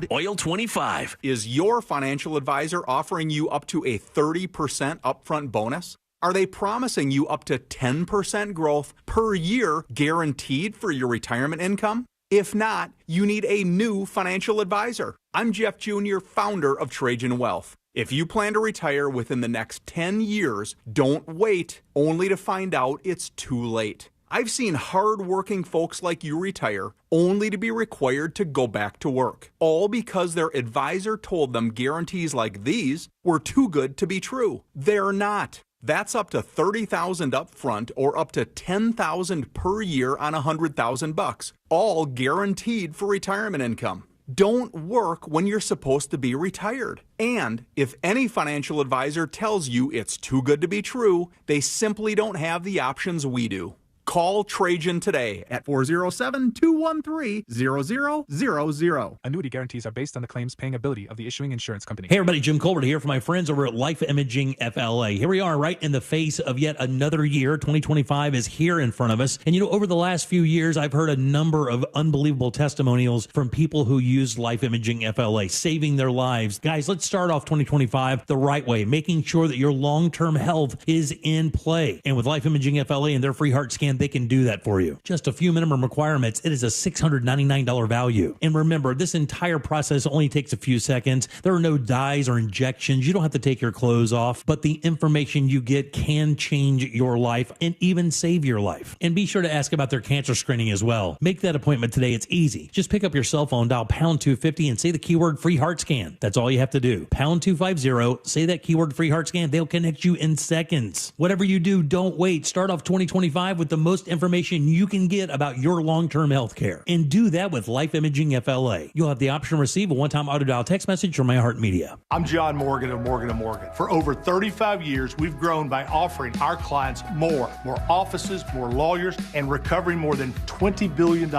Oil25. Is your financial advisor offering you up to a 30% upfront bonus? Are they promising you up to 10% growth per year guaranteed for your retirement income? If not, you need a new financial advisor. I'm Jeff Jr., founder of Trajan Wealth. If you plan to retire within the next 10 years, don't wait only to find out it's too late. I've seen hard-working folks like you retire only to be required to go back to work, all because their advisor told them guarantees like these were too good to be true. They're not. That's up to $30,000 up front or up to $10,000 per year on $100,000, all guaranteed for retirement income. Don't work when you're supposed to be retired. And if any financial advisor tells you it's too good to be true, they simply don't have the options we do. Call Trajan today at 407-213-0000. Annuity guarantees are based on the claims paying ability of the issuing insurance company. Hey everybody, Jim Colbert here for my friends over at Life Imaging FLA. Here we are right in the face of yet another year. 2025 is here in front of us. And you know, over the last few years, I've heard a number of unbelievable testimonials from people who use Life Imaging FLA, saving their lives. Guys, let's start off 2025 the right way, making sure that your long-term health is in play. And with Life Imaging FLA and their free heart scan, they can do that for you. Just a few minimum requirements. It is a $699 value. And remember, this entire process only takes a few seconds. There are no dyes or injections. You don't have to take your clothes off, but the information you get can change your life and even save your life. And be sure to ask about their cancer screening as well. Make that appointment today. It's easy. Just pick up your cell phone, dial pound 250 and say the keyword free heart scan. That's all you have to do. Pound 250, say that keyword free heart scan. They'll connect you in seconds. Whatever you do, don't wait. Start off 2025 with the most information you can get about your long-term health care. And do that with Life Imaging FLA. You'll have the option to receive a one-time auto-dial text message from iHeartMedia. I'm John Morgan of Morgan & Morgan. For over 35 years, we've grown by offering our clients more offices, more lawyers, and recovering more than $20 billion.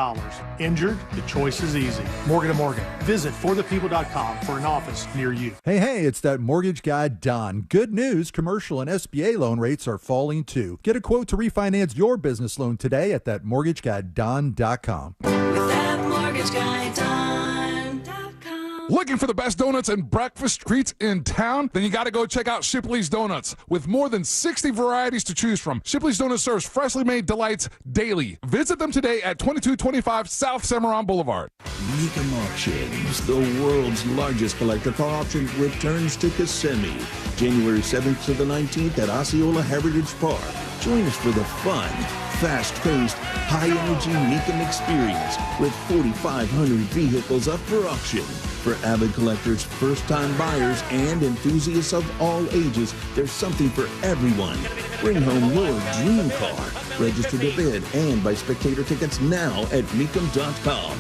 Injured? The choice is easy. Morgan & Morgan. Visit forthepeople.com for an office near you. Hey, it's that mortgage guy, Don. Good news, commercial and SBA loan rates are falling too. Get a quote to refinance your business loan today at thatmortgageguyDon.com. With thatmortgageguyDon.com. Looking for the best donuts and breakfast treats in town? Then you got to go check out Shipley's Donuts. With more than 60 varieties to choose from, Shipley's Donuts serves freshly made delights daily. Visit them today at 2225 South Cimarron Boulevard. Mecum Auctions, the world's largest collector car auction, returns to Kissimmee, January 7th to the 19th at Osceola Heritage Park. Join us for the fun, fast-paced, high-energy Mecum experience with 4,500 vehicles up for auction. For avid collectors, first-time buyers, and enthusiasts of all ages, there's something for everyone. Bring home your dream car. Register to bid and buy spectator tickets now at Mecum.com.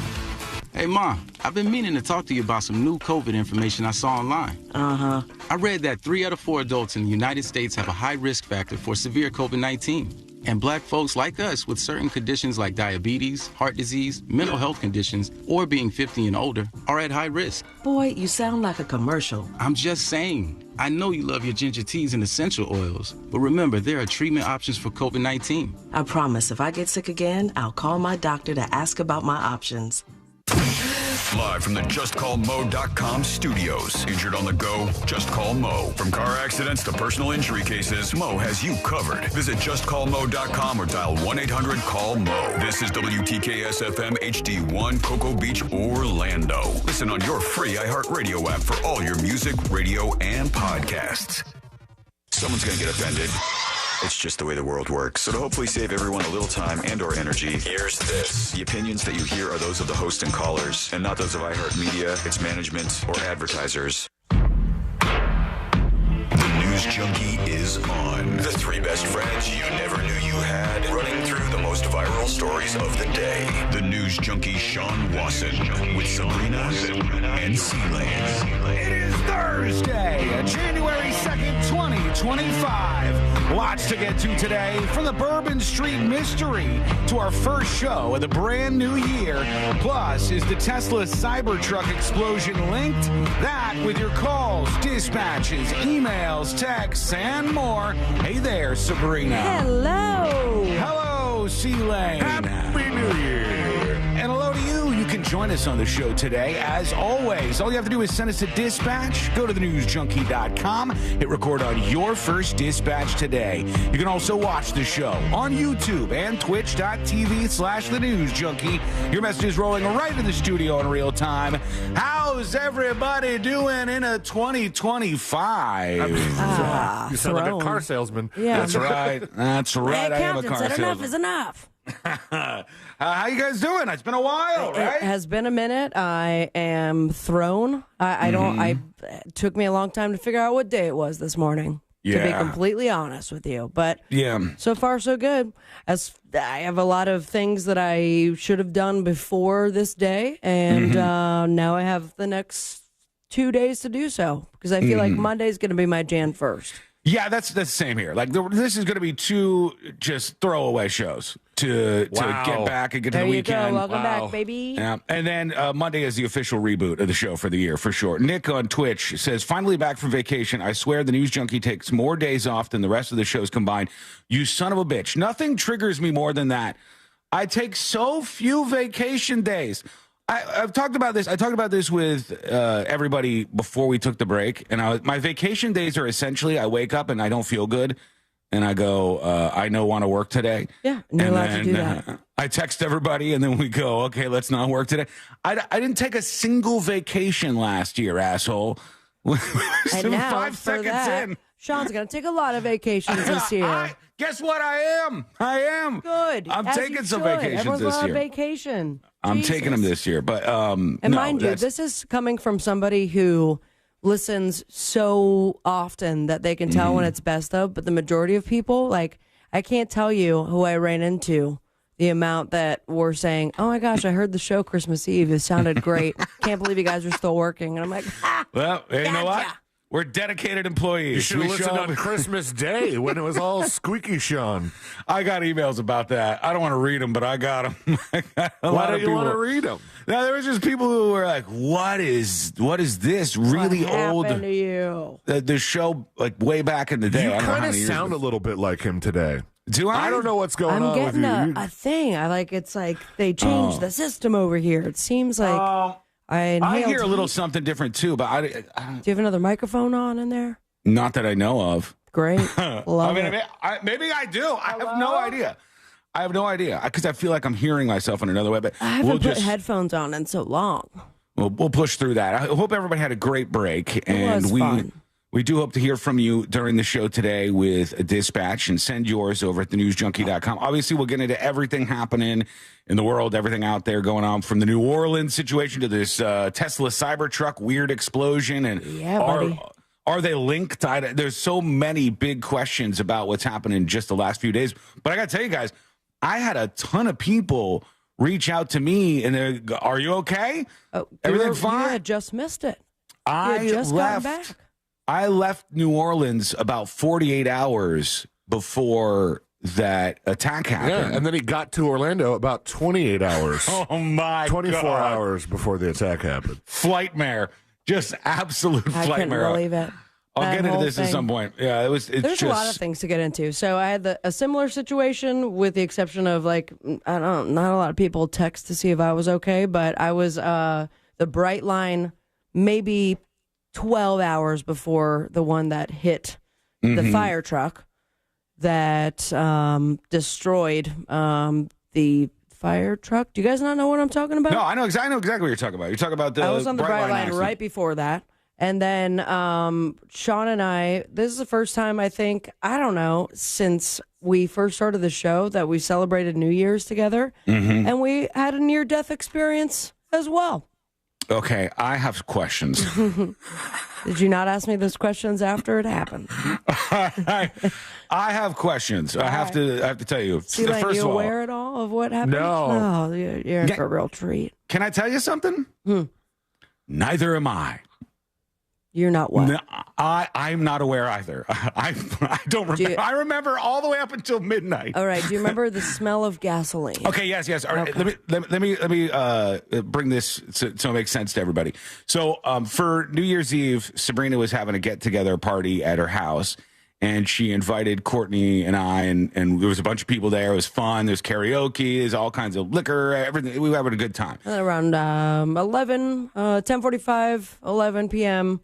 Hey, Mom, I've been meaning to talk to you about some new COVID information I saw online. I read that 3 out of 4 adults in the United States have a high risk factor for severe COVID-19. And black folks like us with certain conditions like diabetes, heart disease, mental health conditions, or being 50 and older are at high risk. Boy, you sound like a commercial. I'm just saying. I know you love your ginger teas and essential oils, but remember, there are treatment options for COVID-19. I promise if I get sick again, I'll call my doctor to ask about my options. Live from the JustCallMo.com studios. Injured on the go? Just call Mo. From car accidents to personal injury cases, Mo has you covered. Visit JustCallMo.com or dial 1-800-CALL-MO. This is WTKS-FM HD1, Cocoa Beach, Orlando. Listen on your free iHeartRadio app for all your music, radio, and podcasts. Someone's going to get offended. It's just the way the world works. So to hopefully save everyone a little time and or energy, here's this. The opinions that you hear are those of the host and callers, and not those of iHeartMedia, its management, or advertisers. The News Junkie is on. The 3 best friends you never knew you had, running through the most viral stories of the day. The News Junkie Sean Wasson with Sabrina and C-Lane. It is Thursday, January 2nd, 2025. Lots to get to today, from the Bourbon Street mystery to our first show of the brand new year. Plus, is the Tesla Cybertruck explosion linked? That with your calls, dispatches, emails, texts, and more. Hey there, Sabrina. Hello. Hello, C-Lane. Happy New Year. And hello to you. You can join us on the show today. As always, all you have to do is send us a dispatch. Go to thenewsjunkie.com. Hit record on your first dispatch today. You can also watch the show on YouTube and twitch.tv/thenewsjunkie. Your message is rolling right in the studio in real time. How's everybody doing in a 2025? You sound like a car salesman. Yeah. That's right. That's right. I am a car salesman. Enough is enough. How you guys doing? It's been a while, right? It has been a minute. I am thrown. It took me a long time to figure out what day it was this morning. To be completely honest with you, but so far so good. As I have a lot of things that I should have done before this day, and now I have the next 2 days to do so because I feel like Monday's going to be my Jan 1st. Yeah, that's the same here. Like this is going to be 2 just throwaway shows to get back and get to the weekend. Welcome back, baby. Yeah, and then Monday is the official reboot of the show for the year for sure. Nick on Twitch says, "Finally back from vacation. I swear the News Junkie takes more days off than the rest of the shows combined. You son of a bitch! Nothing triggers me more than that. I take so few vacation days." I've talked about this. I talked about this with everybody before we took the break. And my vacation days are essentially I wake up and I don't feel good. And I go, I want to work today. Yeah, and you're allowed to do that. I text everybody and then we go, okay, let's not work today. I didn't take a single vacation last year, asshole. And now 5 seconds in. Sean's going to take a lot of vacations this year. Guess what? I am. Good. I'm taking some vacations Everyone's this on year. Vacation. I'm taking them this year, but and mind you, this is coming from somebody who listens so often that they can tell when it's best of. But the majority of people, like I can't tell you who I ran into. The amount that were saying, "Oh my gosh, I heard the show Christmas Eve. It sounded great. Can't believe you guys are still working." And I'm like, well, you know what? We're dedicated employees. You should have listened on Christmas Day when it was all squeaky, Sean. I got emails about that. I don't want to read them, but I got them. Why don't you want to read them? No, there was just people who were like, "What is this really old?" What happened to you? The show, like way back in the day. You kind of sound a little bit like him today. Do I? I don't know what's going on with you. I'm getting a thing. It's like they changed the system over here. It seems like. I hear a little something different too, but I do you have another microphone on in there? Not that I know of. Great. Love it. Maybe I do. I have no idea. Because I feel like I'm hearing myself in another way. But I haven't put headphones on in so long. We'll push through that. I hope everybody had a great break. It was fun. We do hope to hear from you during the show today with a dispatch, and send yours over at thenewsjunkie.com. Obviously, we'll get into everything happening in the world, everything out there going on, from the New Orleans situation to this Tesla Cybertruck weird explosion. And are they linked? There's so many big questions about what's happening just the last few days. But I got to tell you guys, I had a ton of people reach out to me and they're, "Are you okay? Everything fine?" You had just missed it. I left New Orleans about 48 hours before that attack happened. Yeah, and then he got to Orlando about 28 hours. Oh, my 24 God. hours before the attack happened. Flightmare. Just absolute flightmare. I couldn't believe it. I'll get into this at some point. Yeah, There's a lot of things to get into. So I had a similar situation, with the exception of, like, I don't know, not a lot of people text to see if I was okay, but I was the Brightline maybe 12 hours before the one that hit the fire truck that destroyed the fire truck. Do you guys not know what I'm talking about? No, I know exactly what you're talking about. You're talking about the I was on the Brightline right before that. And then Sean and I, this is the first time, I think, I don't know, since we first started the show that we celebrated New Year's together. And we had a near-death experience as well. Okay, I have questions. Did you not ask me those questions after it happened? I have questions. I have to tell you. See, like, first you of all, aware at all of what happened? No. No, you're in for a real treat. Can I tell you something? Neither am I. You're not what? No, I'm not aware either. I don't remember. I remember all the way up until midnight. All right. Do you remember the smell of gasoline? Okay. Yes. All right. Okay. Let me bring this so it makes sense to everybody. So for New Year's Eve, Sabrina was having a get together party at her house, and she invited Courtney and I, and there was a bunch of people there. It was fun. There's karaoke. There's all kinds of liquor, everything. We were having a good time. Around 10:45, 11 p.m.,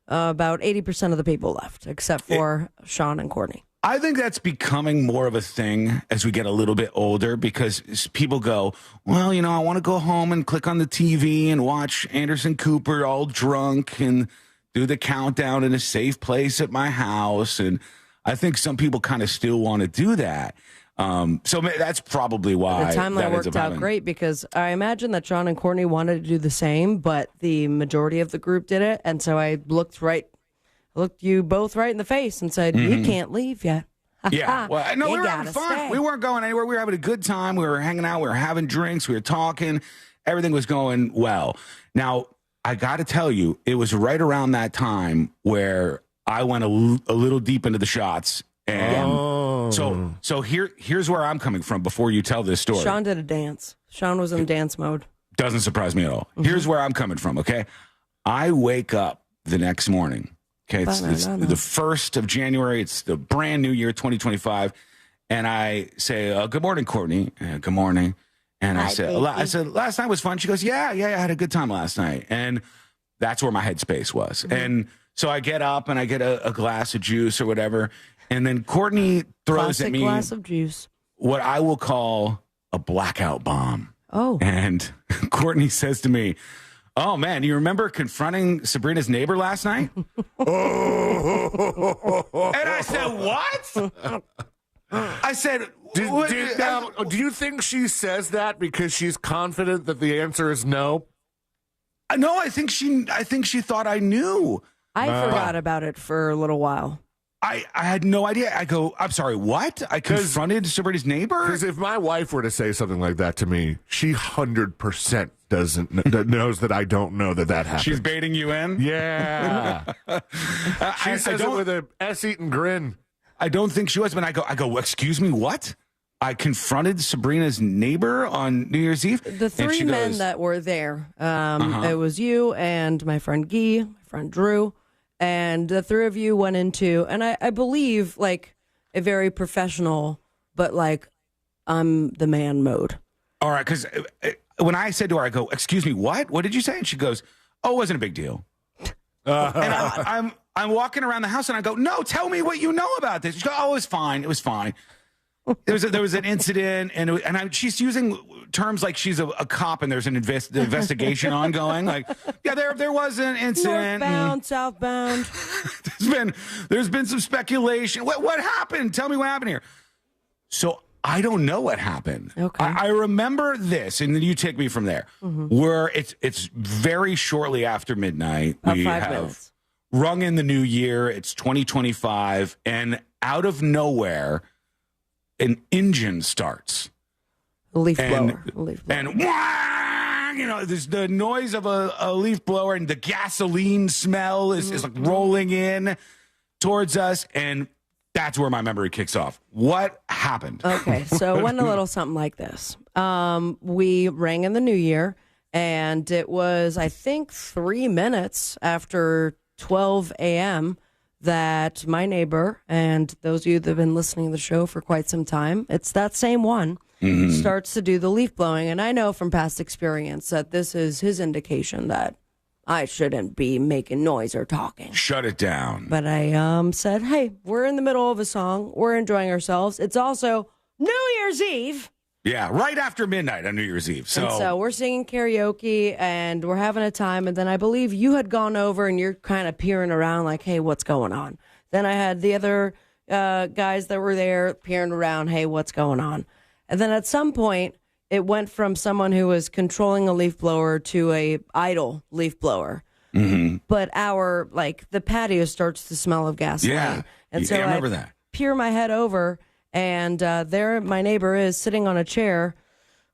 about 80% of the people left, except for Sean and Courtney. I think that's becoming more of a thing as we get a little bit older, because people go, well, I want to go home and click on the TV and watch Anderson Cooper all drunk and do the countdown in a safe place at my house. And I think some people kind of still want to do that. So that's probably why the timeline worked out great, because I imagine that Sean and Courtney wanted to do the same, but the majority of the group did it. And so I looked you both right in the face and said, you can't leave yet. Yeah. Well, no, we were having fun. Stay. We weren't going anywhere. We were having a good time. We were hanging out. We were having drinks. We were talking. Everything was going well. Now, I got to tell you, it was right around that time where I went a little deep into the shots. And so here's where I'm coming from before you tell this story. Sean did a dance. Sean was in dance mode. Doesn't surprise me at all. Here's where I'm coming from, okay? I wake up the next morning. Okay, it's the 1st of January. It's the brand new year, 2025. And I say, good morning, Courtney. Good morning. And I said, last night was fun. She goes, yeah, I had a good time last night. And that's where my headspace was. Mm-hmm. And so I get up and I get a glass of juice or whatever. And then Courtney throws at me glass of juice, what I will call a blackout bomb. Oh. And Courtney says to me, oh, man, you remember confronting Sabrina's neighbor last night? And I said, what? I said, do you think she says that because she's confident that the answer is no? No, I think she thought I knew. I forgot about it for a little while. I had no idea. I go, I'm sorry, what? I confronted Sabrina's neighbor? Because if my wife were to say something like that to me, she 100% knows that I don't know that happened. She's baiting you in? Yeah. She says it with a S-eating grin. I don't think she was, but I go, excuse me, what? I confronted Sabrina's neighbor on New Year's Eve. The three men that were there, it was you and my friend Guy, my friend Drew, and the three of you went into, and I believe, like, a very professional, but, like, I'm the man mode. All right, because when I said to her, I go, excuse me, what? What did you say? And she goes, oh, it wasn't a big deal. And I'm walking around the house and I go, no, tell me what you know about this. She goes, oh, it was fine. It was fine. There was an incident, and she's using terms like she's a cop and there's an investigation ongoing. Like, yeah, there was an incident. Northbound, southbound. There's been some speculation. What happened? Tell me what happened here. So I don't know what happened. Okay. I remember this, and then you take me from there. Mm-hmm. Where it's very shortly after midnight. About 5 minutes. Rung in the new year. It's 2025, and out of nowhere, an engine starts. Leaf blower. And wah, there's the noise of a leaf blower, and the gasoline smell is like rolling in towards us, and that's where my memory kicks off. What happened? Okay, so it went a little something like this. We rang in the new year, and it was, I think, 3 minutes after 12 a.m., that my neighbor, and those of you that have been listening to the show for quite some time, it's that same one, starts to do the leaf blowing. And I know from past experience that this is his indication that I shouldn't be making noise or talking. Shut it down. But I said, hey, we're in the middle of a song. We're enjoying ourselves. It's also New Year's Eve. Yeah, right after midnight on New Year's Eve. So we're singing karaoke and we're having a time. And then I believe you had gone over and you're kind of peering around like, hey, what's going on? Then I had the other guys that were there peering around, hey, what's going on? And then at some point, it went from someone who was controlling a leaf blower to a idle leaf blower. Mm-hmm. But the patio starts to smell of gasoline. Yeah, and so I remember that. Peer my head over. And there my neighbor is sitting on a chair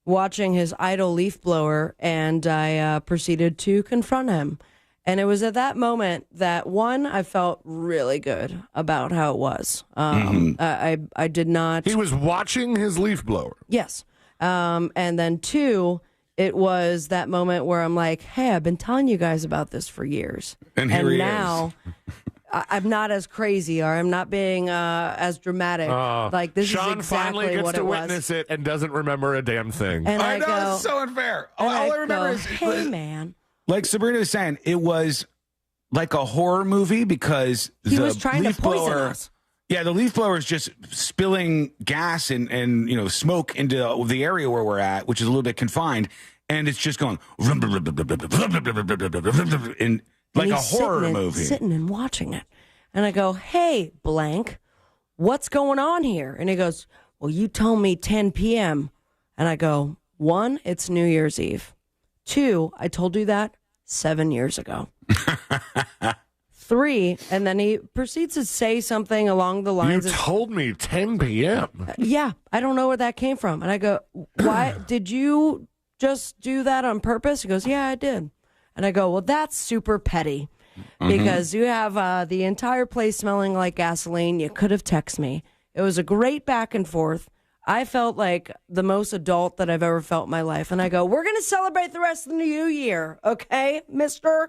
watching his idle leaf blower, and I proceeded to confront him. And it was at that moment that, one, I felt really good about how it was. I did not... He was watching his leaf blower? Yes. And then, two, it was that moment where I'm like, hey, I've been telling you guys about this for years. And here he now... is. I'm not as crazy, or I'm not being as dramatic. Like, this Sean is exactly finally gets what to it was. witness it and doesn't remember a damn thing. And I know, go, it's so unfair. All and I remember go, is, hey, man. like Sabrina was saying, it was like a horror movie because He the was trying to leaf poison blower, us. Yeah, the leaf blower is just spilling gas and smoke into the area where we're at, which is a little bit confined, and it's just going and like a horror movie. Sitting and watching it. And I go, hey, blank, what's going on here? And he goes, well, you told me 10 p.m. And I go, 1, it's New Year's Eve. 2, I told you that 7 years ago. 3, and then he proceeds to say something along the lines You told me 10 p.m. Yeah, I don't know where that came from. And I go, why? Did you just do that on purpose? He goes, yeah, I did. And I go, well, that's super petty because you have the entire place smelling like gasoline. You could have texted me. It was a great back and forth. I felt like the most adult that I've ever felt in my life. And I go, we're going to celebrate the rest of the new year, okay, mister?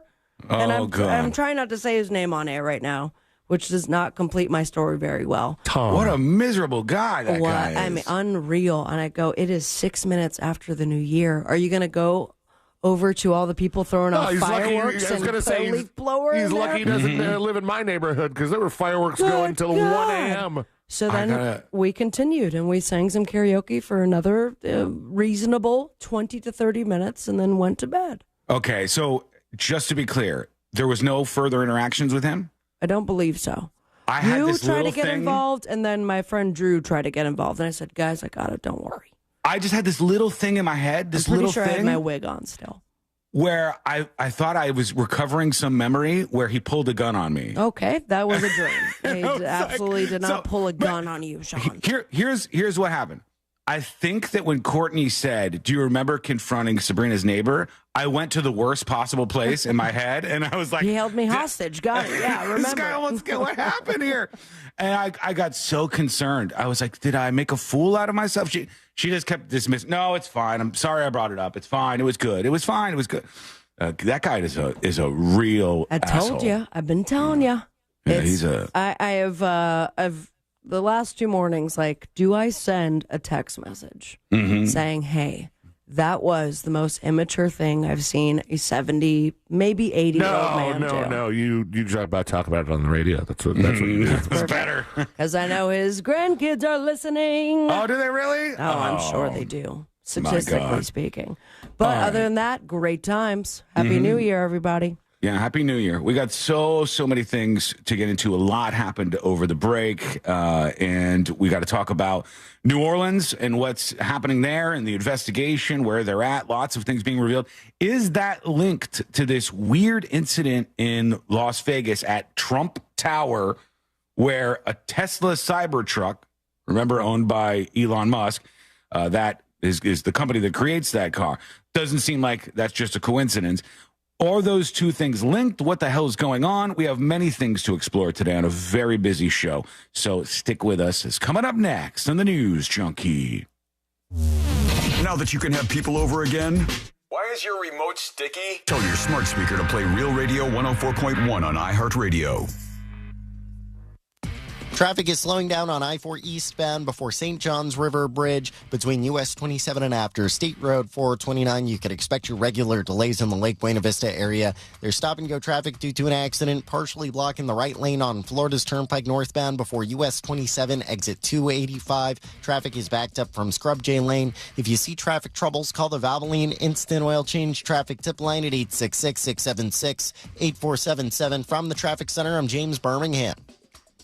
And I'm trying not to say his name on air right now, which does not complete my story very well. Tom. What a miserable guy that guy is. I mean, unreal. And I go, it is 6 minutes after the new year. Are you going to go over to all the people throwing off fireworks and put a leaf blower He's in lucky he there? doesn't live in my neighborhood because there were fireworks going till 1 a.m. So then we continued and we sang some karaoke for another reasonable 20 to 30 minutes and then went to bed. Okay, so just to be clear, there was no further interactions with him? I don't believe so. You tried to get involved, and then my friend Drew tried to get involved. And I said, guys, I got it. Don't worry. I just had this little thing in my head, I'm pretty sure I had my wig on still. Where I thought I was recovering some memory where he pulled a gun on me. Okay, that was a dream. He absolutely did not pull a gun on you, Sean. Here's what happened. I think that when Courtney said, do you remember confronting Sabrina's neighbor? I went to the worst possible place in my head, and I was like... He held me hostage. Got it. Yeah, I remember. This guy almost what happened here? And I got so concerned. I was like, did I make a fool out of myself? She just kept dismissing. No, it's fine. I'm sorry I brought it up. It's fine. It was good. It was fine. It was good. That guy is a real asshole. Told you. I've been telling you. Yeah, he's a... I've the last 2 mornings, like, do I send a text message saying, hey, that was the most immature thing I've seen a 70, maybe 80-year-old man do. No, you talk about it on the radio. That's what you do. That's better. Because I know his grandkids are listening. Oh, do they really? Oh, I'm sure they do, statistically speaking. But other than that, great times. Happy New Year, everybody. Yeah, Happy New Year. We got so many things to get into. A lot happened over the break, and we got to talk about New Orleans and what's happening there and the investigation, where they're at, lots of things being revealed. Is that linked to this weird incident in Las Vegas at Trump Tower where a Tesla Cybertruck, remember, owned by Elon Musk, that is the company that creates that car, doesn't seem like that's just a coincidence. Are those two things linked? What the hell is going on? We have many things to explore today on a very busy show. So stick with us. It's coming up next on the News Junkie. Now that you can have people over again, why is your remote sticky? Tell your smart speaker to play Real Radio 104.1 on iHeartRadio. Traffic is slowing down on I-4 eastbound before St. John's River Bridge between US 27 and after State Road 429. You could expect your regular delays in the Lake Buena Vista area. There's stop-and-go traffic due to an accident, partially blocking the right lane on Florida's Turnpike northbound before US 27 exit 285. Traffic is backed up from Scrub J Lane. If you see traffic troubles, call the Valvoline Instant Oil Change Traffic Tip Line at 866-676-8477. From the Traffic Center, I'm James Birmingham.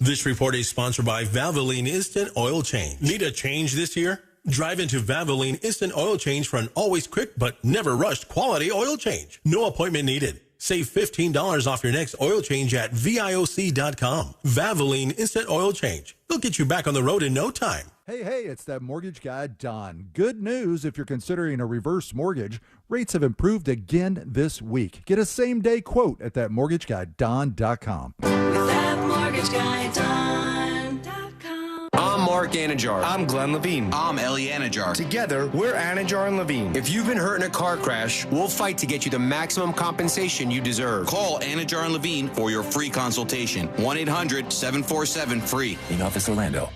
This report is sponsored by Valvoline Instant Oil Change. Need a change this year? Drive into Valvoline Instant Oil Change for an always quick but never rushed quality oil change. No appointment needed. Save $15 off your next oil change at VIOC.com. Valvoline Instant Oil Change. They'll get you back on the road in no time. Hey, it's that mortgage guy, Don. Good news if you're considering a reverse mortgage. Rates have improved again this week. Get a same-day quote at thatmortgageguyDon.com. MortgageguyDon.com. Mark Anajar. I'm Glenn Levine. I'm Ellie Anajar. Together, we're Anajar and Levine. If you've been hurt in a car crash, we'll fight to get you the maximum compensation you deserve. Call Anajar and Levine for your free consultation. 1-800-747-FREE. In office, Orlando.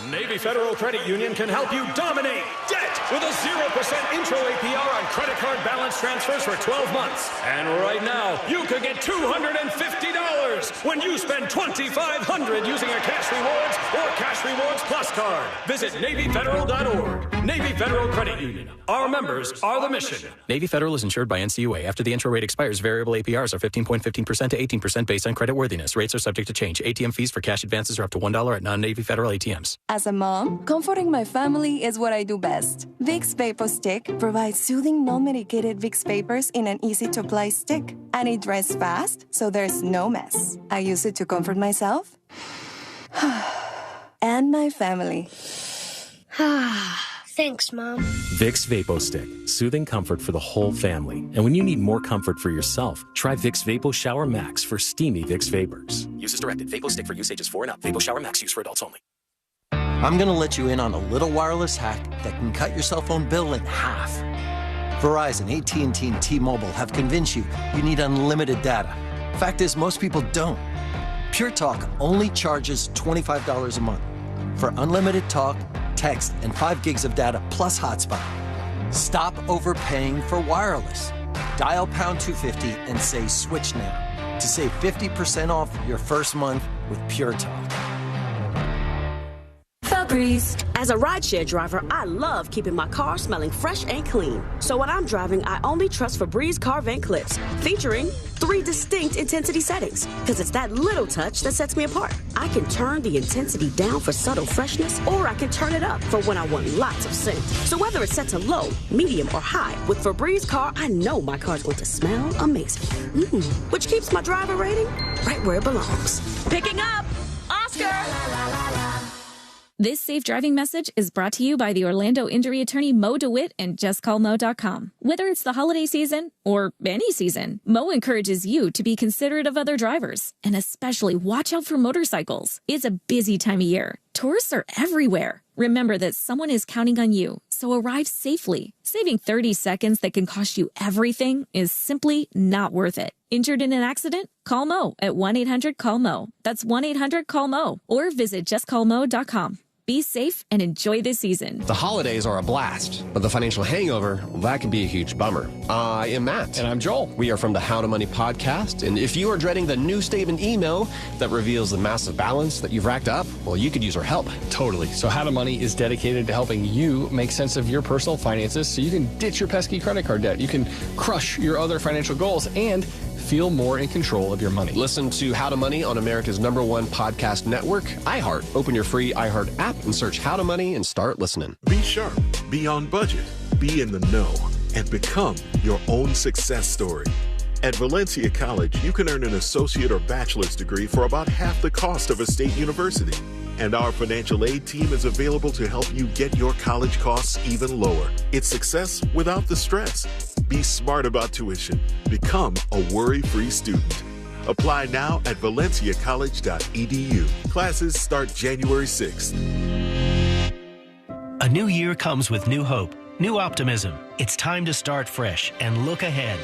Navy Federal Credit Union can help you dominate debt with a 0% intro APR on credit card balance transfers for 12 months. And right now, you could get $250 when you spend $2,500 using a Cash Rewards or Cash Rewards Plus card. Visit NavyFederal.org. Navy Federal Credit Union. Our members are the mission. Navy Federal is insured by NCUA. After the intro rate expires, variable APRs are 15.15% to 18% based on credit worthiness. Rates are subject to change. ATM fees for cash advances are up to $1 at non-Navy Federal ATMs. As a mom, comforting my family is what I do best. Vicks Vapor Stick provides soothing, non-medicated Vicks Vapors in an easy-to-apply stick. And it dries fast, so there's no mess. I use it to comfort myself and my family. Thanks, Mom. Vicks Vapo Stick. Soothing comfort for the whole family. And when you need more comfort for yourself, try Vicks Vapo Shower Max for steamy Vicks Vapors. Use as directed. Vapo Stick for use ages 4 and up. Vapo Shower Max use for adults only. I'm going to let you in on a little wireless hack that can cut your cell phone bill in half. Verizon, AT&T, and T-Mobile have convinced you need unlimited data. Fact is, most people don't. Pure Talk only charges $25 a month for unlimited talk, text, and 5 gigs of data plus hotspot. Stop overpaying for wireless. Dial pound 250 and say switch now to save 50% off your first month with Pure Talk. As a rideshare driver, I love keeping my car smelling fresh and clean. So when I'm driving, I only trust Febreze car vent clips, featuring 3 distinct intensity settings, because it's that little touch that sets me apart. I can turn the intensity down for subtle freshness, or I can turn it up for when I want lots of scent. So whether it's set to low, medium, or high, with Febreze car, I know my car's going to smell amazing. Which keeps my driver rating right where it belongs. Picking up, Oscar! This safe driving message is brought to you by the Orlando injury attorney Mo DeWitt and JustCallMo.com. Whether it's the holiday season or any season, Mo encourages you to be considerate of other drivers and especially watch out for motorcycles. It's a busy time of year. Tourists are everywhere. Remember that someone is counting on you, so arrive safely. Saving 30 seconds that can cost you everything is simply not worth it. Injured in an accident? Call Mo at 1-800-CALL-MO. That's 1-800-CALL-MO or visit JustCallMo.com. Be safe and enjoy this season. The holidays are a blast, but the financial hangover, that can be a huge bummer. I am Matt. And I'm Joel. We are from the How to Money podcast, and if you are dreading the new statement email that reveals the massive balance that you've racked up, well, you could use our help. Totally. So How to Money is dedicated to helping you make sense of your personal finances so you can ditch your pesky credit card debt. You can crush your other financial goals and feel more in control of your money. Listen to How to Money on America's #1 podcast network, iHeart. Open your free iHeart app and search How to Money and start listening. Be sharp, be on budget, be in the know, and become your own success story. At Valencia College, you can earn an associate or bachelor's degree for about half the cost of a state university. And our financial aid team is available to help you get your college costs even lower. It's success without the stress. Be smart about tuition. Become a worry-free student. Apply now at valenciacollege.edu. Classes start January 6th. A new year comes with new hope, new optimism. It's time to start fresh and look ahead.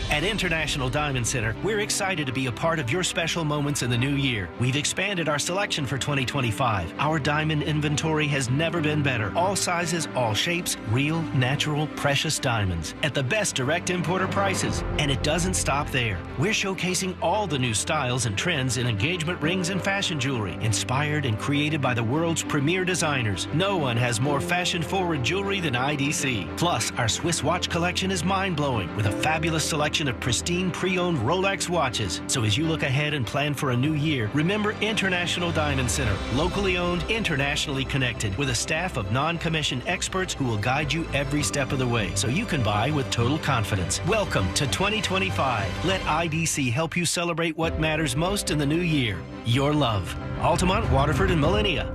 At International Diamond Center, we're excited to be a part of your special moments in the new year. We've expanded our selection for 2025. Our diamond inventory has never been better. All sizes, all shapes, real, natural, precious diamonds at the best direct importer prices. And it doesn't stop there. We're showcasing all the new styles and trends in engagement rings and fashion jewelry, inspired and created by the world's premier designers. No one has more fashion-forward jewelry than IDC. Plus, our Swiss watch collection is mind-blowing with a fabulous selection of pristine pre-owned Rolex watches. So as you look ahead and plan for a new year, remember International Diamond Center, locally owned, internationally connected, with a staff of non-commissioned experts who will guide you every step of the way so you can buy with total confidence. Welcome to 2025. Let IDC help you celebrate what matters most in the new year. Your love. Altamont, Waterford, and Millennia.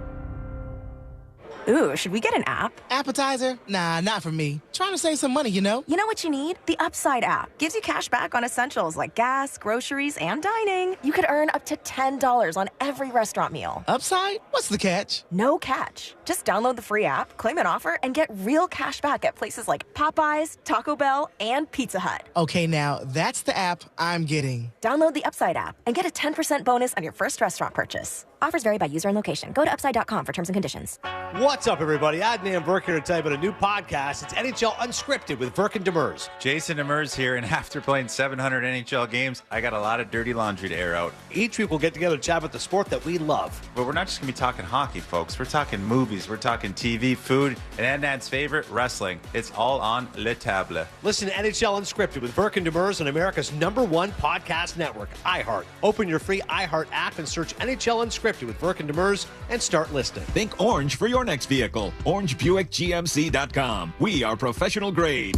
Ooh, should we get an app? Appetizer? Nah, not for me. Trying to save some money, you know? You know what you need? The Upside app. Gives you cash back on essentials like gas, groceries, and dining. You could earn up to $10 on every restaurant meal. Upside? What's the catch? No catch. Just download the free app, claim an offer, and get real cash back at places like Popeyes, Taco Bell, and Pizza Hut. Okay, now that's the app I'm getting. Download the Upside app and get a 10% bonus on your first restaurant purchase. Offers vary by user and location. Go to upside.com for terms and conditions. What's up, everybody? Adnan Burke here to tell you about a new podcast. It's NHL Unscripted with Burke and Demers. Jason Demers here, and after playing 700 NHL games, I got a lot of dirty laundry to air out. Each week we'll get together to chat about the sport that we love. But we're not just going to be talking hockey, folks. We're talking movies, we're talking TV, food, and Adnan's favorite, wrestling. It's all on Le Table. Listen to NHL Unscripted with Burke and Demers on America's #1 podcast network, iHeart. Open your free iHeart app and search NHL Unscripted with Burke and Demers and start listening. Think orange for your next vehicle. OrangeBuickGMC.com. We are professional grade.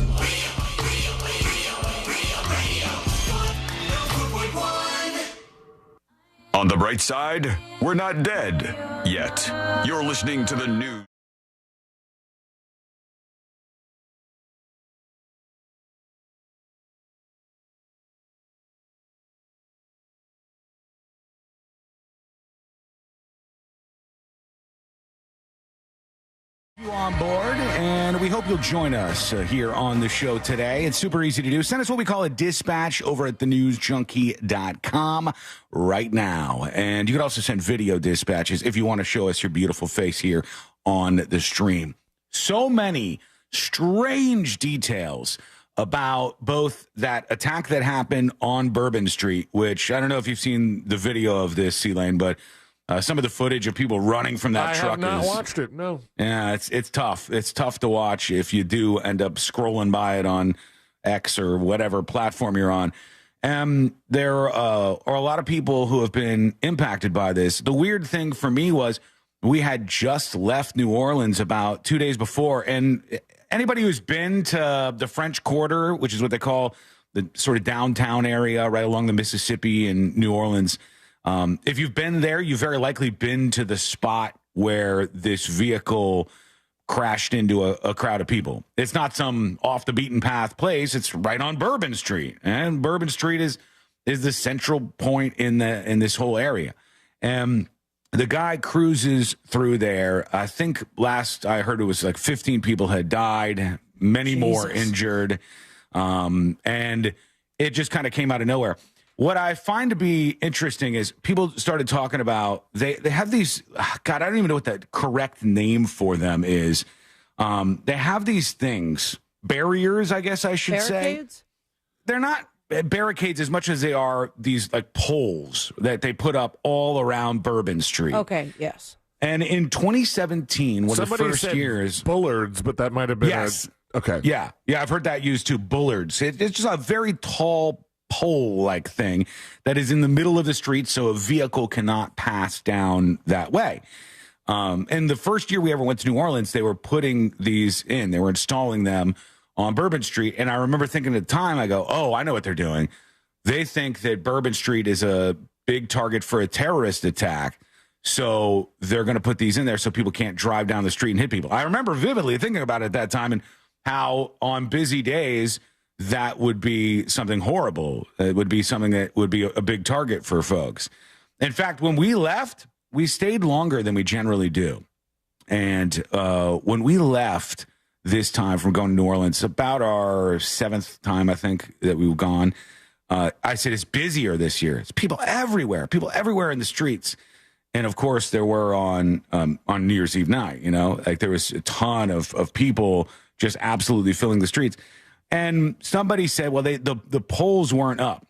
On the bright side, we're not dead yet. You're listening to the news. You on board, and we hope you'll join us here on the show today. It's super easy to do. Send us what we call a dispatch over at thenewsjunkie.com right now. And you can also send video dispatches if you want to show us your beautiful face here on the stream. So many strange details about both that attack that happened on Bourbon Street, which I don't know if you've seen the video of this, C-Lane, but some of the footage of people running from that truck. I have not watched it, no. Yeah, it's tough. It's tough to watch if you do end up scrolling by it on X or whatever platform you're on. There are a lot of people who have been impacted by this. The weird thing for me was we had just left New Orleans about 2 days before, and anybody who's been to the French Quarter, which is what they call the sort of downtown area right along the Mississippi in New Orleans, if you've been there, you've very likely been to the spot where this vehicle crashed into a crowd of people. It's not some off the beaten path place. It's right on Bourbon Street, and Bourbon Street is the central point in this whole area. And the guy cruises through there. I think last I heard it was like 15 people had died, many more injured, and it just kind of came out of nowhere. What I find to be interesting is people started talking about they have these, God, I don't even know what the correct name for them is. They have these things, barriers, I guess I should say. They're not barricades as much as they are these like poles that they put up all around Bourbon Street. Okay, yes. And in 2017, one of the first years, bullards, but that might have been yes. Okay. Yeah, I've heard that used too, bullards. It's just a very tall pole-like thing that is in the middle of the street so a vehicle cannot pass down that way. And the first year we ever went to New Orleans, they were putting these in. They were installing them on Bourbon Street. And I remember thinking at the time, I go, oh, I know what they're doing. They think that Bourbon Street is a big target for a terrorist attack. So they're going to put these in there so people can't drive down the street and hit people. I remember vividly thinking about it at that time and how on busy days that would be something horrible. It would be something that would be a big target for folks. In fact, when we left, we stayed longer than we generally do. And when we left this time from going to New Orleans, about our 7th time, I think, that we've gone, I said it's busier this year. It's people everywhere in the streets. And, of course, there were on New Year's Eve night, like there was a ton of people just absolutely filling the streets. And somebody said, well, the polls weren't up.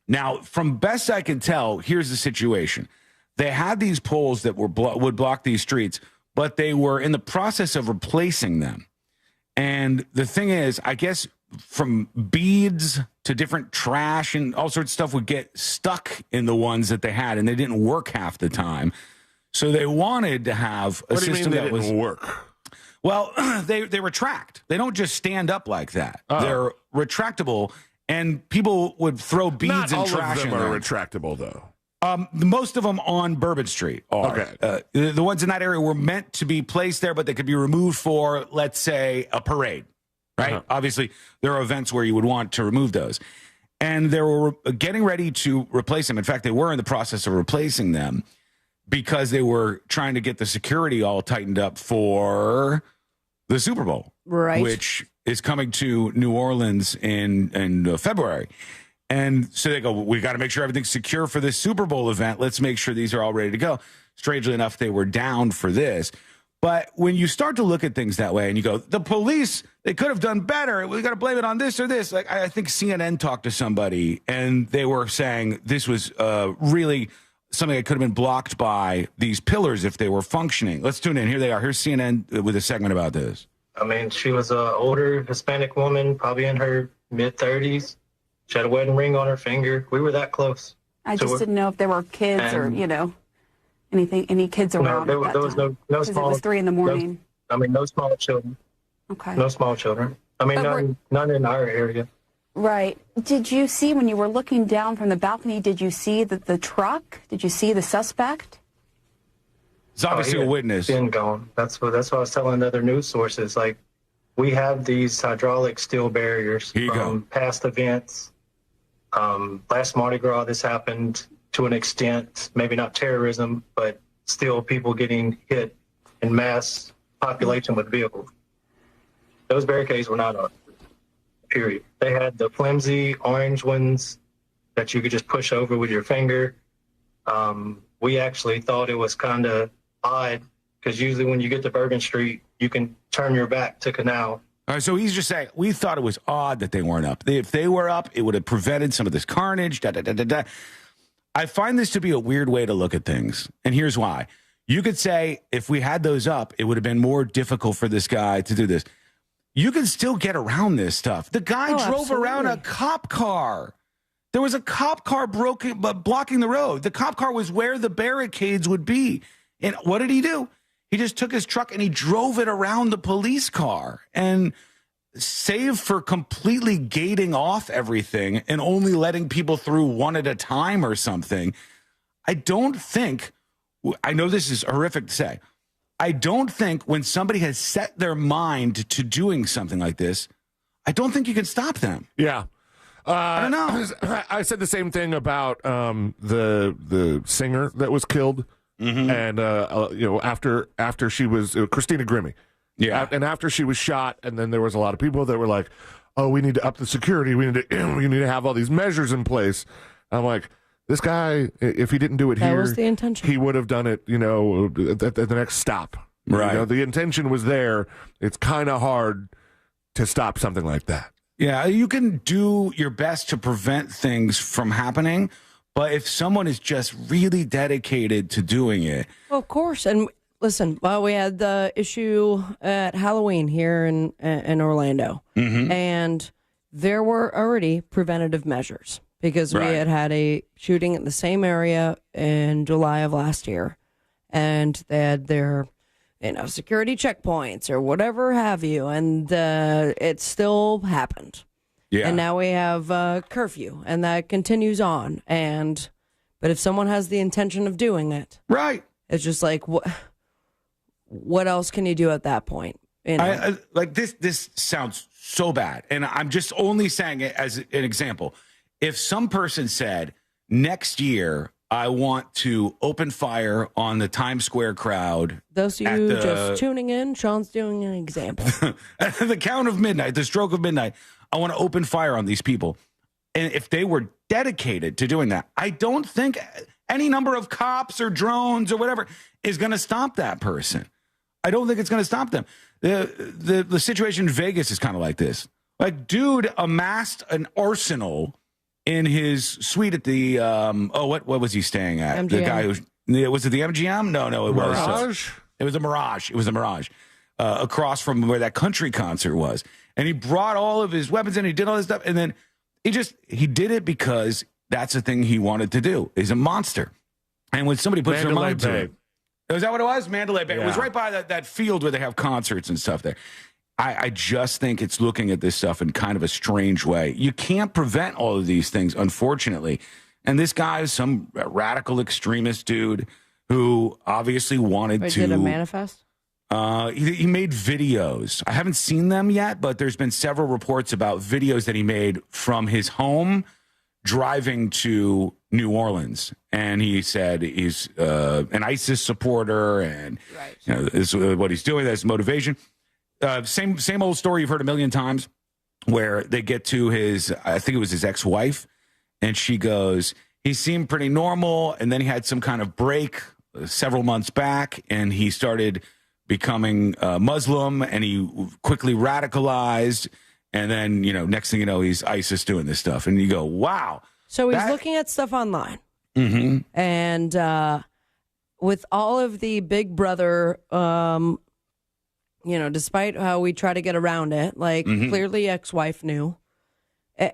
Now, from best I can tell, here's the situation. They had these poles that would block these streets, but they were in the process of replacing them. And the thing is, I guess from beads to different trash and all sorts of stuff would get stuck in the ones that they had, and they didn't work half the time. So they wanted to have a system that didn't work. Well, they retract. They don't just stand up like that. Oh. They're retractable, and people would throw beads and trash in there. Not all of them are retractable, though. Most of them on Bourbon Street are. Okay. The ones in that area were meant to be placed there, but they could be removed for, let's say, a parade, right? Uh-huh. Obviously, there are events where you would want to remove those. And they were getting ready to replace them. In fact, they were in the process of replacing them because they were trying to get the security all tightened up for the Super Bowl, right? Which is coming to New Orleans in February. And so they go, we got to make sure everything's secure for this Super Bowl event. Let's make sure these are all ready to go. Strangely enough, they were down for this. But when you start to look at things that way and you go, the police, they could have done better. We got to blame it on this or this. Like, I think CNN talked to somebody and they were saying this was really something that could have been blocked by these pillars if they were functioning. Let's tune in. Here they are. Here's CNN with a segment about this. I mean, she was an older Hispanic woman, probably in her mid-30s. She had a wedding ring on her finger. We were that close. I just didn't know if there were kids or, any kids around. No, there was no small. It was 3 a.m. No small children. Okay. No small children. I mean, none in our area. Right. Did you see, when you were looking down from the balcony, did you see the truck? Did you see the suspect? It's obviously a witness. Been gone. That's what I was telling other news sources. Like, we have these hydraulic steel barriers from past events. Last Mardi Gras, this happened to an extent, maybe not terrorism, but still people getting hit in mass population with vehicles. Those barricades were not on, period. They had the flimsy orange ones that you could just push over with your finger. We actually thought it was kind of odd because usually when you get to Bourbon Street, you can turn your back to Canal. All right, so he's just saying, we thought it was odd that they weren't up. If they were up, it would have prevented some of this carnage. I find this to be a weird way to look at things, and here's why. You could say if we had those up, it would have been more difficult for this guy to do this. You can still get around this stuff. The guy drove around a cop car. There was a cop car blocking the road. The cop car was where the barricades would be. And what did he do? He just took his truck and he drove it around the police car. And save for completely gating off everything and only letting people through one at a time or something, I don't think, I know this is horrific to say, I don't think when somebody has set their mind to doing something like this, I don't think you can stop them. Yeah. I don't know. I said the same thing about the singer that was killed. Mm-hmm. And, after she was Christina Grimmie. Yeah. And after she was shot, and then there was a lot of people that were like, oh, we need to up the security. We need to have all these measures in place. I'm like, this guy, if he didn't do it here, that was the intention. He would have done it, at the next stop. Right. The intention was there. It's kind of hard to stop something like that. Yeah, you can do your best to prevent things from happening, but if someone is just really dedicated to doing it. Well, of course. And listen, we had the issue at Halloween here in Orlando, mm-hmm. and there were already preventative measures because we had a shooting in the same area in July of last year, and they had their security checkpoints or whatever have you, and it still happened. Yeah. And now we have curfew, and that continues on. But if someone has the intention of doing it, right, it's just like what else can you do at that point? I like this sounds so bad, and I'm just only saying it as an example. If some person said next year I want to open fire on the Times Square crowd. Those of you just tuning in, Sean's doing an example. At the count of midnight, the stroke of midnight, I want to open fire on these people. And if they were dedicated to doing that, I don't think any number of cops or drones or whatever is going to stop that person. I don't think it's going to stop them. The situation in Vegas is kind of like this. Like, dude amassed an arsenal in his suite at the what was he staying at? MGM. The guy who was it the MGM? No, it was Mirage. It was a Mirage. It was a Mirage across from where that country concert was, and he brought all of his weapons in. He did all this stuff, and then he did it because that's the thing he wanted to do. He's a monster, and when somebody puts their mind to it, is that what it was? Mandalay Bay. Yeah. It was right by that field where they have concerts and stuff there. I just think it's looking at this stuff in kind of a strange way. You can't prevent all of these things, unfortunately. And this guy is some radical extremist dude who obviously wanted to. Did a manifest? He made videos. I haven't seen them yet, but there's been several reports about videos that he made from his home driving to New Orleans. And he said he's an ISIS supporter, and this is what he's doing. That's motivation. Same old story you've heard a million times, where they get to his, I think it was his ex-wife, and she goes, he seemed pretty normal, and then he had some kind of break several months back, and he started becoming Muslim, and he quickly radicalized, and then, next thing you know, he's ISIS doing this stuff, and you go, wow. So he's looking at stuff online. Mm-hmm. And with all of the Big Brother, despite how we try to get around it, clearly ex-wife knew.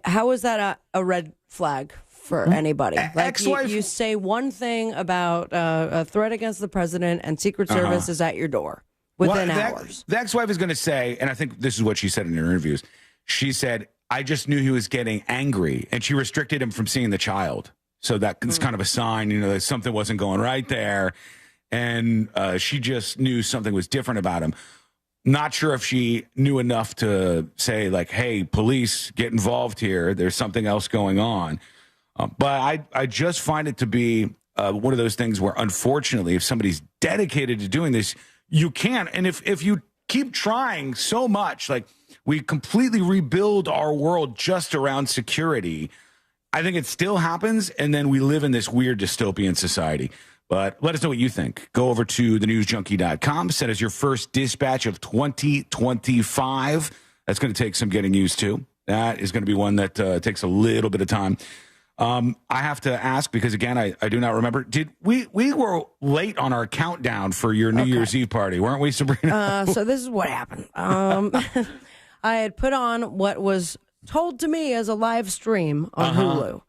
How is that a red flag for anybody? Ex-wife, you say one thing about a threat against the president, and Secret Service is at your door within hours. The ex-wife is going to say, and I think this is what she said in her interviews, she said, I just knew he was getting angry, and she restricted him from seeing the child. So that's kind of a sign, that something wasn't going right there. And she just knew something was different about him. Not sure if she knew enough to say, hey, police, get involved here. There's something else going on. But I just find it to be one of those things where, unfortunately, if somebody's dedicated to doing this, you can. And if you keep trying so much, we completely rebuild our world just around security, I think it still happens, and then we live in this weird dystopian society. But let us know what you think. Go over to thenewsjunkie.com. Set as your first dispatch of 2025. That's going to take some getting used to. That is going to be one that takes a little bit of time. I have to ask, because, again, I do not remember. We were late on our countdown for your New Year's Eve party, weren't we, Sabrina? So this is what happened. I had put on what was told to me as a live stream on Hulu.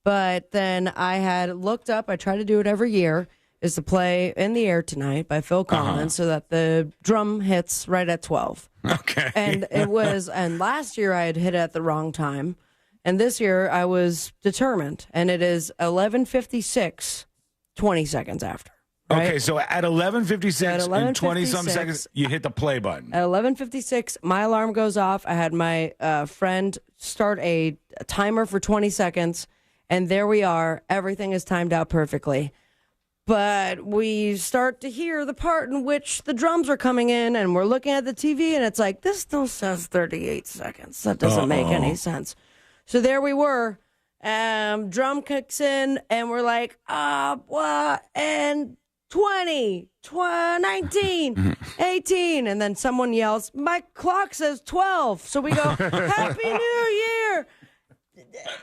But then I had looked up, I try to do it every year, is to play In the Air Tonight by Phil Collins so that the drum hits right at 12. Okay. And and last year I had hit it at the wrong time. And this year I was determined. And it is 11:56, 20 seconds after. Right? Okay, so at 11:56 and 20-some seconds, you hit the play button. At 11:56, my alarm goes off. I had my friend start a timer for 20 seconds. And there we are. Everything is timed out perfectly. But we start to hear the part in which the drums are coming in, and we're looking at the TV, and it's like, this still says 38 seconds. That doesn't make any sense. So there we were. Drum kicks in, and we're like, what? And 20, 19, 18. And then someone yells, my clock says 12. So we go, Happy New Year!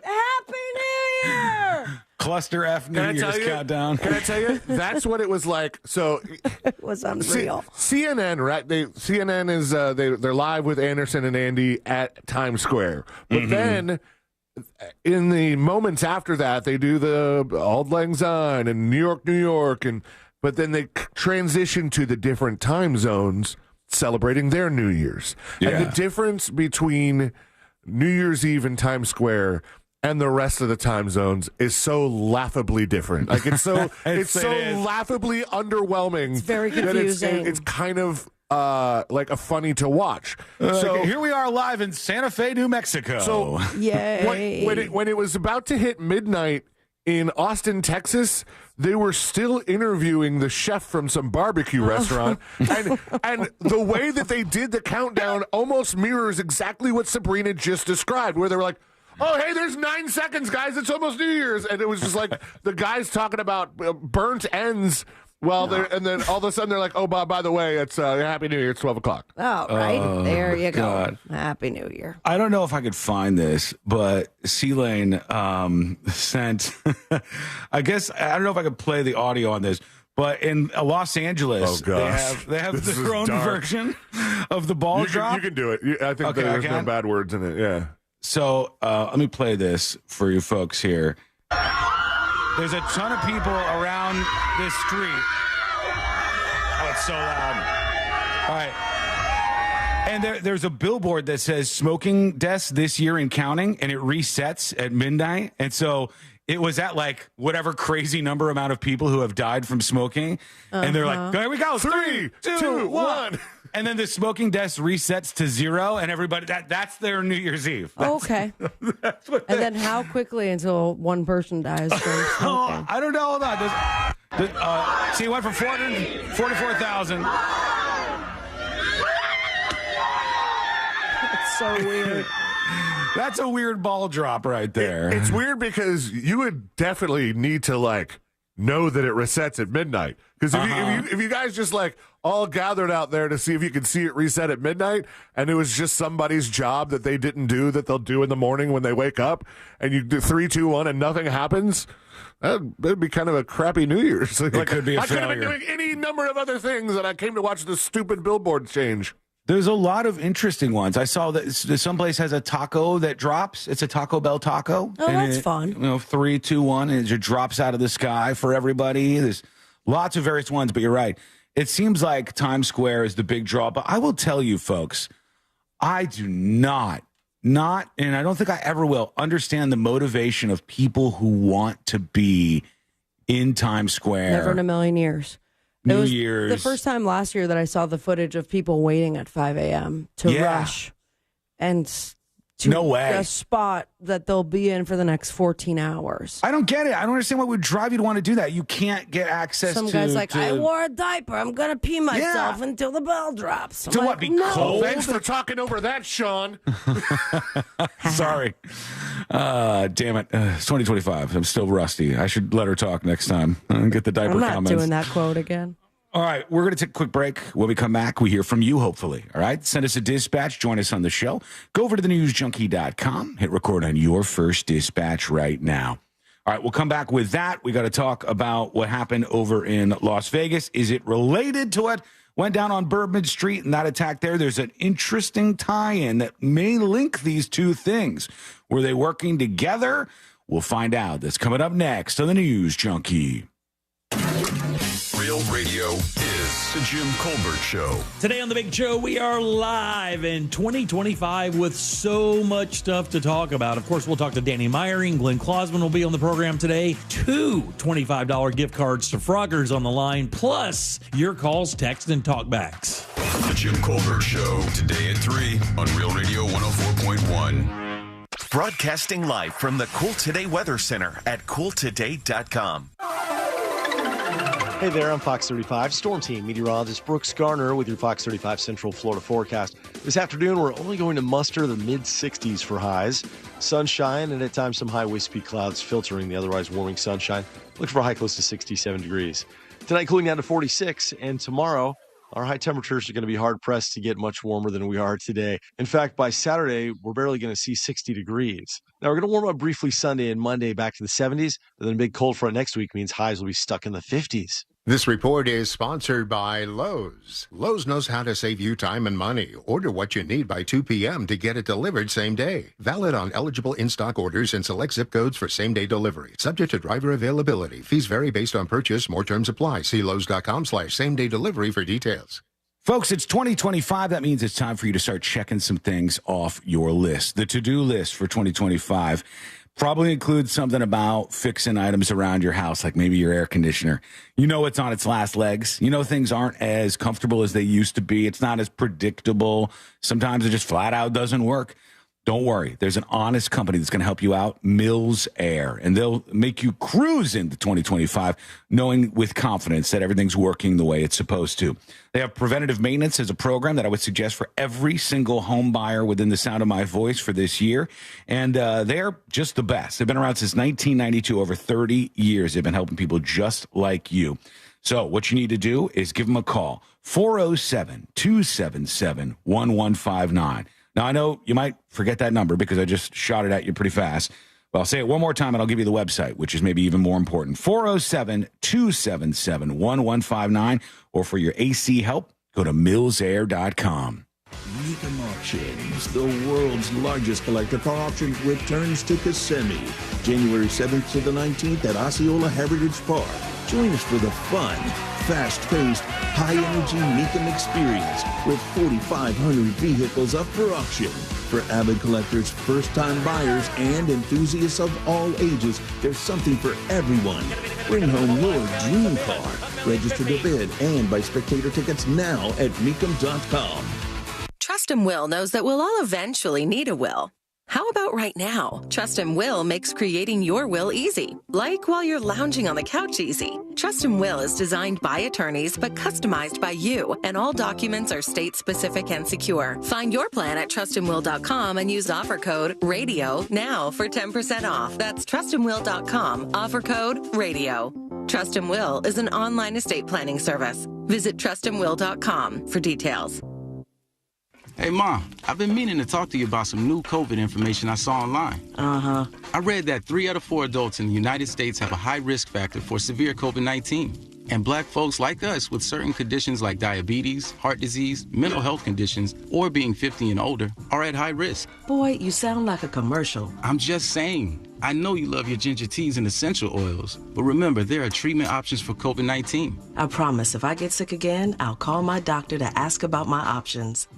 Happy New Year! Cluster F New Year's countdown. Can I tell you? That's what it was like. So it was unreal. CNN, right? CNN is they're live with Anderson and Andy at Times Square. But then in the moments after that, they do the Auld Lang Syne and New York, but then they transition to the different time zones celebrating their New Year's. Yeah. And the difference between New Year's Eve in Times Square and the rest of the time zones is so laughably different. It's so laughably underwhelming. It's very confusing. It's kind of a funny to watch. So here we are live in Santa Fe, New Mexico. So when it was about to hit midnight in Austin, Texas, they were still interviewing the chef from some barbecue restaurant, and the way that they did the countdown almost mirrors exactly what Sabrina just described, where they were like, oh, hey, there's 9 seconds, guys. It's almost New Year's. And it was just like the guys talking about burnt ends. And then all of a sudden they're like, oh, by the way, it's Happy New Year. It's 12 o'clock. Oh, right. There you go. Happy New Year. I don't know if I could find this, but C-Lane sent, I guess, I don't know if I could play the audio on this, but in Los Angeles, they have their own version of the ball drop. You can do it. I think there's no bad words in it. Yeah. So let me play this for you folks here. There's a ton of people around this street. Oh, it's so loud. All right. And there's a billboard that says smoking deaths this year and counting, and it resets at midnight. And so it was at like whatever crazy amount of people who have died from smoking. And they're like, here we go. 3, 2, 1. And then the smoking death resets to 0 and everybody, that's their New Year's Eve. Okay. And then how quickly until one person dies from smoking? I don't know. Hold on. See, it went from 444,000. It's so weird. That's a weird ball drop right there. It's weird because you would definitely need to like know that it resets at midnight. Because if you guys just like all gathered out there to see if you could see it reset at midnight, and it was just somebody's job that they didn't do that they'll do in the morning when they wake up, and you do 3, 2, 1, and nothing happens, that'd be kind of a crappy New Year's. It could be a failure. I could have been doing any number of other things, and I came to watch this stupid billboard change. There's a lot of interesting ones. I saw that someplace has a taco that drops. It's a Taco Bell taco. Oh, that's fun. 3, 2, 1, and it just drops out of the sky for everybody. There's lots of various ones, but you're right. It seems like Times Square is the big draw. But I will tell you, folks, I do not, and I don't think I ever will, understand the motivation of people who want to be in Times Square. Never in a million years. New Year's. The first time last year that I saw the footage of people waiting at 5 a.m. to rush and to a spot that they'll be in for the next 14 hours. I don't get it. I don't understand what would drive you to want to do that. You can't get access to... Some guy's like, I wore a diaper. I'm going to pee myself until the bell drops. To what, be cold? Thanks for talking over that, Sean. Sorry. Damn it. It's 2025. I'm still rusty. I should let her talk next time and get the diaper comments. I'm not doing that quote again. All right, we're going to take a quick break. When we come back, we hear from you, hopefully. All right, send us a dispatch. Join us on the show. Go over to thenewsjunkie.com. Hit record on your first dispatch right now. All right, we'll come back with that. We got to talk about what happened over in Las Vegas. Is it related to what went down on Bourbon Street and that attack there? There's an interesting tie-in that may link these two things. Were they working together? We'll find out. That's coming up next on the News Junkie. Real radio is the Jim Colbert Show. Today on The Big Show, we are live in 2025 with so much stuff to talk about. Of course, we'll talk to Danny Meyering. Glenn Klausman will be on the program today. 2 $25 gift cards to Froggers on the line, plus your calls, text, and talkbacks. The Jim Colbert Show, today at 3 on Real Radio 104.1. Broadcasting live from the Cool Today Weather Center at cooltoday.com. Hey there, I'm Fox 35 Storm Team meteorologist Brooks Garner with your Fox 35 Central Florida forecast. This afternoon, we're only going to muster the mid-60s for highs. Sunshine and at times some high wispy clouds filtering the otherwise warming sunshine. Look for a high close to 67 degrees. Tonight, cooling down to 46, and tomorrow, our high temperatures are going to be hard-pressed to get much warmer than we are today. In fact, by Saturday, we're barely going to see 60 degrees. Now, we're going to warm up briefly Sunday and Monday back to the 70s, but then a big cold front next week means highs will be stuck in the 50s. This report is sponsored by Lowe's. Lowe's knows how to save you time and money. Order what you need by 2 p.m. to get it delivered same day. Valid on eligible in-stock orders and select zip codes for same-day delivery. Subject to driver availability. Fees vary based on purchase. More terms apply. See Lowe's.com/same-day delivery for details. Folks, it's 2025. That means it's time for you to start checking some things off your list. The to-do list for 2025 probably includes something about fixing items around your house, like maybe your air conditioner. You know it's on its last legs. You know things aren't as comfortable as they used to be. It's not as predictable. Sometimes it just flat out doesn't work. Don't worry. There's an honest company that's going to help you out, Mills Air, and they'll make you cruise into 2025 knowing with confidence that everything's working the way it's supposed to. They have preventative maintenance as a program that I would suggest for every single home buyer within the sound of my voice for this year, and they're just the best. They've been around since 1992, over 30 years. They've been helping people just like you. So what you need to do is give them a call, 407-277-1159. Now, I know you might forget that number because I just shot it at you pretty fast. But I'll say it one more time, and I'll give you the website, which is maybe even more important. 407-277-1159. Or for your AC help, go to millsair.com. Meekum Auctions, the world's largest collector car auction, returns to Kissimmee, January 7th to the 19th at Osceola Heritage Park. Join us for the fun, fast-paced, high-energy Mecum experience with 4,500 vehicles up for auction. For avid collectors, first-time buyers, and enthusiasts of all ages, there's something for everyone. Bring home your dream car. Register to bid and buy spectator tickets now at Mecum.com. Trust and Will knows that we'll all eventually need a will. How about right now? Trust and Will makes creating your will easy, like while you're lounging on the couch easy. Trust and Will is designed by attorneys but customized by you, and all documents are state-specific and secure. Find your plan at trustandwill.com and use offer code RADIO now for 10% off. That's trustandwill.com, offer code RADIO. Trust and Will is an online estate planning service. Visit trustandwill.com for details. Hey, Mom, I've been meaning to talk to you about some new COVID information I saw online. Uh-huh. I read that 3 out of 4 adults in the United States have a high risk factor for severe COVID-19. And Black folks like us with certain conditions like diabetes, heart disease, mental health conditions, or being 50 and older are at high risk. Boy, you sound like a commercial. I'm just saying. I know you love your ginger teas and essential oils, but remember, there are treatment options for COVID-19. I promise if I get sick again, I'll call my doctor to ask about my options.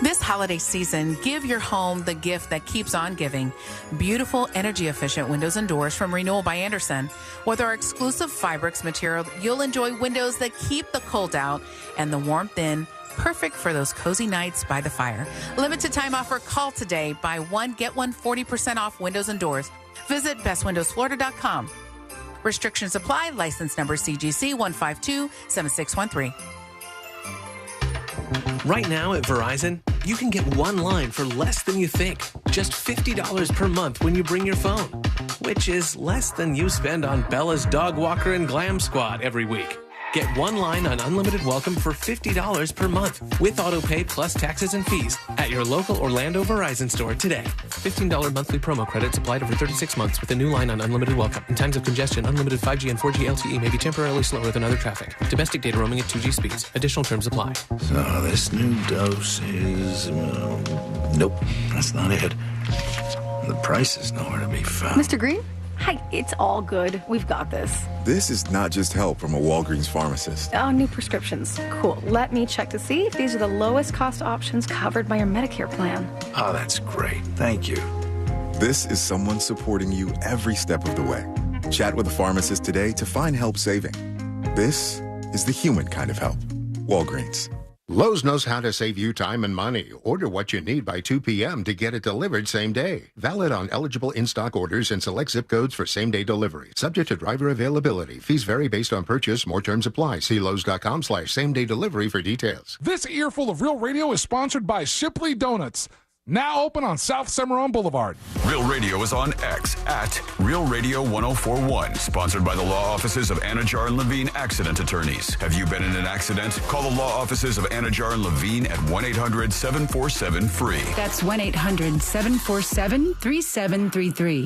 This holiday season, give your home the gift that keeps on giving. Beautiful, energy-efficient windows and doors from Renewal by Andersen. With our exclusive Fibrix material, you'll enjoy windows that keep the cold out and the warmth in, perfect for those cozy nights by the fire. Limited time offer. Call today. Buy one, get one 40% off windows and doors. Visit bestwindowsflorida.com. Restrictions apply. License number CGC 1527613. Right now at Verizon, you can get one line for less than you think. Just $50 per month when you bring your phone, which is less than you spend on Bella's Dog Walker and Glam Squad every week. Get one line on unlimited welcome for $50 per month with autopay plus taxes and fees at your local Orlando Verizon store today. $15 monthly promo credits applied over 36 months with a new line on unlimited welcome. In times of congestion, unlimited 5G and 4G LTE may be temporarily slower than other traffic. Domestic data roaming at 2G speeds. Additional terms apply. So this new dose is... nope, that's not it. The price is nowhere to be found. Mr. Green? Hi, it's all good. We've got this. This is not just help from a Walgreens pharmacist. Oh, new prescriptions. Cool. Let me check to see if these are the lowest cost options covered by your Medicare plan. Oh, that's great. Thank you. This is someone supporting you every step of the way. Chat with a pharmacist today to find help saving. This is the human kind of help. Walgreens. Lowe's knows how to save you time and money. Order what you need by 2 p.m. to get it delivered same day. Valid on eligible in-stock orders and select zip codes for same-day delivery. Subject to driver availability. Fees vary based on purchase. More terms apply. See Lowe's.com/same-day delivery for details. This earful of Real Radio is sponsored by Shipley Donuts. Now open on South Cimarron Boulevard. Real Radio is on X at Real Radio 1041. Sponsored by the law offices of Anajar and Levine Accident Attorneys. Have you been in an accident? Call the law offices of Anajar and Levine at 1-800-747-FREE. That's 1-800-747-3733.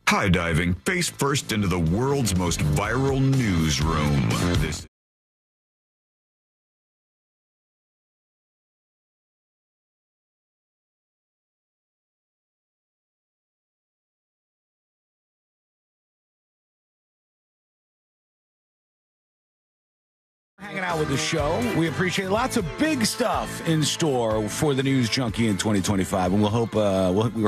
High diving face first into the world's most viral newsroom. This hanging out with the show. We appreciate lots of big stuff in store for the News Junkie in 2025, and we're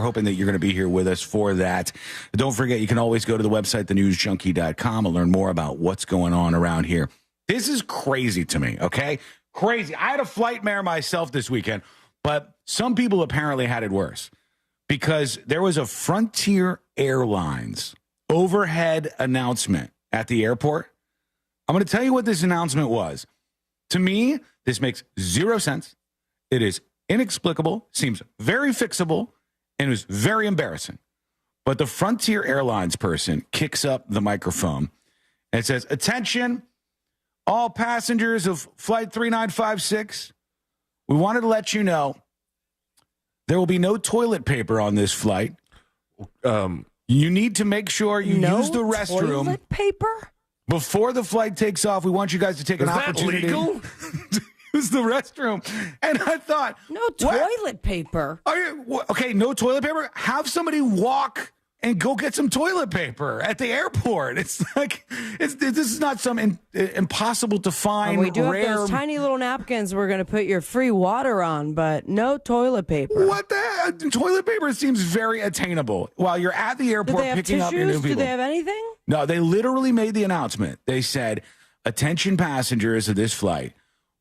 hoping that you're going to be here with us for that. But don't forget, you can always go to the website, thenewsjunkie.com, and learn more about what's going on around here. This is crazy to me, okay? Crazy. I had a flight mare myself this weekend, but some people apparently had it worse because there was a Frontier Airlines overhead announcement at the airport. I'm going to tell you what this announcement was. To me, this makes zero sense. It is inexplicable, seems very fixable, and it was very embarrassing. But the Frontier Airlines person kicks up the microphone and says, "Attention, all passengers of Flight 3956. We wanted to let you know there will be no toilet paper on this flight. You need to make sure you use the restroom. Toilet paper? Before the flight takes off, we want you guys to take an opportunity. Is that legal? use the restroom. And I thought, no toilet paper. Okay, no toilet paper? Have somebody walk and go get some toilet paper at the airport. It's like, this is not some impossible to find, we do rare... have those tiny little napkins we're going to put your free water on, but no toilet paper. What the heck? Toilet paper seems very attainable. While you're at the airport picking up your new people. Do they have anything? No, they literally made the announcement. They said, attention passengers of this flight,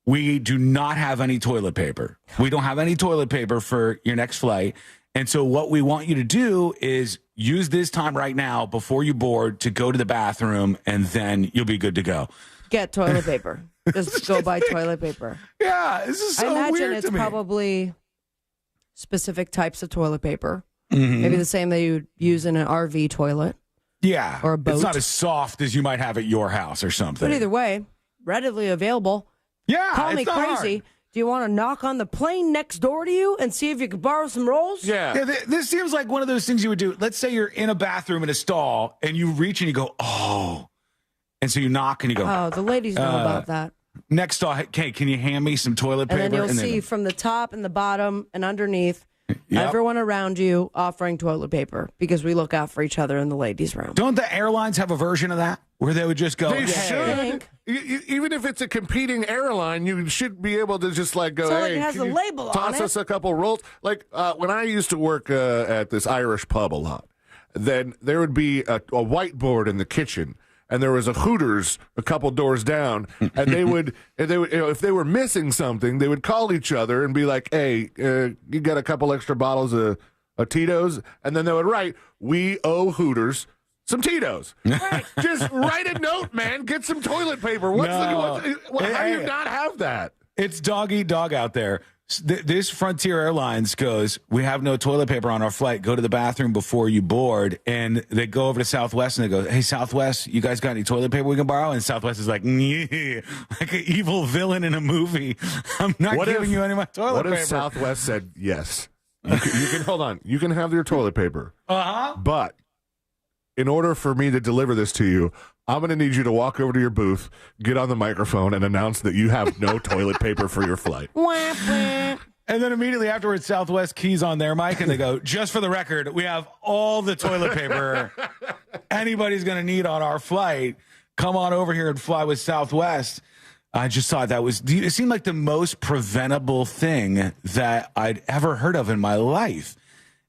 we do not have any toilet paper. We don't have any toilet paper for your next flight. And so what we want you to do is use this time right now before you board to go to the bathroom, and then you'll be good to go. Get toilet paper. Just go buy toilet paper. Yeah, this is so weird to me. I imagine it's probably specific types of toilet paper. Mm-hmm. Maybe the same that you use in an RV toilet. Yeah. Or a boat. It's not as soft as you might have at your house or something. But either way, readily available. Yeah, Call me crazy. Hard. Do you want to knock on the plane next door to you and see if you could borrow some rolls? Yeah. This seems like one of those things you would do. Let's say you're in a bathroom in a stall and you reach and you go, oh. And so you knock and you go, oh, the ladies know about that. Next stall, hey, can you hand me some toilet paper? And then you'll see from the top and the bottom and underneath, everyone around you offering toilet paper because we look out for each other in the ladies' room. Don't the airlines have a version of that where they would just go? They should. Even if it's a competing airline, you should be able to just like go, so hey, it has a label on toss it. us a couple rolls. Like when I used to work at this Irish pub a lot, then there would be a whiteboard in the kitchen. And there was a Hooters a couple doors down, and they would, if they were missing something, they would call each other and be like, "Hey, you got a couple extra bottles of Tito's?" And then they would write, "We owe Hooters some Titoos." Right. Just write a note, man. Get some toilet paper. How do you not have that? It's dog eat dog out there. This Frontier Airlines goes, we have no toilet paper on our flight. Go to the bathroom before you board. And they go over to Southwest and they go, hey, Southwest, you guys got any toilet paper we can borrow? And Southwest is like, yeah, like an evil villain in a movie. I'm not giving you any of my toilet paper. What if Southwest said yes? You can hold on. You can have your toilet paper. Uh-huh. But in order for me to deliver this to you, I'm going to need you to walk over to your booth, get on the microphone, and announce that you have no toilet paper for your flight. And then immediately afterwards, Southwest keys on their mic, and they go, just for the record, we have all the toilet paper anybody's going to need on our flight. Come on over here and fly with Southwest. I just thought it seemed like the most preventable thing that I'd ever heard of in my life.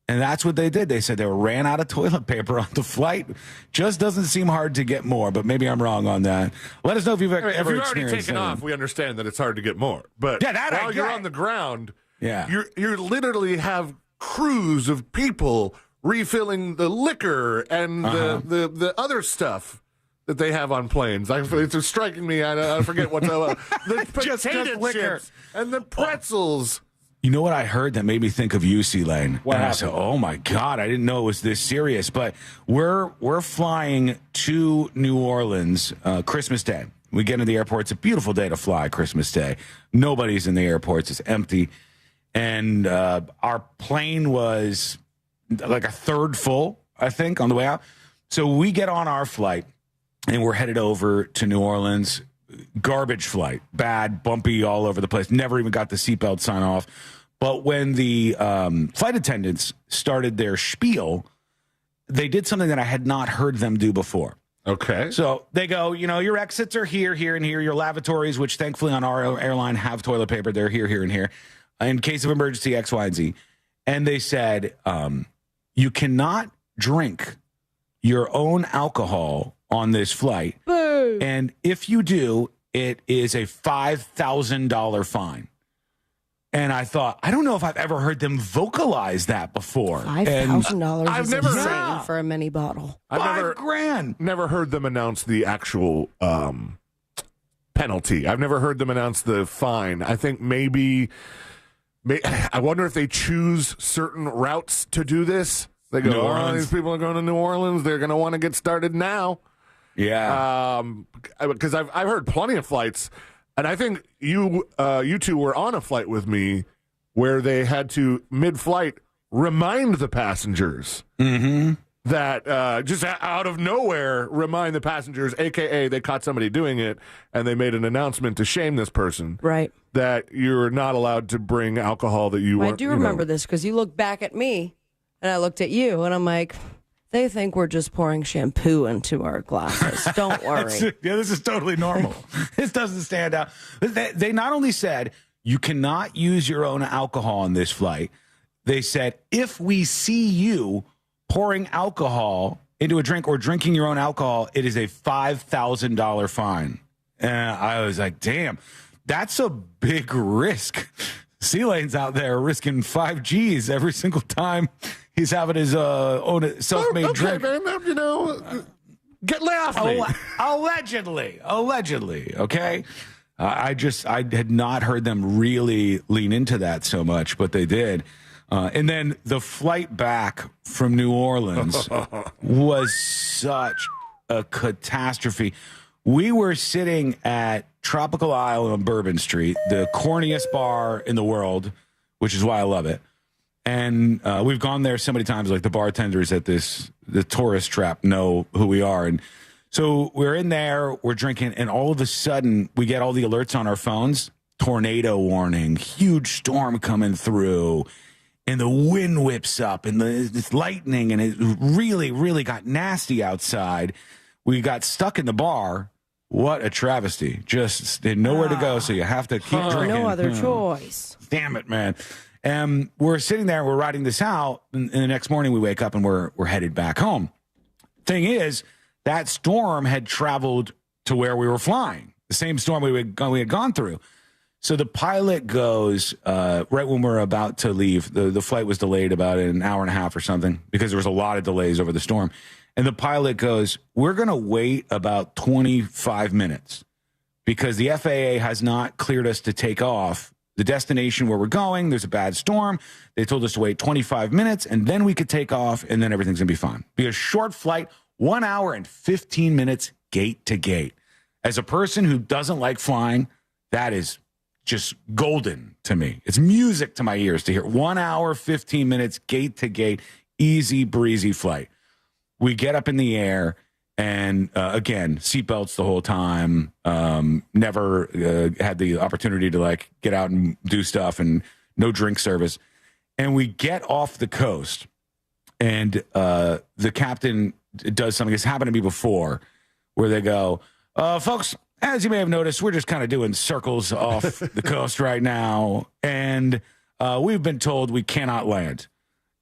And that's what they did. They said they ran out of toilet paper on the flight. Just doesn't seem hard to get more, but maybe I'm wrong on that. Let us know if you've ever if you've already experienced taken off, we understand that it's hard to get more. But while you're on the ground, you're literally have crews of people refilling the liquor and the other stuff that they have on planes. It's striking me. I forget what the potato chips and the pretzels. You know what I heard that made me think of you, C-Lane? And I said, oh, my God, I didn't know it was this serious. But we're flying to New Orleans Christmas Day. We get into the airport. It's a beautiful day to fly Christmas Day. Nobody's in the airports. It's empty. And our plane was like a third full, I think, on the way out. So we get on our flight, and we're headed over to New Orleans. Garbage flight, bad, bumpy all over the place. Never even got the seatbelt sign off. But when the flight attendants started their spiel, they did something that I had not heard them do before. Okay. So they go, your exits are here, here, and here. Your lavatories, which thankfully on our airline have toilet paper, they're here, here, and here. In case of emergency, X, Y, and Z. And they said, you cannot drink your own alcohol on this flight. Boo. And if you do, it is a $5,000 fine. And I thought, I don't know if I've ever heard them vocalize that before. $5,000 is never insane for a mini bottle. $5,000. Never heard them announce the actual penalty. I've never heard them announce the fine. I think maybe I wonder if they choose certain routes to do this. They go, these people are going to New Orleans. They're going to want to get started now. Yeah. Because I've heard plenty of flights, and I think you two were on a flight with me where they had to, mid-flight, remind the passengers that just out of nowhere remind the passengers, a.k.a. they caught somebody doing it, and they made an announcement to shame this person. Right. That you're not allowed to bring alcohol that you weren't. I do remember this because you looked back at me, and I looked at you, and I'm like, they think we're just pouring shampoo into our glasses. Don't worry. Yeah, this is totally normal. This doesn't stand out. They not only said, you cannot use your own alcohol on this flight, they said, if we see you pouring alcohol into a drink or drinking your own alcohol, it is a $5,000 fine. And I was like, damn, that's a big risk. Sea Lane's out there risking 5 G's every single time he's having his own self-made drink. Man, you know, lay off me. Allegedly, okay? I had not heard them really lean into that so much, but they did. And then the flight back from New Orleans was such a catastrophe. We were sitting at Tropical Isle on Bourbon Street, the corniest bar in the world, which is why I love it. And we've gone there so many times, like the bartenders at the tourist trap know who we are. And so we're in there, we're drinking, and all of a sudden we get all the alerts on our phones. Tornado warning, huge storm coming through. And the wind whips up, and it's lightning, and it really, really got nasty outside. We got stuck in the bar. What a travesty. Just nowhere to go, so you have to keep drinking. No other choice. Damn it, man. And we're sitting there, we're riding this out, and the next morning we wake up, and we're headed back home. Thing is, that storm had traveled to where we were flying, the same storm we had gone through. So the pilot goes, right when we're about to leave, the flight was delayed about an hour and a half or something because there was a lot of delays over the storm. And the pilot goes, we're going to wait about 25 minutes because the FAA has not cleared us to take off. The destination where we're going, there's a bad storm. They told us to wait 25 minutes, and then we could take off, and then everything's going to be fine. Be a short flight, 1 hour and 15 minutes gate to gate. As a person who doesn't like flying, that is just golden to me. It's music to my ears to hear 1 hour, 15 minutes, gate to gate, easy breezy flight. We get up in the air and again, seatbelts the whole time. Never had the opportunity to like get out and do stuff and no drink service. And we get off the coast and the captain does something that's happened to me before where they go, folks, as you may have noticed, we're just kind of doing circles off the coast right now, and we've been told we cannot land.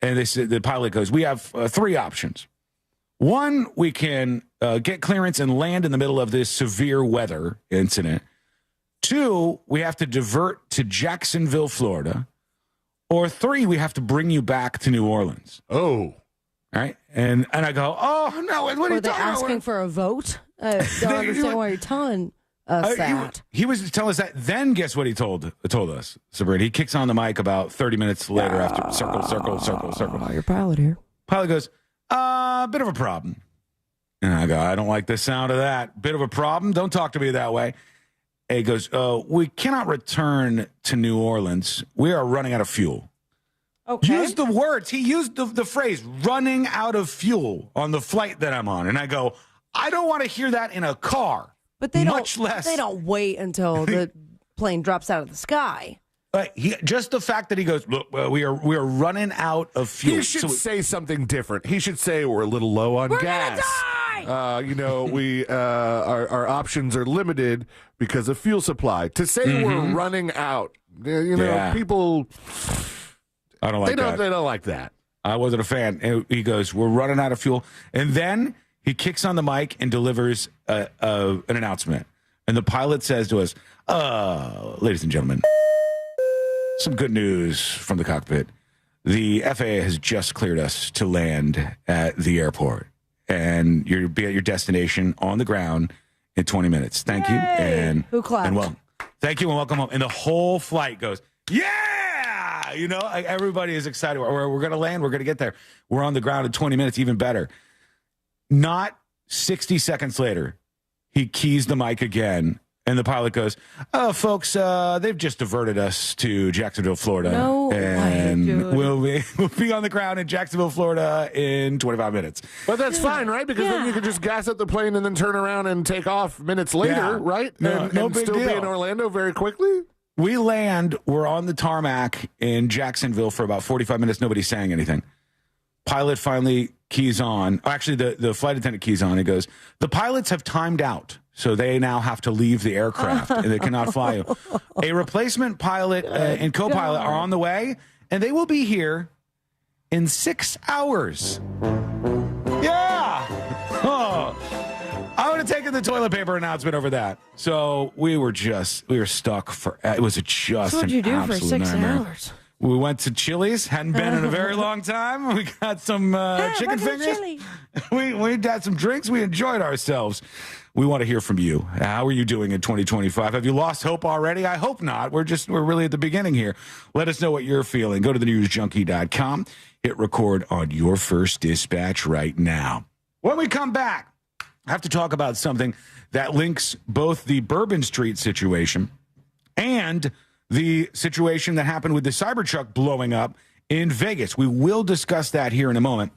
And they said, the pilot goes, we have 3 options. One, we can get clearance and land in the middle of this severe weather incident. 2, we have to divert to Jacksonville, Florida. Or 3, we have to bring you back to New Orleans. Oh. Right? And I go, oh, no, what are you talking about? Were they asking for a vote? Don't understand why you're telling us that. He was telling us that. Then guess what he told us, Sabrina? He kicks on the mic about 30 minutes later after circle. Your pilot here. Pilot goes, bit of a problem. And I go, I don't like the sound of that. Bit of a problem? Don't talk to me that way. And he goes, we cannot return to New Orleans. We are running out of fuel. Okay. Use the words. He used the phrase running out of fuel on the flight that I'm on. And I go, I don't want to hear that in a car. But they They don't wait until the plane drops out of the sky. Just the fact that he goes, look, we are running out of fuel. He should say something different. He should say we're a little low on gas. Gonna die! We our options are limited because of fuel supply. To say we're running out, people. I don't like that. They don't like that. I wasn't a fan. And he goes, we're running out of fuel. And then he kicks on the mic and delivers an announcement. And the pilot says to us, ladies and gentlemen, some good news from the cockpit. The FAA has just cleared us to land at the airport. And you'll be at your destination on the ground in 20 minutes. Thank you. And who clapped? And thank you and welcome home. And the whole flight goes, yeah! Everybody is excited. We're going to land. We're going to get there. We're on the ground in 20 minutes, even better. Not 60 seconds later, he keys the mic again And the pilot goes, "Oh, folks, they've just diverted us to Jacksonville, Florida. No and way, dude. we'll be on the ground in Jacksonville, Florida in 25 minutes. But that's fine, right? Because then you can just gas up the plane and then turn around and take off minutes later, right? No and big still deal. be in Orlando very quickly? We land. We're on the tarmac in Jacksonville for about 45 minutes. Nobody's saying anything. Pilot finally keys on. Actually, the flight attendant keys on. He goes, "The pilots have timed out. So they now have to leave the aircraft and they cannot fly you. A replacement pilot and co-pilot are on the way, and they will be here in 6 hours." Yeah. Oh. I would have taken the toilet paper announcement over that. So we were stuck for, it was just So what'd you do for 6 hours? We went to Chili's, hadn't been in a very long time. We got some chicken fingers. We had some drinks. We enjoyed ourselves. We want to hear from you. How are you doing in 2025? Have you lost hope already? I hope not. We're really at the beginning here. Let us know what you're feeling. Go to thenewsjunkie.com. Hit record on your first dispatch right now. When we come back, I have to talk about something that links both the Bourbon Street situation and the situation that happened with the Cybertruck blowing up in Vegas. We will discuss that here in a moment.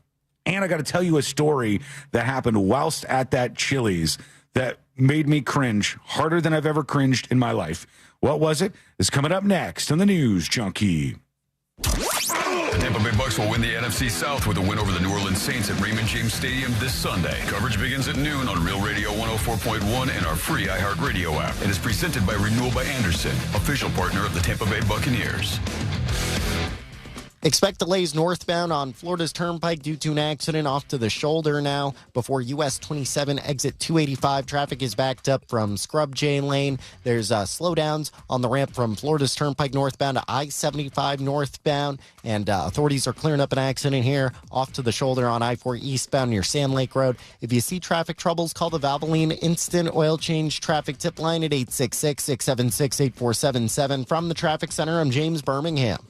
And I got to tell you a story that happened whilst at that Chili's that made me cringe harder than I've ever cringed in my life. What was it? It's coming up next on the News Junkie. The Tampa Bay Bucks will win the NFC South with a win over the New Orleans Saints at Raymond James Stadium this Sunday. Coverage begins at noon on Real Radio 104.1 and our free iHeartRadio app. And is presented by Renewal by Anderson, official partner of the Tampa Bay Buccaneers. Expect delays northbound on Florida's Turnpike due to an accident off to the shoulder now. Before US 27 exit 285, traffic is backed up from Scrub J Lane. There's slowdowns on the ramp from Florida's Turnpike northbound to I-75 northbound. And authorities are clearing up an accident here off to the shoulder on I-4 eastbound near Sand Lake Road. If you see traffic troubles, call the Valvoline Instant Oil Change Traffic Tip Line at 866-676-8477. From the Traffic Center, I'm James Birmingham.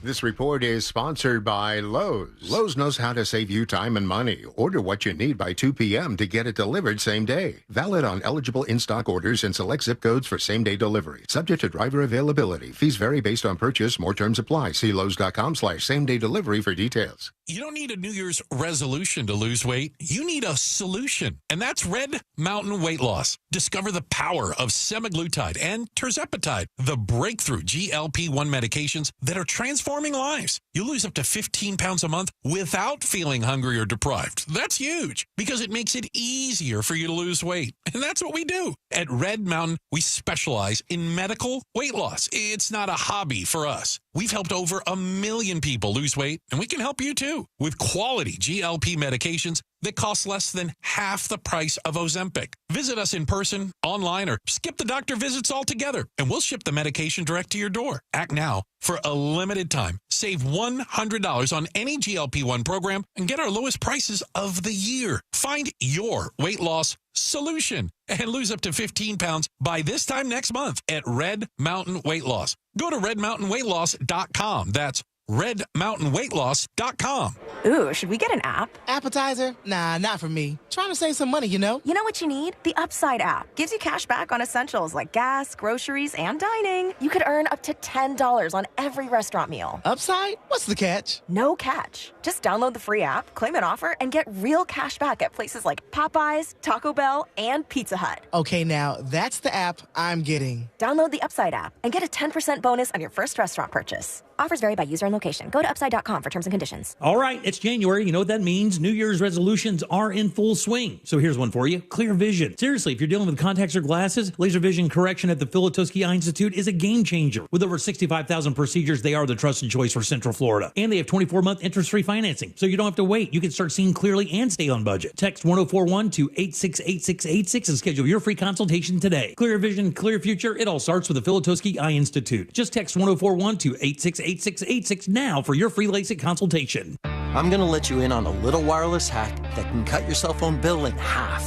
This report is sponsored by Lowe's. Lowe's knows how to save you time and money. Order what you need by 2 p.m. to get it delivered same day. Valid on eligible in-stock orders and select zip codes for same-day delivery. Subject to driver availability. Fees vary based on purchase. More terms apply. See Lowe's.com/same-day delivery for details. You don't need a New Year's resolution to lose weight. You need a solution, and that's Red Mountain Weight Loss. Discover the power of semaglutide and tirzepatide, the breakthrough GLP-1 medications that are transforming lives. You lose up to 15 pounds a month without feeling hungry or deprived. That's huge because it makes it easier for you to lose weight, and that's what we do. At Red Mountain, we specialize in medical weight loss. It's not a hobby for us. We've helped over 1 million people lose weight, and we can help you too with quality GLP medications that cost less than half the price of Ozempic. Visit us in person, online, or skip the doctor visits altogether, and we'll ship the medication direct to your door. Act now for a limited time. Save $100 on any GLP-1 program and get our lowest prices of the year. Find your weight loss solution and lose up to 15 pounds by this time next month at Red Mountain Weight Loss. Go to redmountainweightloss.com. That's redmountainweightloss.com. Ooh, should we get an app? Appetizer? Nah, not for me. Trying to save some money, you know? You know what you need? The Upside app. Gives you cash back on essentials like gas, groceries, and dining. You could earn up to $10 on every restaurant meal. Upside? What's the catch? No catch. Just download the free app, claim an offer, and get real cash back at places like Popeyes, Taco Bell, and Pizza Hut. Okay, now that's the app I'm getting. Download the Upside app and get a 10% bonus on your first restaurant purchase. Offers vary by user and location. Go to upside.com for terms and conditions. All right, it's January. You know what that means. New Year's resolutions are in full swing. So here's one for you. Clear vision. Seriously, if you're dealing with contacts or glasses, laser vision correction at the Filatowski Eye Institute is a game changer. With over 65,000 procedures, they are the trusted choice for Central Florida. And they have 24-month interest-free financing, so you don't have to wait. You can start seeing clearly and stay on budget. Text 1041 to 868686 and schedule your free consultation today. Clear vision, clear future. It all starts with the Filatowski Eye Institute. Just text 1041 to 868686 now for your free LASIK consultation. I'm going to let you in on a little wireless hack that can cut your cell phone bill in half.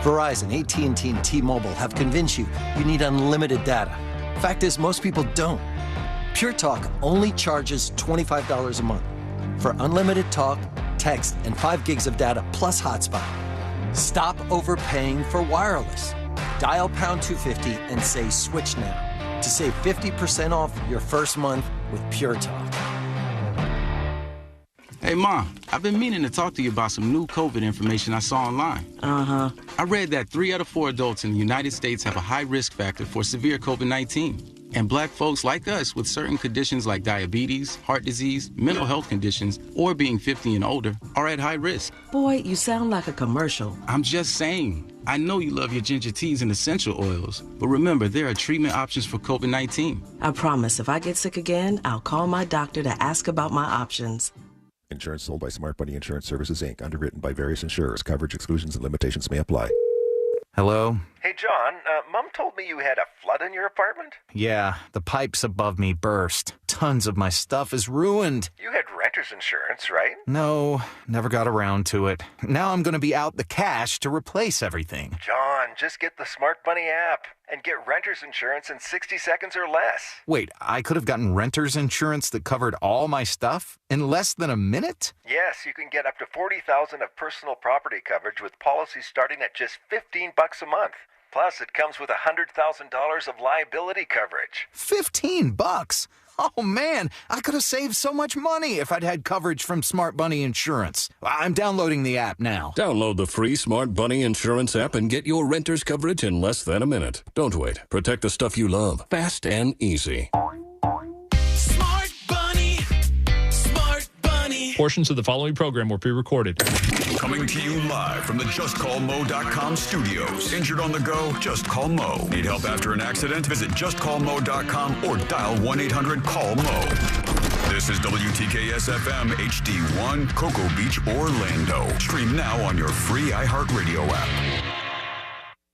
Verizon, AT&T, and T-Mobile have convinced you need unlimited data. Fact is, most people don't. Pure Talk only charges $25 a month for unlimited talk, text, and 5 gigs of data plus hotspot. Stop overpaying for wireless. Dial pound 250 and say switch now to save 50% off your first month with Pure Talk. Hey, Mom, I've been meaning to talk to you about some new COVID information I saw online. Uh-huh. I read that 3 out of 4 adults in the United States have a high risk factor for severe COVID-19. And black folks like us with certain conditions like diabetes, heart disease, mental health conditions, or being 50 and older are at high risk. Boy, you sound like a commercial. I'm just saying. I know you love your ginger teas and essential oils, but remember, there are treatment options for COVID-19. I promise if I get sick again, I'll call my doctor to ask about my options. Insurance sold by Smart Bunny Insurance Services, Inc., underwritten by various insurers. Coverage exclusions and limitations may apply. Hello? Hey, John, Mom told me you had a flood in your apartment? Yeah, the pipes above me burst. Tons of my stuff is ruined. You had renter's insurance, right? No, never got around to it. Now I'm going to be out the cash to replace everything. John, just get the Smart Bunny app and get renter's insurance in 60 seconds or less. Wait, I could have gotten renter's insurance that covered all my stuff in less than a minute? Yes, you can get up to $40,000 of personal property coverage with policies starting at just $15 a month. Plus, it comes with $100,000 of liability coverage. $15? Oh, man, I could have saved so much money if I'd had coverage from Smart Bunny Insurance. I'm downloading the app now. Download the free Smart Bunny Insurance app and get your renter's coverage in less than a minute. Don't wait. Protect the stuff you love. Fast and easy. Smart Bunny. Smart Bunny. Portions of the following program were pre-recorded. Coming to you live from the JustCallMo.com studios. Injured on the go? Just call Mo. Need help after an accident? Visit JustCallMo.com or dial 1-800-CALL-MO. This is WTKS-FM HD1, Cocoa Beach, Orlando. Stream now on your free iHeartRadio app.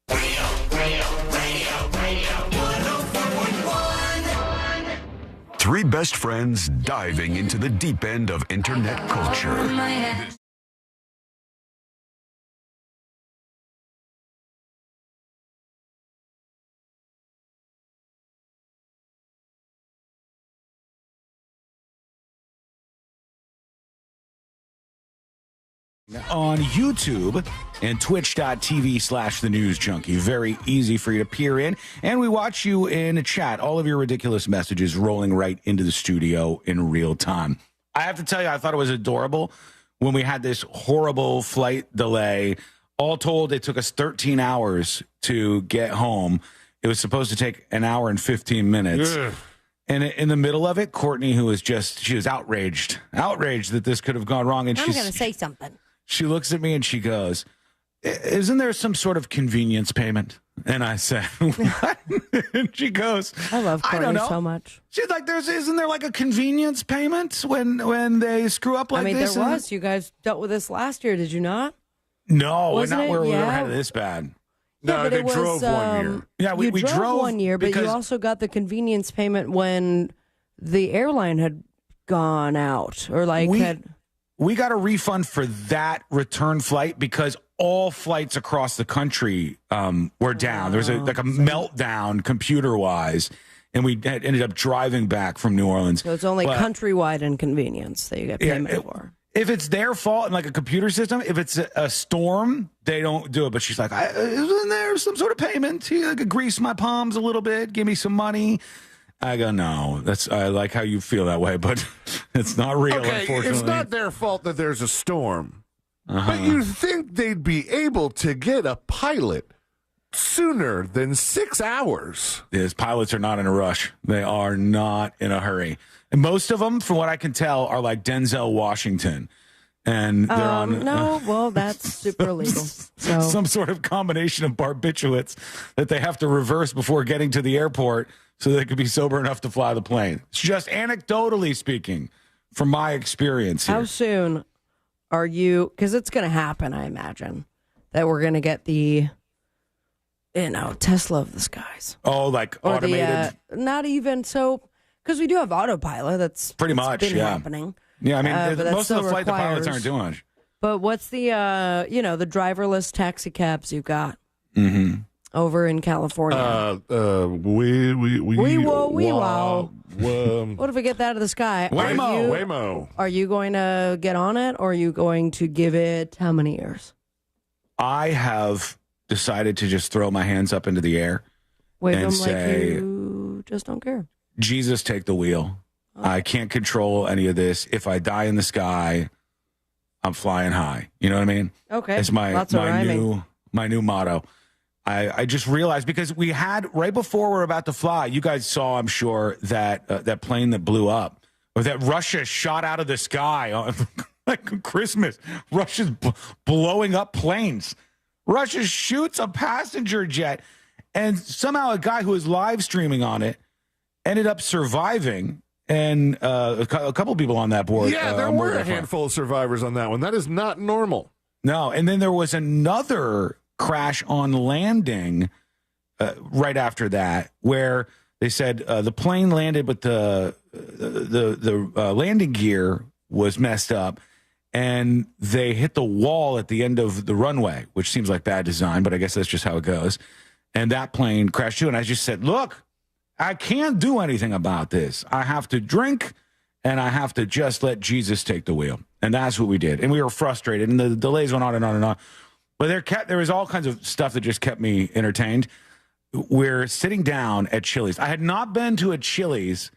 Radio 104.1. Three best friends diving into the deep end of internet culture. On YouTube and twitch.tv/thenewsjunkie. Very easy for you to peer in. And we watch you in a chat. All of your ridiculous messages rolling right into the studio in real time. I have to tell you, I thought it was adorable when we had this horrible flight delay. All told, it took us 13 hours to get home. It was supposed to take an hour and 15 minutes. Ugh. And in the middle of it, Courtney, who was she was outraged that this could have gone wrong. And I'm going to say something. She looks at me and she goes, "Isn't there some sort of convenience payment?" And I said, "What?" And she goes, "I love Courtney so much." She's like, "Isn't there like a convenience payment when they screw up like this?" There was. You guys dealt with this last year, did you not? No, Wasn't not it? where we Yeah. ever had it this bad. Yeah, No, they drove 1 year. Yeah, we drove 1 year, but you also got the convenience payment when the airline had gone out or We got a refund for that return flight because all flights across the country were down. There was a meltdown computer-wise, and we ended up driving back from New Orleans. So it's only countrywide inconvenience that you get payment for. If it's their fault in like a computer system, if it's a storm, they don't do it. But she's like, isn't there some sort of payment? You could grease my palms a little bit, give me some money. I go, no, I like how you feel that way, but it's not real, unfortunately. It's not their fault that there's a storm. But you'd think they'd be able to get a pilot sooner than 6 hours. Yes, pilots are not in a rush. They are not in a hurry. And most of them, from what I can tell, are like Denzel Washington. And they're on... No, well, that's super illegal. So. Some sort of combination of barbiturates that they have to reverse before getting to the airport so they could be sober enough to fly the plane. It's just anecdotally speaking from my experience here. How soon are you... Because it's going to happen, I imagine, that we're going to get the... Tesla of the skies. Oh, like or automated? Not even so, because we do have autopilot. That's pretty much been happening. Yeah, I mean, but most of the flight pilots aren't doing it. But what's the, the driverless taxi cabs you've got over in California? Wow. What if we get that out of the sky? Waymo. Are you going to get on it, or are you going to give it how many years? I have decided to just throw my hands up into the air Wave and them say, like you just don't care. Jesus, take the wheel. I can't control any of this. If I die in the sky, I'm flying high. You know what I mean? Okay. It's my new motto. I just realized, because we had, right before we're about to fly, you guys saw, I'm sure, that that plane that blew up, or that Russia shot out of the sky on like Christmas. Russia's blowing up planes. Russia shoots a passenger jet, and somehow a guy who was live streaming on it ended up surviving. And a couple people on that board. Yeah, there were a handful of survivors on that one. That is not normal. No, and then there was another crash on landing right after that, where they said the plane landed, but the landing gear was messed up, and they hit the wall at the end of the runway, which seems like bad design, but I guess that's just how it goes. And that plane crashed too. And I just said, look, I can't do anything about this. I have to drink, and I have to just let Jesus take the wheel. And that's what we did. And we were frustrated, and the delays went on and on and on. But there was all kinds of stuff that just kept me entertained. We're sitting down at Chili's. I had not been to a Chili's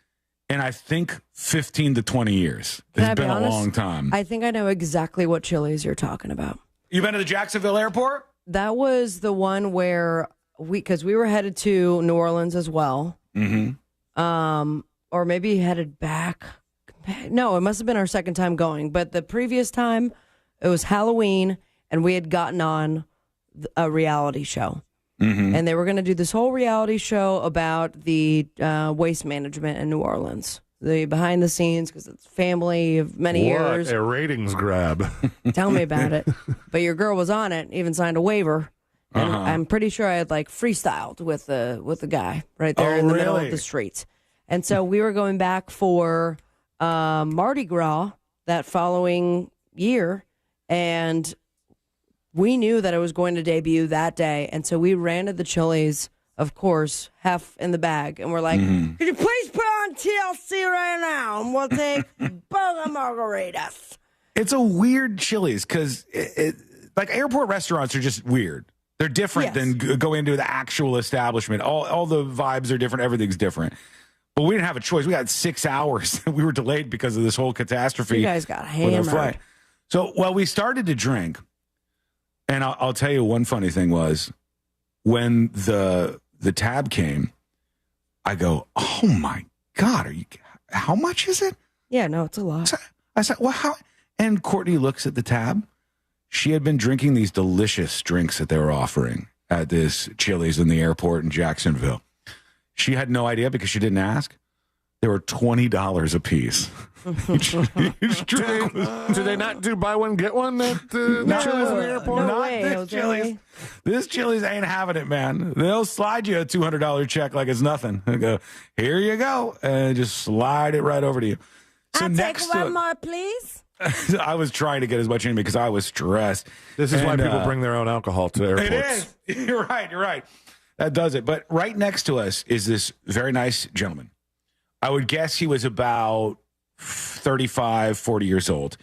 in, I think, 15 to 20 years. It's been a long time. I think I know exactly what Chili's you're talking about. You been to the Jacksonville airport? That was the one where because we were headed to New Orleans as well. Mm-hmm. Or maybe headed back. No, it must have been our second time going. But the previous time, it was Halloween, and we had gotten on a reality show. Mm-hmm. And they were going to do this whole reality show about the waste management in New Orleans. The behind the scenes, because it's family of many years. What a ratings grab. Tell me about it. But your girl was on it, even signed a waiver. And I'm pretty sure I had like freestyled with the guy right there in the middle of the streets. And so we were going back for Mardi Gras that following year, and we knew that it was going to debut that day. And so we ran to the Chili's, of course, half in the bag, and we're like, could you please put on TLC right now, and we'll take burger margaritas. It's a weird Chili's, because like airport restaurants are just weird. They're different than going into the actual establishment. All the vibes are different. Everything's different. But we didn't have a choice. We got 6 hours. We were delayed because of this whole catastrophe. You guys got hammered. So, we started to drink. And I'll tell you one funny thing was, when the tab came, I go, oh, my God, how much is it? Yeah, no, it's a lot. I said, well, how? And Courtney looks at the tab. She had been drinking these delicious drinks that they were offering at this Chili's in the airport in Jacksonville. She had no idea because she didn't ask. They were $20 a piece. Do they not do buy one, get one at Chili's in the airport? No way, this Chili's. This Chili's ain't having it, man. They'll slide you a $200 check like it's nothing. They go, here you go, and just slide it right over to you. So I'll take one more, please. I was trying to get as much in because I was stressed. This is why people bring their own alcohol to airports. It is. You're right. That does it. But right next to us is this very nice gentleman. I would guess he was about 35, 40 years old.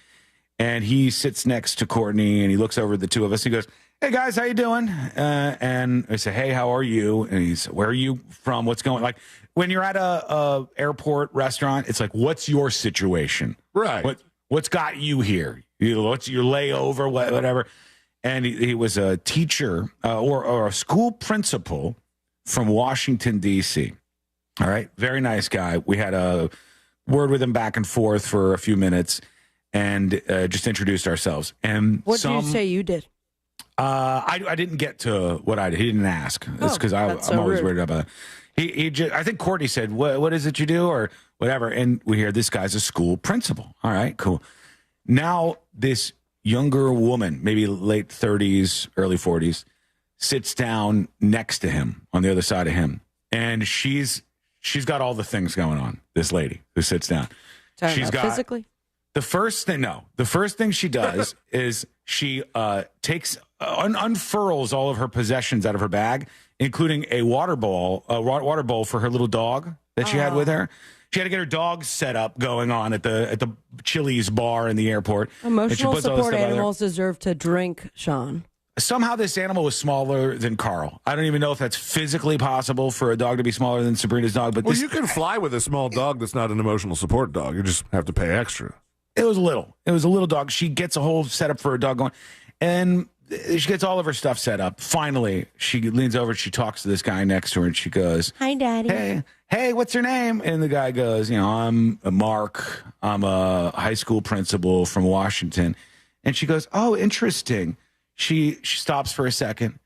And he sits next to Courtney, and he looks over at the two of us. He goes, hey, guys, how you doing? And I say, hey, how are you? And he's, where are you from? What's going on? Like, when you're at a airport restaurant, it's like, what's your situation? Right. What's got you here? What's your layover, whatever. And he was a teacher or a school principal from Washington, D.C. All right. Very nice guy. We had a word with him back and forth for a few minutes and just introduced ourselves. And what did you say you did? I didn't get to what I did. He didn't ask. That's because I'm always worried about it. He just, I think Courtney said, what is it you do or whatever. And we hear this guy's a school principal. All right, cool. Now this younger woman, maybe late 30s, early 40s, sits down next to him on the other side of him. And she's got all the things going on, this lady who sits down. She's got physically? The first thing she does is she takes unfurls all of her possessions out of her bag, including a water bowl for her little dog that she had with her. She had to get her dog set up going on at the Chili's bar in the airport. Emotional support animals deserve to drink, Sean. somehow this animal was smaller than Carl. I don't even know if that's physically possible for a dog to be smaller than Sabrina's dog. But you can fly with a small dog that's not an emotional support dog. You just have to pay extra. It was little. It was a little dog. She gets a whole setup for a dog going, and she gets all of her stuff set up. Finally, she leans over, she talks to this guy next to her, and she goes, "Hi, Daddy. Hey, what's your name?" And the guy goes, I'm Mark. I'm a high school principal from Washington. And she goes, "Oh, interesting." She stops for a second,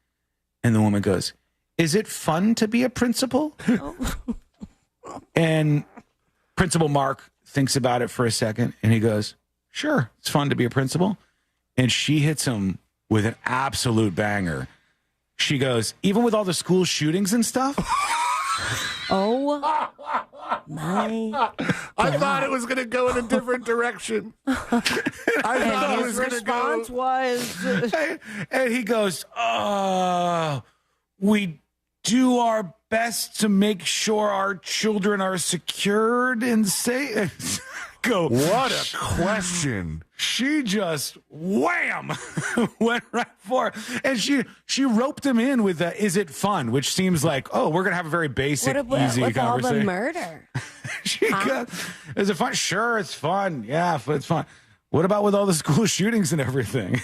and the woman goes, "Is it fun to be a principal?" And Principal Mark thinks about it for a second, and he goes, "Sure, it's fun to be a principal." And she hits him with an absolute banger. She goes, "Even with all the school shootings and stuff?" Oh, my I thought it was going to go in a different direction. I thought his response was... And he goes, "We do our best to make sure our children are secured and safe." Go, what a question. She just wham went right for it. And she roped him in with the "is it fun?" which seems like, oh, we're gonna have a very basic, easy with conversation. All the murder. Is it fun? Sure, it's fun. Yeah, it's fun. What about with all the school shootings and everything?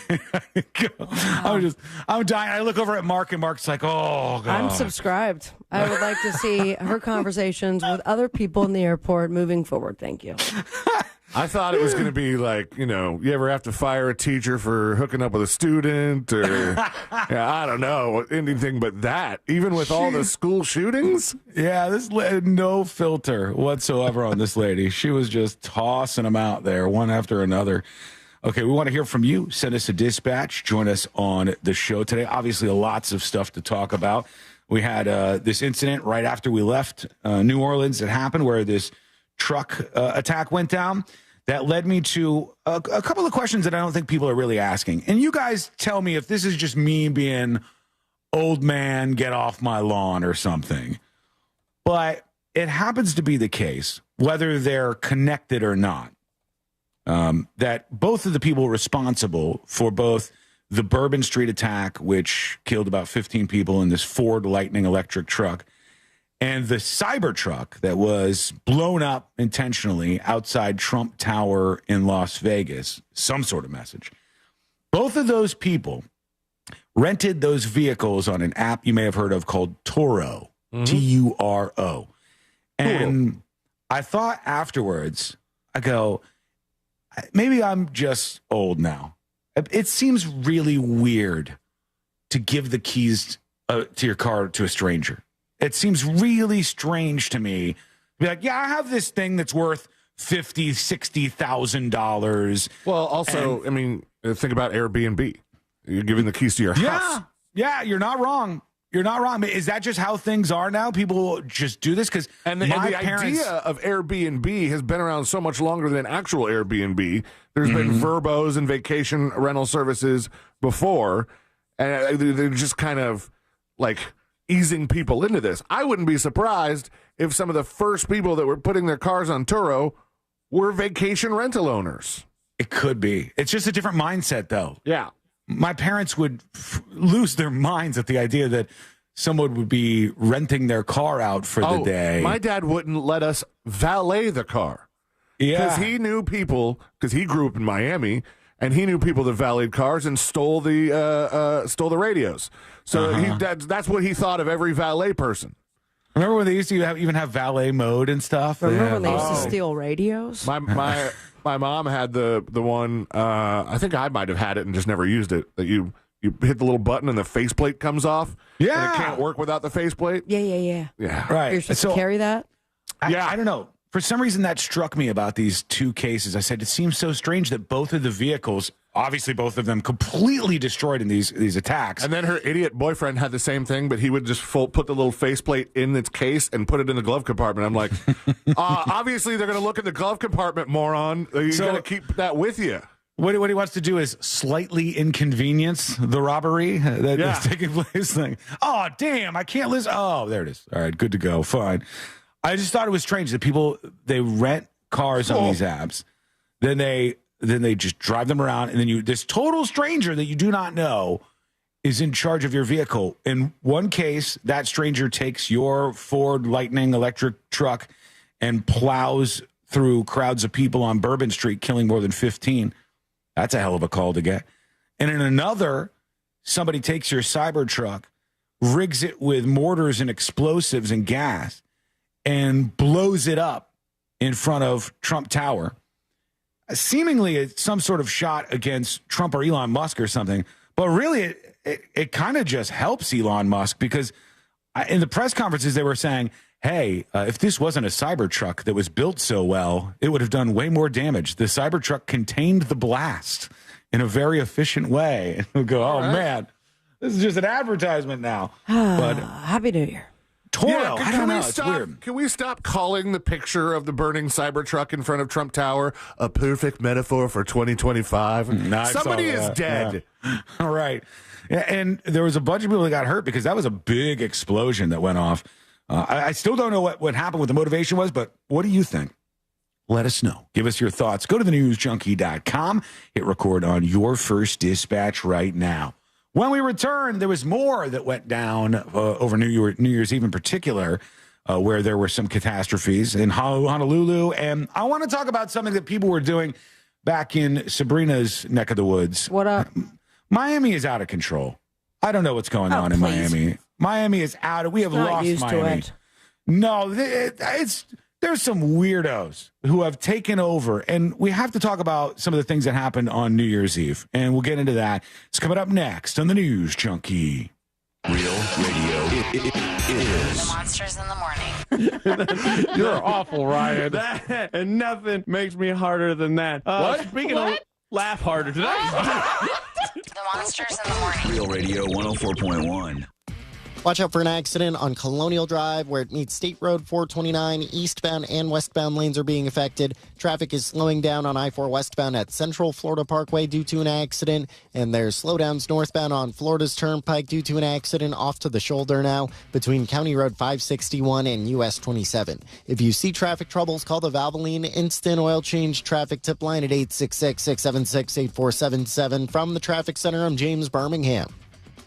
I'm dying. I look over at Mark, and Mark's like, "Oh, God." I'm subscribed. I would like to see her conversations with other people in the airport moving forward. Thank you. I thought it was going to be like, you ever have to fire a teacher for hooking up with a student or, I don't know, anything but that. Even with all the school shootings? Yeah, no filter whatsoever on this lady. She was just tossing them out there one after another. Okay, we want to hear from you. Send us a dispatch. Join us on the show today. Obviously, lots of stuff to talk about. We had this incident right after we left New Orleans that happened where this truck attack went down. That led me to a couple of questions that I don't think people are really asking. And you guys tell me if this is just me being old man, get off my lawn or something. But it happens to be the case, whether they're connected or not, that both of the people responsible for both the Bourbon Street attack, which killed about 15 people in this Ford Lightning electric truck, and the Cybertruck that was blown up intentionally outside Trump Tower in Las Vegas, some sort of message. Both of those people rented those vehicles on an app you may have heard of called Turo, Turo. And I thought afterwards, I go, maybe I'm just old now. It seems really weird to give the keys to your car to a stranger. It seems really strange to me. Be like, yeah, I have this thing that's worth $50,000, $60,000. Well, also, think about Airbnb. You're giving the keys to your house. Yeah, you're not wrong. You're not wrong. Is that just how things are now? People just do this because the idea of Airbnb has been around so much longer than actual Airbnb. There's been Verbos and vacation rental services before, and they're just kind of like easing people into this. I wouldn't be surprised if some of the first people that were putting their cars on Turo were vacation rental owners. It could be. It's just a different mindset, though. Yeah. My parents would lose their minds at the idea that someone would be renting their car out for the day. My dad wouldn't let us valet the car. Yeah. Because he knew people, because he grew up in Miami, and he knew people that valeted cars and stole the radios. So that's what he thought of every valet person. Remember when they used to even have valet mode and stuff? Remember when they used to steal radios? My mom had the one, I think I might have had it and just never used it, that you hit the little button and the faceplate comes off. Yeah. And it can't work without the faceplate. Yeah. Right. You're supposed to carry that? I don't know. For some reason, that struck me about these two cases. I said, it seems so strange that both of the vehicles, obviously both of them completely destroyed in these attacks. And then her idiot boyfriend had the same thing, but he would just put the little faceplate in its case and put it in the glove compartment. I'm like, obviously they're going to look at the glove compartment, moron. You got to keep that with you. What he wants to do is slightly inconvenience the robbery that's taking place. Oh, damn, I can't listen. Oh, there it is. All right, good to go. Fine. I just thought it was strange that people, they rent cars on these apps, then they just drive them around, and then this total stranger that you do not know is in charge of your vehicle. In one case, that stranger takes your Ford Lightning electric truck and plows through crowds of people on Bourbon Street, killing more than 15. That's a hell of a call to get. And in another, somebody takes your Cybertruck, rigs it with mortars and explosives and gas, and blows it up in front of Trump Tower. Seemingly it's some sort of shot against Trump or Elon Musk or something. But really, it kind of just helps Elon Musk, because in the press conferences, they were saying, hey, if this wasn't a Cybertruck that was built so well, it would have done way more damage. The Cybertruck contained the blast in a very efficient way. And we'll go, man, this is just an advertisement now. But Happy New Year. Toro, Yeah, I don't know. It's weird. Can we stop calling the picture of the burning Cybertruck in front of Trump Tower a perfect metaphor for 2025? No, I saw Somebody is that. dead. Yeah. All right. Yeah, and there was a bunch of people that got hurt because that was a big explosion that went off. I still don't know what happened, what the motivation was, but what do you think? Let us know. Give us your thoughts. Go to thenewsjunkie.com. Hit record on your first dispatch right now. When we return, there was more that went down over New Year's Eve in particular, where there were some catastrophes in Honolulu. And I want to talk about something that people were doing back in Sabrina's neck of the woods. What up? Miami is out of control. I don't know what's going on in Miami. Miami is out. We have lost Miami. No, there's some weirdos who have taken over, and we have to talk about some of the things that happened on New Year's Eve, and we'll get into that. It's coming up next on the News Junkie. Real radio is The Monsters in the Morning. You're awful, Ryan. And nothing makes me harder than that. Speaking of laugh harder today. The Monsters in the Morning. Real Radio 104.1. Watch out for an accident on Colonial Drive where it meets State Road 429. Eastbound and westbound lanes are being affected. Traffic is slowing down on I-4 westbound at Central Florida Parkway due to an accident. And there's slowdowns northbound on Florida's Turnpike due to an accident off to the shoulder now between County Road 561 and US 27. If you see traffic troubles, call the Valvoline Instant Oil Change Traffic Tip Line at 866-676-8477. From the Traffic Center, I'm James Birmingham.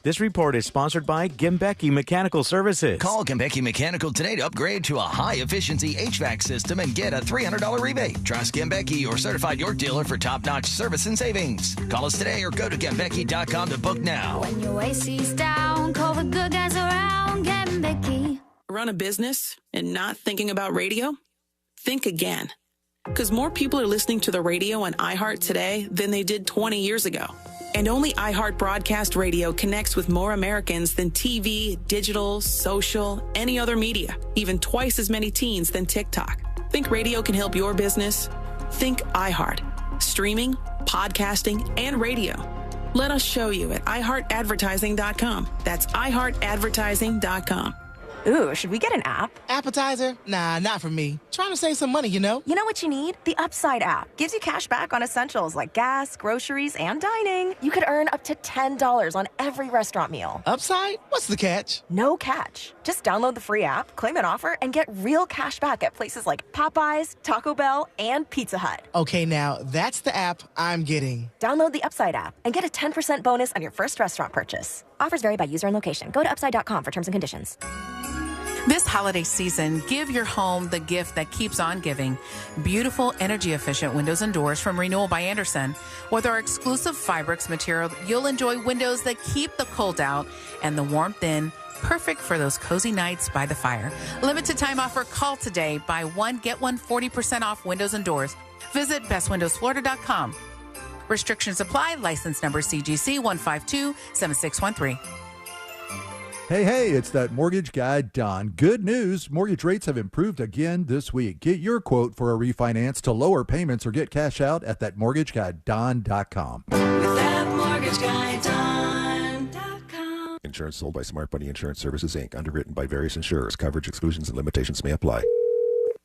This report is sponsored by Gimbecki Mechanical Services. Call Gimbecki Mechanical today to upgrade to a high-efficiency HVAC system and get a $300 rebate. Trust Gimbecki, your certified York dealer for top-notch service and savings. Call us today or go to Gimbecki.com to book now. When your AC's down, call the good guys around Gimbecki. Run a business and not thinking about radio? Think again. Because more people are listening to the radio on iHeart today than they did 20 years ago. And only iHeart Broadcast Radio connects with more Americans than TV, digital, social, any other media, even twice as many teens than TikTok. Think radio can help your business? Think iHeart. Streaming, podcasting, and radio. Let us show you at iHeartAdvertising.com. That's iHeartAdvertising.com. Ooh, should we get an app? Appetizer? Nah, not for me. Trying to save some money, you know? You know what you need? The Upside app. Gives you cash back on essentials like gas, groceries, and dining. You could earn up to $10 on every restaurant meal. Upside? What's the catch? No catch. Just download the free app, claim an offer, and get real cash back at places like Popeyes, Taco Bell, and Pizza Hut. Okay, now that's the app I'm getting. Download the Upside app and get a 10% bonus on your first restaurant purchase. Offers vary by user and location. Go to upside.com for terms and conditions. This holiday season, give your home the gift that keeps on giving. Beautiful, energy-efficient windows and doors from Renewal by Andersen. With our exclusive Fibrix material, you'll enjoy windows that keep the cold out and the warmth in. Perfect for those cozy nights by the fire. Limited time offer. Call today. Buy one, get one 40% off windows and doors. Visit bestwindowsflorida.com. Restrictions apply. License number CGC 1527613. Hey, it's that mortgage guy, Don. Good news. Mortgage rates have improved again this week. Get your quote for a refinance to lower payments or get cash out at thatmortgageguyDon.com. ThatmortgageguyDon.com. Insurance sold by Smart Money Insurance Services, Inc., underwritten by various insurers. Coverage exclusions and limitations may apply.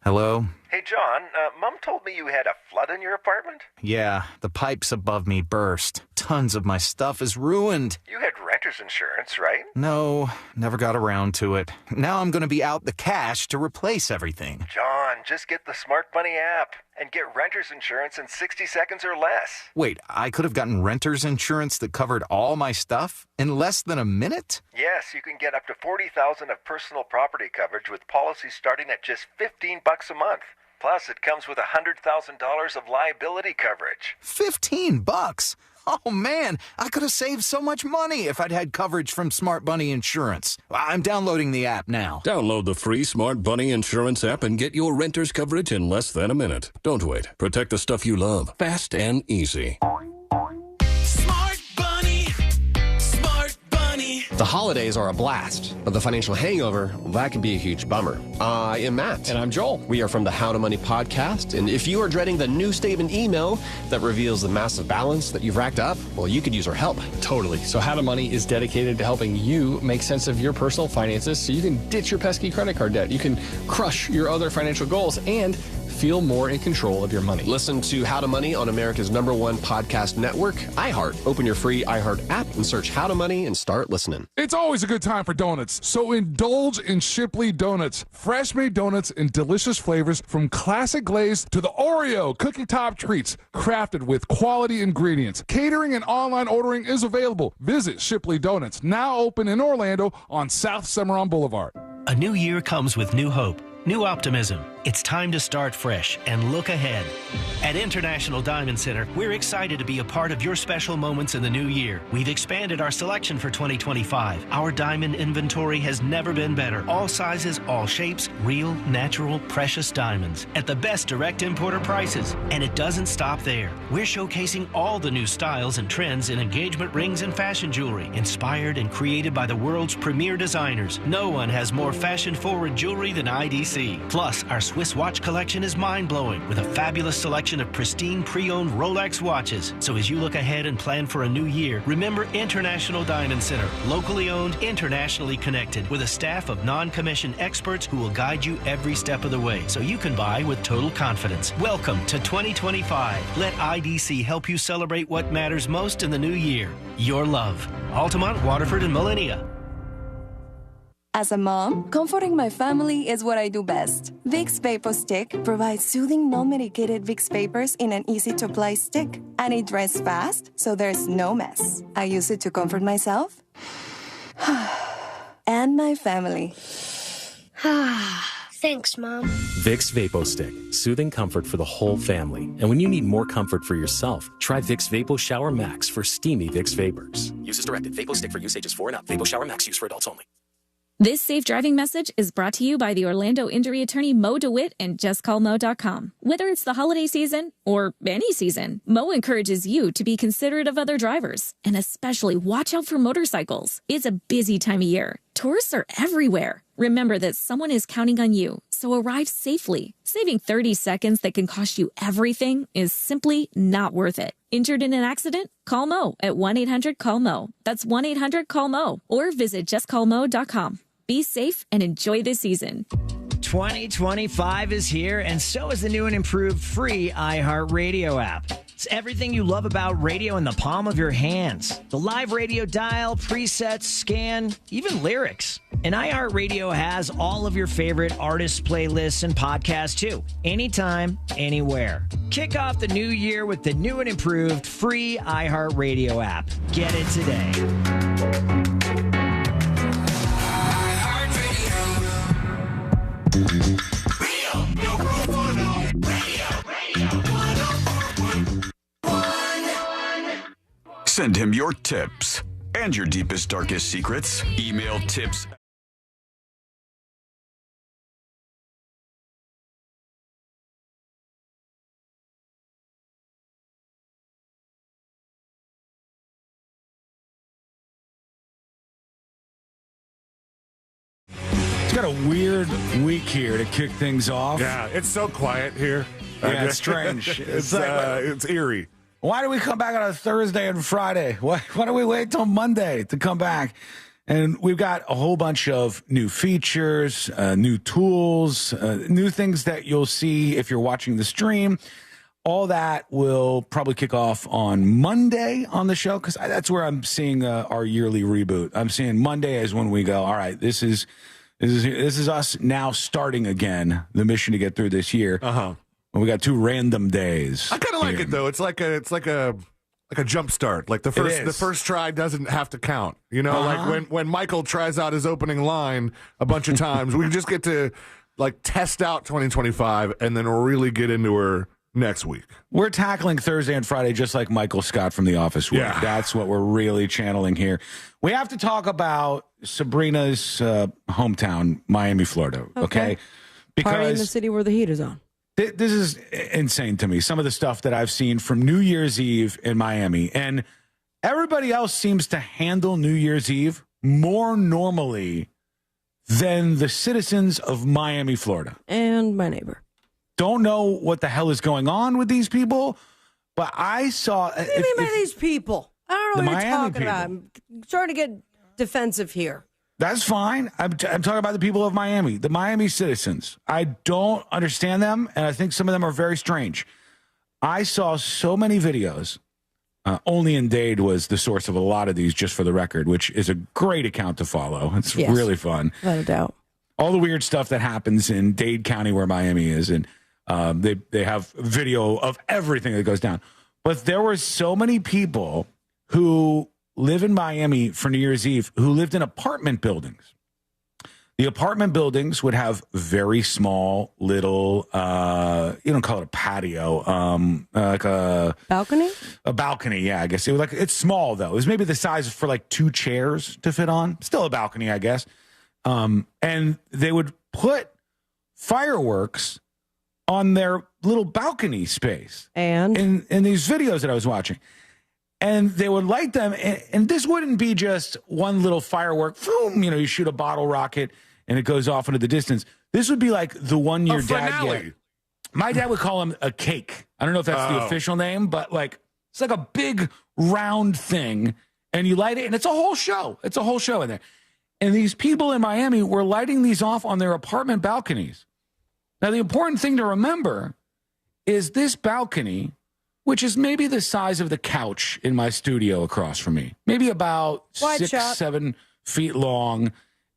Hello? Hey, John, Mom told me you had a flood in your apartment? Yeah, the pipes above me burst. Tons of my stuff is ruined. You had renter's insurance, right? No, never got around to it. Now I'm going to be out the cash to replace everything. John, Just get the Smart Money app and get renter's insurance in 60 seconds or less. Wait, I could have gotten renter's insurance that covered all my stuff in less than a minute? Yes, you can get up to $40,000 of personal property coverage with policies starting at just $15 a month. Plus, it comes with $100,000 of liability coverage. $15? Oh, man, I could have saved so much money if I'd had coverage from Smart Bunny Insurance. I'm downloading the app now. Download the free Smart Bunny Insurance app and get your renter's coverage in less than a minute. Don't wait. Protect the stuff you love. Fast and easy. The holidays are a blast, but the financial hangover, that can be a huge bummer. I am Matt. And I'm Joel. We are from the How to Money podcast, and if you are dreading the new statement email that reveals the massive balance that you've racked up, well, you could use our help. Totally. So How to Money is dedicated to helping you make sense of your personal finances so you can ditch your pesky credit card debt. You can crush your other financial goals and feel more in control of your money. Listen to How to Money on America's #1 podcast network, iHeart. Open your free iHeart app and search How to Money and start listening. It's always a good time for donuts, so indulge in Shipley Donuts. Fresh-made donuts in delicious flavors from classic glaze to the Oreo cookie top treats, crafted with quality ingredients. Catering and online ordering is available. Visit Shipley Donuts, now open in Orlando on South Cimarron Boulevard. A new year comes with new hope, new optimism. It's time to start fresh and look ahead. At International Diamond Center, we're excited to be a part of your special moments in the new year. We've expanded our selection for 2025. Our diamond inventory has never been better. All sizes, all shapes, real, natural, precious diamonds at the best direct importer prices. And it doesn't stop there. We're showcasing all the new styles and trends in engagement rings and fashion jewelry, inspired and created by the world's premier designers. No one has more fashion-forward jewelry than IDC. Plus, our Swiss watch collection is mind-blowing with a fabulous selection of pristine pre-owned Rolex watches. So as you look ahead and plan for a new year, remember International Diamond Center, locally owned, internationally connected, with a staff of non-commissioned experts who will guide you every step of the way so you can buy with total confidence. Welcome to 2025. Let IDC help you celebrate what matters most in the new year. Your love. Altamont, Waterford, and Millenia. As a mom, comforting my family is what I do best. Vicks Vapor Stick provides soothing, non-medicated Vicks vapors in an easy-to-apply stick. And it dries fast, so there's no mess. I use it to comfort myself and my family. Thanks, Mom. Vicks Vapo Stick. Soothing comfort for the whole family. And when you need more comfort for yourself, try Vicks Vapo Shower Max for steamy Vicks vapors. Use as directed. Vapo Stick for use ages 4 and up. Vapo Shower Max use for adults only. This safe driving message is brought to you by the Orlando injury attorney Mo DeWitt and JustCallMo.com. Whether it's the holiday season or any season, Mo encourages you to be considerate of other drivers and especially watch out for motorcycles. It's a busy time of year. Tourists are everywhere. Remember that someone is counting on you, so arrive safely. Saving 30 seconds that can cost you everything is simply not worth it. Injured in an accident? Call Mo at 1-800-CALL-MO. That's 1-800-CALL-MO or visit JustCallMo.com. Be safe and enjoy this season. 2025 is here, and so is the new and improved free iHeartRadio app. It's everything you love about radio in the palm of your hands. The live radio dial, presets, scan, even lyrics. And iHeartRadio has all of your favorite artists' playlists and podcasts too, anytime, anywhere. Kick off the new year with the new and improved free iHeartRadio app. Get it today. Send him your tips and your deepest, darkest secrets. Email tips. It's got a weird week here to kick things off. Yeah, it's so quiet here. Yeah, it's strange. It's eerie. Why do we come back on a Thursday and Friday? Why do we wait till Monday to come back? And we've got a whole bunch of new features, new tools, new things that you'll see if you're watching the stream. All that will probably kick off on Monday on the show because that's where I'm seeing our yearly reboot. I'm seeing Monday is when we go, all right, this is This is us now starting again, the mission to get through this year. Uh-huh. We got 2 random days. I kind of like it though. It's like a jump start. Like the first try doesn't have to count. You know, like when Michael tries out his opening line a bunch of times, we just get to like test out 2025 and then really get into her next week. We're tackling Thursday and Friday just like Michael Scott from The Office. Yeah. That's what we're really channeling here. We have to talk about Sabrina's hometown, Miami, Florida. Okay. Party in the city where the heat is on. This is insane to me. Some of the stuff that I've seen from New Year's Eve in Miami, and everybody else seems to handle New Year's Eve more normally than the citizens of Miami, Florida. And my neighbor. Don't know what the hell is going on with these people, but I saw. What do you mean by these people? I don't know what you're Miami talking about. I'm starting to get defensive here. That's fine. I'm talking about the people of Miami, the Miami citizens. I don't understand them, and I think some of them are very strange. I saw so many videos. Only in Dade was the source of a lot of these, just for the record, which is a great account to follow. It's really fun. Without a doubt. All the weird stuff that happens in Dade County where Miami is, and they have video of everything that goes down. But there were so many people who live in Miami for New Year's Eve who lived in apartment buildings. The apartment buildings would have very small little, you don't call it a patio, like a balcony. A balcony, yeah. I guess it was like it's small though. It was maybe the size for like 2 chairs to fit on. Still a balcony, I guess. And they would put fireworks on their little balcony space, and in these videos that I was watching. And they would light them, and this wouldn't be just one little firework. Boom, you shoot a bottle rocket, and it goes off into the distance. This would be like the one your dad get. My dad would call them a cake. I don't know if that's the official name, but like it's like a big round thing, and you light it, and it's a whole show. It's a whole show in there. And these people in Miami were lighting these off on their apartment balconies. Now, the important thing to remember is this balcony, which is maybe the size of the couch in my studio across from me, maybe about 6-7 feet long,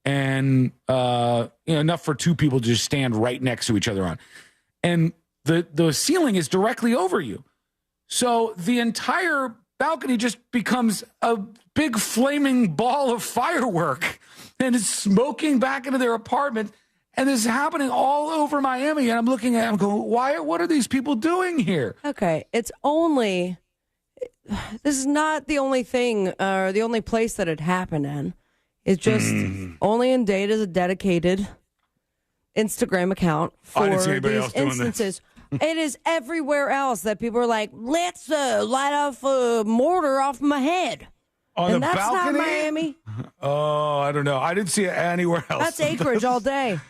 and enough for 2 people to just stand right next to each other on. And the ceiling is directly over you. So the entire balcony just becomes a big flaming ball of firework, and it's smoking back into their apartment. And this is happening all over Miami. And I'm looking at it, I'm going, what are these people doing here? Okay, this is not the only thing, or the only place that it happened in. It's just Only in Dade is a dedicated Instagram account for these instances. It is everywhere else that people are like, let's light off a mortar off my head. On and the that's balcony? not Miami. Oh, I don't know. I didn't see it anywhere else. That's acreage all day.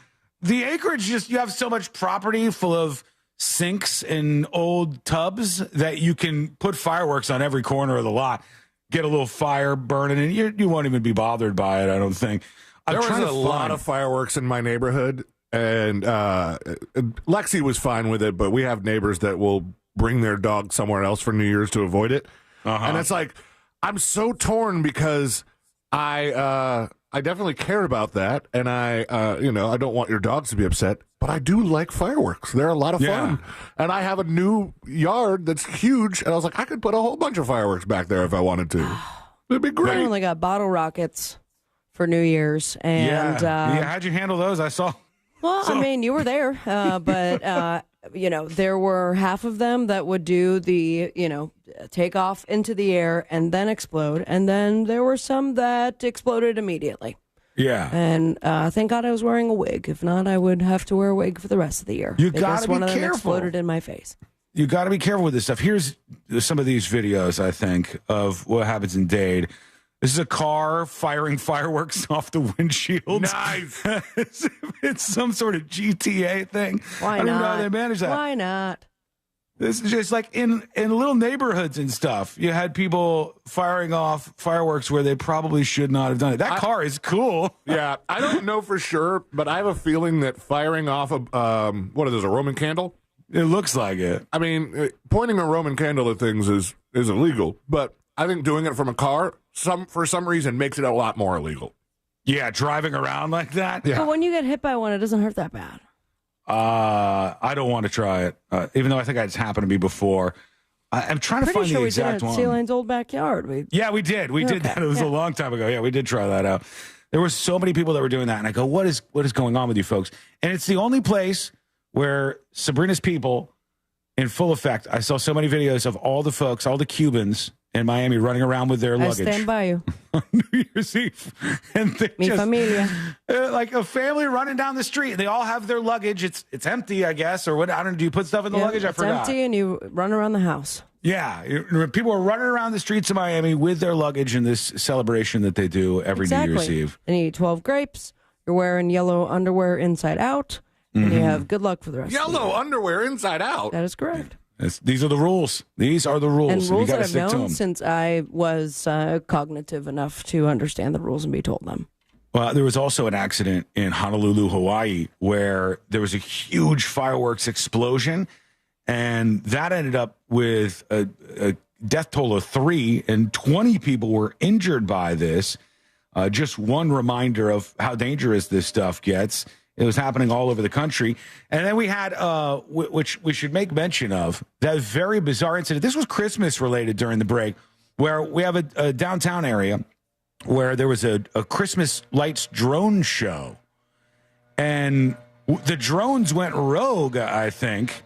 The acreage, you have so much property full of sinks and old tubs that you can put fireworks on every corner of the lot, get a little fire burning, and you won't even be bothered by it, I don't think. There was a lot of fireworks in my neighborhood, and Lexi was fine with it, but we have neighbors that will bring their dog somewhere else for New Year's to avoid it. And it's like, I'm so torn because I definitely care about that, and I don't want your dogs to be upset, but I do like fireworks. They're a lot of fun, and I have a new yard that's huge, and I was like, I could put a whole bunch of fireworks back there if I wanted to. It'd be great. I only got bottle rockets for New Year's, and how'd you handle those? I saw. Well, I mean, you were there, but there were half of them that would do the take off into the air and then explode, and then there were some that exploded immediately. Yeah. And thank God I was wearing a wig. If not, I would have to wear a wig for the rest of the year. You got to be one of them careful. Exploded in my face. You got to be careful with this stuff. Here's some of these videos, I think, of what happens in Dade. This is a car firing fireworks off the windshield. Nice. It's some sort of GTA thing. Why I don't not? know how they manage that. Why not? This is just like in little neighborhoods and stuff. You had people firing off fireworks where they probably should not have done it. That car is cool. Yeah, I don't know for sure, but I have a feeling that firing off a what is this, a Roman candle? It looks like it. I mean, pointing a Roman candle at things is illegal, but I think doing it from a car, for some reason, makes it a lot more illegal. Yeah, driving around like that. But when you get hit by one, it doesn't hurt that bad. I don't want to try it, even though I think it's happened to me before. I'm trying to find the exact one. We did it at Sea Lane's old backyard. Yeah, we did. We did that. It was a long time ago. Yeah, we did try that out. There were so many people that were doing that, and I go, what is going on with you folks? And it's the only place where Sabrina's people, in full effect, I saw so many videos of all the folks, all the Cubans in Miami running around with their luggage. I stand by you. On New Year's Eve. And Mi familia. Like a family running down the street. They all have their luggage. It's empty, I guess, or what? I don't know. Do you put stuff in the luggage? I forgot. It's empty, and you run around the house. Yeah. People are running around the streets of Miami with their luggage in this celebration that they do every New Year's Eve. And you eat 12 grapes. You're wearing yellow underwear inside out. And you have good luck for the rest of the year. Yellow underwear inside out? That is correct. These are the rules. These are the rules. And rules that I've known since I was cognitive enough to understand the rules and be told them. Well, there was also an accident in Honolulu, Hawaii, where there was a huge fireworks explosion, and that ended up with a death toll of 3, and 20 people were injured by this. Just one reminder of how dangerous this stuff gets. It was happening all over the country. And then we had, which we should make mention of, that very bizarre incident. This was Christmas related during the break, where we have a downtown area where there was a Christmas lights drone show. And the drones went rogue, I think.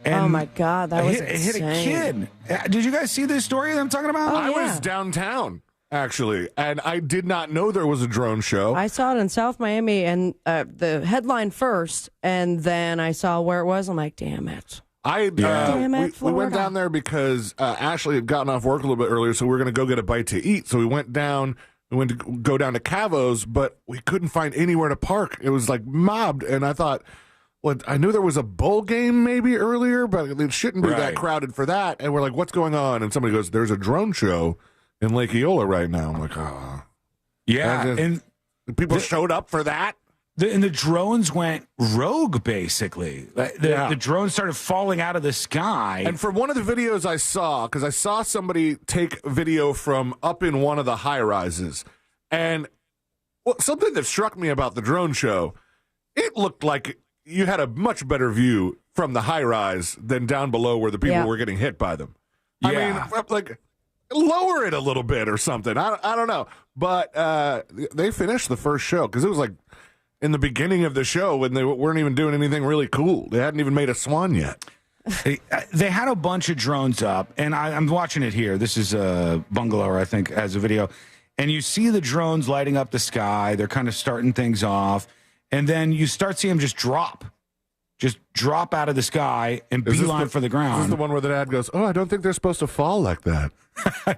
And oh, my God. That was it hit a kid. Did you guys see this story that I'm talking about? I was downtown. Actually, and I did not know there was a drone show. I saw it in South Miami, and the headline first, and then I saw where it was. I'm like, damn it. We went down there because Ashley had gotten off work a little bit earlier, so we were going to go get a bite to eat. So we went down. We went to go down to Cavo's, but we couldn't find anywhere to park. It was like mobbed, and I thought, well, I knew there was a bowl game maybe earlier, but it shouldn't be that crowded for that. And we're like, what's going on? And somebody goes, there's a drone show in Lake Eola right now. I'm like, oh. Yeah. And people showed up for that? And the drones went rogue, basically. The drones started falling out of the sky. And from one of the videos I saw, because I saw somebody take video from up in one of the high-rises, and something that struck me about the drone show, it looked like you had a much better view from the high-rise than down below where the people were getting hit by them. Yeah. I mean, like, lower it a little bit or something. I don't know. But they finished the first show because it was like in the beginning of the show when they weren't even doing anything really cool. They hadn't even made a swan yet. They had a bunch of drones up, and I'm watching it here. This is a Bungalow, I think, as a video. And you see the drones lighting up the sky. They're kind of starting things off. And then you start seeing them just drop out of the sky and beeline for the ground. This is the one where the dad goes, oh, I don't think they're supposed to fall like that.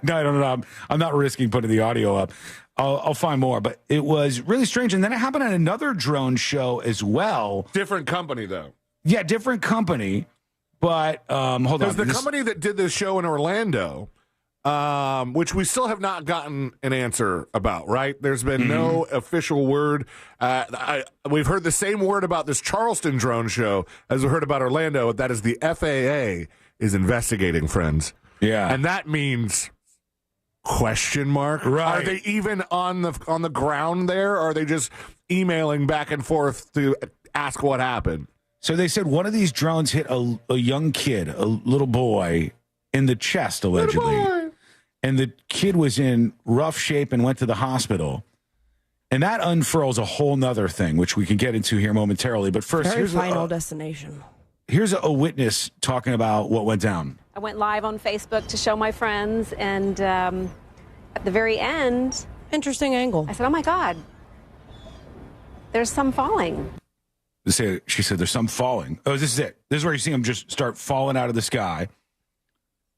No, I don't know. I'm not risking putting the audio up. I'll find more. But it was really strange. And then it happened at another drone show as well. Different company, though. Yeah, different company. But hold on. Because the company that did this show in Orlando, which we still have not gotten an answer about, right? There's been no official word. We've heard the same word about this Charleston drone show as we heard about Orlando. That is the FAA is investigating, friends. Yeah. And that means question mark. Right. Are they even on the ground there? Or are they just emailing back and forth to ask what happened? So they said one of these drones hit a young kid, a little boy, in the chest, allegedly. And the kid was in rough shape and went to the hospital. And that unfurls a whole nother thing, which we can get into here momentarily. But first, here's Final Destination. Here's a witness talking about what went down. I went live on Facebook to show my friends, and at the very end... Interesting angle. I said, oh, my God, there's some falling. She said, there's some falling. Oh, this is it. This is where you see them just start falling out of the sky.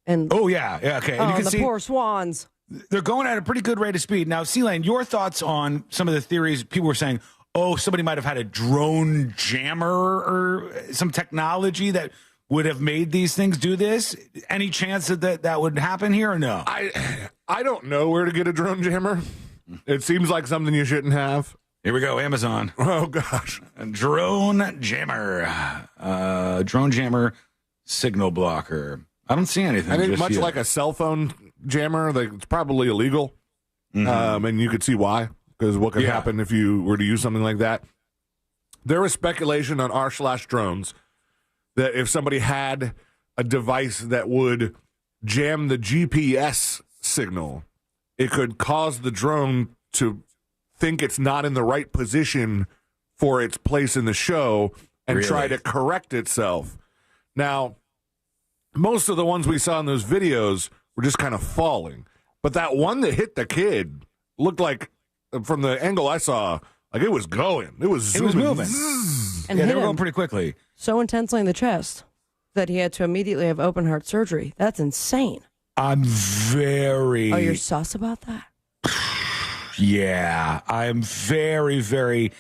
And yeah, okay. And you can the see poor swans. They're going at a pretty good rate of speed. Now, C-Lane, your thoughts on some of the theories people were saying, oh, somebody might have had a drone jammer or some technology that would have made these things do this. Any chance that would happen here or no? I don't know where to get a drone jammer. It seems like something you shouldn't have. Here we go, Amazon. Oh, gosh. A drone jammer. Drone jammer signal blocker. I don't see anything. I think much like a cell phone jammer, it's probably illegal, and you could see why. because what could happen if you were to use something like that. There was speculation on r/drones that if somebody had a device that would jam the GPS signal, it could cause the drone to think it's not in the right position for its place in the show and try to correct itself. Now, most of the ones we saw in those videos were just kind of falling. But that one that hit the kid looked like, from the angle I saw, like it was going. It was zooming. It was moving. And they were going pretty quickly. So intensely in the chest that he had to immediately have open heart surgery. That's insane. I'm very... Oh, you're sus about that? Yeah, I'm very, very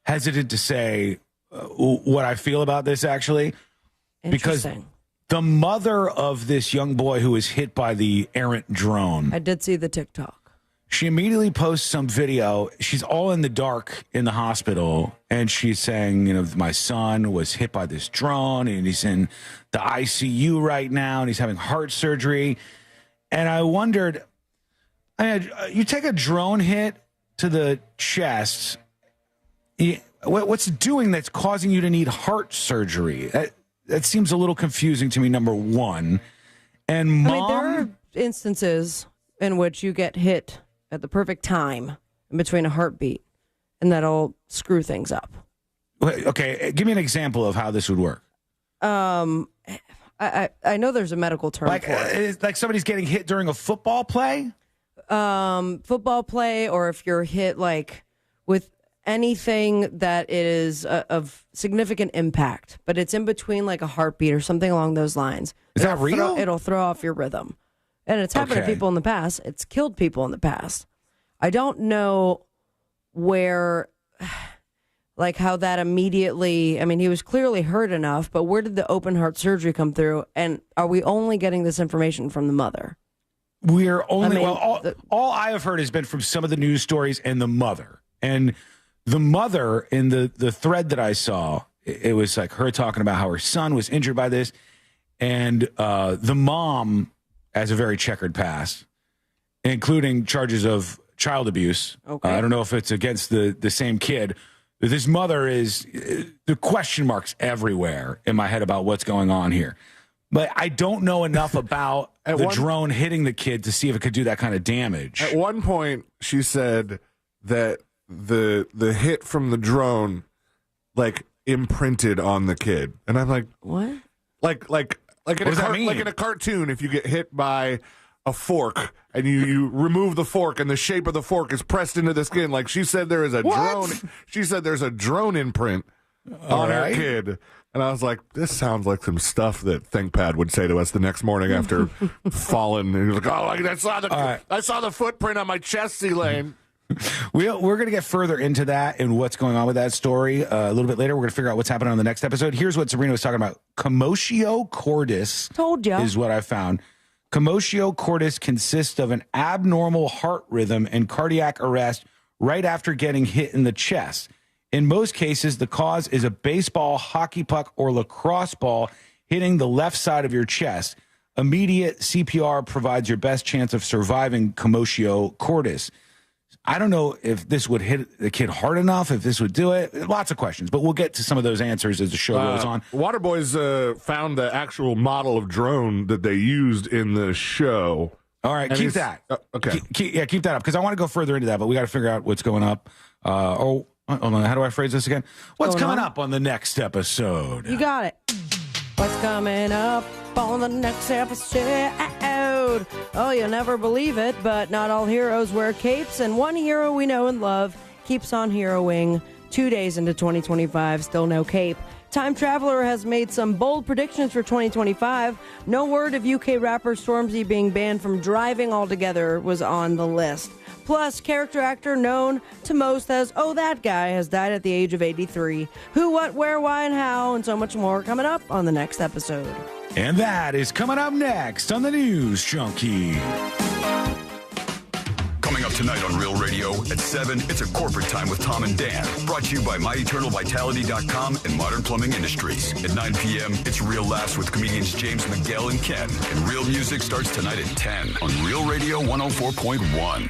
hesitant to say what I feel about this, actually. Because the mother of this young boy who was hit by the errant drone... I did see the TikTok. She immediately posts some video. She's all in the dark in the hospital, and she's saying, you know, my son was hit by this drone, and he's in the ICU right now, and he's having heart surgery. And I wondered, you take a drone hit to the chest, what's it doing that's causing you to need heart surgery? That seems a little confusing to me, number one. And Mom... I mean, there are instances in which you get hit at the perfect time in between a heartbeat, and that'll screw things up. Okay, give me an example of how this would work. I know there's a medical term for it. Like somebody's getting hit during a football play? Football play, or if you're hit like with anything that is of significant impact, but it's in between like a heartbeat or something along those lines. Is that real? It'll throw off your rhythm. And it's happened to people in the past. It's killed people in the past. I don't know where, like how that immediately, I mean, he was clearly hurt enough, but where did the open heart surgery come through? And are we only getting this information from the mother? We're only, all I have heard has been from some of the news stories and the mother. And the mother in the thread that I saw, it was like her talking about how her son was injured by this. And the mom has a very checkered past, including charges of child abuse. Okay. I don't know if it's against the same kid. This mother is, the question marks everywhere in my head about what's going on here. But I don't know enough about drone hitting the kid to see if it could do that kind of damage. At one point, she said that the hit from the drone, like, imprinted on the kid. And I'm like, what? Like in a cartoon, if you get hit by a fork and you remove the fork and the shape of the fork is pressed into the skin, like she said there is a drone. She said there's a drone imprint on her kid. And I was like, this sounds like some stuff that ThinkPad would say to us the next morning after falling. And he was like, oh, I saw the footprint on my chest, Elaine. We're going to get further into that and what's going on with that story a little bit later. We're going to figure out what's happening on the next episode. Here's what Sabrina was talking about. Commotio cordis is what I found. Commotio cordis consists of an abnormal heart rhythm and cardiac arrest right after getting hit in the chest. In most cases, the cause is a baseball, hockey puck, or lacrosse ball hitting the left side of your chest. Immediate CPR provides your best chance of surviving commotio cordis. I don't know if this would hit the kid hard enough, if this would do it. Lots of questions, but we'll get to some of those answers as the show goes on. Waterboys found the actual model of drone that they used in the show. All right, keep that. Okay. Keep that up, because I want to go further into that, but we got to figure out what's going up. Hold on, how do I phrase this again? What's coming up on the next episode? You got it. What's coming up on the next episode? Oh, you'll never believe it, but not all heroes wear capes, and one hero we know and love keeps on heroing. 2 days into 2025, still no cape. Time Traveler has made some bold predictions for 2025. No word of UK rapper Stormzy being banned from driving altogether was on the list. Plus, character actor known to most as Oh That Guy has died at the age of 83. Who, what, where, why, and how, and so much more coming up on the next episode. And that is coming up next on the News Junkie. Coming up tonight on Real Radio at 7, it's a corporate time with Tom and Dan. Brought to you by MyEternalVitality.com and Modern Plumbing Industries. At 9 p.m., it's Real Laughs with comedians James McGill and Ken. And Real Music starts tonight at 10 on Real Radio 104.1.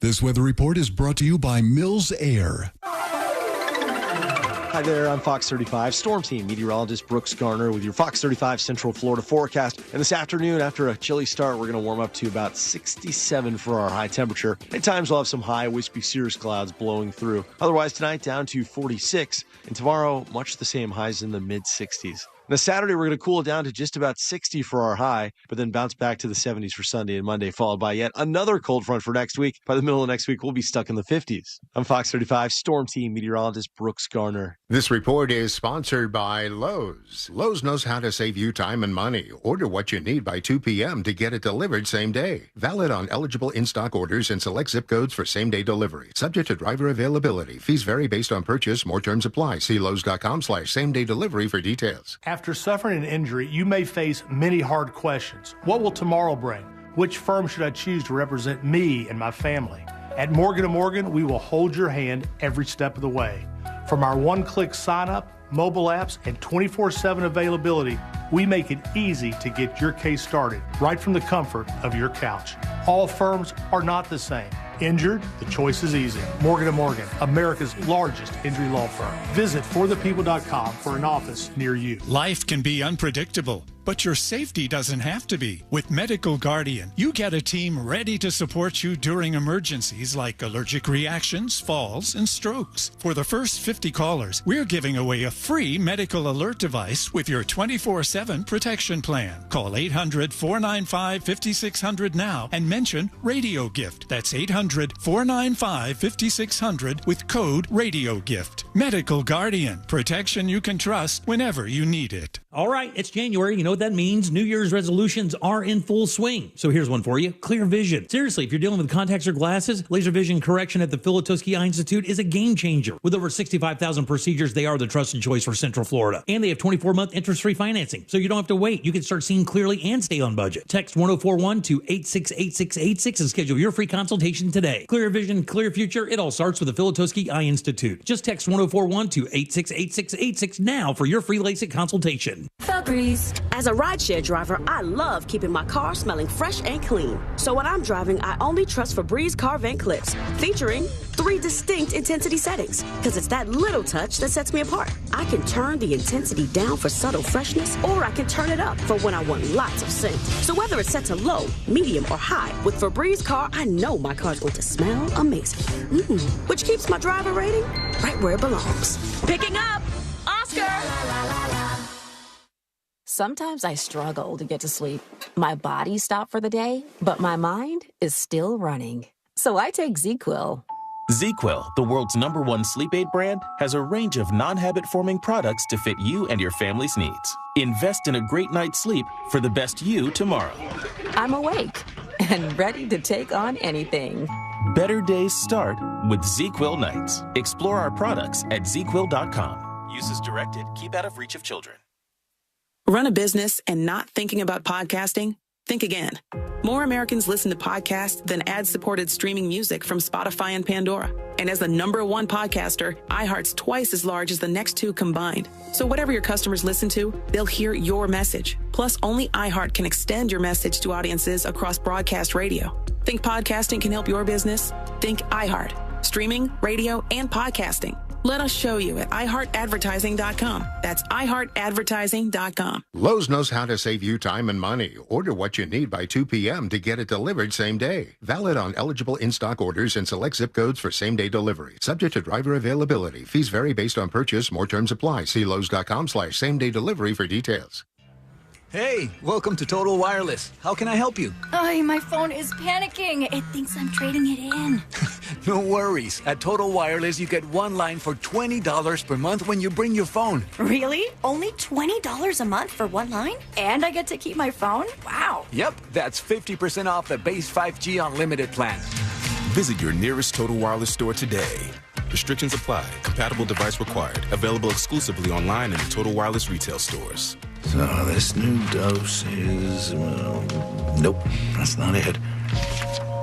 This weather report is brought to you by Mills Air. Hi there, I'm Fox 35 Storm Team meteorologist Brooks Garner with your Fox 35 Central Florida forecast. And this afternoon, after a chilly start, we're going to warm up to about 67 for our high temperature. At times, we'll have some high, wispy cirrus clouds blowing through. Otherwise, tonight, down to 46. And tomorrow, much the same, highs in the mid-60s. Now, Saturday, we're going to cool it down to just about 60 for our high, but then bounce back to the 70s for Sunday and Monday, followed by yet another cold front for next week. By the middle of next week, we'll be stuck in the 50s. I'm Fox 35 Storm Team meteorologist Brooks Garner. This report is sponsored by Lowe's. Lowe's knows how to save you time and money. Order what you need by 2 p.m. to get it delivered same day. Valid on eligible in-stock orders and select zip codes for same-day delivery. Subject to driver availability. Fees vary based on purchase. More terms apply. See Lowe's.com/same-day delivery for details. After suffering an injury, you may face many hard questions. What will tomorrow bring? Which firm should I choose to represent me and my family? At Morgan & Morgan, we will hold your hand every step of the way. From our one-click sign-up, mobile apps, and 24/7 availability, we make it easy to get your case started right from the comfort of your couch. All firms are not the same. Injured? The choice is easy. Morgan & Morgan, America's largest injury law firm. Visit forthepeople.com for an office near you. Life can be unpredictable, but your safety doesn't have to be. With Medical Guardian, you get a team ready to support you during emergencies like allergic reactions, falls, and strokes. For the first 50 callers, we're giving away a free medical alert device with your 24/7 protection plan. Call 800-495-5600 now and mention Radio Gift. That's 800-495-5600 with code Radio Gift. Medical Guardian. Protection you can trust whenever you need it. All right, it's January. You know what that means. New Year's resolutions are in full swing. So here's one for you. Clear vision. Seriously, if you're dealing with contacts or glasses, laser vision correction at the Filatowski Eye Institute is a game changer. With over 65,000 procedures, they are the trusted choice for Central Florida. And they have 24-month interest-free financing, so you don't have to wait. You can start seeing clearly and stay on budget. Text 1041 to 868686 and schedule your free consultation today. Clear vision, clear future. It all starts with the Filatowski Eye Institute. Just text 1041 to 868686 now for your free LASIK consultation. Febreze. As a rideshare driver, I love keeping my car smelling fresh and clean. So when I'm driving, I only trust Febreze car vent clips, featuring 3 distinct intensity settings, because it's that little touch that sets me apart. I can turn the intensity down for subtle freshness, or I can turn it up for when I want lots of scent. So whether it's set to low, medium, or high, with Febreze car, I know my car's going to smell amazing. Which keeps my driver rating right where it belongs. Picking up Oscar! Sometimes I struggle to get to sleep. My body stopped for the day, but my mind is still running. So I take ZzzQuil. ZzzQuil, the world's #1 sleep aid brand, has a range of non-habit-forming products to fit you and your family's needs. Invest in a great night's sleep for the best you tomorrow. I'm awake and ready to take on anything. Better days start with ZzzQuil nights. Explore our products at ZzzQuil.com. Use as directed. Keep out of reach of children. Run a business and not thinking about podcasting? Think again. More Americans listen to podcasts than ad-supported streaming music from Spotify and Pandora. And as the #1 podcaster, iHeart's twice as large as the next 2 combined. So whatever your customers listen to, they'll hear your message. Plus, only iHeart can extend your message to audiences across broadcast radio. Think podcasting can help your business? Think iHeart. Streaming, radio, and podcasting. Let us show you at iHeartAdvertising.com. That's iHeartAdvertising.com. Lowe's knows how to save you time and money. Order what you need by 2 p.m. to get it delivered same day. Valid on eligible in-stock orders and select zip codes for same-day delivery. Subject to driver availability. Fees vary based on purchase. More terms apply. See Lowe's.com/same-day delivery for details. Hey, welcome to Total Wireless. How can I help you? My phone is panicking. It thinks I'm trading it in. No worries. At Total Wireless, you get one line for $20 per month when you bring your phone. Really? Only $20 a month for one line? And I get to keep my phone? Wow. Yep, that's 50% off the base 5G unlimited plan. Visit your nearest Total Wireless store today. Restrictions apply. Compatible device required. Available exclusively online in the Total Wireless retail stores. So this new dose is, nope, that's not it.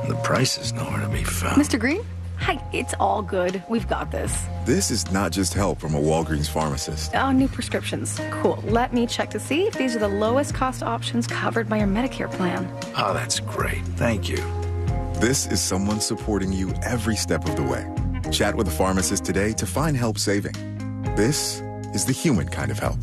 The price is nowhere to be found. Mr. Green? Hi, it's all good. We've got this. This is not just help from a Walgreens pharmacist. Oh, new prescriptions. Cool. Let me check to see if these are the lowest cost options covered by your Medicare plan. Oh, that's great. Thank you. This is someone supporting you every step of the way. Chat with a pharmacist today to find help saving. This is the human kind of help.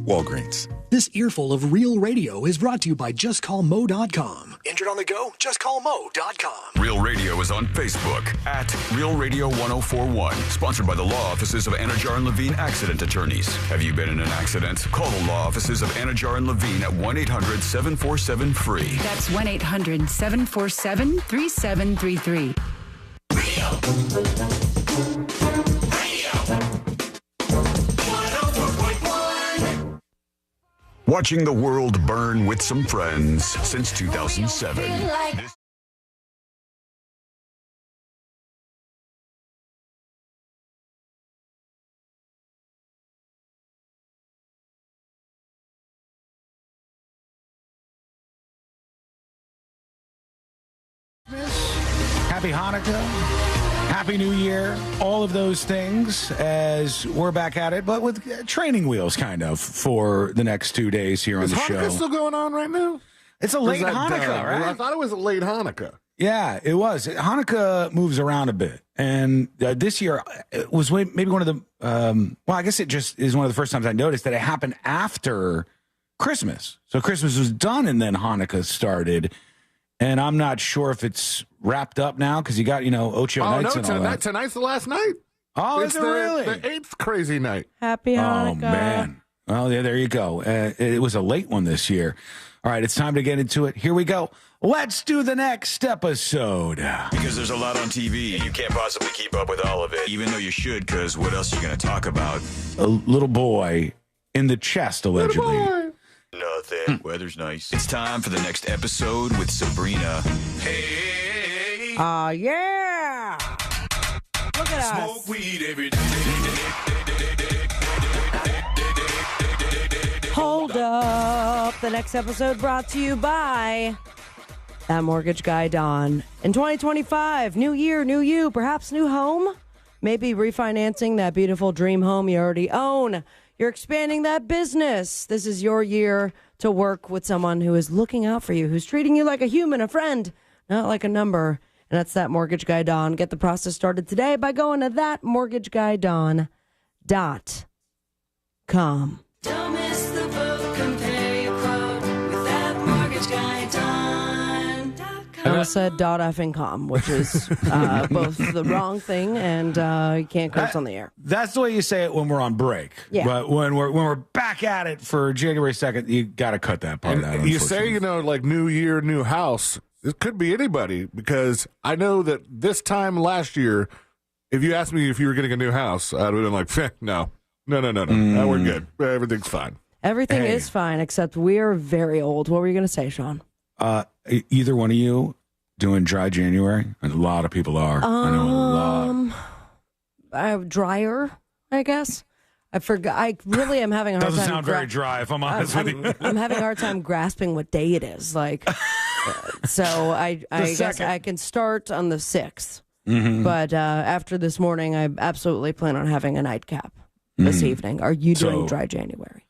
Walgreens. This earful of real radio is brought to you by JustCallMo.com. Injured on the go? JustCallMo.com. Real Radio is on Facebook at Real Radio 1041. Sponsored by the law offices of Anajar and Levine Accident Attorneys. Have you been in an accident? Call the law offices of Anajar and Levine at 1-800-747-FREE. That's 1-800-747-3733. Watching the world burn with some friends since 2007. Happy Hanukkah, Happy New Year, all of those things as we're back at it, but with training wheels kind of for the next 2 days here on the show. Is Hanukkah still going on right now? It's a late Hanukkah, right? I thought it was a late Hanukkah. Yeah, it was. Hanukkah moves around a bit. And this year it was maybe one of the, well, I guess it just is one of the first times I noticed that it happened after Christmas. So Christmas was done and then Hanukkah started. And I'm not sure if it's wrapped up now because you got, Ocho nights and all that. Tonight's the last night. Oh, is it really? The 8th crazy night. Happy Hanukkah. Oh, man. Well, yeah, there you go. It was a late one this year. All right, it's time to get into it. Here we go. Let's do the next episode. Because there's a lot on TV, and you can't possibly keep up with all of it, even though you should, because what else are you going to talk about? A little boy in the chest, allegedly. Nothing. Weather's nice. It's time for the next episode with Sabrina. Hey. Yeah. Look at us. Smoke weed every day. Hold up. The next episode brought to you by that mortgage guy, Don. In 2025, new year, new you, perhaps new home. Maybe refinancing that beautiful dream home you already own. You're expanding that business. This is your year to work with someone who is looking out for you, who's treating you like a human, a friend, not like a number. And that's that mortgage guy, Don. Get the process started today by going to thatmortgageguydon.com. Don't miss the boat, compare your quote with that mortgage guy, Don. I almost said .effing.com, which is both the wrong thing and you can't curse on the air. That's the way you say it when we're on break. Yeah. But when we're back at it for January 2nd, you got to cut that part out. You say, like new year, new house. It could be anybody because I know that this time last year, if you asked me if you were getting a new house, I'd have been like, no. No, we're good. Everything's fine. Everything is fine, except we're very old. What were you going to say, Sean? Either one of you doing dry January? A lot of people are. I know a lot. Drier, I guess. I forgot. I really am having a hard time. Doesn't sound very dry, if I'm honest with you. I'm having a hard time grasping what day it is. So I guess I can start on the 6th. Mm-hmm. But after this morning, I absolutely plan on having a nightcap this evening. Are you doing dry January?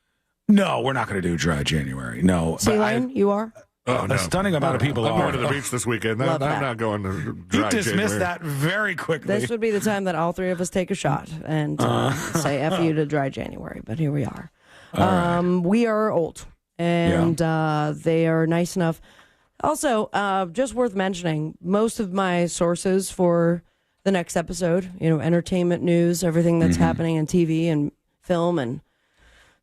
No, we're not going to do dry January. No. Lane, you are? A stunning amount of people I'm are. going to the beach this weekend. I'm not going to dry You dismissed January. that very quickly. This would be the time that all three of us take a shot and say F you to dry January. But here we are. Right. We are old, and they are nice enough. Also, just worth mentioning, most of my sources for the next episode, entertainment news, everything that's happening in TV and film and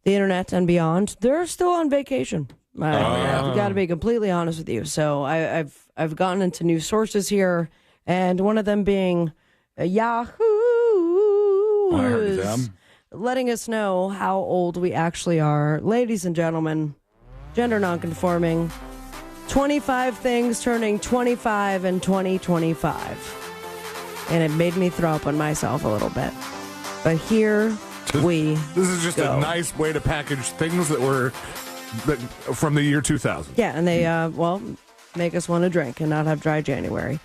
the internet and beyond, they're still on vacation. I've got to be completely honest with you. So I've gotten into new sources here, and one of them being Yahoo, is letting us know how old we actually are. Ladies and gentlemen, gender nonconforming, 25 things turning 25 in 2025. And it made me throw up on myself a little bit. But here This is just a nice way to package things that were from the year 2000. Yeah, and they, make us want to drink and not have dry January.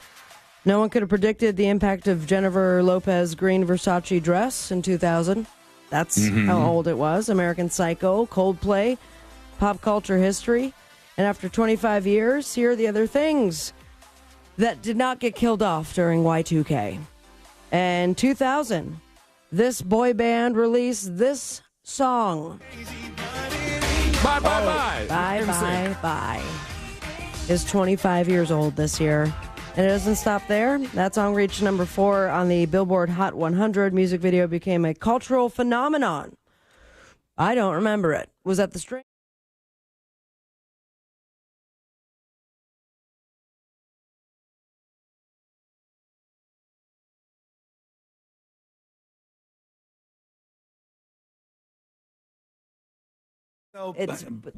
No one could have predicted the impact of Jennifer Lopez's green Versace dress in 2000. That's how old it was. American Psycho, Coldplay, pop culture history. And after 25 years, here are the other things. that did not get killed off during Y2K. And 2000, this boy band released this song. Bye, bye, bye. Bye, bye, bye. Is 25 years old this year. And it doesn't stop there. That song reached number 4 on the Billboard Hot 100. Music video became a cultural phenomenon. I don't remember it. Was that the string?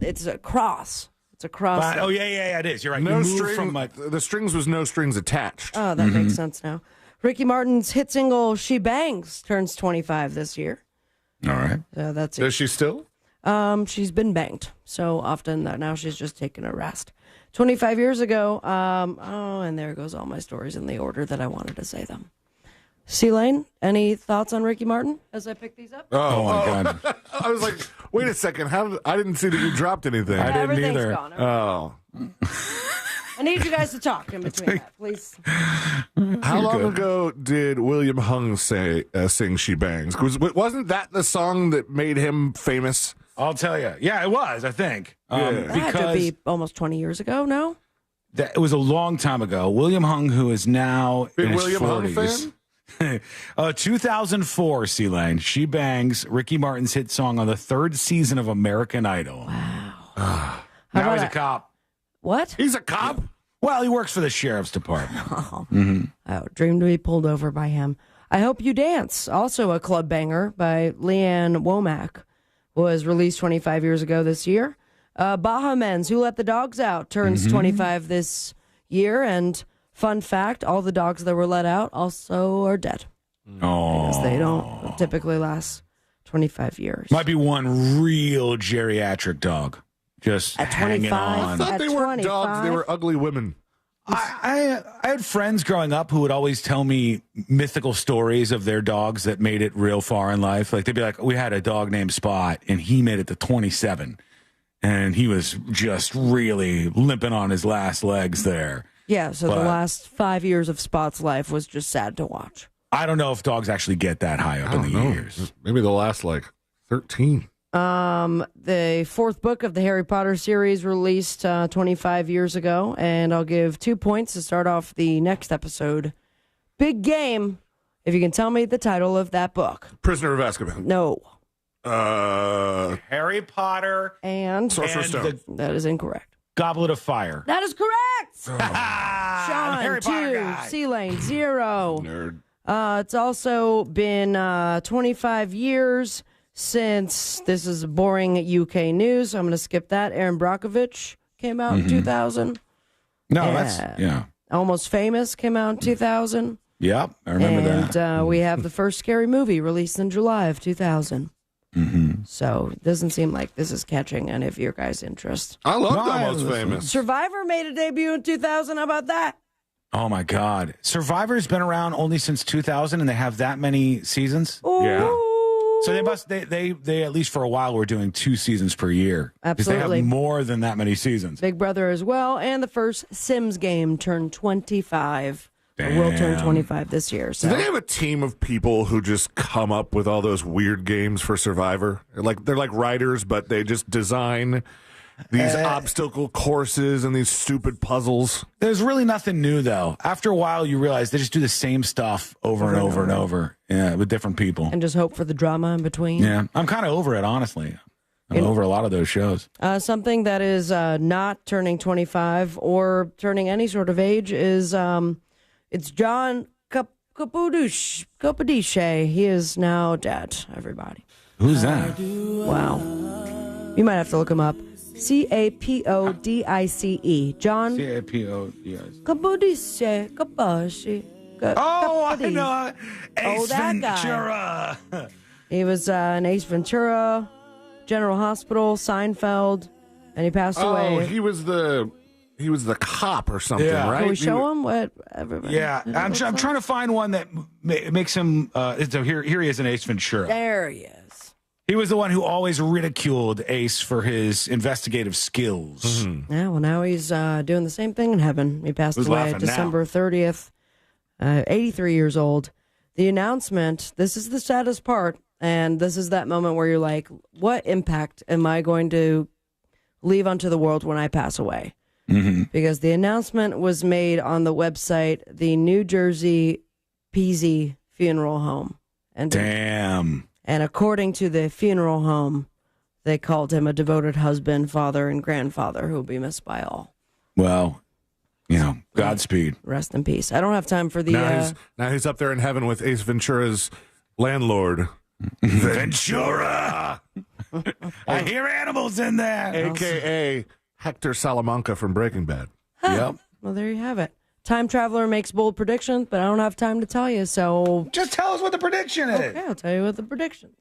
It's a cross. It's a cross. Oh, yeah, it is. You're right. No you string, from the strings was no strings attached. Oh, that makes sense now. Ricky Martin's hit single "She Bangs" turns 25 this year. All right. That's it. Does she still? She's been banged so often that now she's just taking a rest. 25 years ago. And there goes all my stories in the order that I wanted to say them. C-Lane, any thoughts on Ricky Martin as I pick these up? Oh my God. I was like, wait a second. I didn't see that you dropped anything. I didn't Everything's either. gone. Oh. I need you guys to talk in between that, please. How long ago did William Hung sing "She Bangs"? Wasn't that the song that made him famous? I'll tell you. Yeah, it was, I think. That had to be almost 20 years ago, no? It was a long time ago. William Hung, who is now Big in his William 40s. Hung fan? 2004, C-Lane. She Bangs, Ricky Martin's hit song on the 3rd season of American Idol. Wow. Now he's a cop. What? He's a cop? Well, he works for the sheriff's department. Oh, dream to be pulled over by him. I Hope You Dance, also a club banger by Leanne Womack, was released 25 years ago this year. Baha Men's Who Let the Dogs Out turns 25 this year, and fun fact, all the dogs that were let out also are dead. Oh. Because they don't typically last 25 years. Might be one real geriatric dog. Just At hanging 25? on. I thought they weren't dogs. They were ugly women. I had friends growing up who would always tell me mythical stories of their dogs that made it real far in life. Like they'd be like, we had a dog named Spot, and he made it to 27. And he was just really limping on his last legs there. Yeah, so the last 5 years of Spot's life was just sad to watch. I don't know if dogs actually get that high up in the years. Maybe they'll last like 13. The 4th book of the Harry Potter series released 25 years ago, and I'll give 2 points to start off the next episode. Big Game, if you can tell me the title of that book. Prisoner of Azkaban. No. Harry Potter and Sorcerer's Stone. That is incorrect. Goblet of Fire. That is correct. Sean, Sean, 2. C-Lane, 0. Nerd. It's also been 25 years since this is boring UK news. So I'm going to skip that. Aaron Brockovich came out in 2000. No, that's Almost Famous came out in 2000. Yep, I remember that. And we have the first Scary Movie released in July of 2000. So it doesn't seem like this is catching any of your guys' interest. I love Almost Famous. Survivor made a debut in 2000. How about that? Oh my God. Survivor's been around only since 2000 and they have that many seasons? Ooh. Yeah. So they at least for a while were doing 2 seasons per year. Because they Absolutely. have more than that many seasons. Big Brother as well. And the first Sims game turned 25. Or will turn 25 this year. So. Do they have a team of people who just come up with all those weird games for Survivor? They're like writers, but they just design these obstacle courses and these stupid puzzles. There's really nothing new, though. After a while, you realize they just do the same stuff over and over and over. Yeah, with different people. And just hope for the drama in between. Yeah, I'm kind of over it, honestly. I'm over a lot of those shows. Something that is not turning 25 or turning any sort of age is it's John Capodice. He is now dead, everybody. Who's that? Wow. You might have to look him up. Capodice. John Capodice. Capodice. Oh, I know. Ace that guy. Ventura. He was in Ace Ventura, General Hospital, Seinfeld, and he passed away. Oh, he was the cop or something, right? Can we show him what everybody? Yeah, I'm trying to find one that makes him. So here he is in Ace Ventura. There he is. He was the one who always ridiculed Ace for his investigative skills. Mm-hmm. Yeah, well, now he's doing the same thing in heaven. He passed Who's away laughing December 30th, 83 years old. The announcement, this is the saddest part, and this is that moment where you're like, what impact am I going to leave onto the world when I pass away? Mm-hmm. Because the announcement was made on the website, the New Jersey Peasy Funeral Home. And Damn. And according to the funeral home, they called him a devoted husband, father, and grandfather who will be missed by all. Well, Godspeed. Rest in peace. I don't have time for the... Now he's up there in heaven with Ace Ventura's landlord. Ventura! I hear animals in there. A.K.A. Hector Salamanca from Breaking Bad. Yep. Well, there you have it. Time Traveler makes bold predictions, but I don't have time to tell you, so... Just tell us what the prediction is. Okay, I'll tell you what the predictions.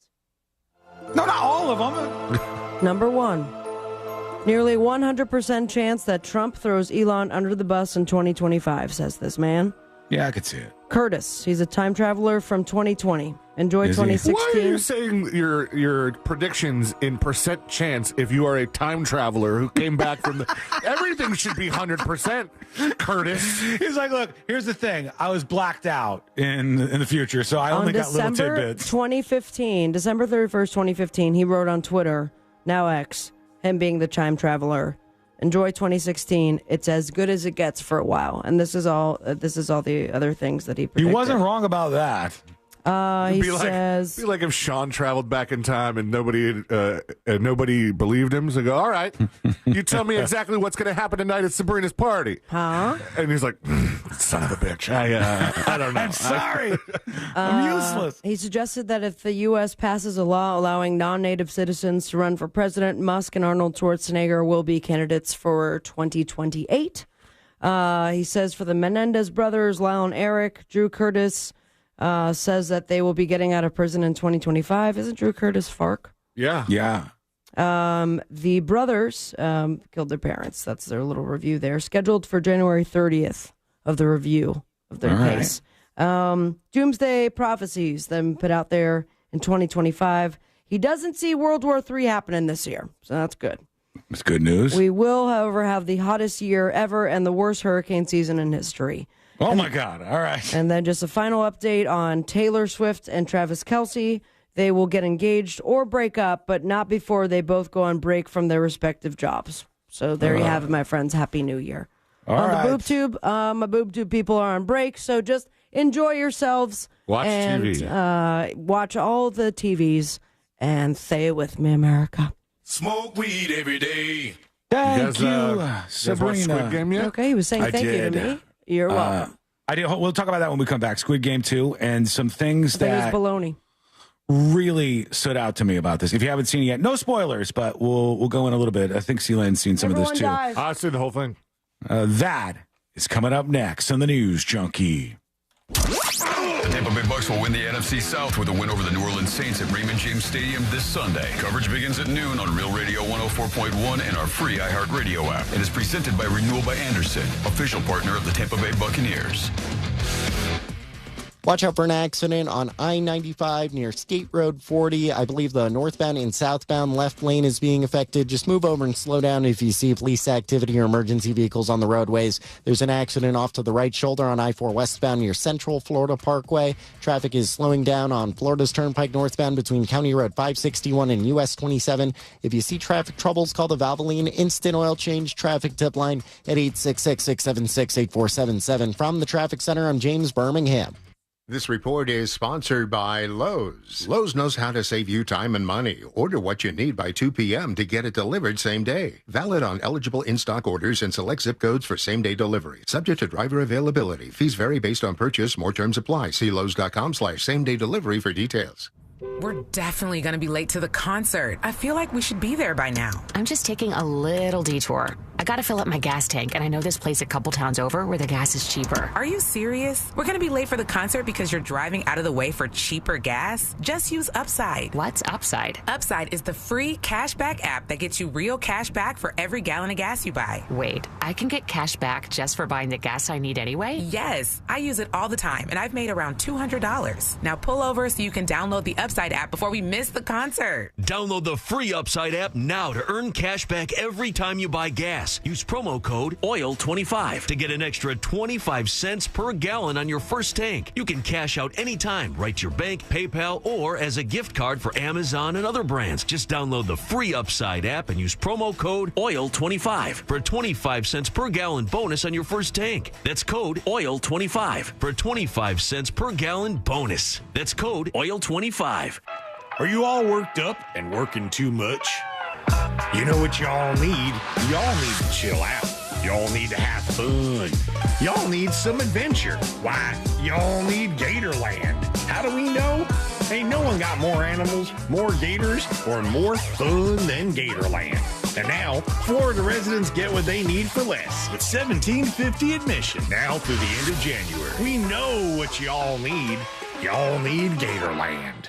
No, not all of them. Number 1. Nearly 100% chance that Trump throws Elon under the bus in 2025, says this man. Yeah, I could see it. Curtis, he's a time traveler from 2020. Enjoy Is he? 2016. Why are you saying your predictions in percent chance if you are a time traveler who came back from the... Everything should be 100%, Curtis. He's like, look, here's the thing. I was blacked out in the future, so I only got little tidbits. 2015, December 31st, 2015, he wrote on Twitter, now X, him being the time traveler, enjoy 2016. It's as good as it gets for a while. And this is all the other things that he predicted. He wasn't wrong about that. He says... Be like if Sean traveled back in time and nobody believed him. So go, all right, you tell me exactly what's going to happen tonight at Sabrina's party. Huh? And he's like, son of a bitch. I don't know. I'm sorry. I'm useless. He suggested that if the U.S. passes a law allowing non-native citizens to run for president, Musk and Arnold Schwarzenegger will be candidates for 2028. He says for the Menendez brothers, Lyle and Eric, Drew Curtis... says that they will be getting out of prison in 2025. Isn't Drew Curtis FARC? Yeah. Yeah. The brothers killed their parents. That's their little review there. Scheduled for January 30th of the review of their case. Doomsday Prophecies, then put out there in 2025. He doesn't see World War III happening this year, so that's good. It's good news. We will, however, have the hottest year ever and the worst hurricane season in history. Oh, my God. All right. And then just a final update on Taylor Swift and Travis Kelce. They will get engaged or break up, but not before they both go on break from their respective jobs. So there you have it, my friends. Happy New Year. All on right. the BoobTube, my BoobTube people are on break, so just enjoy yourselves. Watch TV. Watch all the TVs and say it with me, America. Smoke weed every day. Thank you, Sabrina. Squid Game yet? Okay, he was saying thank you to me. You're welcome. I did. We'll talk about that when we come back. Squid Game 2 and some things I think that it was baloney. really stood out to me about this. If you haven't seen it yet, no spoilers, but we'll go in a little bit. I think Sealand's seen some of this too. I've seen the whole thing. That is coming up next on the News Junkie. The Tampa Bay Bucks will win the NFC South with a win over the New Orleans Saints at Raymond James Stadium this Sunday. Coverage begins at noon on Real Radio 104.1 and our free iHeartRadio app. It is presented by Renewal by Anderson, official partner of the Tampa Bay Buccaneers. Watch out for an accident on I-95 near State Road 40. I believe the northbound and southbound left lane is being affected. Just move over and slow down if you see police activity or emergency vehicles on the roadways. There's an accident off to the right shoulder on I-4 westbound near Central Florida Parkway. Traffic is slowing down on Florida's Turnpike northbound between County Road 561 and US 27. If you see traffic troubles, call the Valvoline Instant Oil Change Traffic Tip Line at 866-676-8477. From the Traffic Center, I'm James Birmingham. This report is sponsored by Lowe's. Lowe's knows how to save you time and money. Order what you need by 2 p.m. to get it delivered same day. Valid on eligible in-stock orders and select zip codes for same-day delivery. Subject to driver availability. Fees vary based on purchase. More terms apply. See Lowe's.com/same-day delivery for details. We're definitely going to be late to the concert. I feel like we should be there by now. I'm just taking a little detour. I gotta fill up my gas tank, and I know this place a couple towns over where the gas is cheaper. Are you serious? We're gonna be late for the concert because you're driving out of the way for cheaper gas? Just use Upside. What's Upside? Upside is the free cashback app that gets you real cash back for every gallon of gas you buy. Wait, I can get cash back just for buying the gas I need anyway? Yes, I use it all the time, and I've made around $200. Now pull over so you can download the Upside Upside app before we miss the concert. Download the free Upside app now to earn cash back every time you buy gas. Use promo code OIL25 to get an extra 25 cents per gallon on your first tank. You can cash out anytime, right to your bank, PayPal, or as a gift card for Amazon and other brands. Just download the free Upside app and use promo code OIL25 for a 25 cents per gallon bonus on your first tank. That's code OIL25 for a 25 cents per gallon bonus. That's code OIL25. Are you all worked up and working too much? You know what y'all need? Y'all need to chill out. Y'all need to have fun. Y'all need some adventure. Why, y'all need Gatorland. How do we know? Ain't no one got more animals, more gators, or more fun than Gatorland. And now, Florida residents get what they need for less with $17.50 admission now through the end of January. We know what y'all need. Y'all need Gatorland.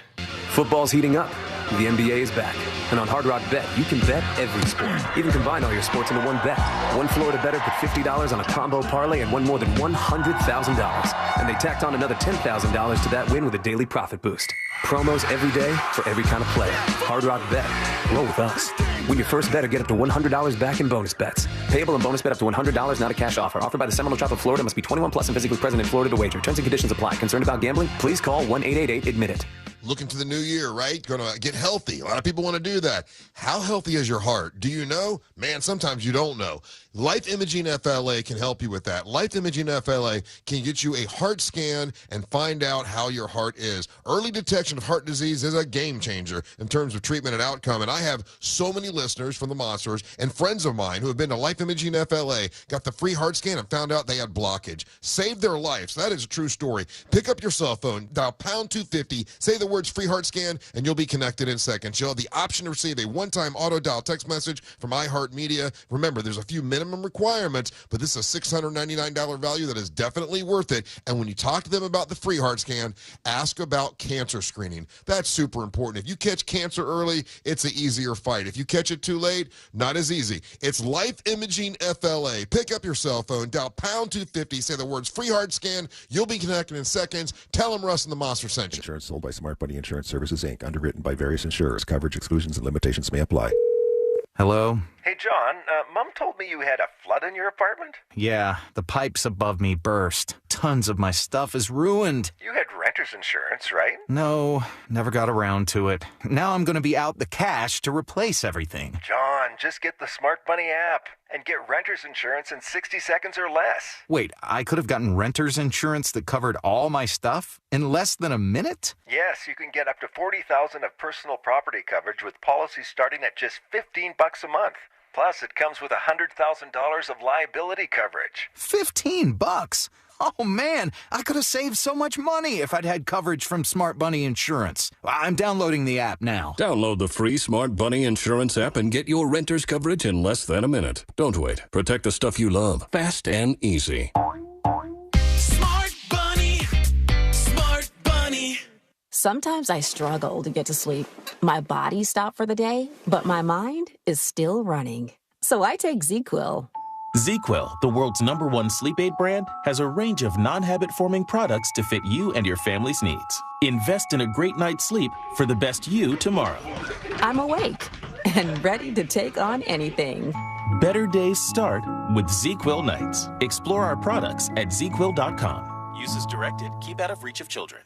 Football's heating up. The NBA is back. And on Hard Rock Bet, you can bet every sport. Even combine all your sports into one bet. One Florida bettor put $50 on a combo parlay and won more than $100,000. And they tacked on another $10,000 to that win with a daily profit boost. Promos every day for every kind of player. Hard Rock Bet. Roll with us. Win your first bet or get up to $100 back in bonus bets. Payable and bonus bet up to $100, not a cash offer. Offered by the Seminole Tribe of Florida. Must be 21 plus and physically present in Florida to wager. Terms and conditions apply. Concerned about gambling? Please call 1-888-ADMIT-IT. Looking to the new year, right? Going to get healthy. A lot of people want to do that. How healthy is your heart? Do you know? Man, sometimes you don't know. Life Imaging FLA can help you with that. Life Imaging FLA can get you a heart scan and find out how your heart is. Early detection of heart disease is a game changer in terms of treatment and outcome. And I have so many listeners from the Monsters and friends of mine who have been to Life Imaging FLA, got the free heart scan and found out they had blockage. Saved their lives. That is a true story. Pick up your cell phone, dial pound 250, say the words free heart scan, and you'll be connected in seconds. You'll have the option to receive a one-time auto dial text message from iHeartMedia. Remember, there's a few minimum requirements, but this is a $699 value that is definitely worth it. And when you talk to them about the free heart scan, ask about cancer screening. That's super important. If you catch cancer early, it's an easier fight. If you catch it too late, not as easy. It's Life Imaging FLA. Pick up your cell phone, dial pound 250, say the words free heart scan. You'll be connected in seconds. Tell them Russ and the Monster sent you. Insurance sold by Smart Money Insurance Services, Inc., underwritten by various insurers. Coverage exclusions and limitations may apply. Hello? Hey, John, Mom told me you had a flood in your apartment? Yeah, the pipes above me burst. Tons of my stuff is ruined. You had renter's insurance, right? No, never got around to it. Now I'm going to be out the cash to replace everything. John, just get the Smart Money app and get renter's insurance in 60 seconds or less. Wait, I could have gotten renter's insurance that covered all my stuff in less than a minute? Yes, you can get up to $40,000 of personal property coverage with policies starting at just $15 a month. Plus, it comes with $100,000 of liability coverage. $15? Oh, man, I could have saved so much money if I'd had coverage from Smart Bunny Insurance. I'm downloading the app now. Download the free Smart Bunny Insurance app and get your renter's coverage in less than a minute. Don't wait. Protect the stuff you love. Fast and easy. Smart Bunny. Smart Bunny. Sometimes I struggle to get to sleep. My body stopped for the day, but my mind is still running. So I take ZQuil. ZQuil, the world's #1 sleep aid brand, has a range of non-habit-forming products to fit you and your family's needs. Invest in a great night's sleep for the best you tomorrow. I'm awake and ready to take on anything. Better days start with ZQuil nights. Explore our products at ZQuil.com. Use as directed. Keep out of reach of children.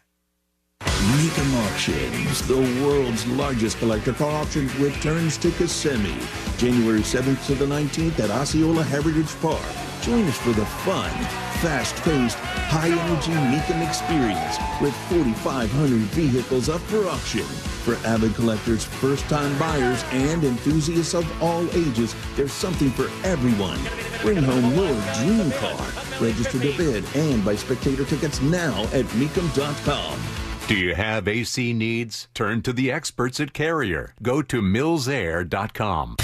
Mecum Auctions, the world's largest collector car auction, returns to Kissimmee, January 7th to the 19th at Osceola Heritage Park. Join us for the fun, fast-paced, high-energy Mecum experience with 4,500 vehicles up for auction. For avid collectors, first-time buyers, and enthusiasts of all ages, there's something for everyone. Bring home your dream car. Register to bid and buy spectator tickets now at Mecum.com. Do you have AC needs? Turn to the experts at Carrier. Go to millsair.com.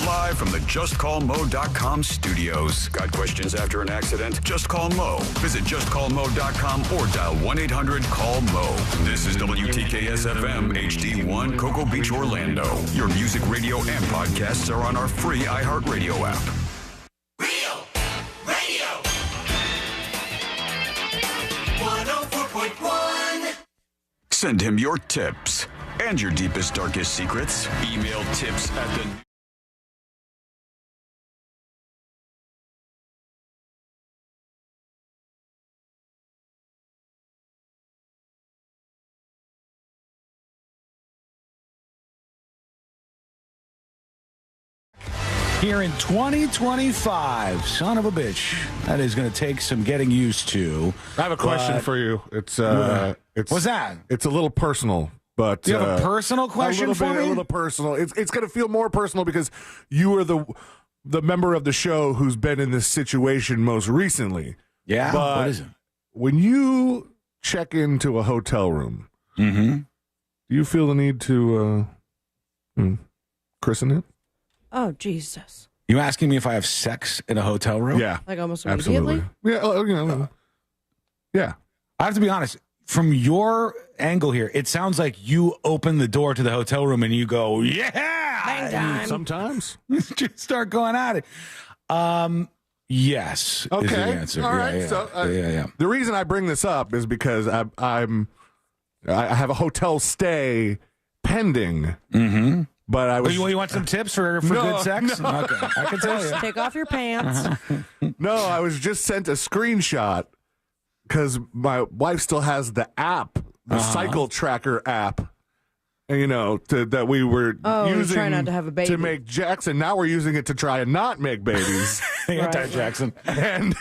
Live from the JustCallMo.com studios. Got questions after an accident? Just call Mo. Visit JustCallMo.com or dial 1-800-CALL-MO. This is WTKS-FM HD1 Cocoa Beach, Orlando. Your music, radio, and podcasts are on our free iHeartRadio app. Real Radio 104.1 Send him your tips and your deepest, darkest secrets. Email tips at the... Here in 2025, son of a bitch, that is going to take some getting used to. I have a question for you. It's what's that? It's a little personal, but Do you have a personal question for me? A little personal. It's going to feel more personal because you are the member of the show who's been in this situation most recently. Yeah. But what is it? When you check into a hotel room, do you feel the need to christen it? Oh, Jesus. You asking me if I have sex in a hotel room? Yeah. Like almost immediately? Absolutely. Yeah. I have to be honest. From your angle here, it sounds like you open the door to the hotel room and you go, yeah! Sometimes. Just start going at it. Yes. Okay. Is the answer. All right. Yeah. So yeah. The reason I bring this up is because I have a hotel stay pending. Mm-hmm. But I was. You want some tips for good sex? No. Okay. I can tell you. Take off your pants. No, I was just sent a screenshot because my wife still has the app, the cycle tracker app, and, that we were using try not to have a baby. to make Jackson. Now we're using it to try and not make babies. Anti-Jackson. And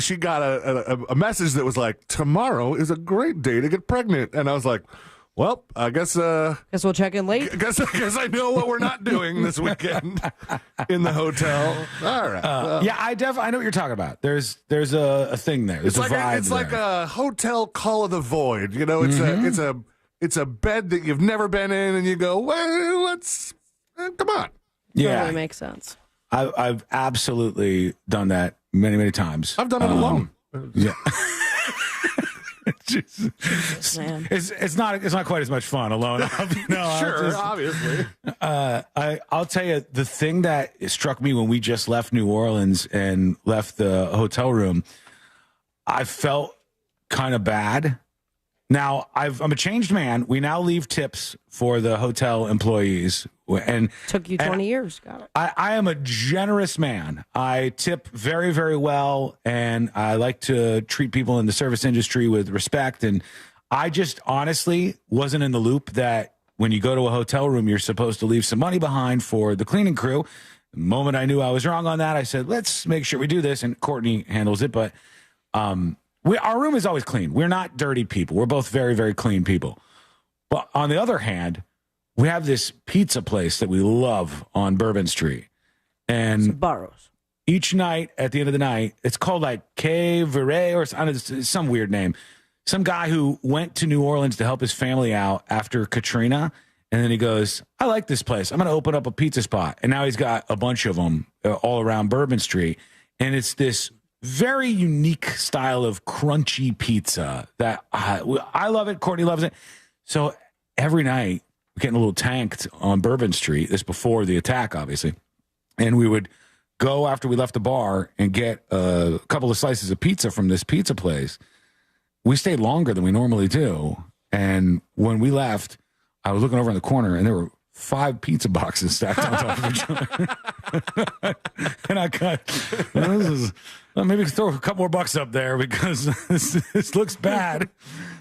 she got a message that was like, tomorrow is a great day to get pregnant. And I was like, well, I guess guess we'll check in late. Guess I know what we're not doing this weekend in the hotel. All right. I know what you're talking about. There's a thing there. There's It's a vibe like there. a hotel call of the void. It's a bed that you've never been in, and you go, well, let's come on. Yeah, Totally makes sense. I've absolutely done that many times. I've done it alone. Yeah. It's not quite as much fun alone. Obviously. I'll tell you the thing that struck me when we just left New Orleans and left the hotel room. I felt kind of bad. Now I'm a changed man. We now leave tips for the hotel employees, and took you 20 years. Got it. I am a generous man. I tip very, very well, and I like to treat people in the service industry with respect. And I just honestly wasn't in the loop that when you go to a hotel room, you're supposed to leave some money behind for the cleaning crew. The moment I knew I was wrong on that, I said, let's make sure we do this. And Courtney handles it. But our room is always clean. We're not dirty people. We're both very, very clean people. But on the other hand, we have this pizza place that we love on Bourbon Street. And Barrows. Each night, at the end of the night, it's called like K Verre or some weird name. Some guy who went to New Orleans to help his family out after Katrina. And then he goes, I like this place. I'm going to open up a pizza spot. And now he's got a bunch of them all around Bourbon Street. And it's this very unique style of crunchy pizza that I love it. Courtney loves it. So every night we're getting a little tanked on Bourbon Street. This before the attack, obviously. And we would go after we left the bar and get a couple of slices of pizza from this pizza place. We stayed longer than we normally do. And when we left, I was looking over in the corner and there were 5 pizza boxes stacked on top of each other. And I got, maybe throw a couple more bucks up there because this looks bad.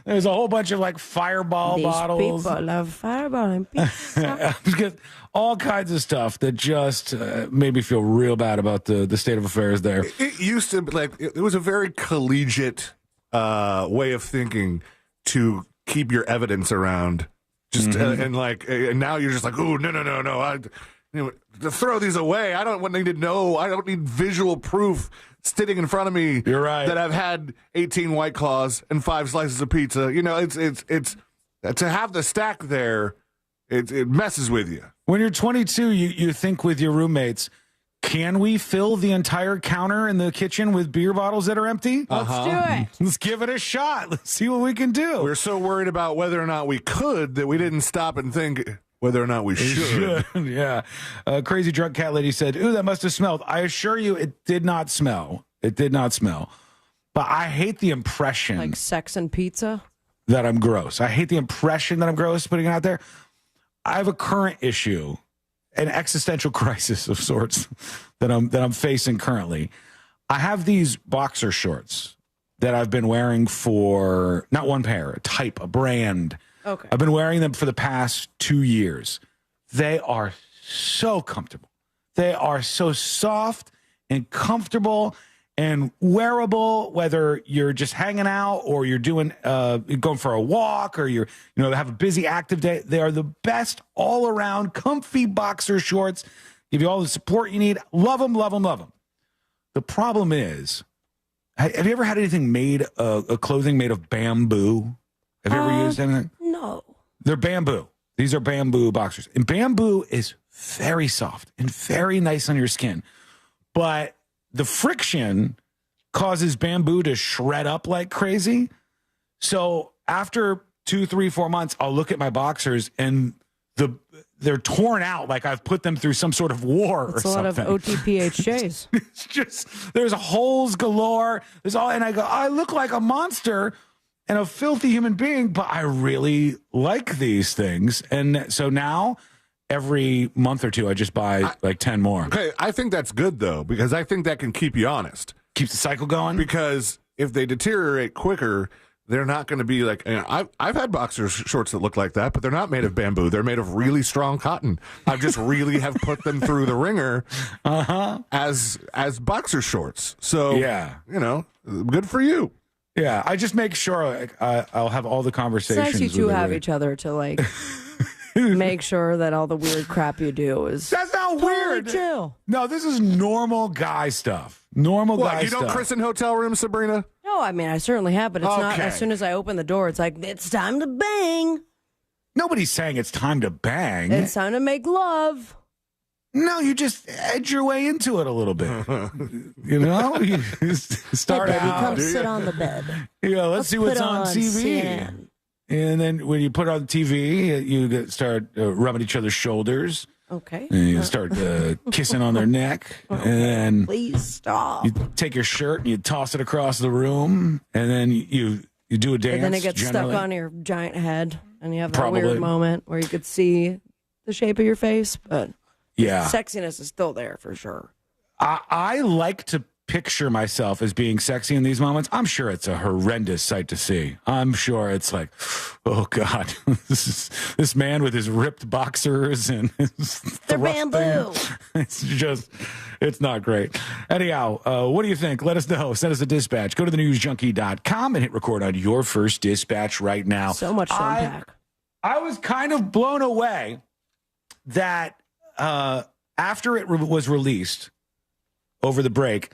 There's a whole bunch of like Fireball bottles. People love Fireball and pizza. All kinds of stuff that just made me feel real bad about the state of affairs there. It used to be it was a very collegiate way of thinking to keep your evidence around. Just and now you're just like, oh no! To throw these away. I don't need to know. I don't need visual proof sitting in front of me. You're right. That I've had 18 White Claws and 5 slices of pizza. It's to have the stack there. It messes with you. When you're 22, you think with your roommates, can we fill the entire counter in the kitchen with beer bottles that are empty? Let's do it. Let's give it a shot. Let's see what we can do. We're so worried about whether or not we could that we didn't stop and think whether or not we should. Yeah. Crazy drunk cat lady said, ooh, that must have smelled. I assure you it did not smell. It did not smell. But I hate the impression. Like sex and pizza? that I'm gross. I hate the impression that I'm gross putting it out there. I have a current issue, an existential crisis of sorts that I'm facing currently. I have these boxer shorts that I've been wearing for not one pair, a type, a brand. Okay. I've been wearing them for the past 2 years. They are so comfortable. They are so soft and comfortable and wearable, whether you're just hanging out or you're doing going for a walk or you're have a busy active day. They are the best all around comfy boxer shorts. Give you all the support you need. Love them, love them, love them. The problem is, have you ever had anything made a clothing made of bamboo? Have you ever used anything? No. They're bamboo. These are bamboo boxers. And bamboo is very soft and very nice on your skin. But the friction causes bamboo to shred up like crazy. So after 2, 3, 4 months, I'll look at my boxers and they're torn out like I've put them through some sort of war or something. It's a lot of OTPHJs. It's just, there's holes galore. And I go, I look like a monster and a filthy human being, but I really like these things. And so now every month or two, I just buy like 10 more. Okay, I think that's good, though, because I think that can keep you honest. Keeps the cycle going? Because if they deteriorate quicker, they're not going to be like, I've had boxer shorts that look like that, but they're not made of bamboo. They're made of really strong cotton. I've just really have put them through the ringer as boxer shorts. So, yeah, good for you. Yeah, I just make sure I'll have all the conversations. It's nice you two have each other to like make sure that all the weird crap you do is that's not totally weird. Chill. No, this is normal guy stuff. Normal guy You stuff. don't christen hotel rooms, Sabrina? No, I mean I certainly have, but it's not. As soon as I open the door, it's like it's time to bang. Nobody's saying it's time to bang. It's time to make love. No, you just edge your way into it a little bit. You start hey, baby, out. come sit on the bed. Let's see what's on TV. CNN. And then when you put it on TV, you start rubbing each other's shoulders. Okay. And you start kissing on their neck. Okay. And then please stop. You take your shirt and you toss it across the room. And then you do a dance. And then it gets generally. stuck on your giant head. And you have that Probably. weird moment where you could see the shape of your face. But yeah, sexiness is still there for sure. I like to picture myself as being sexy in these moments. I'm sure it's a horrendous sight to see. I'm sure it's like, oh God, this man with his ripped boxers and his They're bamboo. It's not great. Anyhow, what do you think? Let us know. Send us a dispatch. Go to thenewsjunkie.com and hit record on your first dispatch right now. So much to unpack. I was kind of blown away that after it was released over the break,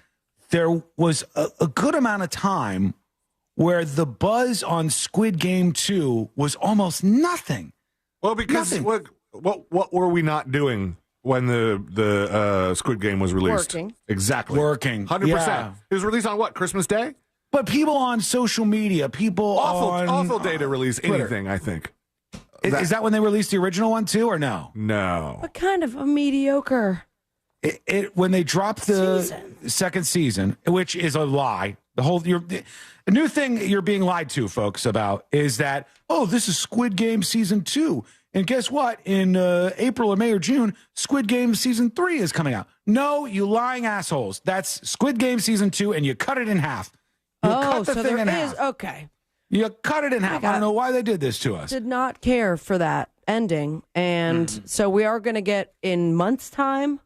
there was a good amount of time where the buzz on Squid Game 2 was almost nothing. Well, because what were we not doing when the Squid Game was released? Working. Exactly. 100%. Yeah. It was released on what? Christmas Day? But people on social media, awful day to release Twitter. anything, I think. Is that when they released the original one too, or no? No. What kind of a mediocre? When they dropped the second season, which is a lie. The new thing you're being lied to, folks, about is that, this is Squid Game season 2. And guess what? In April or May or June, Squid Game season 3 is coming out. No, you lying assholes. That's Squid Game season 2, and you cut it in half. You cut the thing in half. Okay. You cut it in half. I don't know why they did this to us. Did not care for that ending. And so we are going to get in months' time.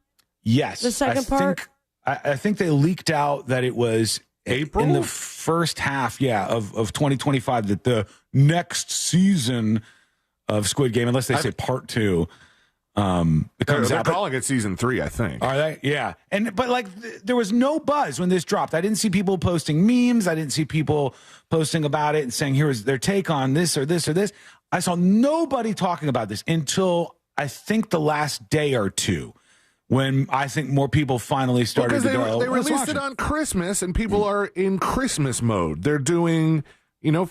Yes. The second part? I think they leaked out that it was April? in the first half, of 2025, that the next season of Squid Game, unless they say part 2, it comes they're out. calling it season 3, I think. Are they? Yeah. But there was no buzz when this dropped. I didn't see people posting memes. I didn't see people posting about it and saying, here's their take on this or this or this. I saw nobody talking about this until I think the last day or two, when I think more people finally started to go. They released it on Christmas, and people are in Christmas mode. They're doing,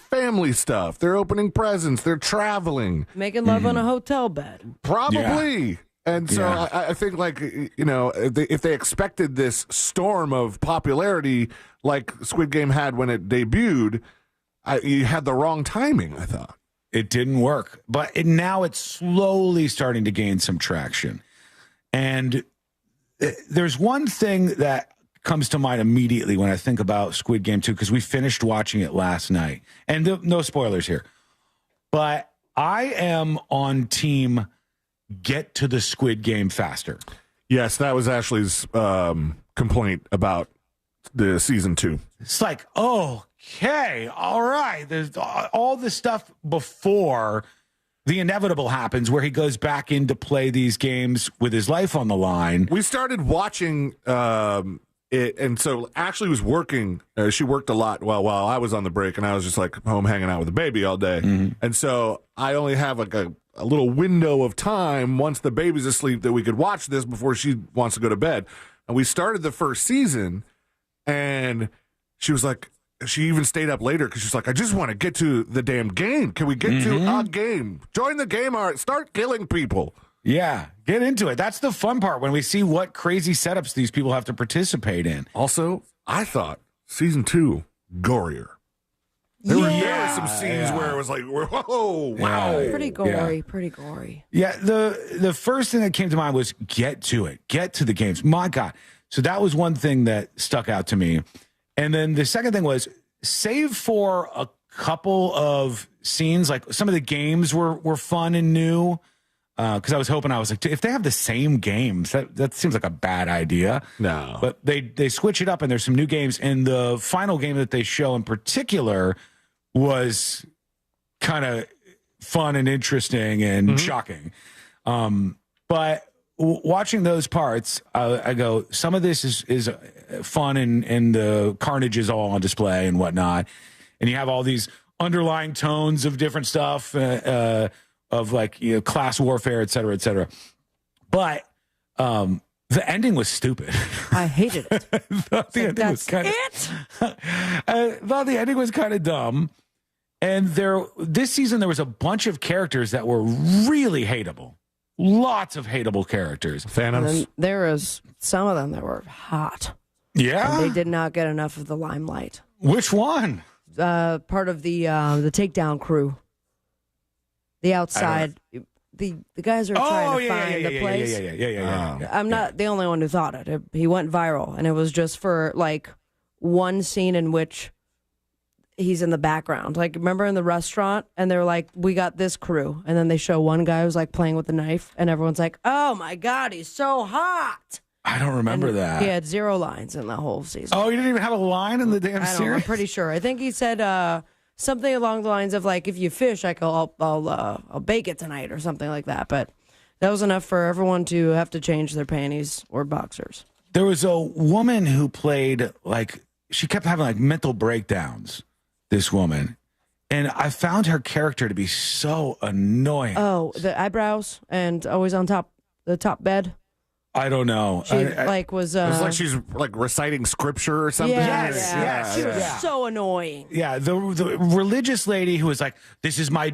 family stuff. They're opening presents. They're traveling. Making love on a hotel bed. Probably. Yeah. And so I think, if they expected this storm of popularity like Squid Game had when it debuted, you had the wrong timing, I thought. It didn't work. But now it's slowly starting to gain some traction. And there's one thing that comes to mind immediately when I think about Squid Game 2, because we finished watching it last night. And no spoilers here. But I am on team get to the Squid Game faster. Yes, that was Ashley's complaint about the season 2. It's like, okay, all right. There's all this stuff before the inevitable happens where he goes back in to play these games with his life on the line. We started watching it, and so Ashley was working. She worked a lot while I was on the break, and I was just like home hanging out with the baby all day. Mm-hmm. And so I only have like a little window of time once the baby's asleep that we could watch this before she wants to go to bed. And we started the first season, and she was like, she even stayed up later because she's like, I just want to get to the damn game. Can we get to a game? Join the game, Art. Start killing people. Yeah, get into it. That's the fun part when we see what crazy setups these people have to participate in. Also, I thought season 2 gorier. There were some scenes where it was like, whoa, wow. Yeah. Pretty gory. Yeah, the first thing that came to mind was get to it. Get to the games. My God. So that was one thing that stuck out to me. And then the second thing was save for a couple of scenes. Like some of the games were fun and new. Because I was like, if they have the same games, that seems like a bad idea. No. But they switch it up and there's some new games. And the final game that they show in particular was kind of fun and interesting and shocking. But watching those parts, I go, some of this is fun and the carnage is all on display and whatnot. And you have all these underlying tones of different stuff, of like, you know, class warfare, et cetera, et cetera. But the ending was stupid. I hated it. I thought the ending was kind of dumb. And this season, there was a bunch of characters that were really hateable. Lots of hateable characters. Thanos. There was some of them that were hot. Yeah? And they did not get enough of the limelight. Which one? Part of the takedown crew. The outside, the guys are trying to find the place. Yeah. I'm not the only one who thought it. He went viral, and it was just for like one scene in which he's in the background. Like, remember in the restaurant, and they're like, "We got this crew," and then they show one guy who's like playing with a knife, and everyone's like, "Oh my God, he's so hot." I don't remember that. He had 0 lines in the whole season. Oh, he didn't even have a line in the damn series? I'm pretty sure. I think he said something along the lines of like, if you fish, like I'll bake it tonight or something like that. But that was enough for everyone to have to change their panties or boxers. There was a woman who played like, she kept having like mental breakdowns, this woman. And I found her character to be so annoying. Oh, the eyebrows and always on the top bed. I don't know. She was. It was like she's like reciting scripture or something. Yes. She was so annoying. Yeah, the religious lady who was like, "This is my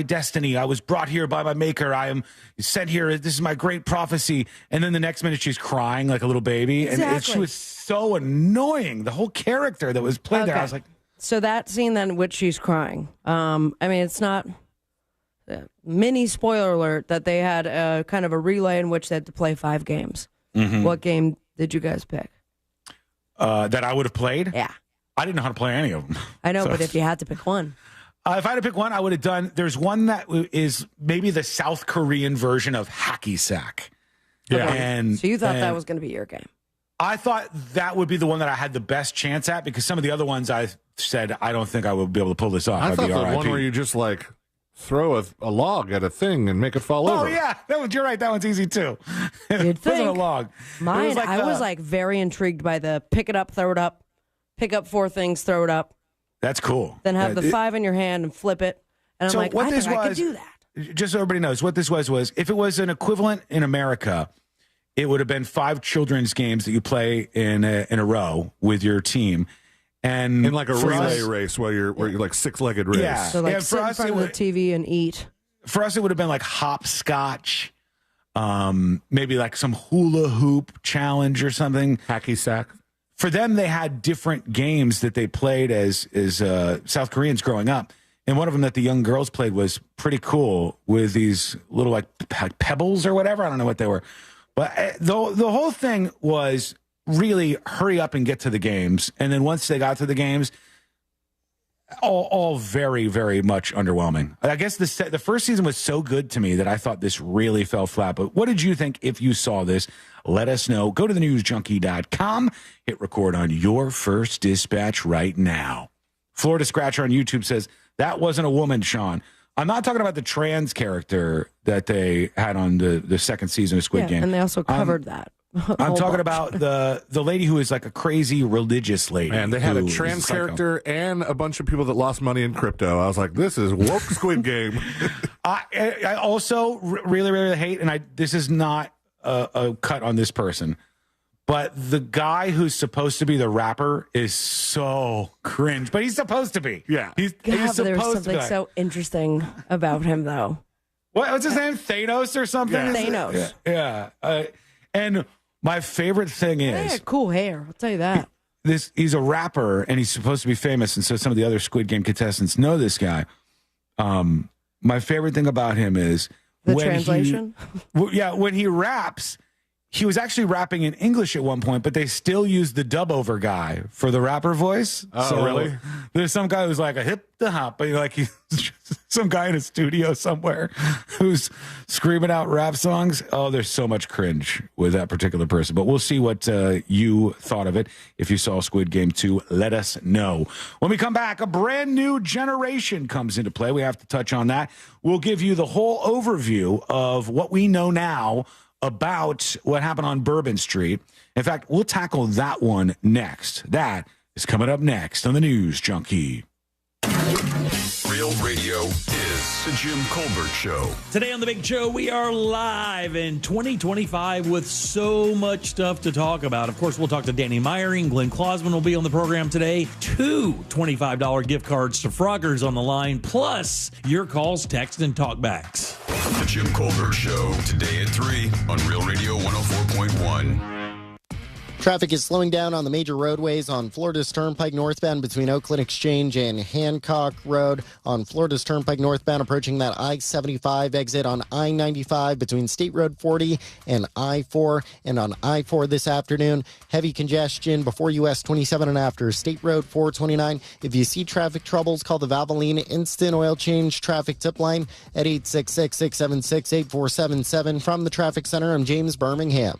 destiny. I was brought here by my maker. I am sent here. This is my great prophecy." And then the next minute she's crying like a little baby, and she was so annoying. The whole character that was played there, I was like, so that scene then, in which she's crying. I mean, it's not. Mini spoiler alert that they had kind of a relay in which they had to play 5 games. Mm-hmm. What game did you guys pick? That I would have played? Yeah. I didn't know how to play any of them. I know, but if you had to pick one. If I had to pick one, I would have done, there's one that is maybe the South Korean version of hacky sack. Yeah. Okay. So you thought that was going to be your game? I thought that would be the one that I had the best chance at, because some of the other ones I said, I don't think I would be able to pull this off. I thought the one where you just like throw a log at a thing and make it fall over. Oh, yeah. You're right. That one's easy, too. It wasn't a log. Mine, I was like very intrigued by the pick it up, throw it up, pick up 4 things, throw it up. That's cool. Then have the 5 in your hand and flip it. And I'm like, I think I could do that. Just so everybody knows, what this was if it was an equivalent in America, it would have been 5 children's games that you play in a row with your team. And in like a relay race where you're like 6-legged race. Yeah. So like sit in front of the TV and eat. For us, it would have been like hopscotch, maybe like some hula hoop challenge or something. Hacky sack. for them, they had different games that they played as South Koreans growing up. And one of them that the young girls played was pretty cool with these little like pebbles or whatever. I don't know what they were. But the whole thing was really hurry up and get to the games. And then once they got to the games, all very, very much underwhelming. I guess the first season was so good to me that I thought this really fell flat. But what did you think if you saw this? Let us know. Go to thenewsjunkie.com. Hit record on your first dispatch right now. Florida Scratcher on YouTube says, that wasn't a woman, Sean. I'm not talking about the trans character that they had on the second season of Squid Game. And they also covered that. I'm talking about the lady who is like a crazy religious lady. And they had a trans character and a bunch of people that lost money in crypto. I was like, this is woke Squid Game. I also really, really hate, and this is not a cut on this person, but the guy who's supposed to be the rapper is so cringe. But he's supposed to be. Yeah. He's There's supposed to be. something so interesting about him, though. What's his name? Thanos or something? Yeah. Thanos. Yeah. And my favorite thing is... He had cool hair, I'll tell you that. He's a rapper, and he's supposed to be famous, and so some of the other Squid Game contestants know this guy. My favorite thing about him is... The translation? When he raps... He was actually rapping in English at one point, but they still use the dub-over guy for the rapper voice. Oh, so really? There's some guy who's like a hip to hop, but like he's some guy in a studio somewhere who's screaming out rap songs. Oh, there's so much cringe with that particular person. But we'll see what you thought of it. If you saw Squid Game 2, let us know. When we come back, a brand new generation comes into play. We have to touch on that. We'll give you the whole overview of what we know now about what happened on Bourbon Street. In fact, we'll tackle that one next. That is coming up next on the News Junkie. Real Radio is the Jim Colbert Show. Today on The Big Show, we are live in 2025 with so much stuff to talk about. Of course, we'll talk to Danny Meyering. Glenn Klausman will be on the program today. 2 $25 gift cards to Froggers on the line, plus your calls, text, and talkbacks. The Jim Colbert Show, today at 3 on Real Radio 104.1. Traffic is slowing down on the major roadways on Florida's Turnpike northbound between Oakland Exchange and Hancock Road. On Florida's Turnpike northbound approaching that I-75 exit on I-95 between State Road 40 and I-4. And on I-4 this afternoon, heavy congestion before US 27 and after State Road 429. If you see traffic troubles, call the Valvoline Instant Oil Change Traffic Tip Line at 866-676-8477. From the Traffic Center, I'm James Birmingham.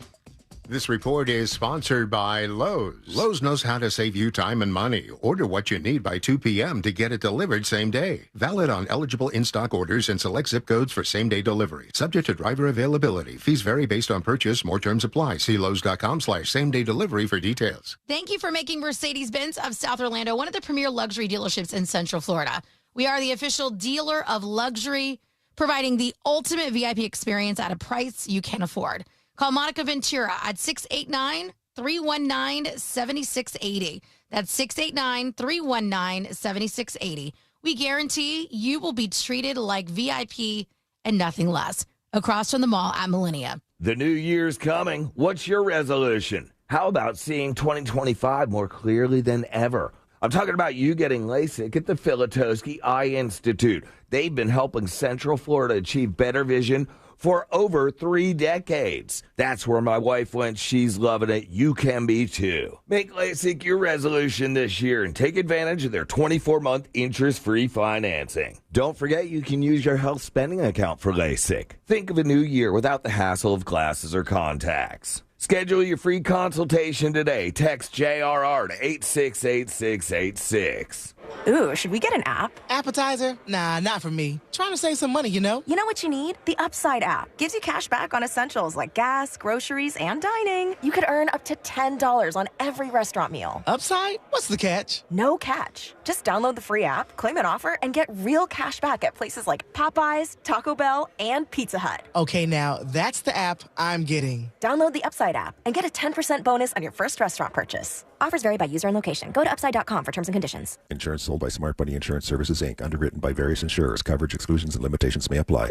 This report is sponsored by Lowe's. Lowe's knows how to save you time and money. Order what you need by 2 p.m. to get it delivered same day. Valid on eligible in-stock orders and select zip codes for same-day delivery. Subject to driver availability. Fees vary based on purchase. More terms apply. See Lowe's.com/same-day delivery for details. Thank you for making Mercedes-Benz of South Orlando one of the premier luxury dealerships in Central Florida. We are the official dealer of luxury, providing the ultimate VIP experience at a price you can afford. Call Monica Ventura at 689-319-7680. That's 689-319-7680. We guarantee you will be treated like VIP and nothing less. Across from the mall at Millennia. The new year's coming. What's your resolution? How about seeing 2025 more clearly than ever? I'm talking about you getting LASIK at the Filatowski Eye Institute. They've been helping Central Florida achieve better vision for over 3 decades. That's where my wife went. She's loving it. You can be too. Make LASIK your resolution this year and take advantage of their 24-month interest-free financing. Don't forget you can use your health spending account for LASIK. Think of a new year without the hassle of glasses or contacts. Schedule your free consultation today. Text JRR to 868686. Ooh, should we get an app? Appetizer? Nah, not for me. Trying to save some money, you know? You know what you need? The Upside app. Gives you cash back on essentials like gas, groceries, and dining. You could earn up to $10 on every restaurant meal. Upside? What's the catch? No catch. Just download the free app, claim an offer, and get real cash back at places like Popeyes, Taco Bell, and Pizza Hut. Okay, now that's the app I'm getting. Download the Upside app and get a 10% bonus on your first restaurant purchase. Offers vary by user and location. Go to upside.com for terms and conditions. Insurance sold by Smart Money Insurance Services, Inc., underwritten by various insurers. Coverage, exclusions, and limitations may apply.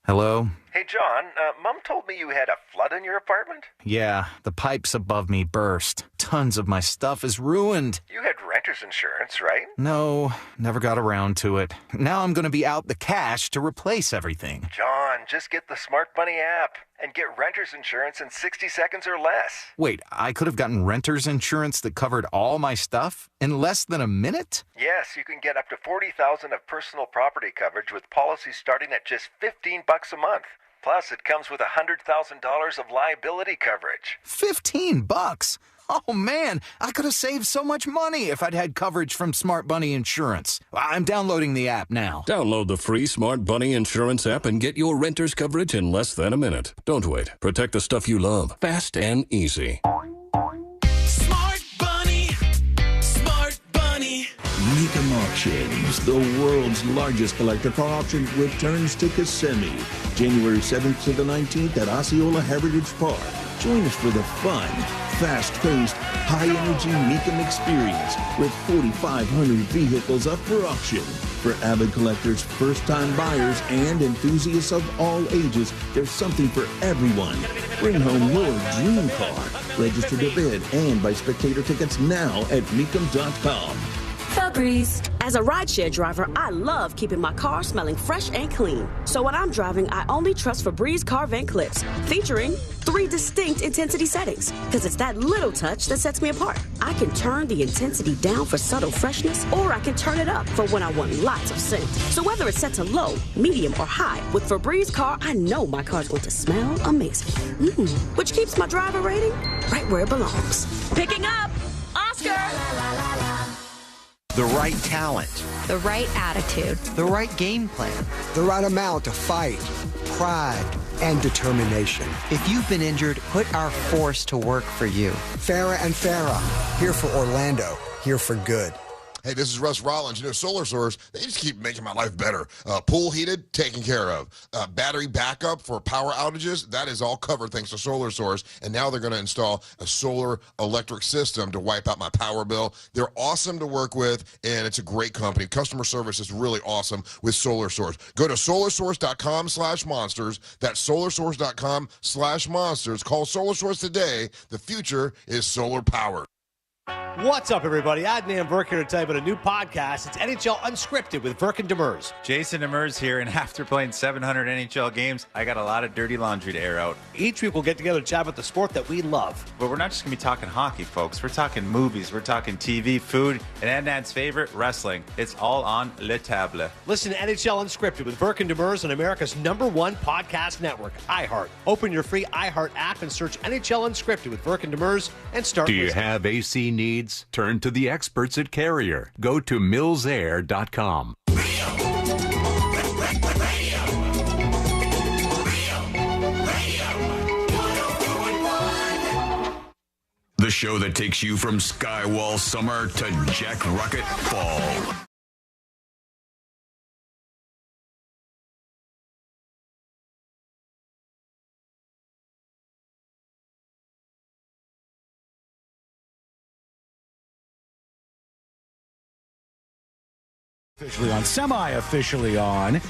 Hello? Hey, John, Mom told me you had a flood in your apartment? Yeah, the pipes above me burst. Tons of my stuff is ruined. You had renter's insurance, right? No, never got around to it. Now I'm going to be out the cash to replace everything. John, just get the Smart Bunny app and get renter's insurance in 60 seconds or less. Wait, I could have gotten renter's insurance that covered all my stuff in less than a minute? Yes, you can get up to $40,000 of personal property coverage with policies starting at just $15 a month. Plus, it comes with $100,000 of liability coverage. $15? Oh, man, I could have saved so much money if I'd had coverage from Smart Bunny Insurance. I'm downloading the app now. Download the free Smart Bunny Insurance app and get your renter's coverage in less than a minute. Don't wait. Protect the stuff you love. Fast and easy. Smart Bunny. Smart Bunny. Mecum Auctions, the world's largest collector car auction, returns to Kissimmee, January 7th to the 19th at Osceola Heritage Park. Join us for the fun, fast-paced, high-energy Mecum experience with 4,500 vehicles up for auction. For avid collectors, first-time buyers, and enthusiasts of all ages, there's something for everyone. Bring home your dream car. Register to bid and buy spectator tickets now at Mecum.com. Febreze. As a rideshare driver, I love keeping my car smelling fresh and clean. So when I'm driving, I only trust Febreze car vent clips, featuring 3 distinct intensity settings, because it's that little touch that sets me apart. I can turn the intensity down for subtle freshness, or I can turn it up for when I want lots of scent. So whether it's set to low, medium, or high, with Febreze car, I know my car's going to smell amazing. Which keeps my driver rating right where it belongs. Picking up Oscar! The right talent. The right attitude. The right game plan. The right amount of fight, pride, and determination. If you've been injured, put our force to work for you. Farah and Farah, here for Orlando, here for good. Hey, this is Russ Rollins. You know, Solar Source, they just keep making my life better. Pool heated, taken care of. Battery backup for power outages, that is all covered thanks to Solar Source. And now they're going to install a solar electric system to wipe out my power bill. They're awesome to work with, and it's a great company. Customer service is really awesome with Solar Source. Go to solarsource.com/monsters. That's solarsource.com/monsters. Call Solar Source today. The future is solar powered. What's up, everybody? Adnan Burke here to tell you about a new podcast. It's NHL Unscripted with Burke and Demers. Jason Demers here, and after playing 700 NHL games, I got a lot of dirty laundry to air out. Each week we'll get together to chat about the sport that we love. But we're not just going to be talking hockey, folks. We're talking movies, we're talking TV, food, and Adnan's favorite, wrestling. It's all on Le Table. Listen to NHL Unscripted with Burke and Demers on America's #1 podcast network, iHeart. Open your free iHeart app and search NHL Unscripted with Burke and Demers and start Do you listening. have AC needs? Turn to the experts at Carrier. Go to millsair.com. The show that takes you from Skywall summer to Jack Rocket fall. Officially on, semi-officially on.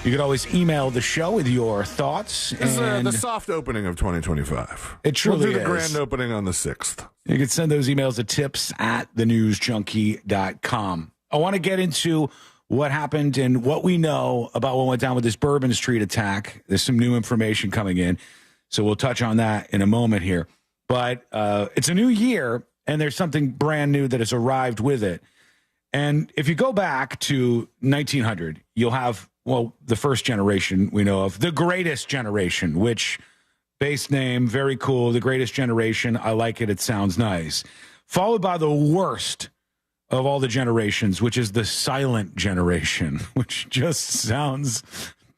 You could always email the show with your thoughts. This is and the soft opening of 2025. It truly we'll do the is. grand opening on the 6th. You can send those emails to tips@thenewsjunkie.com. I want to get into what happened and what we know about what went down with this Bourbon Street attack. There's some new information coming in, so we'll touch on that in a moment here. But it's a new year, and there's something brand new that has arrived with it. And if you go back to 1900, you'll have, well, the first generation we know of, the greatest generation, which base name, very cool, the greatest generation. I like it. It sounds nice. Followed by the worst of all the generations, which is the silent generation, which just sounds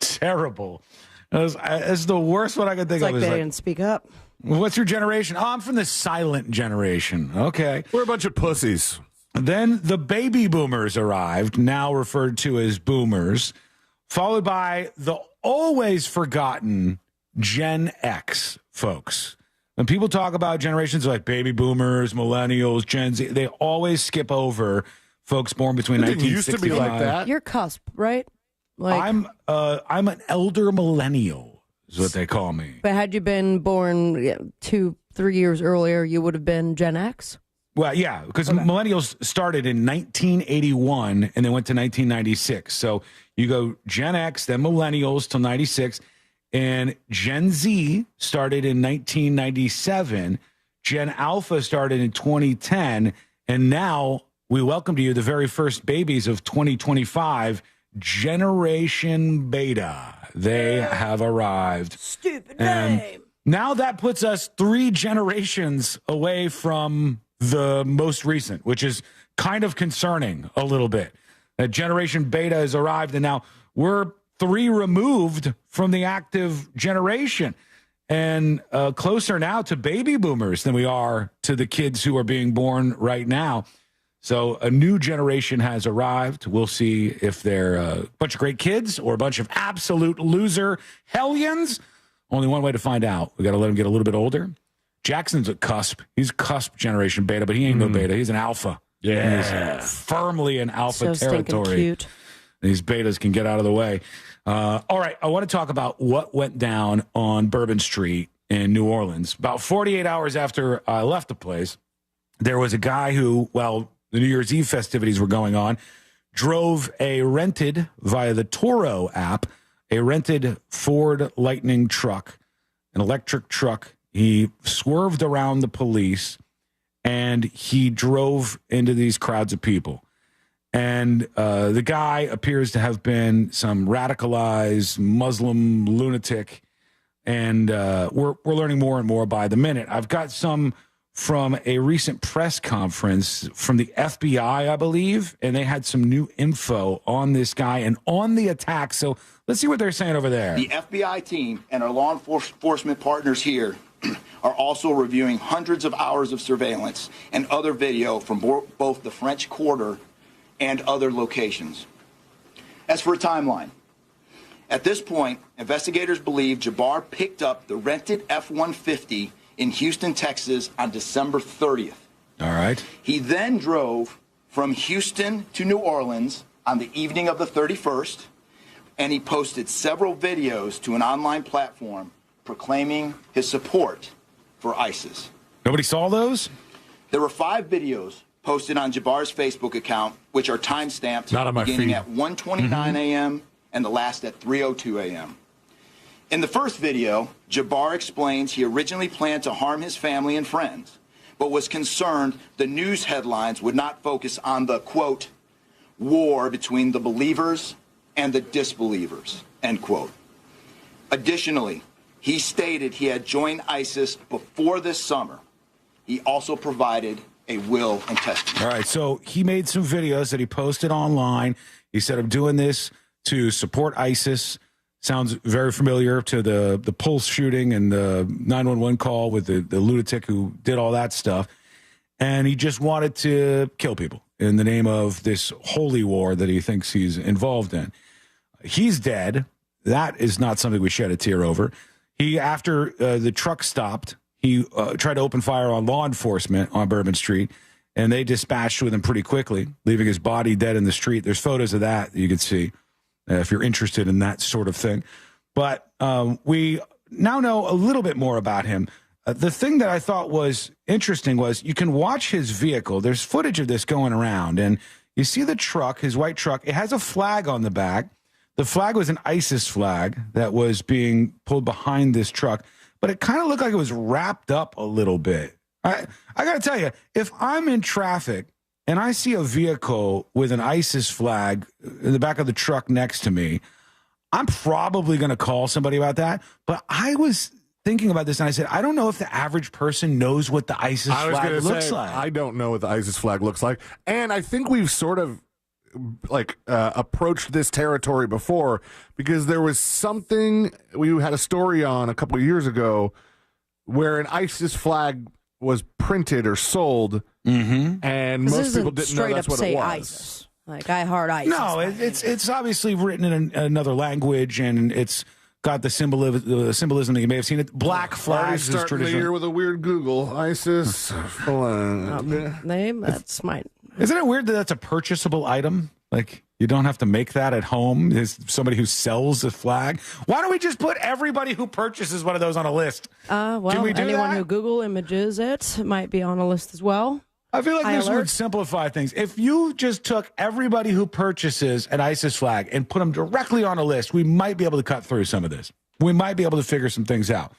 terrible. It's the worst one I could think It's of. like they didn't speak up. What's your generation? Oh, I'm from the silent generation. Okay. We're a bunch of pussies. Then the baby boomers arrived, now referred to as boomers, followed by the always forgotten Gen X folks. When people talk about generations like baby boomers, millennials, Gen Z, they always skip over folks born between It didn't used to be 1965. like that. You're cusp, right? Like, I'm an elder millennial, is what they call me. But had you been born 2-3 years earlier, you would have been Gen X? Well, yeah, because millennials started in 1981 and then went to 1996. So you go Gen X, then millennials till 96, and Gen Z started in 1997. Gen Alpha started in 2010, and now we welcome to you the very first babies of 2025, Generation Beta. They have arrived. Stupid name. Now that puts us 3 generations away from the most recent, which is kind of concerning a little bit. Generation Beta has arrived, and now we're 3 removed from the active generation and closer now to baby boomers than we are to the kids who are being born right now. So a new generation has arrived. We'll see if they're a bunch of great kids or a bunch of absolute loser hellions. Only one way to find out. We got to let them get a little bit older. Jackson's a cusp. He's cusp Generation Beta, but he ain't no beta. He's an alpha. Yeah. He's firmly in alpha So territory. stinking cute. These betas can get out of the way. All right, I want to talk about what went down on Bourbon Street in New Orleans. About 48 hours after I left the place, there was a guy who, while the New Year's Eve festivities were going on, drove a rented, via the Turo app, a rented Ford Lightning truck, an electric truck. He swerved around the police, and he drove into these crowds of people. And the guy appears to have been some radicalized Muslim lunatic, and we're learning more and more by the minute. I've got some from a recent press conference from the FBI, I believe, and they had some new info on this guy and on the attack. So let's see what they're saying over there. The FBI team and our law enforcement partners here are also reviewing hundreds of hours of surveillance and other video from both the French Quarter and other locations. As for a timeline, at this point, investigators believe Jabbar picked up the rented F-150 in Houston, Texas on December 30th. All right. He then drove from Houston to New Orleans on the evening of the 31st, and he posted several videos to an online platform proclaiming his support for ISIS. Nobody saw those? There were 5 videos posted on Jabbar's Facebook account, which are time-stamped Not on my beginning feed. at 1:29 a.m. and the last at 3:02 a.m. In the first video, Jabbar explains he originally planned to harm his family and friends, but was concerned the news headlines would not focus on the, quote, war between the believers and the disbelievers, end quote. Additionally, he stated he had joined ISIS before this summer. He also provided a will and testament. All right, so he made some videos that he posted online. He said, I'm doing this to support ISIS. Sounds very familiar to the Pulse shooting and the 911 call with the lunatic who did all that stuff. And he just wanted to kill people in the name of this holy war that he thinks he's involved in. He's dead. That is not something we shed a tear over. He, after the truck stopped, he tried to open fire on law enforcement on Bourbon Street, and they dispatched with him pretty quickly, leaving his body dead in the street. There's photos of that you can see if you're interested in that sort of thing. But we now know a little bit more about him. The thing that I thought was interesting was you can watch his vehicle. There's footage of this going around, and you see the truck, his white truck. It has a flag on the back. The flag was an ISIS flag that was being pulled behind this truck, but it kind of looked like it was wrapped up a little bit. I got to tell you, if I'm in traffic and I see a vehicle with an ISIS flag in the back of the truck next to me, I'm probably going to call somebody about that. But I was thinking about this, and I said, I don't know if the average person knows what the ISIS flag looks like. I don't know what the ISIS flag looks like. And I think we've sort of approached this territory before, because there was something we had a story on a couple of years ago where an ISIS flag was printed or sold, and most people didn't know that's what it was. ISIS. Like, I heart ISIS. No, it's obviously written in another language, and it's got the symbolism that you may have seen. It black flags is starting the year with a weird Google ISIS flag name. That's mine. Isn't it weird that that's a purchasable item? Like, You don't have to make that at home. There's somebody who sells a flag. Why don't we just put everybody who purchases one of those on a list? Well, Can we do anyone that? who Google images it might be on a list as well. I feel like this would simplify things. If you just took everybody who purchases an ISIS flag and put them directly on a list, we might be able to cut through some of this. We might be able to figure some things out.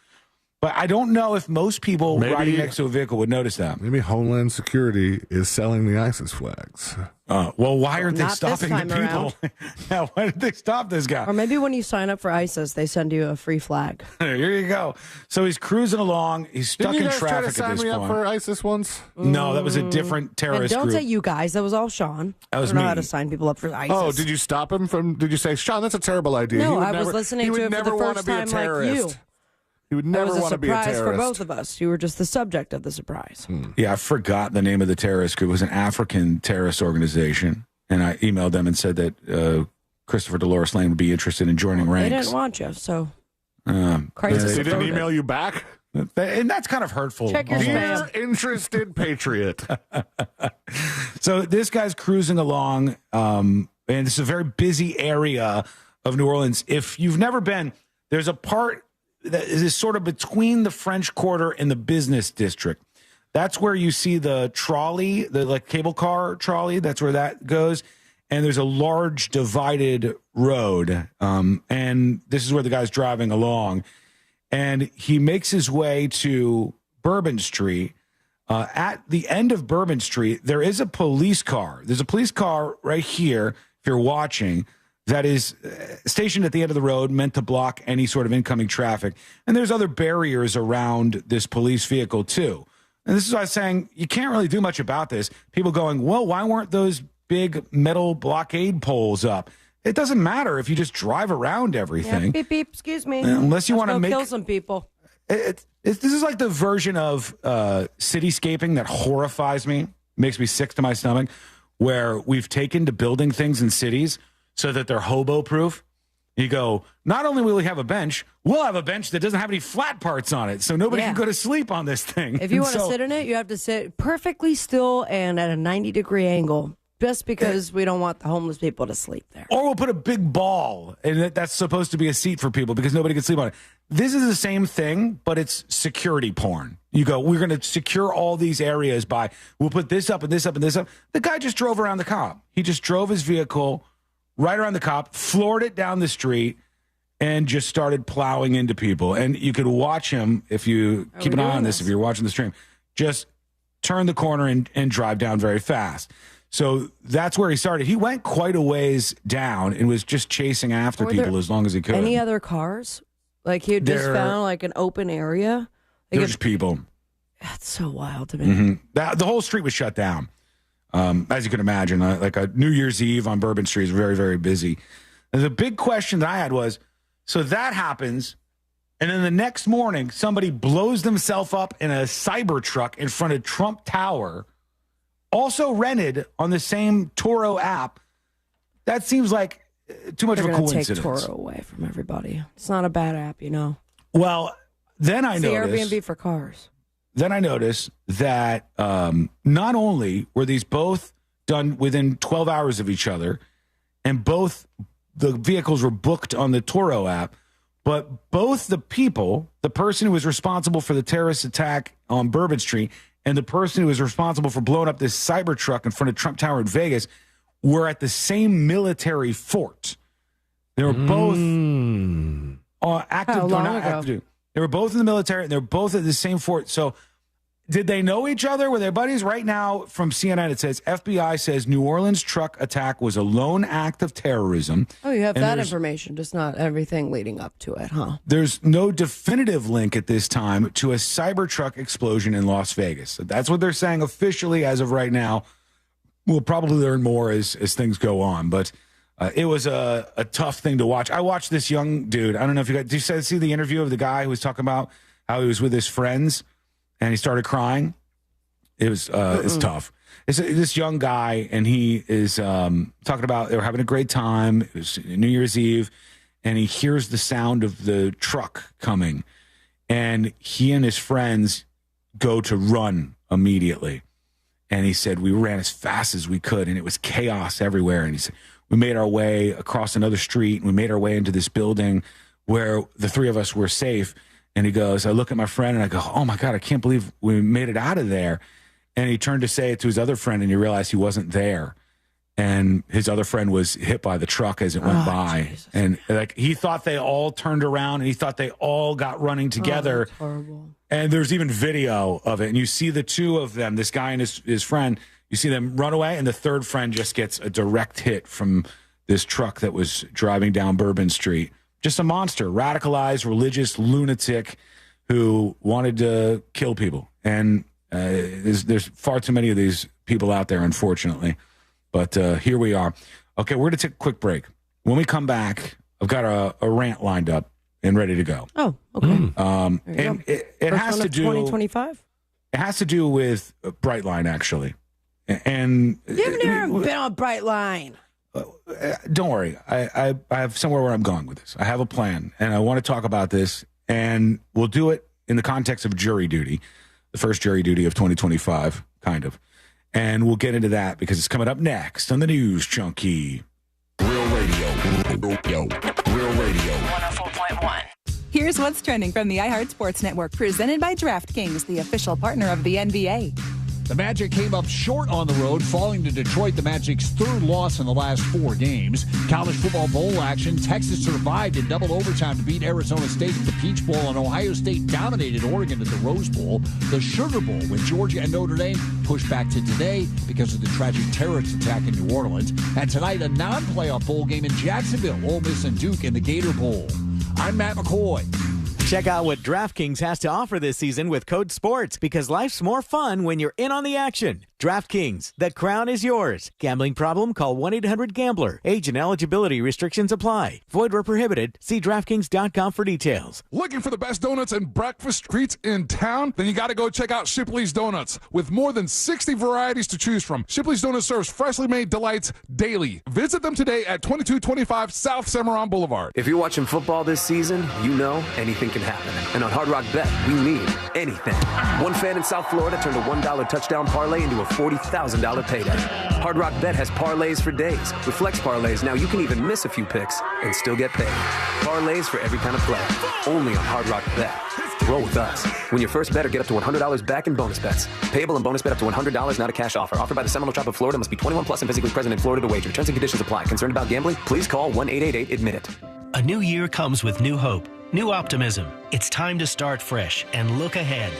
But I don't know if most people riding next to a vehicle would notice that. Maybe Homeland Security is selling the ISIS flags. Well, why aren't they Not this stopping the time people? Yeah, why did they stop this guy? Or maybe when you sign up for ISIS, they send you a free flag. Here you go. So he's cruising along. He's stuck Didn't you in guys try to traffic sign at this me point. up for ISIS once? No, that was a different terrorist And don't group. say you guys. That was all Sean. That was I don't know me. how to sign people up for ISIS. Oh, did you stop him from? Did you say, Sean, that's a terrible idea? No, He would I was never- listening he to would it for never the wanna first be a time like terrorist. you. He would It never was want a to be a surprise terrorist. for both of us. You were just the subject of the surprise. Yeah, I forgot the name of the terrorist group. It was an African terrorist organization. And I emailed them and said that Christopher Dolores Lane would be interested in joining They ranks. didn't want you, so Crisis They didn't averted. email you back? And that's kind of hurtful. Check your Dear interested patriot. So this guy's cruising along, and it's a very busy area of New Orleans. If you've never been, there's a part that is sort of between the French Quarter and the business district. That's where you see the trolley, the like cable car trolley. That's where that goes. And there's a large divided road. And this is where the guy's driving along. And he makes his way to Bourbon Street. At the end of Bourbon Street, there is a police car. There's a police car right here, if you're watching, that is stationed at the end of the road, meant to block any sort of incoming traffic. And there's other barriers around this police vehicle, too. And this is why I was saying you can't really do much about this. People going, well, why weren't those big metal blockade poles up? It doesn't matter if you just drive around everything. Yeah, beep, beep, excuse me. Unless you Let's want to go make kill some people. This is like the version of cityscaping that horrifies me, makes me sick to my stomach, where we've taken to building things in cities so that they're hobo-proof. You go, not only will we have a bench, we'll have a bench that doesn't have any flat parts on it, so nobody can go to sleep on this thing. If you And want to so- sit in it, you have to sit perfectly still and at a 90-degree angle, just because we don't want the homeless people to sleep there. Or we'll put a big ball, and that's supposed to be a seat for people because nobody can sleep on it. This is the same thing, but it's security porn. You go, we're going to secure all these areas by, we'll put this up and this up and this up. The guy just drove around the cop. He just drove his vehicle right around the cop, floored it down the street, and just started plowing into people. And you could watch him, if you keep an eye on this, if you're watching the stream, just turn the corner and drive down very fast. So that's where he started. He went quite a ways down and was just chasing after Were people there as long as he could. Any other cars? Like he had just There- found like an open area? Like There's people. That's so wild to me. The whole street was shut down. As you can imagine, like a New Year's Eve on Bourbon Street is very, very busy. And the big question that I had was, so that happens, and then the next morning, somebody blows themselves up in a Cybertruck in front of Trump Tower, also rented on the same Turo app. That seems like too much They're of a gonna coincidence. take Turo away from everybody. It's not a bad app, you know. Well, then I It's the noticed. Airbnb for cars. Then I noticed that not only were these both done within 12 hours of each other, and both the vehicles were booked on the Turo app, but both the people, the person who was responsible for the terrorist attack on Bourbon Street and the person who was responsible for blowing up this Cybertruck in front of Trump Tower in Vegas, were at the same military fort. They were both active. How long not ago? active. They were both in the military, and they're both at the same fort. So did they know each other? Were they buddies? Right now from CNN, it says, FBI says New Orleans truck attack was a lone act of terrorism. Oh, you have And that there's- information, just not everything leading up to it, huh? There's no definitive link at this time to a Cybertruck explosion in Las Vegas. So that's what they're saying officially as of right now. We'll probably learn more as things go on, but it was a tough thing to watch. I watched this young dude. I don't know if you got, did you see the interview of the guy who was talking about how he was with his friends and he started crying? It was it's tough. It's this young guy, and he is talking about they were having a great time. It was New Year's Eve, and he hears the sound of the truck coming, and he and his friends go to run immediately. And he said, we ran as fast as we could, and it was chaos everywhere. And he said, we made our way across another street, and we made our way into this building where the three of us were safe. And he goes, I look at my friend and I go, oh my God, I can't believe we made it out of there. And he turned to say it to his other friend, and he realized he wasn't there. And his other friend was hit by the truck as it went by. Jesus. And like he thought they all turned around, and he thought they all got running together. That's horrible. And there's even video of it. And you see the two of them, this guy and his friend, you see them run away, and the third friend just gets a direct hit from this truck that was driving down Bourbon Street. Just a monster, radicalized, religious lunatic who wanted to kill people. And there's far too many of these people out there, unfortunately. But here we are. Okay, we're going to take a quick break. When we come back, I've got a rant lined up and ready to go. Oh, okay. And it has to do 2025. It has to do with Brightline, actually. And You've never been on Brightline. Don't worry. I have somewhere where I'm going with this. I have a plan, and I want to talk about this, and we'll do it in the context of jury duty, the first jury duty of 2025, kind of. And we'll get into that because it's coming up next on the News Junkie. Real radio. Real radio. 104.1. Here's what's trending from the iHeart Sports Network, presented by DraftKings, the official partner of the NBA. The Magic came up short on the road, falling to Detroit, the Magic's third loss in the last 4 games. College football bowl action, Texas survived in double overtime to beat Arizona State at the Peach Bowl, and Ohio State dominated Oregon at the Rose Bowl. The Sugar Bowl with Georgia and Notre Dame pushed back to today because of the tragic terrorist attack in New Orleans. And tonight, a non-playoff bowl game in Jacksonville, Ole Miss and Duke in the Gator Bowl. I'm Matt McCoy. Check out what DraftKings has to offer this season with code SPORTS, because life's more fun when you're in on the action. DraftKings, the crown is yours. Gambling problem? Call 1-800-GAMBLER. Age and eligibility restrictions apply. Void where prohibited. See DraftKings.com for details. Looking for the best donuts and breakfast treats in town? Then you got to go check out Shipley's Donuts. With more than 60 varieties to choose from, Shipley's Donuts serves freshly made delights daily. Visit them today at 2225 South Cimarron Boulevard. If you're watching football this season, you know anything can happen. And on Hard Rock Bet, we mean anything. One fan in South Florida turned a $1 touchdown parlay into a $40,000 payday. Hard Rock Bet has parlays for days. With flex parlays, now you can even miss a few picks and still get paid. Parlays for every kind of play. Only on Hard Rock Bet. Roll with us. When your first bet or get up to $100 back in bonus bets. Payable and bonus bet up to $100, not a cash offer. Offered by the Seminole Tribe of Florida. Must be 21 plus and physically present in Florida to wager. Terms and conditions apply. Concerned about gambling? Please call 1-888-ADMIT-IT. A new year comes with new hope, new optimism. It's time to start fresh and look ahead.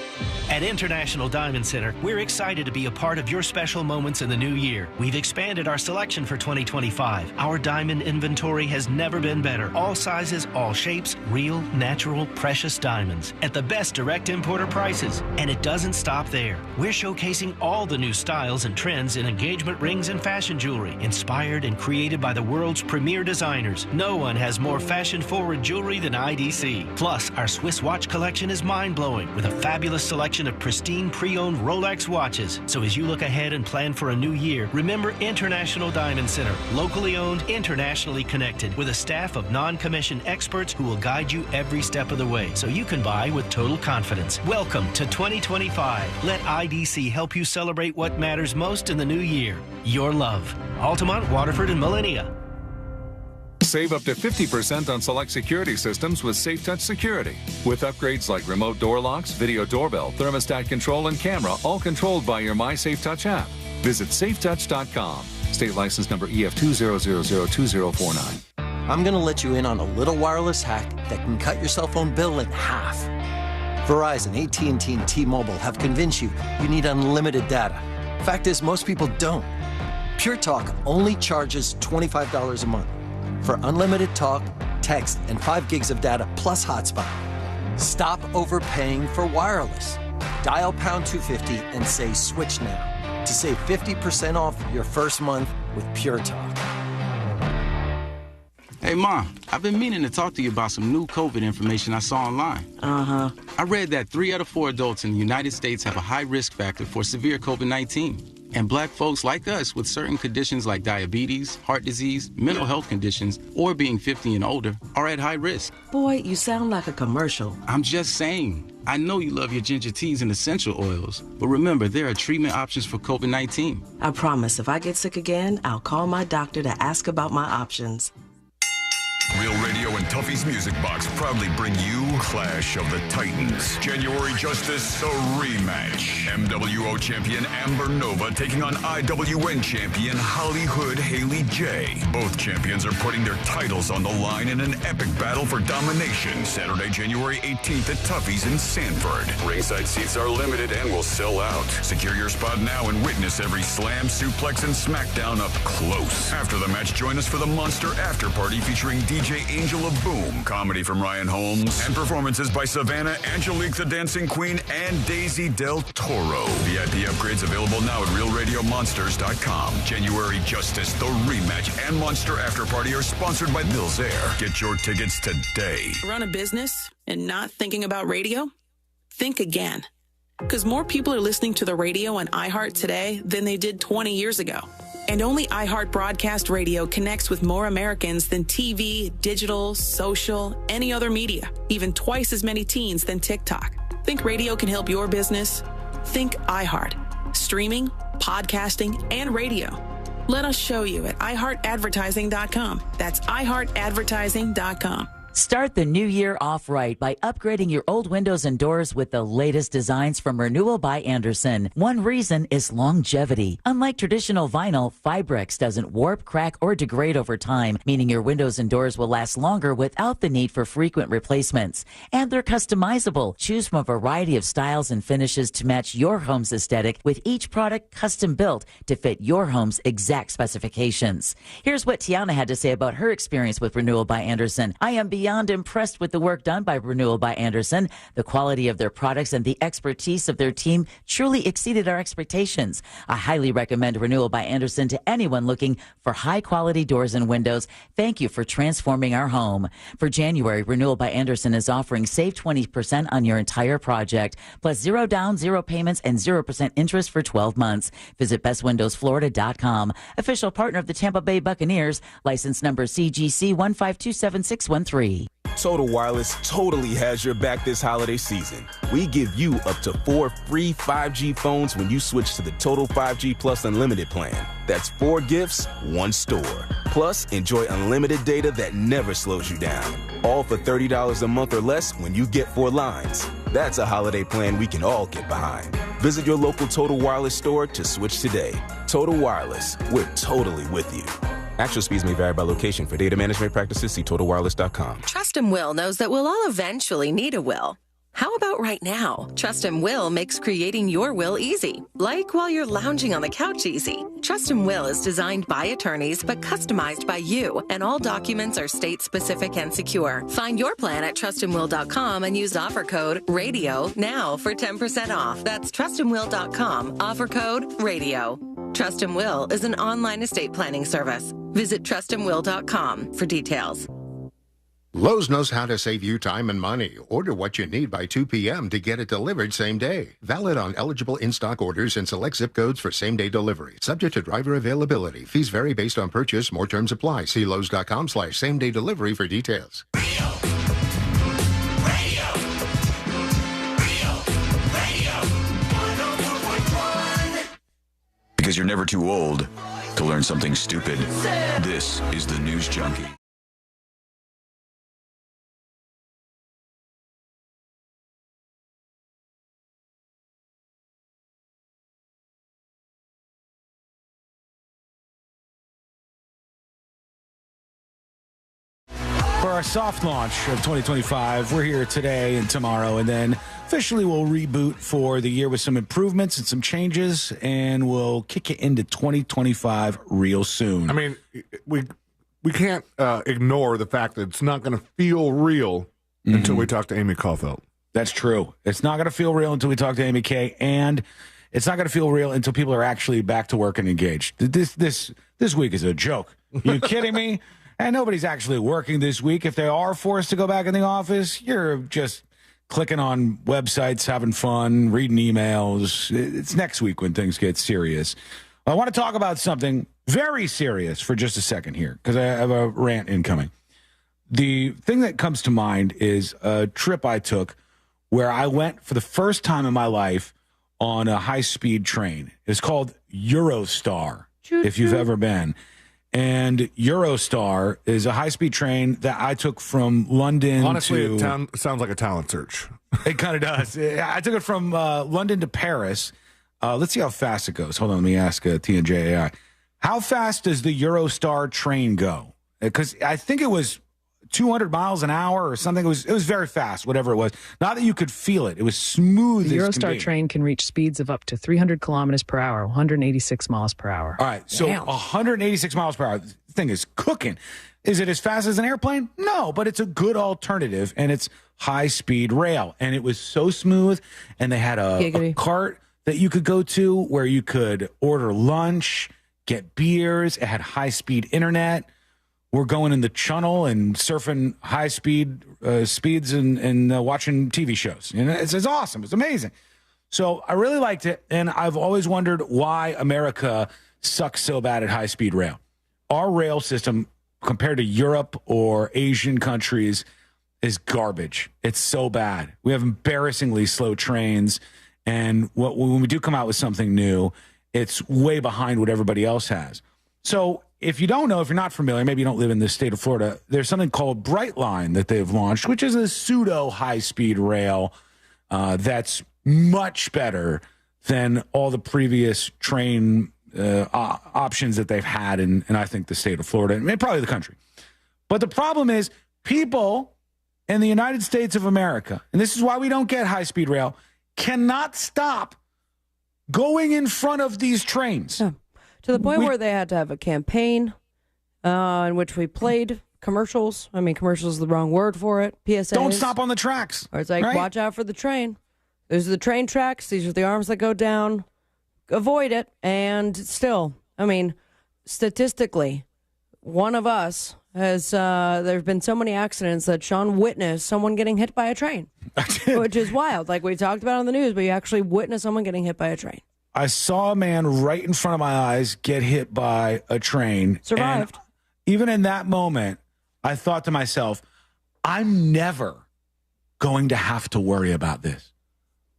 At International Diamond Center, we're excited to be a part of your special moments in the new year. We've expanded our selection for 2025. Our diamond inventory has never been better. All sizes, all shapes, real, natural, precious diamonds at the best direct importer prices. And it doesn't stop there. We're showcasing all the new styles and trends in engagement rings and fashion jewelry, inspired and created by the world's premier designers. No one has more fashion-forward jewelry than IDC. Plus, our Swiss watch collection is mind-blowing with a fabulous selection of pristine pre-owned Rolex watches. So as you look ahead and plan for a new year, remember International Diamond Center, locally owned, internationally connected, with a staff of non-commissioned experts who will guide you every step of the way so you can buy with total confidence. Welcome to 2025. Let IDC help you celebrate what matters most in the new year. Your love. Altamont, Waterford, and Millennia. Save up to 50% on select security systems with SafeTouch Security. With upgrades like remote door locks, video doorbell, thermostat control, and camera, all controlled by your MySafeTouch app. Visit safetouch.com. State license number EF200002049. I'm going to let you in on a little wireless hack that can cut your cell phone bill in half. Verizon, AT&T, and T-Mobile have convinced you need unlimited data. Fact is, most people don't. Pure Talk only charges $25 a month for unlimited talk, text, and 5 gigs of data plus hotspot. Stop overpaying for wireless. Dial pound 250 and say switch now to save 50% off your first month with Pure Talk. Hey, Mom, I've been meaning to talk to you about some new COVID information I saw online. I read that 3 out of 4 adults in the United States have a high risk factor for severe COVID-19. And black folks like us with certain conditions like diabetes, heart disease, mental health conditions, or being 50 and older are at high risk. Boy, you sound like a commercial. I'm just saying. I know you love your ginger teas and essential oils, but remember, there are treatment options for COVID-19. I promise if I get sick again, I'll call my doctor to ask about my options. Real Radio and Tuffy's Music Box proudly bring you Clash of the Titans. January Justice, the rematch. MWO champion Amber Nova taking on IWN champion Hollywood Haley J. Both champions are putting their titles on the line in an epic battle for domination. Saturday, January 18th at Tuffy's in Sanford. Ringside seats are limited and will sell out. Secure your spot now and witness every slam, suplex, and smackdown up close. After the match, join us for the Monster After Party featuring DJ Angel of Boom, comedy from Ryan Holmes, and performances by Savannah, Angelique the Dancing Queen, and Daisy Del Toro. VIP upgrades available now at RealRadioMonsters.com. January Justice, the rematch, and Monster After Party are sponsored by Mills Air. Get your tickets today. Run a business and not thinking about radio? Think again. Because more people are listening to the radio on iHeart today than they did 20 years ago. And only iHeart Broadcast Radio connects with more Americans than TV, digital, social, any other media, even twice as many teens than TikTok. Think radio can help your business? Think iHeart. Streaming, podcasting, and radio. Let us show you at iHeartAdvertising.com. That's iHeartAdvertising.com. Start the new year off right by upgrading your old windows and doors with the latest designs from Renewal by Andersen. One reason is longevity. Unlike traditional vinyl, Fibrex doesn't warp, crack, or degrade over time, meaning your windows and doors will last longer without the need for frequent replacements. And they're customizable. Choose from a variety of styles and finishes to match your home's aesthetic, with each product custom built to fit your home's exact specifications. Here's what Tiana had to say about her experience with Renewal by Andersen. I am beyond impressed with the work done by Renewal by Andersen. The quality of their products and the expertise of their team truly exceeded our expectations. I highly recommend Renewal by Andersen to anyone looking for high-quality doors and windows. Thank you for transforming our home. For January, Renewal by Andersen is offering save 20% on your entire project, plus 0 down, 0 payments, and 0% interest for 12 months. Visit bestwindowsflorida.com. Official partner of the Tampa Bay Buccaneers. License number CGC 1527613. Total Wireless totally has your back this holiday season. We give you up to 4 free 5G phones when you switch to the Total 5G Plus Unlimited plan. That's 4 gifts, 1 store. Plus, enjoy unlimited data that never slows you down. All for $30 a month or less when you get 4 lines. That's a holiday plan we can all get behind. Visit your local Total Wireless store to switch today. Total Wireless, we're totally with you. Actual speeds may vary by location. For data management practices, see TotalWireless.com. Trust and Will knows that we'll all eventually need a will. How about right now? Trust and Will makes creating your will easy, like while you're lounging on the couch easy. Trust and Will is designed by attorneys but customized by you, and all documents are state-specific and secure. Find your plan at trustandwill.com and use offer code RADIO now for 10% off. That's trustandwill.com, offer code RADIO. Trust and Will is an online estate planning service. Visit trustandwill.com for details. Lowe's knows how to save you time and money. Order what you need by 2 p.m. to get it delivered same day. Valid on eligible in-stock orders and select zip codes for same-day delivery. Subject to driver availability. Fees vary based on purchase. More terms apply. See Lowe's.com/same-day delivery for details. Because you're never too old to learn something stupid. This is the News Junkie. For our soft launch of 2025, we're here today and tomorrow, and then officially we'll reboot for the year with some improvements and some changes, and we'll kick it into 2025 real soon. I mean, we can't ignore the fact that it's not going to feel real until we talk to Amy Caulfield. That's true. It's not going to feel real until we talk to Amy Kay, and it's not going to feel real until people are actually back to work and engaged. This week is a joke. Are you kidding me? And nobody's actually working this week. If they are forced to go back in the office, you're just clicking on websites, having fun, reading emails. It's next week when things get serious. I want to talk about something very serious for just a second here, because I have a rant incoming. The thing that comes to mind is a trip I took where I went for the first time in my life on a high-speed train. It's called Eurostar, if you've ever been. And Eurostar is a high-speed train that I took from London Honestly, it sounds like a talent search. It kind of does. I took it from London to Paris. Let's see how fast it goes. Hold on, let me ask TNJ AI. How fast does the Eurostar train go? Because I think it was 200 miles an hour or something. It was very fast, whatever it was. Not that you could feel it. It was smooth. The Eurostar train can reach speeds of up to 300 kilometers per hour, 186 miles per hour. All right, so 186 miles per hour. The thing is cooking. Is it as fast as an airplane? No, but it's a good alternative, and it's high-speed rail. And it was so smooth, and they had a cart that you could go to where you could order lunch, get beers. It had high-speed internet. We're going in the channel and surfing high-speed speeds and watching TV shows. You know, it's awesome. It's amazing. So I really liked it, and I've always wondered why America sucks so bad at high-speed rail. Our rail system, compared to Europe or Asian countries, is garbage. It's so bad. We have embarrassingly slow trains, and when we do come out with something new, it's way behind what everybody else has. So if you don't know, if you're not familiar, maybe you don't live in the state of Florida, there's something called Brightline that they've launched, which is a pseudo high-speed rail that's much better than all the previous train options that they've had in I think the state of Florida and probably the country. But the problem is people in the United States of America, and this is why we don't get high-speed rail, cannot stop going in front of these trains. Yeah. To the point where they had to have a campaign in which we played commercials. I mean, commercials is the wrong word for it. PSAs. Don't stop on the tracks. Or it's like, right? Watch out for the train. These are the train tracks. These are the arms that go down. Avoid it. And still, I mean, statistically, one of us has, there have been so many accidents that Sean witnessed someone getting hit by a train, which is wild. Like we talked about on the news, but you actually witnessed someone getting hit by a train. I saw a man right in front of my eyes get hit by a train. Survived. And even in that moment, I thought to myself, I'm never going to have to worry about this.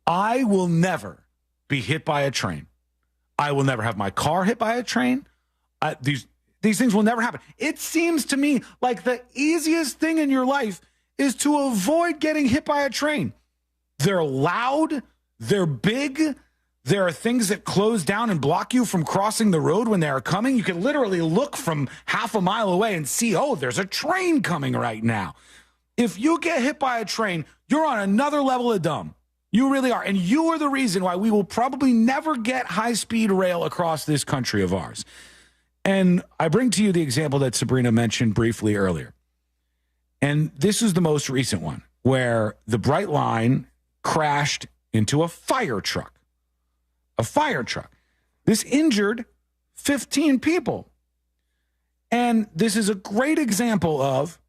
I will never be hit by a train. I will never have my car hit by a train. These things will never happen. It seems to me like the easiest thing in your life is to avoid getting hit by a train. They're loud. They're big. There are things that close down and block you from crossing the road when they are coming. You can literally look from half a mile away and see, oh, there's a train coming right now. If you get hit by a train, you're on another level of dumb. You really are. And you are the reason why we will probably never get high-speed rail across this country of ours. And I bring to you the example that Sabrina mentioned briefly earlier. And this is the most recent one, where the Brightline crashed into a fire truck. A fire truck. This injured 15 people. And this is a great example of,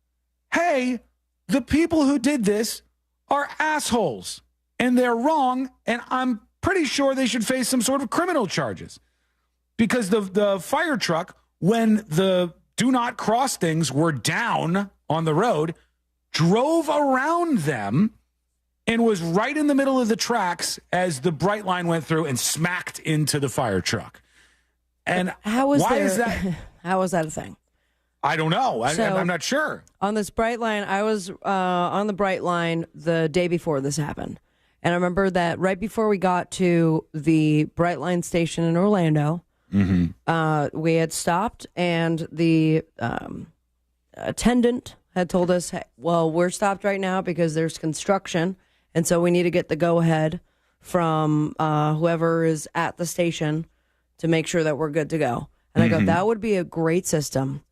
hey, the people who did this are assholes and they're wrong, and I'm pretty sure they should face some sort of criminal charges. Because the fire truck, when the do not cross things were down on the road, drove around them and was right in the middle of the tracks as the Brightline went through and smacked into the fire truck. And How is that a thing? I don't know. I'm not sure. On this Brightline, I was on the Brightline the day before this happened. And I remember that right before we got to the Brightline station in Orlando, we had stopped, and the attendant had told us, hey, well, we're stopped right now because there's construction. And so we need to get the go-ahead from whoever is at the station to make sure that we're good to go. And I go, that would be a great system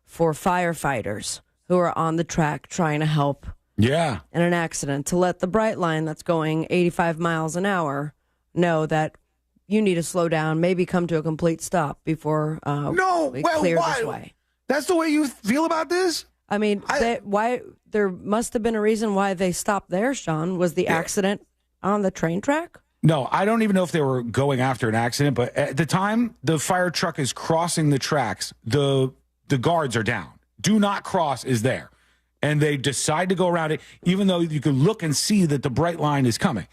for firefighters who are on the track trying to help in an accident, to let the Brightline that's going 85 miles an hour know that you need to slow down, maybe come to a complete stop before we clear this way. That's the way you feel about this? I mean, there must have been a reason why they stopped there, Sean. Was the accident on the train track? No, I don't even know if they were going after an accident, but at the time the fire truck is crossing the tracks, the guards are down. Do not cross is there. And they decide to go around it, even though you can look and see that the Brightline is coming.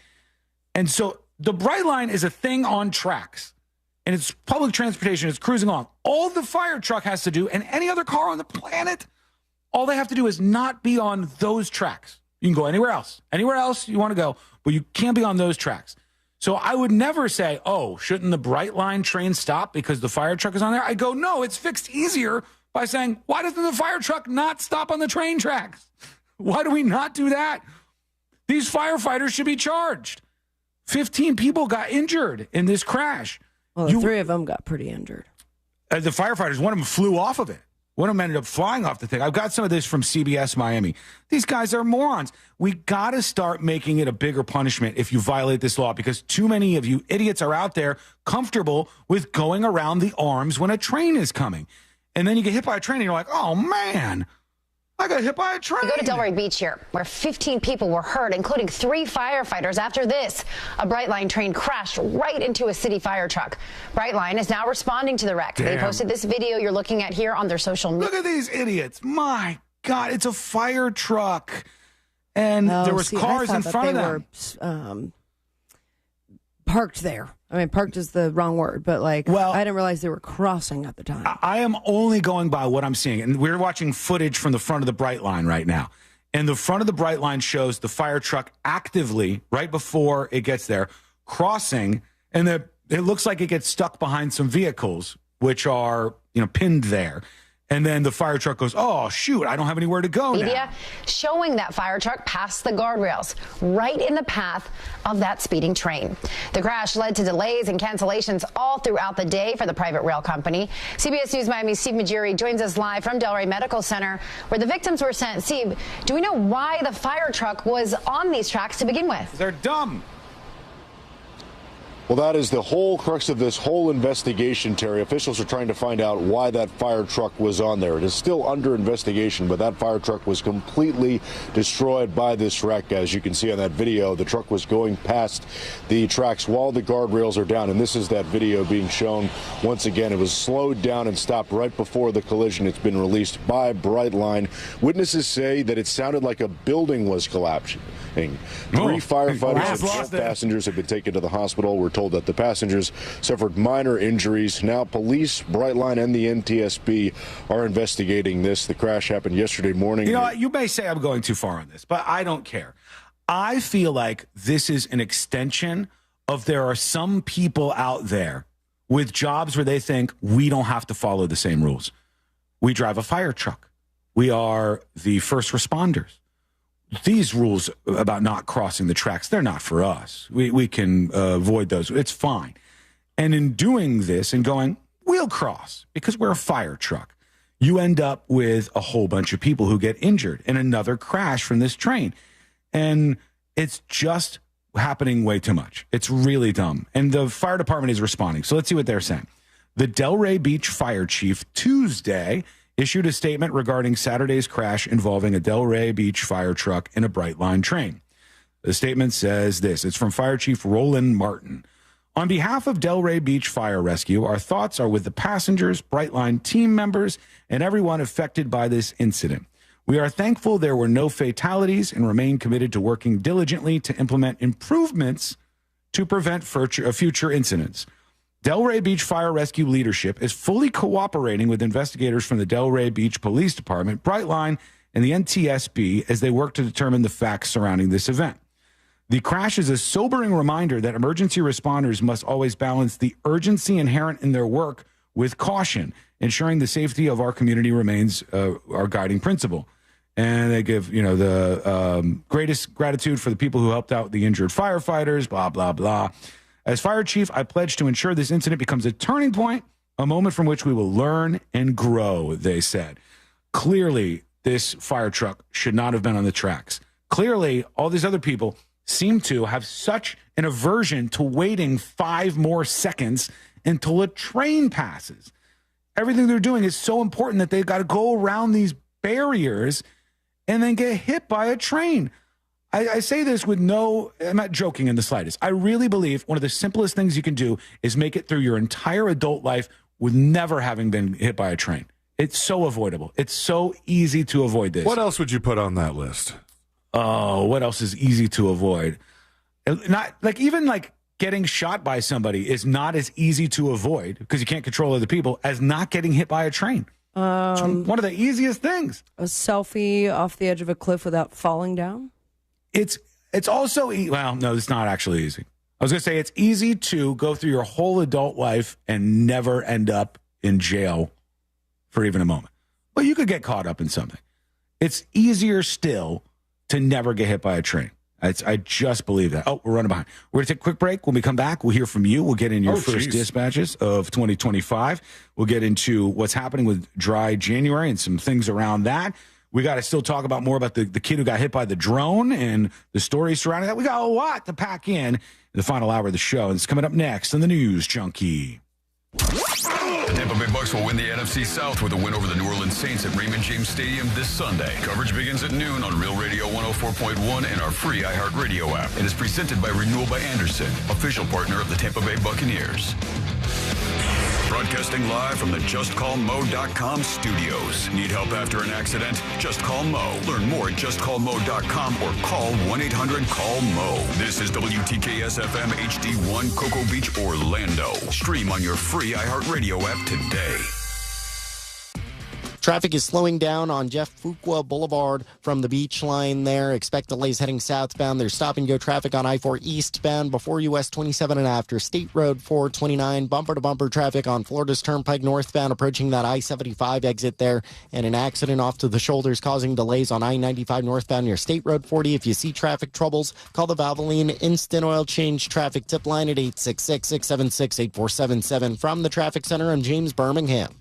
And so the Brightline is a thing on tracks. And it's public transportation. It's cruising along. All the fire truck has to do, and any other car on the planet, all they have to do is not be on those tracks. You can go anywhere else you want to go, but you can't be on those tracks. So I would never say, oh, shouldn't the Brightline train stop because the fire truck is on there? I go, no, it's fixed easier by saying, why doesn't the fire truck not stop on the train tracks? Why do we not do that? These firefighters should be charged. 15 people got injured in this crash. Well, the 3 of them got pretty injured. The firefighters, one of them flew off of it. One of them ended up flying off the thing. I've got some of this from CBS Miami. These guys are morons. We got to start making it a bigger punishment if you violate this law, because too many of you idiots are out there comfortable with going around the arms when a train is coming. And then you get hit by a train and you're like, oh, man, I got hit by a train. We go to Delray Beach here, where 15 people were hurt, including 3 firefighters. After this, a Brightline train crashed right into a city fire truck. Brightline is now responding to the wreck. Damn. They posted this video you're looking at here on their social media. Look at these idiots. My God, it's a fire truck. And there was cars in front of them. Were, parked there. I mean, parked is the wrong word, but I didn't realize they were crossing at the time. I am only going by what I'm seeing. And we're watching footage from the front of the Brightline right now. And the front of the Brightline shows the fire truck actively, right before it gets there, crossing. And it looks like it gets stuck behind some vehicles, which are, pinned there. And then the fire truck goes, oh, shoot, I don't have anywhere to go now. Showing that fire truck past the guardrails, right in the path of that speeding train. The crash led to delays and cancellations all throughout the day for the private rail company. CBS News Miami's Steve Majiri joins us live from Delray Medical Center, where the victims were sent. Steve, do we know why the fire truck was on these tracks to begin with? They're dumb. Well, that is the whole crux of this whole investigation, Terry. Officials are trying to find out why that fire truck was on there. It is still under investigation, but that fire truck was completely destroyed by this wreck. As you can see on that video, the truck was going past the tracks while the guardrails are down, and this is that video being shown once again. It was slowed down and stopped right before the collision. It's been released by Brightline. Witnesses say that it sounded like a building was collapsing. 3 firefighters and 12 passengers have been taken to the hospital. We're told that the passengers suffered minor injuries. Now police, Brightline, and the NTSB are investigating this. The crash happened yesterday morning. You know what? You may say I'm going too far on this, but I don't care. I feel like this is an extension of there are some people out there with jobs where they think we don't have to follow the same rules. We drive a fire truck. We are the first responders. These rules about not crossing the tracks, they're not for us. We can avoid those. It's fine. And in doing this and going, we'll cross because we're a fire truck, you end up with a whole bunch of people who get injured in another crash from this train. And it's just happening way too much. It's really dumb. And the fire department is responding. So let's see what they're saying. The Delray Beach fire chief Tuesday issued a statement regarding Saturday's crash involving a Delray Beach fire truck and a Brightline train. The statement says this. It's from Fire Chief Roland Martin. On behalf of Delray Beach Fire Rescue, our thoughts are with the passengers, Brightline team members, and everyone affected by this incident. We are thankful there were no fatalities and remain committed to working diligently to implement improvements to prevent future incidents. Delray Beach Fire Rescue leadership is fully cooperating with investigators from the Delray Beach Police Department, Brightline, and the NTSB as they work to determine the facts surrounding this event. The crash is a sobering reminder that emergency responders must always balance the urgency inherent in their work with caution, ensuring the safety of our community remains our guiding principle. And they give, the greatest gratitude for the people who helped out the injured firefighters, blah, blah, blah. As fire chief, I pledge to ensure this incident becomes a turning point, a moment from which we will learn and grow, they said. Clearly, this fire truck should not have been on the tracks. Clearly, all these other people seem to have such an aversion to waiting 5 more seconds until a train passes. Everything they're doing is so important that they've got to go around these barriers and then get hit by a train. I say this with I'm not joking in the slightest. I really believe one of the simplest things you can do is make it through your entire adult life with never having been hit by a train. It's so avoidable. It's so easy to avoid this. What else would you put on that list? Oh, what else is easy to avoid? Not even getting shot by somebody is not as easy to avoid because you can't control other people as not getting hit by a train. It's one of the easiest things. A selfie off the edge of a cliff without falling down? It's also, well, no, it's not actually easy. I was going to say it's easy to go through your whole adult life and never end up in jail for even a moment. But you could get caught up in something. It's easier still to never get hit by a train. I just believe that. Oh, we're running behind. We're going to take a quick break. When we come back, we'll hear from you. We'll get in your first dispatches of 2025. We'll get into what's happening with dry January and some things around that. We got to still talk about more about the kid who got hit by the drone and the stories surrounding that. We got a lot to pack in the final hour of the show. And it's coming up next on the News Junkie. The Tampa Bay Bucks will win the NFC South with a win over the New Orleans Saints at Raymond James Stadium this Sunday. Coverage begins at noon on Real Radio 104.1 and our free iHeartRadio app. And is presented by Renewal by Anderson, official partner of the Tampa Bay Buccaneers. Broadcasting live from the JustCallMo.com studios. Need help after an accident? Just call Mo. Learn more at JustCallMo.com or call 1-800-CALL-MO. This is WTKS-FM HD1 Cocoa Beach, Orlando. Stream on your free iHeartRadio app today. Traffic is slowing down on Jeff Fuqua Boulevard from the beach line there. Expect delays heading southbound. There's stop-and-go traffic on I-4 eastbound before US 27 and after State Road 429. Bumper-to-bumper traffic on Florida's Turnpike northbound approaching that I-75 exit there. And an accident off to the shoulders causing delays on I-95 northbound near State Road 40. If you see traffic troubles, call the Valvoline Instant Oil Change Traffic Tip Line at 866-676-8477. From the Traffic Center, I'm James Birmingham.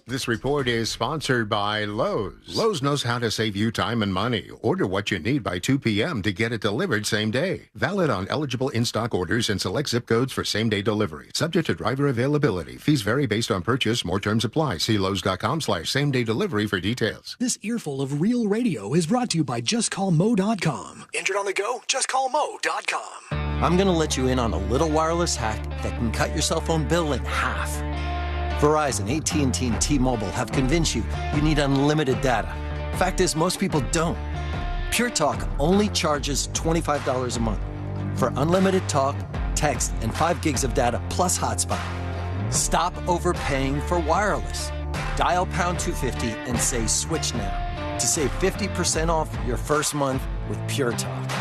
This report is sponsored by Lowe's. Lowe's knows how to save you time and money. Order what you need by 2 p.m. to get it delivered same day. Valid on eligible in-stock orders and select zip codes for same-day delivery. Subject to driver availability. Fees vary based on purchase. More terms apply. See Lowe's.com/same-day delivery for details. This earful of real radio is brought to you by JustCallMo.com. Injured on the go? JustCallMo.com. I'm going to let you in on a little wireless hack that can cut your cell phone bill in half. Verizon, AT&T, and T-Mobile have convinced you need unlimited data. Fact is, most people don't. Pure Talk only charges $25 a month for unlimited talk, text, and 5 gigs of data plus hotspot. Stop overpaying for wireless. Dial pound 250 and say switch now to save 50% off your first month with Pure Talk.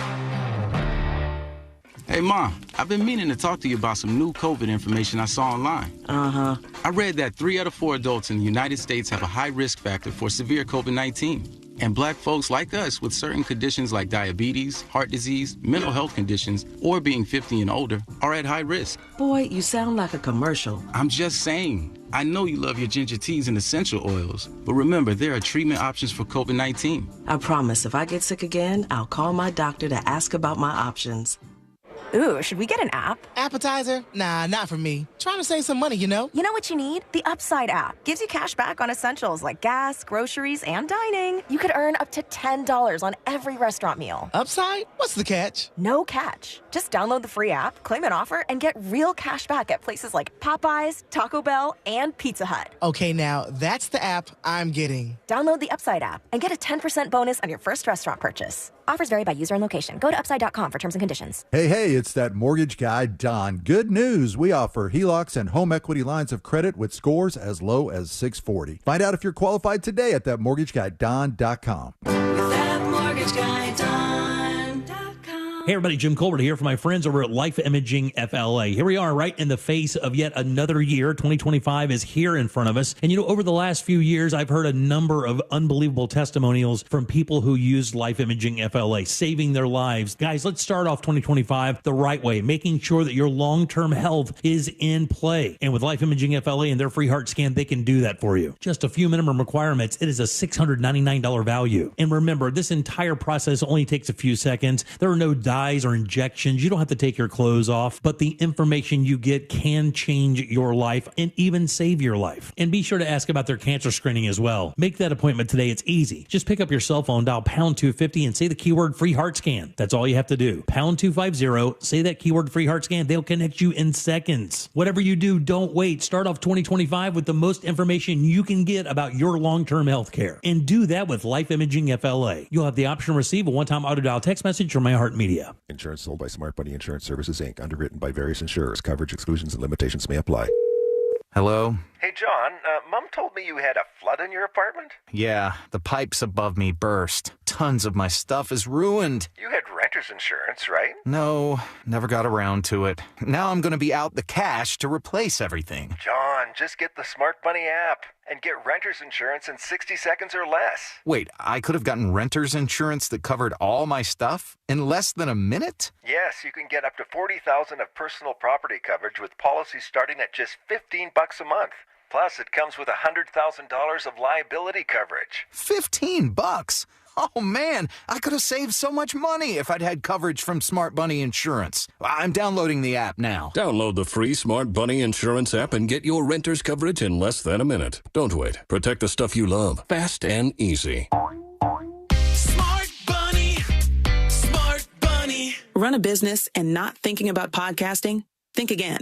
Hey, Mom, I've been meaning to talk to you about some new COVID information I saw online. Uh-huh. I read that 3 out of 4 adults in the United States have a high risk factor for severe COVID-19. And black folks like us with certain conditions like diabetes, heart disease, mental health conditions, or being 50 and older are at high risk. Boy, you sound like a commercial. I'm just saying. I know you love your ginger teas and essential oils, but remember, there are treatment options for COVID-19. I promise if I get sick again, I'll call my doctor to ask about my options. Ooh, should we get an app? Appetizer? Nah, not for me. Trying to save some money, you know? You know what you need? The Upside app. Gives you cash back on essentials like gas, groceries, and dining. You could earn up to $10 on every restaurant meal. Upside? What's the catch? No catch. Just download the free app, claim an offer, and get real cash back at places like Popeyes, Taco Bell, and Pizza Hut. Okay, now that's the app I'm getting. Download the Upside app and get a 10% bonus on your first restaurant purchase. Offers vary by user and location. Go to upside.com for terms and conditions. Hey, it's that mortgage guy, Don. Good news. We offer HELOCs and home equity lines of credit with scores as low as 640. Find out if you're qualified today at thatmortgageguyDon.com. Hey everybody, Jim Colbert here for my friends over at Life Imaging FLA. Here we are right in the face of yet another year. 2025 is here in front of us. And you know, over the last few years, I've heard a number of unbelievable testimonials from people who used Life Imaging FLA, saving their lives. Guys, let's start off 2025 the right way, making sure that your long-term health is in play. And with Life Imaging FLA and their free heart scan, they can do that for you. Just a few minimum requirements. It is a $699 value. And remember, this entire process only takes a few seconds. There are no dyes or injections. You don't have to take your clothes off, but the information you get can change your life and even save your life. And be sure to ask about their cancer screening as well. Make that appointment today. It's easy. Just pick up your cell phone, dial pound 250 and say the keyword free heart scan. That's all you have to do. Pound 250, say that keyword free heart scan. They'll connect you in seconds. Whatever you do, don't wait. Start off 2025 with the most information you can get about your long-term health care. And do that with Life Imaging FLA. You'll have the option to receive a one-time auto-dial text message from iHeartMedia. Insurance sold by Smart Bunny Insurance Services, Inc., underwritten by various insurers. Coverage exclusions and limitations may apply. Hello? Hey, John, Mom told me you had a flood in your apartment? Yeah, the pipes above me burst. Tons of my stuff is ruined. You had renter's insurance, right? No, never got around to it. Now I'm going to be out the cash to replace everything. John, just get the Smart Bunny app and get renter's insurance in 60 seconds or less. Wait, I could have gotten renter's insurance that covered all my stuff in less than a minute? Yes, you can get up to $40,000 of personal property coverage with policies starting at just $15 a month. Plus, it comes with $100,000 of liability coverage. $15? Oh, man, I could have saved so much money if I'd had coverage from Smart Bunny Insurance. I'm downloading the app now. Download the free Smart Bunny Insurance app and get your renter's coverage in less than a minute. Don't wait. Protect the stuff you love. Fast and easy. Smart Bunny. Smart Bunny. Run a business and not thinking about podcasting? Think again.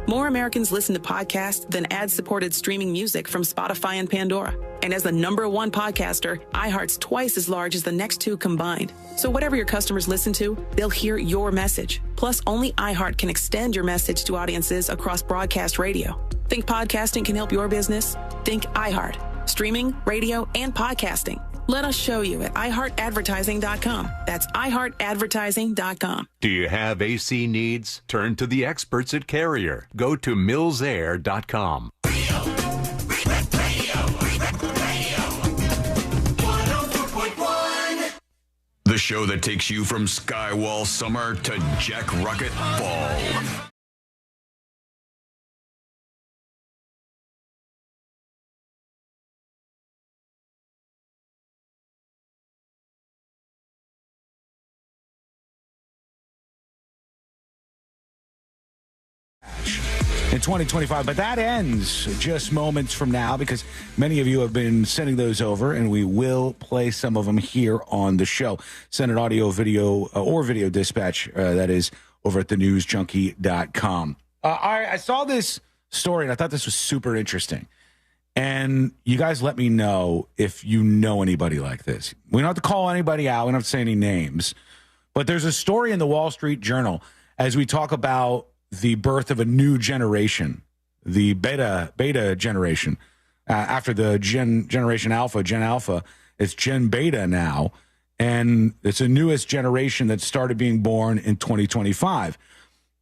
More Americans listen to podcasts than ad-supported streaming music from Spotify and Pandora. And as the #1 podcaster, iHeart's twice as large as the next two combined. So whatever your customers listen to, they'll hear your message. Plus, only iHeart can extend your message to audiences across broadcast radio. Think podcasting can help your business? Think iHeart. Streaming, radio, and podcasting. Let us show you at iHeartAdvertising.com. That's iHeartAdvertising.com. Do you have AC needs? Turn to the experts at Carrier. Go to millsair.com. The show that takes you from Skywall summer to Jack Rocket fall. In 2025, but that ends just moments from now because many of you have been sending those over, and we will play some of them here on the show. Send an audio, video, or video dispatch, that is, over at thenewsjunkie.com. I saw this story, and I thought this was super interesting. And you guys let me know if you know anybody like this. We don't have to call anybody out. We don't have to say any names. But there's a story in the Wall Street Journal as we talk about the birth of a new generation, the beta generation. After the generation alpha, Gen Alpha, it's Gen Beta now. And it's the newest generation that started being born in 2025.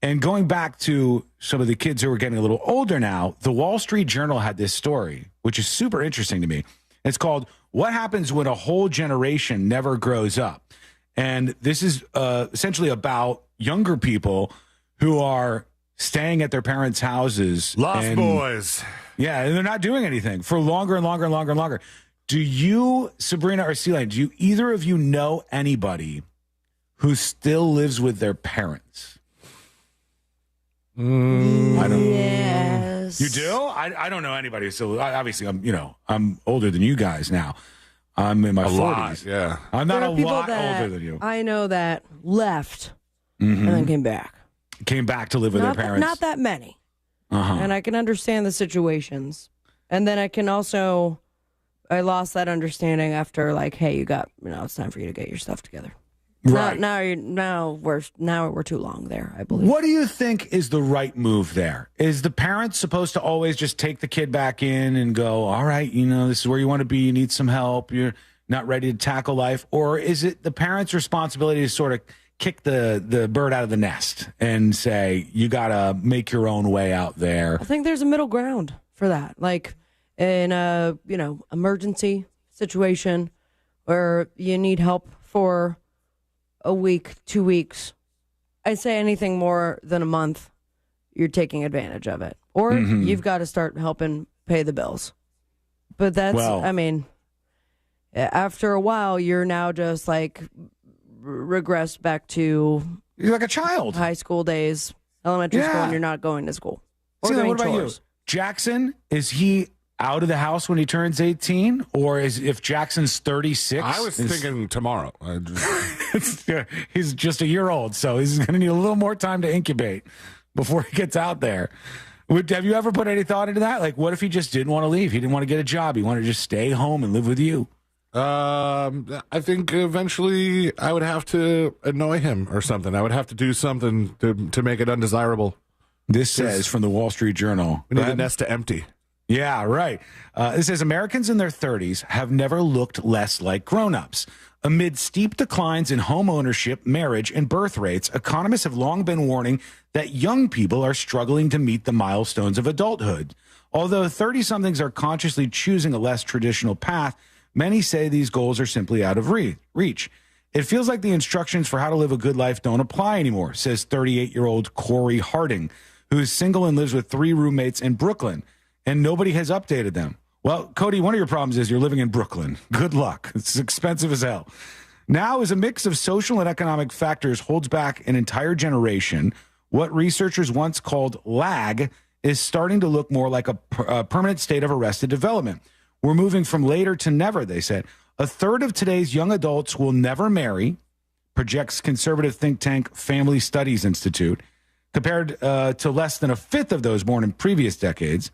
And going back to some of the kids who are getting a little older now, the Wall Street Journal had this story, which is super interesting to me. It's called What Happens When a Whole Generation Never Grows Up? And this is essentially about younger people who are staying at their parents' houses. Lost boys. Yeah, and they're not doing anything for longer and longer and longer and longer. Do you, Sabrina or Celine, do you either of you know anybody who still lives with their parents? I don't. Yes. You do? I don't know anybody who still. Obviously, I'm older than you guys now. I'm in my 40s. Yeah, I'm not There a are people lot that older than you. I know that left and then came back. Came back to live with their parents. Not that many. Uh-huh. And I can understand the situations. And then I can also, I lost that understanding after hey, it's time for you to get your stuff together. Right. Now we're too long there, I believe. What do you think is the right move there? Is the parents supposed to always just take the kid back in and go, all right, this is where you want to be, you need some help, you're not ready to tackle life? Or is it the parents' responsibility to sort of kick the bird out of the nest and say, you got to make your own way out there? I think there's a middle ground for that. In a, emergency situation where you need help for a week, 2 weeks. I'd say anything more than a month, you're taking advantage of it. Or you've got to start helping pay the bills. But after a while, you're now just regress back to you're like a child. High school days, elementary school, and you're not going to school. Or doing what about chores. you? Jackson, is he out of the house when he turns 18? Or if Jackson's 36? I was thinking tomorrow. He's just a year old, so he's going to need a little more time to incubate before he gets out there. Have you ever put any thought into that? Like, what if he just didn't want to leave? He didn't want to get a job. He wanted to just stay home and live with you. I think eventually I would have to annoy him or something. I would have to do something to make it undesirable. This says from the Wall Street Journal. We need the nest to empty. Yeah, right. It says Americans in their 30s have never looked less like grown-ups. Amid steep declines in home ownership, marriage, and birth rates, economists have long been warning that young people are struggling to meet the milestones of adulthood. Although 30-somethings are consciously choosing a less traditional path, many say these goals are simply out of reach. It feels like the instructions for how to live a good life don't apply anymore, says 38-year-old Corey Harding, who is single and lives with 3 roommates in Brooklyn, and nobody has updated them. Well, Cody, one of your problems is you're living in Brooklyn. Good luck. It's expensive as hell. Now, as a mix of social and economic factors holds back an entire generation, what researchers once called lag is starting to look more like a permanent state of arrested development. We're moving from later to never, they said. A third of today's young adults will never marry, projects conservative think tank Family Studies Institute, compared to less than a fifth of those born in previous decades.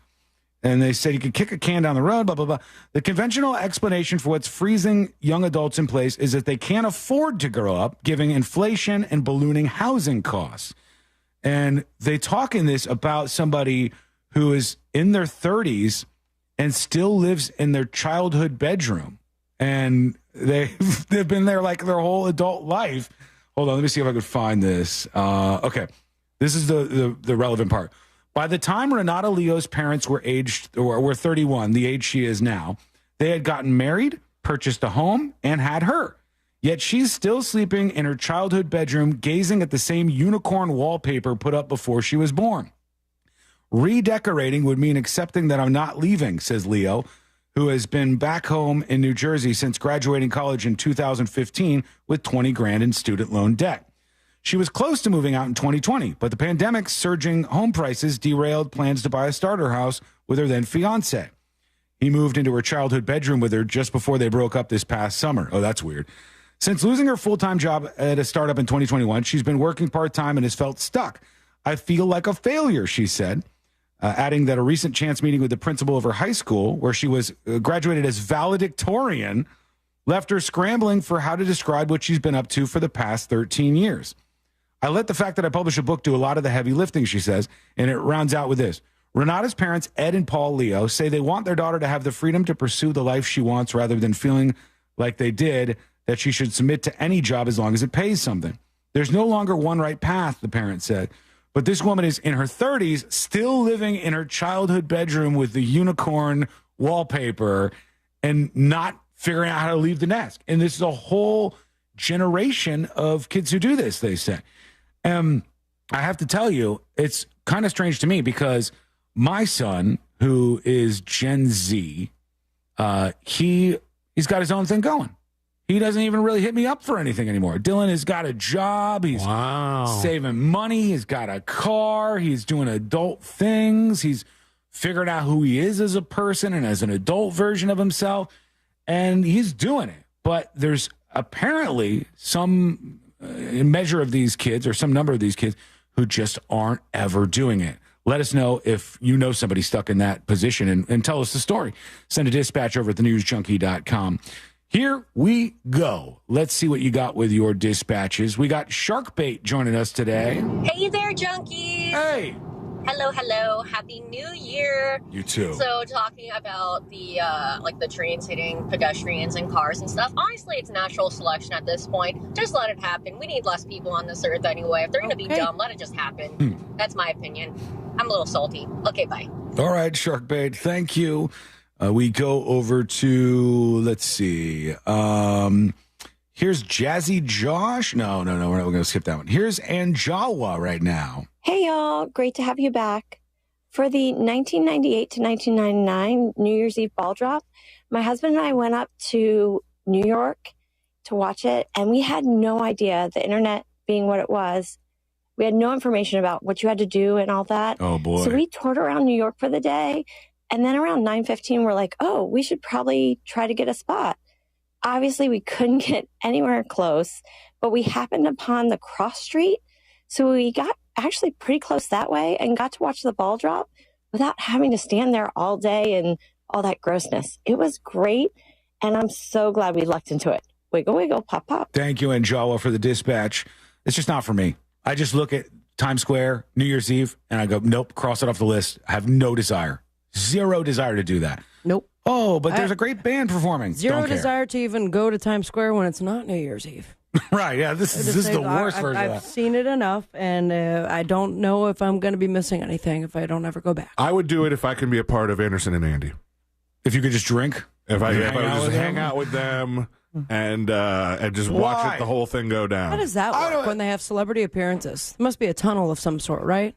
And they said you could kick a can down the road, blah, blah, blah. The conventional explanation for what's freezing young adults in place is that they can't afford to grow up, given inflation and ballooning housing costs. And they talk in this about somebody who is in their 30s and still lives in their childhood bedroom. And they've been there like their whole adult life. Hold on, let me see if I could find this. Okay, this is the relevant part. By the time Renata Leo's parents were 31, the age she is now, they had gotten married, purchased a home, and had her. Yet she's still sleeping in her childhood bedroom, gazing at the same unicorn wallpaper put up before she was born. Redecorating would mean accepting that I'm not leaving, says Leo, who has been back home in New Jersey since graduating college in 2015 with 20 grand in student loan debt. She was close to moving out in 2020, but the pandemic's surging home prices derailed plans to buy a starter house with her then fiance. He moved into her childhood bedroom with her just before they broke up this past summer. Oh, that's weird. Since losing her full-time job at a startup in 2021, she's been working part-time and has felt stuck. I feel like a failure, she said, adding that a recent chance meeting with the principal of her high school, where she was graduated as valedictorian, left her scrambling for how to describe what she's been up to for the past 13 years. I let the fact that I publish a book do a lot of the heavy lifting, she says, and it rounds out with this. Renata's parents, Ed and Paul Leo, say they want their daughter to have the freedom to pursue the life she wants rather than feeling like they did that she should submit to any job as long as it pays something. There's no longer one right path, the parents said. But this woman is in her 30s, still living in her childhood bedroom with the unicorn wallpaper and not figuring out how to leave the nest. And this is a whole generation of kids who do this, they say. I have to tell you, it's kind of strange to me because my son, who is Gen Z, he's got his own thing going. He doesn't even really hit me up for anything anymore. Dylan has got a job. He's saving money. He's got a car. He's doing adult things. He's figured out who he is as a person and as an adult version of himself. And he's doing it. But there's apparently some measure of these kids or some number of these kids who just aren't ever doing it. Let us know if you know somebody stuck in that position and tell us the story. Send a dispatch over at thenewsjunkie.com. Here we go. Let's see what you got with your dispatches. We got Sharkbait joining us today. Hey there, junkies. Hey. Hello, hello. Happy New Year. You too. So talking about the the trains hitting pedestrians and cars and stuff, honestly, it's natural selection at this point. Just let it happen. We need less people on this earth anyway. If they're going to be dumb, let it just happen. That's my opinion. I'm a little salty. Okay, bye. All right, Sharkbait. Thank you. We go over to, let's see. Here's Jazzy Josh. No, we're going to skip that one. Here's Anjawa right now. Hey, y'all. Great to have you back. For the 1998 to 1999 New Year's Eve ball drop, my husband and I went up to New York to watch it, and we had no idea, the internet being what it was, we had no information about what you had to do and all that. Oh, boy. So we toured around New York for the day, and then around 9:15, we're like, oh, we should probably try to get a spot. Obviously, we couldn't get anywhere close, but we happened upon the cross street, so we got actually pretty close that way and got to watch the ball drop without having to stand there all day and all that grossness. It was great, and I'm so glad we lucked into it. Wiggle, wiggle, pop, pop. Thank you, Anjawa, for the dispatch. It's just not for me. I just look at Times Square, New Year's Eve, and I go, nope, cross it off the list. I have no desire. Zero desire to do that. Nope. Oh, but there's a great band performing. Zero desire to even go to Times Square when it's not New Year's Eve. Right, yeah, this is the worst version of that. I've seen it enough, and I don't know if I'm going to be missing anything if I don't ever go back. I would do it if I can be a part of Anderson and Andy. If you could just drink? If I would just hang out with them and just watch the whole thing go down. How does that work when they have celebrity appearances? There must be a tunnel of some sort, right?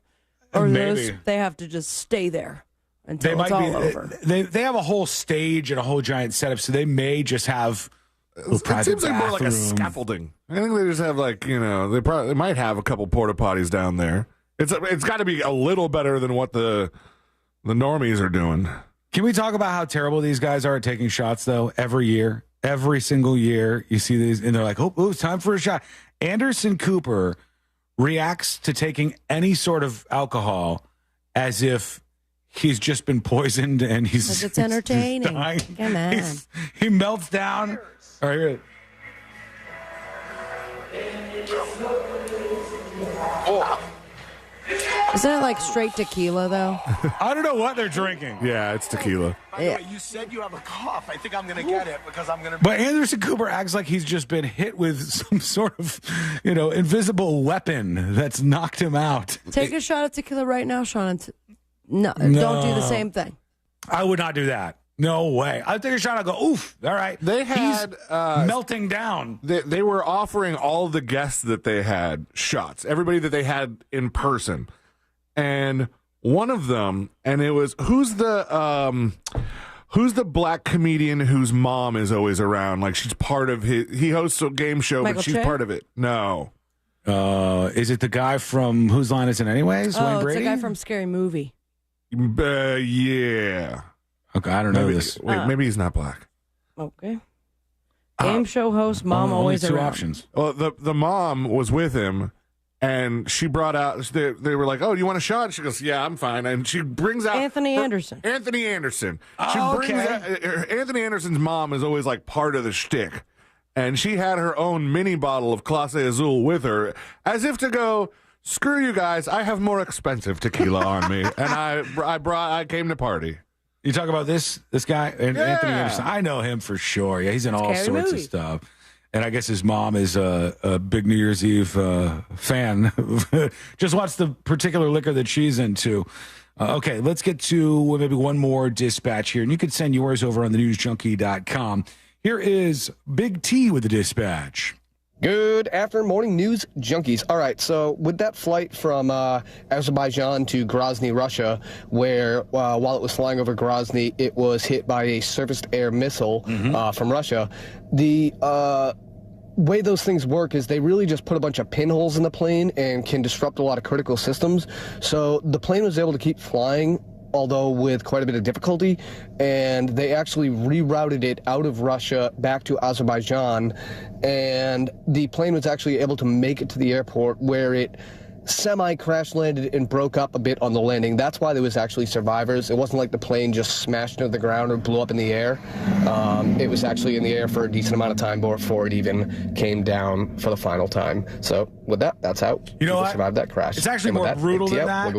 Or they have to just stay there until it's all over. They have a whole stage and a whole giant setup, so they may just have a private It seems like more like a bathroom. scaffolding. I think they just have they might have a couple porta potties down there. It's got to be a little better than what the normies are doing. Can we talk about how terrible these guys are at taking shots, though? Every single year, you see these, and they're like, oh, it's time for a shot. Anderson Cooper reacts to taking any sort of alcohol as if he's just been poisoned and he's it's entertaining. He's dying. Come on. He melts down. All right, here. Oh. Isn't it like straight tequila, though? I don't know what they're drinking. Yeah, it's tequila. By the way, you said you have a cough. I think I'm going to get it because I'm going to... But Anderson Cooper acts like he's just been hit with some sort of, invisible weapon that's knocked him out. Take a shot of tequila right now, Sean. No, don't do the same thing. I would not do that. No way. I'll take a shot. I'll go, oof. All right. They had he's melting down. They were offering all the guests that they had shots, everybody that they had in person. And one of them, and it was, who's the black comedian whose mom is always around? Like, she's part of he hosts a game show, Michael but she's Che? part of it. No. Is it the guy from Whose Line Is It Anyways? Oh, Wayne it's Brady? the guy from Scary Movie. Yeah. Okay, I don't know maybe, this. Wait, maybe he's not black. Okay. Game show host, mom always only two around. options. Well, the mom was with him, and she brought out, they were like, oh, do you want a shot? She goes, yeah, I'm fine. And she brings out Anthony Anderson. Anthony Anderson. Oh, She brings out, Anthony Anderson's mom is always like part of the shtick. And she had her own mini bottle of Clase Azul with her, as if to go, screw you guys, I have more expensive tequila on me. And I came to party. You talk about this guy, Anthony Anderson. I know him for sure. Yeah, he's in all sorts of stuff. And I guess his mom is a big New Year's Eve fan. Just watch the particular liquor that she's into. Okay, let's get to maybe one more dispatch here. And you can send yours over on thenewsjunkie.com. Here is Big T with the dispatch. Good afternoon, morning news junkies. All right, so with that flight from Azerbaijan to Grozny, Russia, where while it was flying over Grozny, it was hit by a surface-to-air missile from Russia. The way those things work is they really just put a bunch of pinholes in the plane and can disrupt a lot of critical systems. So the plane was able to keep flying, although with quite a bit of difficulty, and they actually rerouted it out of Russia back to Azerbaijan, and the plane was actually able to make it to the airport where it semi-crash landed and broke up a bit on the landing. That's why there was actually survivors. It wasn't like the plane just smashed into the ground or blew up in the air. It was actually in the air for a decent amount of time before it even came down for the final time. So with that, that's how people survived that crash. It's actually more brutal than that.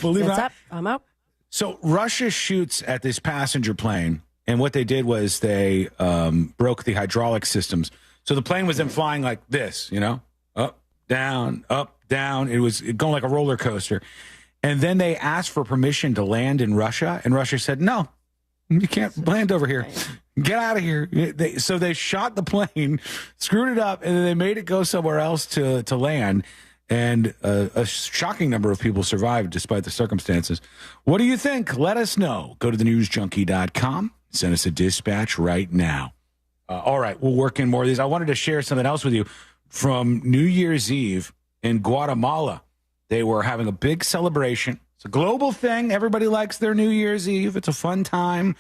Believe that. I'm out. So Russia shoots at this passenger plane, and what they did was they broke the hydraulic systems. So the plane was then flying like this, up, down, up, down. It was going like a roller coaster. And then they asked for permission to land in Russia, and Russia said, no, you can't land over here. Get out of here. So they shot the plane, screwed it up, and then they made it go somewhere else to land. And a shocking number of people survived despite the circumstances. What do you think? Let us know. Go to thenewsjunkie.com. Send us a dispatch right now. All right, we'll work in more of these. I wanted to share something else with you from New Year's Eve in Guatemala. They were having a big celebration. It's a global thing. Everybody likes their New Year's Eve. It's a fun time.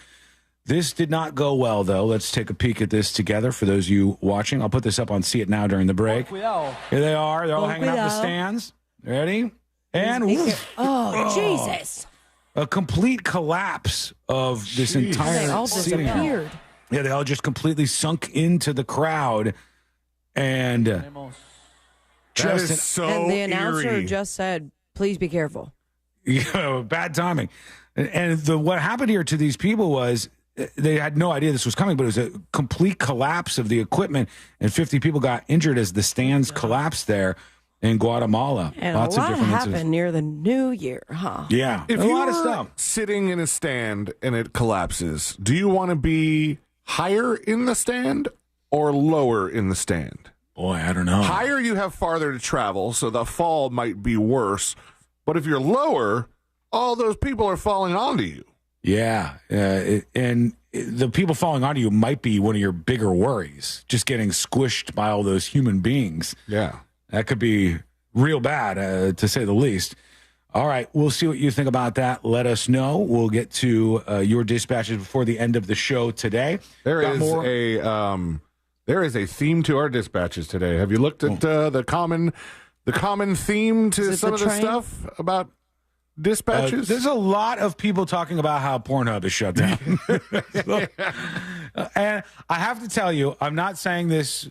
This did not go well, though. Let's take a peek at this together for those of you watching. I'll put this up on See It Now during the break. Here they are. They're all hanging out in the stands. Ready? And Jesus. A complete collapse of this entire They all seating. disappeared. Yeah, they all just completely sunk into the crowd. And that is so And the announcer eerie. just said, please be careful. Bad timing. And what happened here to these people was they had no idea this was coming, but it was a complete collapse of the equipment, and 50 people got injured as the stands collapsed there in Guatemala. And Lots a lot of different happened incidents. near the New Year, huh? Yeah, If a you lot of were stuff. sitting in a stand and it collapses, do you want to be higher in the stand or lower in the stand? Boy, I don't know. Higher, you have farther to travel, so the fall might be worse. But if you're lower, all those people are falling onto you. Yeah, and the people falling onto you might be one of your bigger worries, just getting squished by all those human beings. Yeah. That could be real bad, to say the least. All right, we'll see what you think about that. Let us know. We'll get to your dispatches before the end of the show today. There is a theme to our dispatches today. Have you looked at the common theme to some of the stuff about dispatches? There's a lot of people talking about how PornHub is shut down. And I have to tell you, I'm not saying this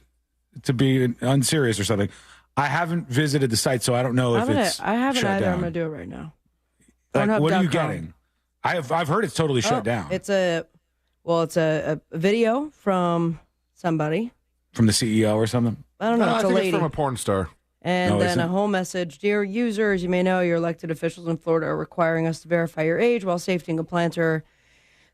to be unserious or something. I haven't visited the site, so I don't know if it's I haven't shut either. down. I'm going to do it right now. Like, what are you PornHub.com. getting? I've heard it's totally shut down. It's a video from somebody. From the CEO or something? I don't know. I It's a think lady. it's from a porn star. And Oh, is then it? a whole message. Dear users, you may know your elected officials in Florida are requiring us to verify your age while safety and compliance are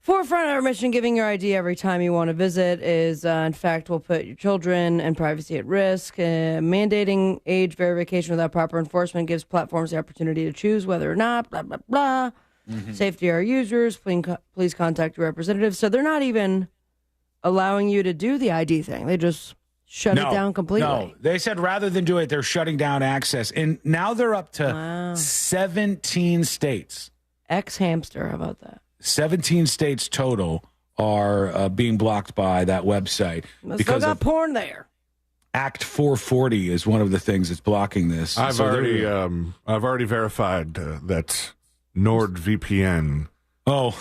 forefront of our mission. Giving your ID every time you want to visit is, in fact, will put your children and privacy at risk. Mandating age verification without proper enforcement gives platforms the opportunity to choose whether or not, blah, blah, blah. Mm-hmm. Safety our users. Please contact your representative. So they're not even allowing you to do the ID thing. They just shut it down completely. No, they said rather than do it, they're shutting down access. And now they're up to 17 states. Ex-hamster, how about that? 17 states total are being blocked by that website. Still got porn there. Act 440 is one of the things that's blocking this. I've already verified that's NordVPN. Oh.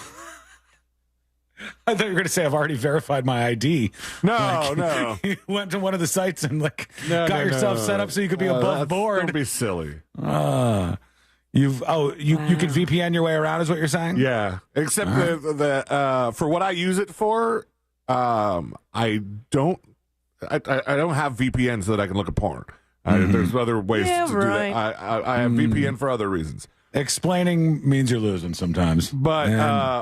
I thought you were going to say I've already verified my ID. No. You went to one of the sites and got yourself set up so you could be above board. Don't be silly. You can VPN your way around, is what you're saying? Yeah, except the for what I use it for, I don't have VPN so that I can look at porn. There's other ways to do that. I have VPN for other reasons. Explaining means you're losing sometimes. But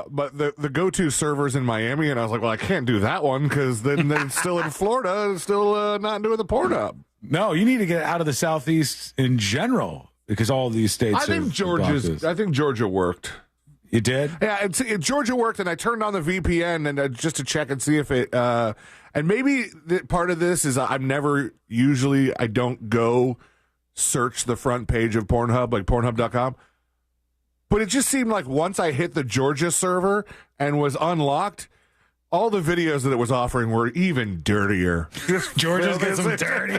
the go-to server's in Miami, and I was like, well, I can't do that one because then it's still in Florida, and still not doing the PornHub. No, you need to get out of the Southeast in general because all of these states. I think Georgia worked. You did? Yeah, Georgia worked, and I turned on the VPN and just to check and see if it. And maybe part of this is I don't go search the front page of Pornhub, like PornHub.com. But it just seemed like once I hit the Georgia server and was unlocked, all the videos that it was offering were even dirtier. Georgia's getting some dirty.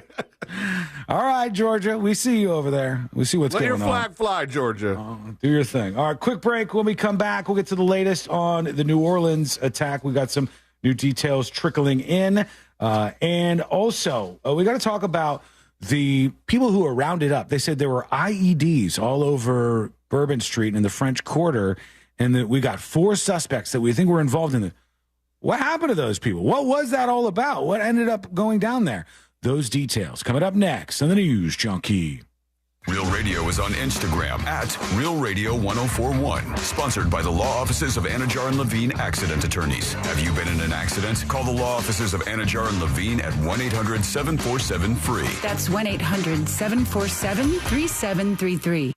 All right, Georgia, we see you over there. We see what's Let going on. your flag fly, Georgia. Do your thing. All right, quick break. When we come back, we'll get to the latest on the New Orleans attack. We got some new details trickling in. And also, we got to talk about the people who were rounded up. They said there were IEDs all over Bourbon Street in the French Quarter, and that we got 4 suspects that we think were involved in it. What happened to those people? What was that all about? What ended up going down there? Those details coming up next on the News Junkie. Real Radio is on Instagram at Real Radio 1041. Sponsored by the law offices of Anajar and Levine Accident Attorneys. Have you been in an accident? Call the law offices of Anajar and Levine at 1-800-747-FREE. That's 1-800-747-3733.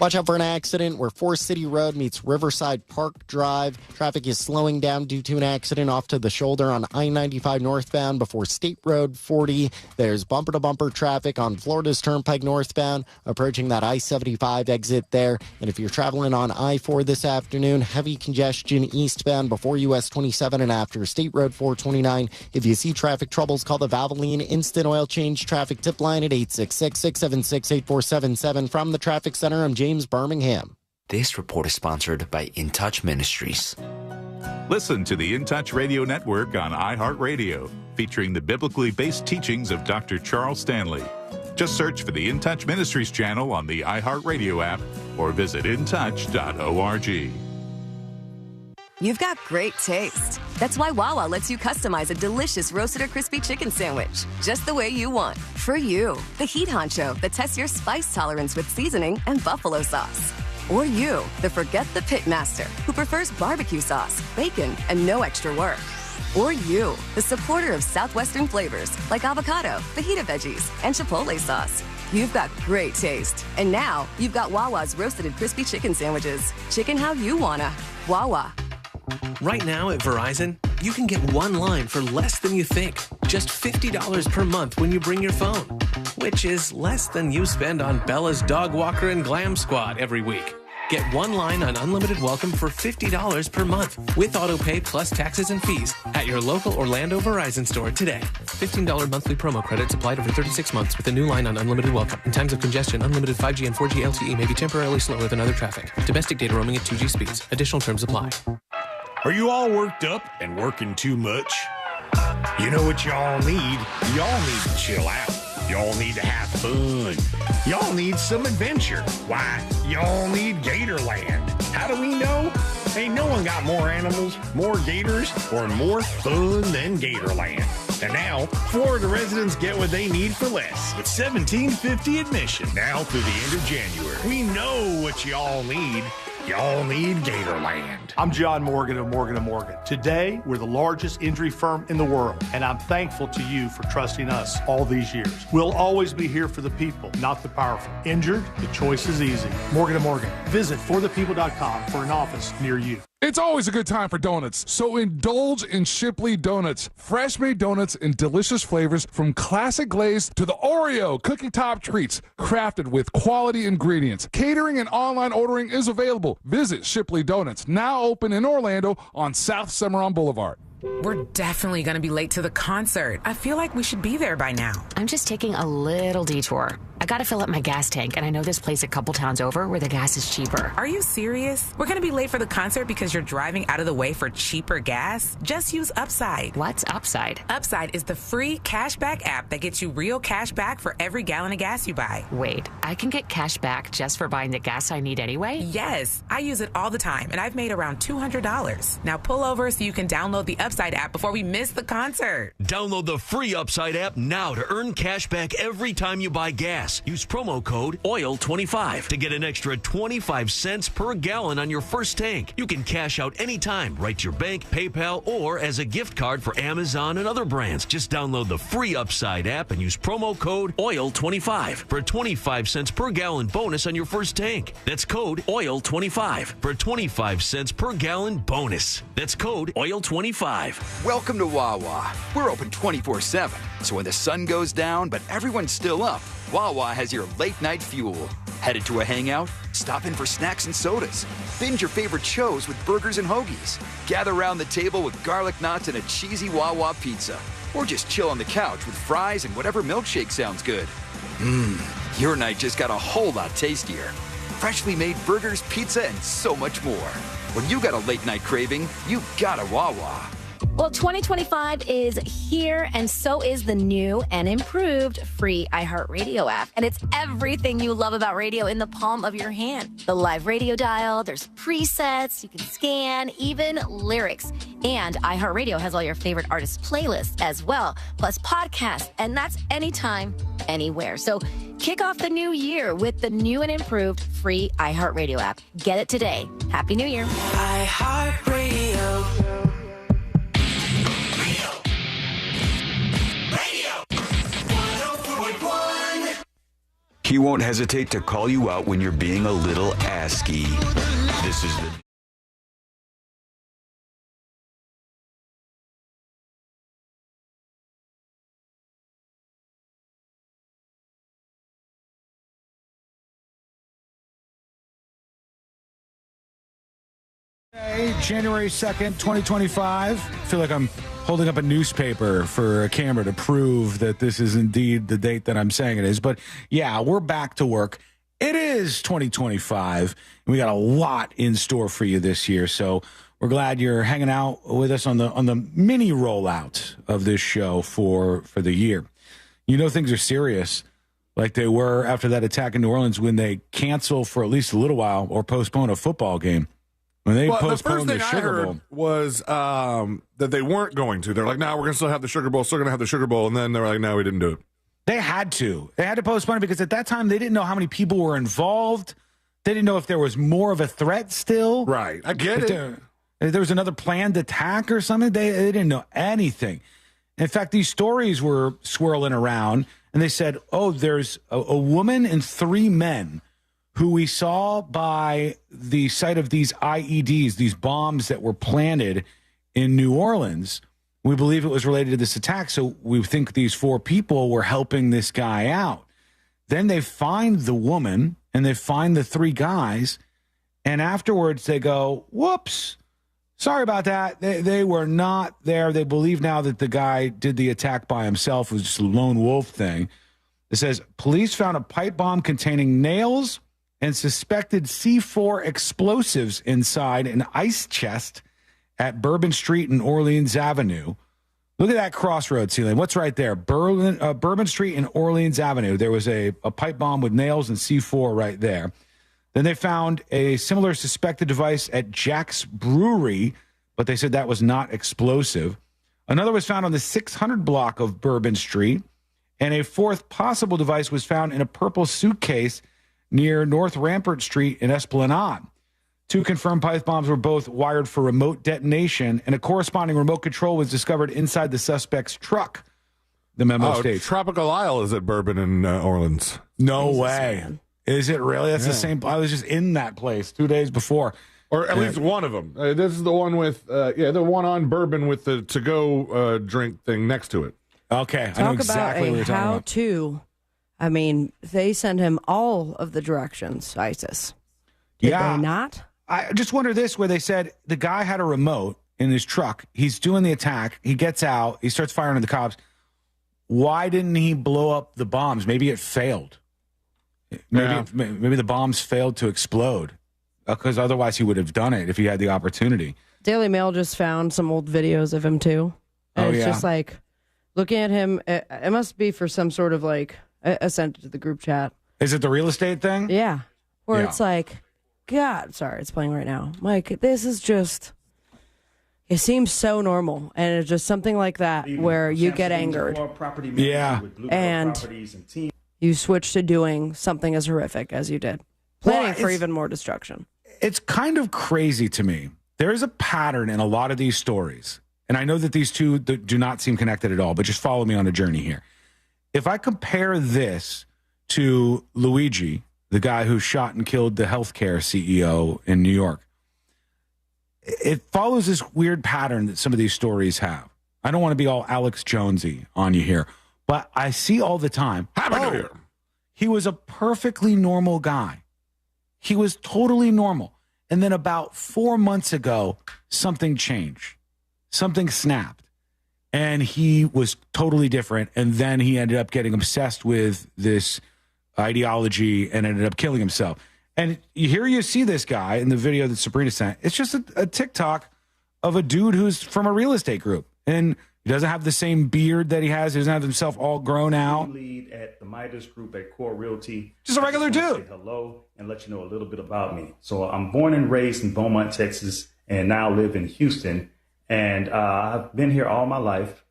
Watch out for an accident where Forest City Road meets Riverside Park Drive. Traffic is slowing down due to an accident off to the shoulder on I-95 northbound before State Road 40. There's bumper-to-bumper traffic on Florida's Turnpike northbound, approaching that I-75 exit there. And if you're traveling on I-4 this afternoon, heavy congestion eastbound before US 27 and after State Road 429. If you see traffic troubles, call the Valvoline Instant Oil Change Traffic Tip Line at 866-676-8477. From the Traffic Center, I'm James Birmingham. This report is sponsored by In Touch Ministries. Listen to the In Touch Radio Network on iHeartRadio, featuring the biblically based teachings of Dr. Charles Stanley. Just search for the In Touch Ministries channel on the iHeartRadio app or visit intouch.org. You've got great taste. That's why Wawa lets you customize a delicious roasted or crispy chicken sandwich, just the way you want. For you, the heat honcho that tests your spice tolerance with seasoning and buffalo sauce. Or you, the forget the pit master, who prefers barbecue sauce, bacon, and no extra work. Or you, the supporter of Southwestern flavors like avocado, fajita veggies, and chipotle sauce. You've got great taste. And now, you've got Wawa's roasted and crispy chicken sandwiches. Chicken how you wanna. Wawa. Right now at Verizon, you can get one line for less than you think. Just $50 per month when you bring your phone, which is less than you spend on Bella's Dog Walker and Glam Squad every week. Get one line on unlimited welcome for $50 per month with autopay plus taxes and fees at your local Orlando Verizon store today. $15 monthly promo credits applied over 36 months with a new line on unlimited welcome. In times of congestion, unlimited 5G and 4G LTE may be temporarily slower than other traffic. Domestic data roaming at 2G speeds. Additional terms apply. Are you all worked up and working too much? You know what y'all need? Y'all need to chill out. Y'all need to have fun. Y'all need some adventure. Why, y'all need Gatorland. How do we know? Ain't no one got more animals, more gators, or more fun than Gatorland. And now, Florida residents get what they need for less with $17.50 admission now through the end of January. We know what y'all need. Y'all need Gatorland. I'm John Morgan of Morgan & Morgan. Today, we're the largest injury firm in the world, and I'm thankful to you for trusting us all these years. We'll always be here for the people, not the powerful. Injured? The choice is easy. Morgan & Morgan. Visit forthepeople.com for an office near you. It's always a good time for donuts, so indulge in Shipley Donuts. Fresh-made donuts in delicious flavors from classic glaze to the Oreo cookie top treats, crafted with quality ingredients. Catering and online ordering is available. Visit Shipley Donuts, now open in Orlando on South Cimarron Boulevard. We're definitely going to be late to the concert. I feel like we should be there by now. I'm just taking a little detour. I gotta fill up my gas tank, and I know this place a couple towns over where the gas is cheaper. Are you serious? We're gonna be late for the concert because you're driving out of the way for cheaper gas? Just use Upside. What's Upside? Upside is the free cashback app that gets you real cash back for every gallon of gas you buy. Wait, I can get cash back just for buying the gas I need anyway? Yes, I use it all the time, and I've made around $200. Now pull over so you can download the Upside app before we miss the concert. Download the free Upside app now to earn cash back every time you buy gas. Use promo code OIL25 to get an extra 25 cents per gallon on your first tank. You can cash out anytime, right to your bank, PayPal, or as a gift card for Amazon and other brands. Just download the free Upside app and use promo code OIL25 for a 25 cents per gallon bonus on your first tank. That's code OIL25 for a 25 cents per gallon bonus. That's code OIL25. Welcome to Wawa. We're open 24/7, so when the sun goes down but everyone's still up, Wawa has your late night fuel. Headed to a hangout? Stop in for snacks and sodas. Binge your favorite shows with burgers and hoagies. Gather around the table with garlic knots and a cheesy Wawa pizza. Or just chill on the couch with fries and whatever milkshake sounds good. Your night just got a whole lot tastier. Freshly made burgers, pizza, and so much more. When you got a late night craving, you got a Wawa. Well, 2025 is here, and so is the new and improved free iHeartRadio app. And it's everything you love about radio in the palm of your hand. The live radio dial, there's presets, you can scan, even lyrics. And iHeartRadio has all your favorite artists' playlists as well, plus podcasts, and that's anytime, anywhere. So kick off the new year with the new and improved free iHeartRadio app. Get it today. Happy New Year. iHeartRadio. He won't hesitate to call you out when you're being a little asky. This is the... January 2nd, 2025. I feel like I'm holding up a newspaper for a camera to prove that this is indeed the date that I'm saying it is. But yeah, we're back to work. It is 2025, and we got a lot in store for you this year. So we're glad you're hanging out with us on the mini rollout of this show for the year. You know, things are serious, like they were after that attack in New Orleans when they cancel for at least a little while or postpone a football game. When they postponed the Sugar Bowl was that they weren't going to. They're like, no, we're going to still have the Sugar Bowl, still going to have the Sugar Bowl. And then they're like, no, we didn't do it. They had to. They had to postpone it because at that time they didn't know how many people were involved. They didn't know if there was more of a threat still. Right. I get it. If there was another planned attack or something. They didn't know anything. In fact, these stories were swirling around, and they said, oh, there's a woman and 3 men who we saw by the site of these IEDs, these bombs that were planted in New Orleans. We believe it was related to this attack, so we think these 4 people were helping this guy out. Then they find the woman, and they find the 3 guys, and afterwards they go, whoops, sorry about that. They were not there. They believe now that the guy did the attack by himself. It was just a lone wolf thing. It says, police found a pipe bomb containing nails and suspected C4 explosives inside an ice chest at Bourbon Street and Orleans Avenue. Look at that crossroads, Celine. What's right there? Bourbon Street and Orleans Avenue. There was a pipe bomb with nails and C4 right there. Then they found a similar suspected device at Jack's Brewery, but they said that was not explosive. Another was found on the 600 block of Bourbon Street, and a 4th possible device was found in a purple suitcase near North Rampart Street in Esplanade. 2 confirmed pipe bombs were both wired for remote detonation, and a corresponding remote control was discovered inside the suspect's truck. The memo states. Tropical Isle is at Bourbon in Orleans. No way. Man. Is it really? That's the same. I was just in that place 2 days before. Or at least one of them. This is the one with, the one on Bourbon with the to-go drink thing next to it. Okay. I know exactly what you're talking about. How-to. I mean, they send him all of the directions, ISIS. Did they not? I just wonder this, where they said the guy had a remote in his truck. He's doing the attack. He gets out. He starts firing at the cops. Why didn't he blow up the bombs? Maybe it failed. Maybe the bombs failed to explode, because otherwise he would have done it if he had the opportunity. Daily Mail just found some old videos of him, too. And it's just like, looking at him, it must be for some sort of like, I sent it to the group chat. Is it the real estate thing? Yeah. Where it's like, God, sorry, it's playing right now. Mike, this is just, it seems so normal. And it's just something like that where you get angered. And you switch to doing something as horrific as you did. Planning for even more destruction. It's kind of crazy to me. There is a pattern in a lot of these stories. And I know that these two do not seem connected at all, but just follow me on a journey here. If I compare this to Luigi, the guy who shot and killed the healthcare CEO in New York, it follows this weird pattern that some of these stories have. I don't want to be all Alex Jonesy on you here, but I see all the time, he was a perfectly normal guy. He was totally normal. And then about 4 months ago, something changed. Something snapped. And he was totally different. And then he ended up getting obsessed with this ideology and ended up killing himself. And here you see this guy in the video that Sabrina sent. It's just a TikTok of a dude who's from a real estate group. And he doesn't have the same beard that he has. He doesn't have himself all grown out. Lead at the Midas Group at Core Realty. Just a regular dude. Say hello and let you know a little bit about me. So I'm born and raised in Beaumont, Texas, and now live in Houston. And I've been here all my life,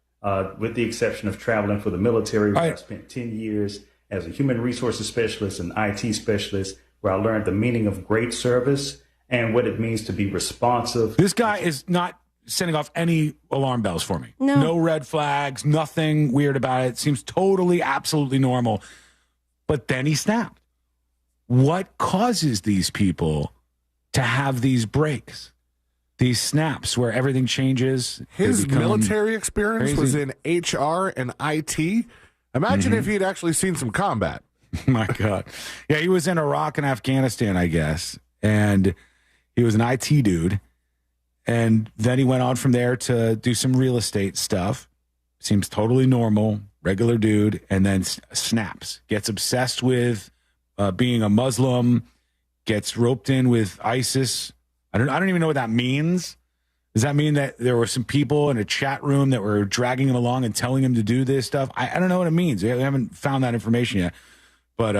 with the exception of traveling for the military, where I spent 10 years as a human resources specialist and IT specialist, where I learned the meaning of great service and what it means to be responsive. This guy is not sending off any alarm bells for me. No red flags, nothing weird about it. Seems totally, absolutely normal. but then he snapped. What causes these people to have these breaks, these snaps where everything changes? His military experience was in HR and IT. Imagine if he'd actually seen some combat. My God. Yeah, he was in Iraq and Afghanistan, I guess. And he was an IT dude. And then he went on from there to do some real estate stuff. Seems totally normal, regular dude. And then snaps, gets obsessed with being a Muslim, gets roped in with ISIS. I don't even know what that means. Does that mean that there were some people in a chat room that were dragging him along and telling him to do this stuff? I don't know what it means. We haven't found that information yet. But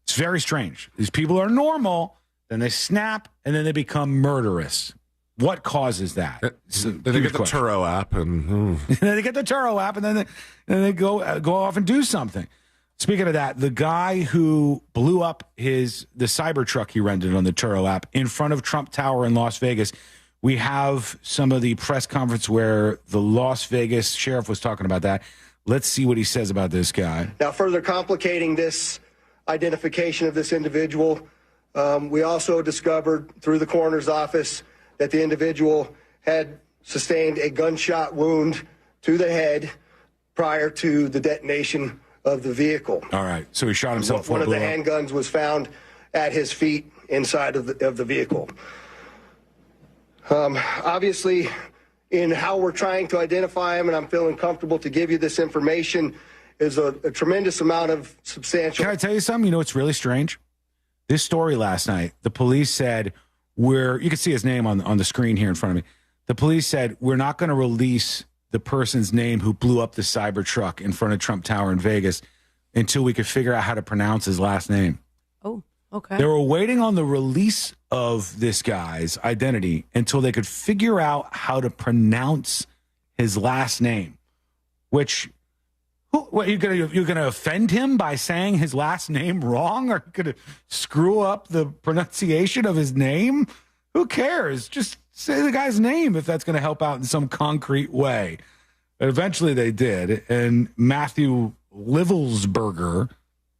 it's very strange. These people are normal, then they snap, and then they become murderous. What causes that? Then they get the Turo app, and then they get the Turo app, and then they go off and do something. Speaking of that, the guy who blew up the cyber truck he rented on the Turo app in front of Trump Tower in Las Vegas. We have some of the press conference where the Las Vegas sheriff was talking about that. Let's see what he says about this guy. Now, further complicating this identification of this individual, we also discovered through the coroner's office that the individual had sustained a gunshot wound to the head prior to the detonation of the vehicle. All right, so he shot himself. One of the handguns was found at his feet inside of the vehicle. Obviously, in how we're trying to identify him, and I'm feeling comfortable to give you this information, is a tremendous amount of substantial. Can I tell you something? You know what's really strange? This story last night, the police said, you can see his name on the screen here in front of me. The police said, we're not going to release the person's name who blew up the cyber truck in front of Trump Tower in Vegas until we could figure out how to pronounce his last name. Oh, okay. They were waiting on the release of this guy's identity until they could figure out how to pronounce his last name, which... What, you're gonna offend him by saying his last name wrong? Or gonna screw up the pronunciation of his name? Who cares? Just say the guy's name if that's gonna help out in some concrete way. And eventually they did, and Matthew Livelsberger,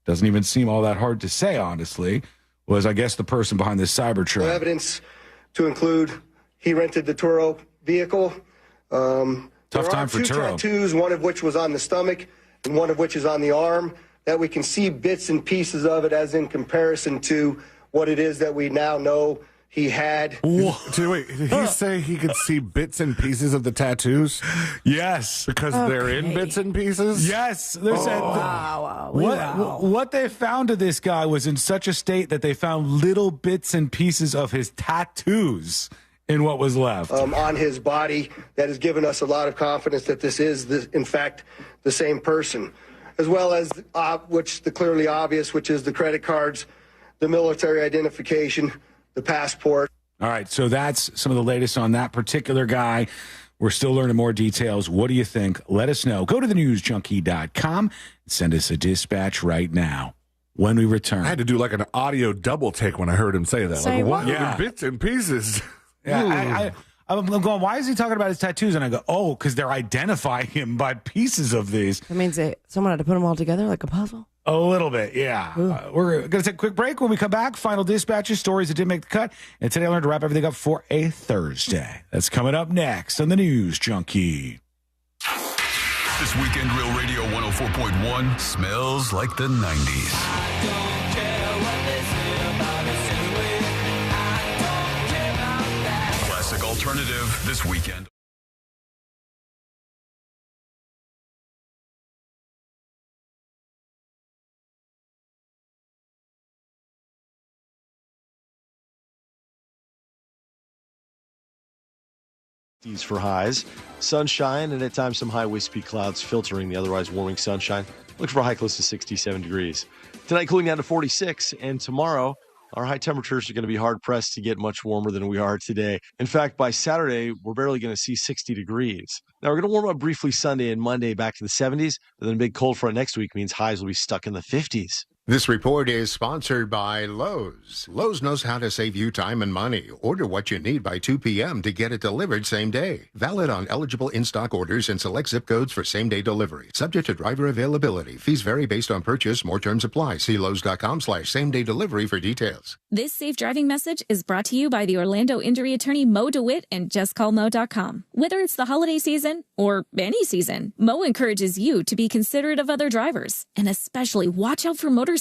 doesn't even seem all that hard to say, honestly, was, I guess, the person behind this cyber truck. Evidence to include he rented the Turo vehicle. Tough time for Turo. Tattoos, one of which was on the stomach and one of which is on the arm, that we can see bits and pieces of it as in comparison to what it is that we now know he had. Wait, did he say he could see bits and pieces of the tattoos? Yes. Because they're in bits and pieces? Yes. What they found of this guy was in such a state that they found little bits and pieces of his tattoos in what was left. On his body, that has given us a lot of confidence that this is, in fact, the same person. As well as, which the clearly obvious, which is the credit cards, the military identification, the passport. All right, so that's some of the latest on that particular guy. We're still learning more details. What do you think? Let us know. Go to thenewsjunkie.com and send us a dispatch right now. When we return. I had to do like an audio double take when I heard him say that. Say what? Yeah. Bits and pieces. Yeah, I'm going, why is he talking about his tattoos? And I go, oh, because they're identifying him by pieces of these. That means someone had to put them all together like a puzzle? A little bit, yeah. We're going to take a quick break. When we come back, final dispatches, stories that didn't make the cut. And today I learned to wrap everything up for a Thursday. That's coming up next on the News Junkie. This weekend, Real Radio 104.1 smells like the 90s. Classic alternative this weekend. These for highs. Sunshine and at times some high wispy clouds filtering the otherwise warming sunshine. Look for a high close to 67 degrees. Tonight cooling down to 46, and tomorrow our high temperatures are going to be hard pressed to get much warmer than we are today. In fact, by Saturday, we're barely going to see 60 degrees. Now we're going to warm up briefly Sunday and Monday back to the 70s, but then a big cold front next week means highs will be stuck in the 50s. This report is sponsored by Lowe's. Lowe's knows how to save you time and money. Order what you need by 2 p.m. to get it delivered same day. Valid on eligible in-stock orders and select zip codes for same-day delivery. Subject to driver availability. Fees vary based on purchase. More terms apply. See Lowe's.com/same-day delivery for details. This safe driving message is brought to you by the Orlando injury attorney Mo DeWitt and JustCallMo.com. Whether it's the holiday season or any season, Mo encourages you to be considerate of other drivers and especially watch out for motorcycles.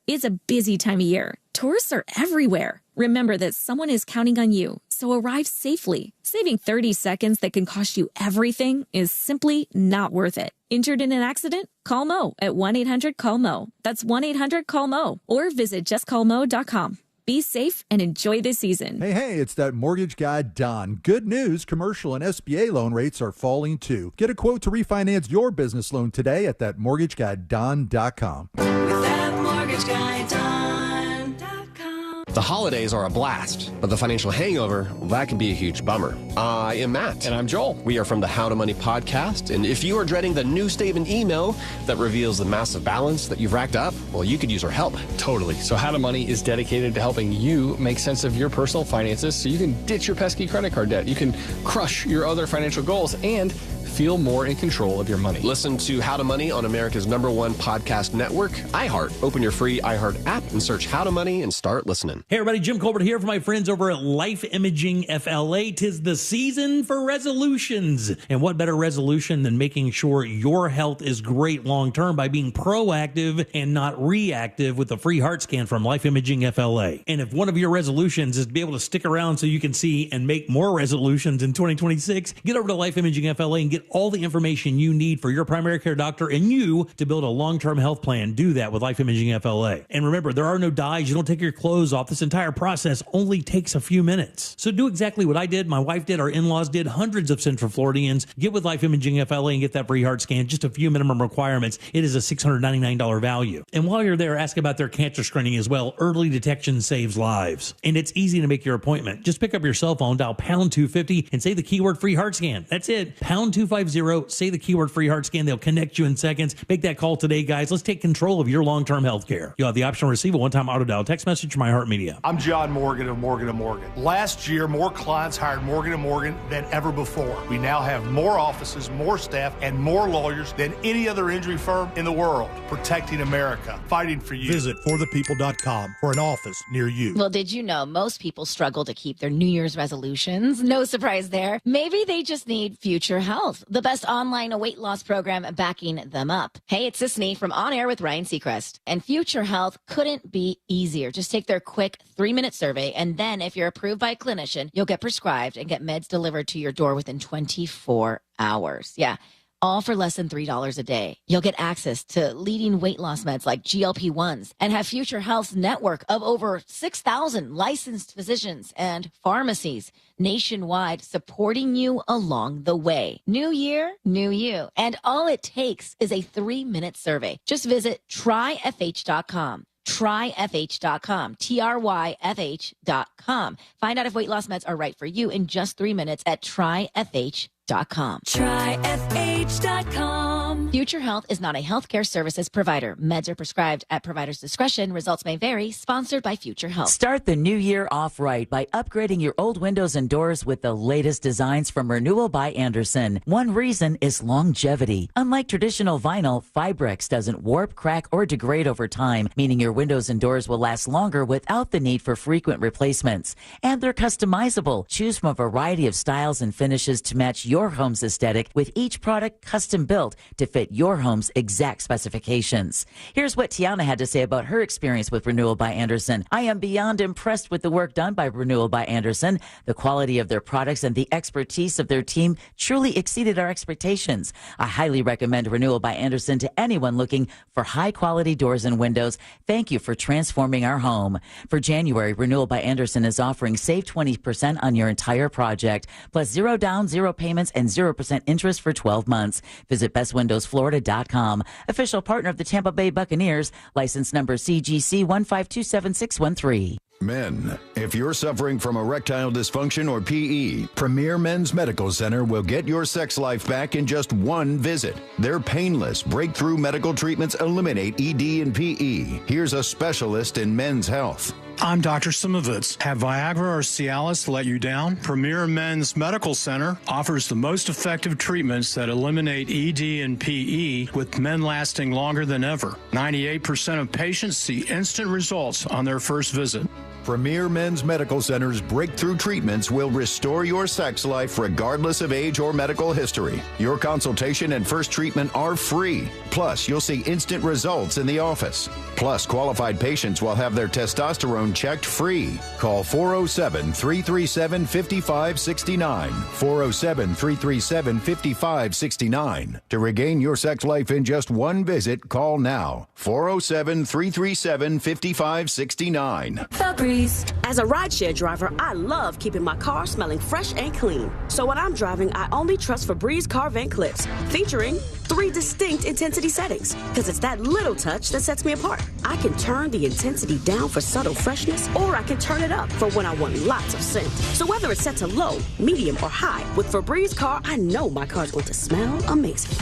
It's a busy time of year. Tourists are everywhere. Remember that someone is counting on you, so arrive safely. Saving 30 seconds that can cost you everything is simply not worth it. Injured in an accident? Call Mo at 1-800-CALL-MO. That's 1-800-CALL-MO. Or visit JustCallMo.com. Be safe and enjoy this season. Hey, it's that mortgage guy, Don. Good news, commercial and SBA loan rates are falling too. Get a quote to refinance your business loan today at thatmortgageguyDon.com. With that mortgage guy, Don.com. The holidays are a blast, but the financial hangover, that can be a huge bummer. I am Matt. And I'm Joel. We are from the How to Money podcast, and if you are dreading the new statement email that reveals the massive balance that you've racked up, well, you could use our help. Totally. So How to Money is dedicated to helping you make sense of your personal finances so you can ditch your pesky credit card debt. You can crush your other financial goals and feel more in control of your money. Listen to How to Money on America's #1 podcast network, iHeart. Open your free iHeart app and search How to Money and start listening. Hey everybody, Jim Colbert here for my friends over at Life Imaging FLA. 'Tis the season for resolutions. And what better resolution than making sure your health is great long term by being proactive and not reactive with a free heart scan from Life Imaging FLA. And if one of your resolutions is to be able to stick around so you can see and make more resolutions in 2026, get over to Life Imaging FLA and get all the information you need for your primary care doctor and you to build a long-term health plan. Do that with Life Imaging FLA. And remember, there are no dyes. You don't take your clothes off. This entire process only takes a few minutes. So do exactly what I did, my wife did, our in-laws did, hundreds of Central Floridians. Get with Life Imaging FLA and get that free heart scan. Just a few minimum requirements. It is a $699 value. And while you're there, ask about their cancer screening as well. Early detection saves lives. And it's easy to make your appointment. Just pick up your cell phone, dial pound 250 and say the keyword free heart scan. That's it. Pound 250. Say the keyword free heart scan. They'll connect you in seconds. Make that call today, guys. Let's take control of your long-term health care. You'll have the option to receive a one-time auto dial text message from iHeartMedia. I'm John Morgan of Morgan & Morgan. Last year, more clients hired Morgan & Morgan than ever before. We now have more offices, more staff, and more lawyers than any other injury firm in the world. Protecting America. Fighting for you. Visit forthepeople.com for an office near you. Well, did you know most people struggle to keep their New Year's resolutions? No surprise there. Maybe they just need Future Health, the best online weight loss program backing them up. Hey, it's Sisney from On Air with Ryan Seacrest. And Future Health couldn't be easier. Just take their quick 3-minute survey, and then if you're approved by a clinician, you'll get prescribed and get meds delivered to your door within 24 hours. Yeah. All for less than $3 a day. You'll get access to leading weight loss meds like GLP-1s and have Future Health's network of over 6,000 licensed physicians and pharmacies nationwide supporting you along the way. New year, new you. And all it takes is a 3-minute survey. Just visit tryfh.com. tryfh.com, tryfh.com. Find out if weight loss meds are right for you in just 3 minutes at tryfh.com. tryfh.com. Future Health is not a healthcare services provider. Meds are prescribed at provider's discretion. Results may vary. Sponsored by Future Health. Start the new year off right by upgrading your old windows and doors with the latest designs from Renewal by Andersen. One reason is longevity. Unlike traditional vinyl, Fibrex doesn't warp, crack, or degrade over time, meaning your windows and doors will last longer without the need for frequent replacements. And they're customizable. Choose from a variety of styles and finishes to match your home's aesthetic, with each product custom built to fit your home's exact specifications. Here's what Tiana had to say about her experience with Renewal by Andersen. I am beyond impressed with the work done by Renewal by Andersen. The quality of their products and the expertise of their team truly exceeded our expectations. I highly recommend Renewal by Andersen to anyone looking for high-quality doors and windows. Thank you for transforming our home. For January, Renewal by Andersen is offering save 20% on your entire project, plus 0 down, 0 payments, and 0% interest for 12 months. Visit bestwindowsflorida.com. Official partner of the Tampa Bay Buccaneers. License number CGC 1527613. Men, if you're suffering from erectile dysfunction or PE, Premier Men's Medical Center will get your sex life back in just one visit. Their painless, breakthrough medical treatments eliminate ED and PE. Here's a specialist in men's health. I'm Dr. Simovitz. Have Viagra or Cialis let you down? Premier Men's Medical Center offers the most effective treatments that eliminate ED and PE, with men lasting longer than ever. 98% of patients see instant results on their first visit. Premier Men's Medical Center's breakthrough treatments will restore your sex life regardless of age or medical history. Your consultation and first treatment are free. Plus, you'll see instant results in the office. Plus, qualified patients will have their testosterone checked free. Call 407-337-5569. 407-337-5569. To regain your sex life in just one visit, call now. 407-337-5569. As a rideshare driver, I love keeping my car smelling fresh and clean. So when I'm driving, I only trust Febreze car vent clips, featuring 3 distinct intensity settings, because it's that little touch that sets me apart. I can turn the intensity down for subtle freshness, or I can turn it up for when I want lots of scent. So whether it's set to low, medium, or high, with Febreze car, I know my car's going to smell amazing.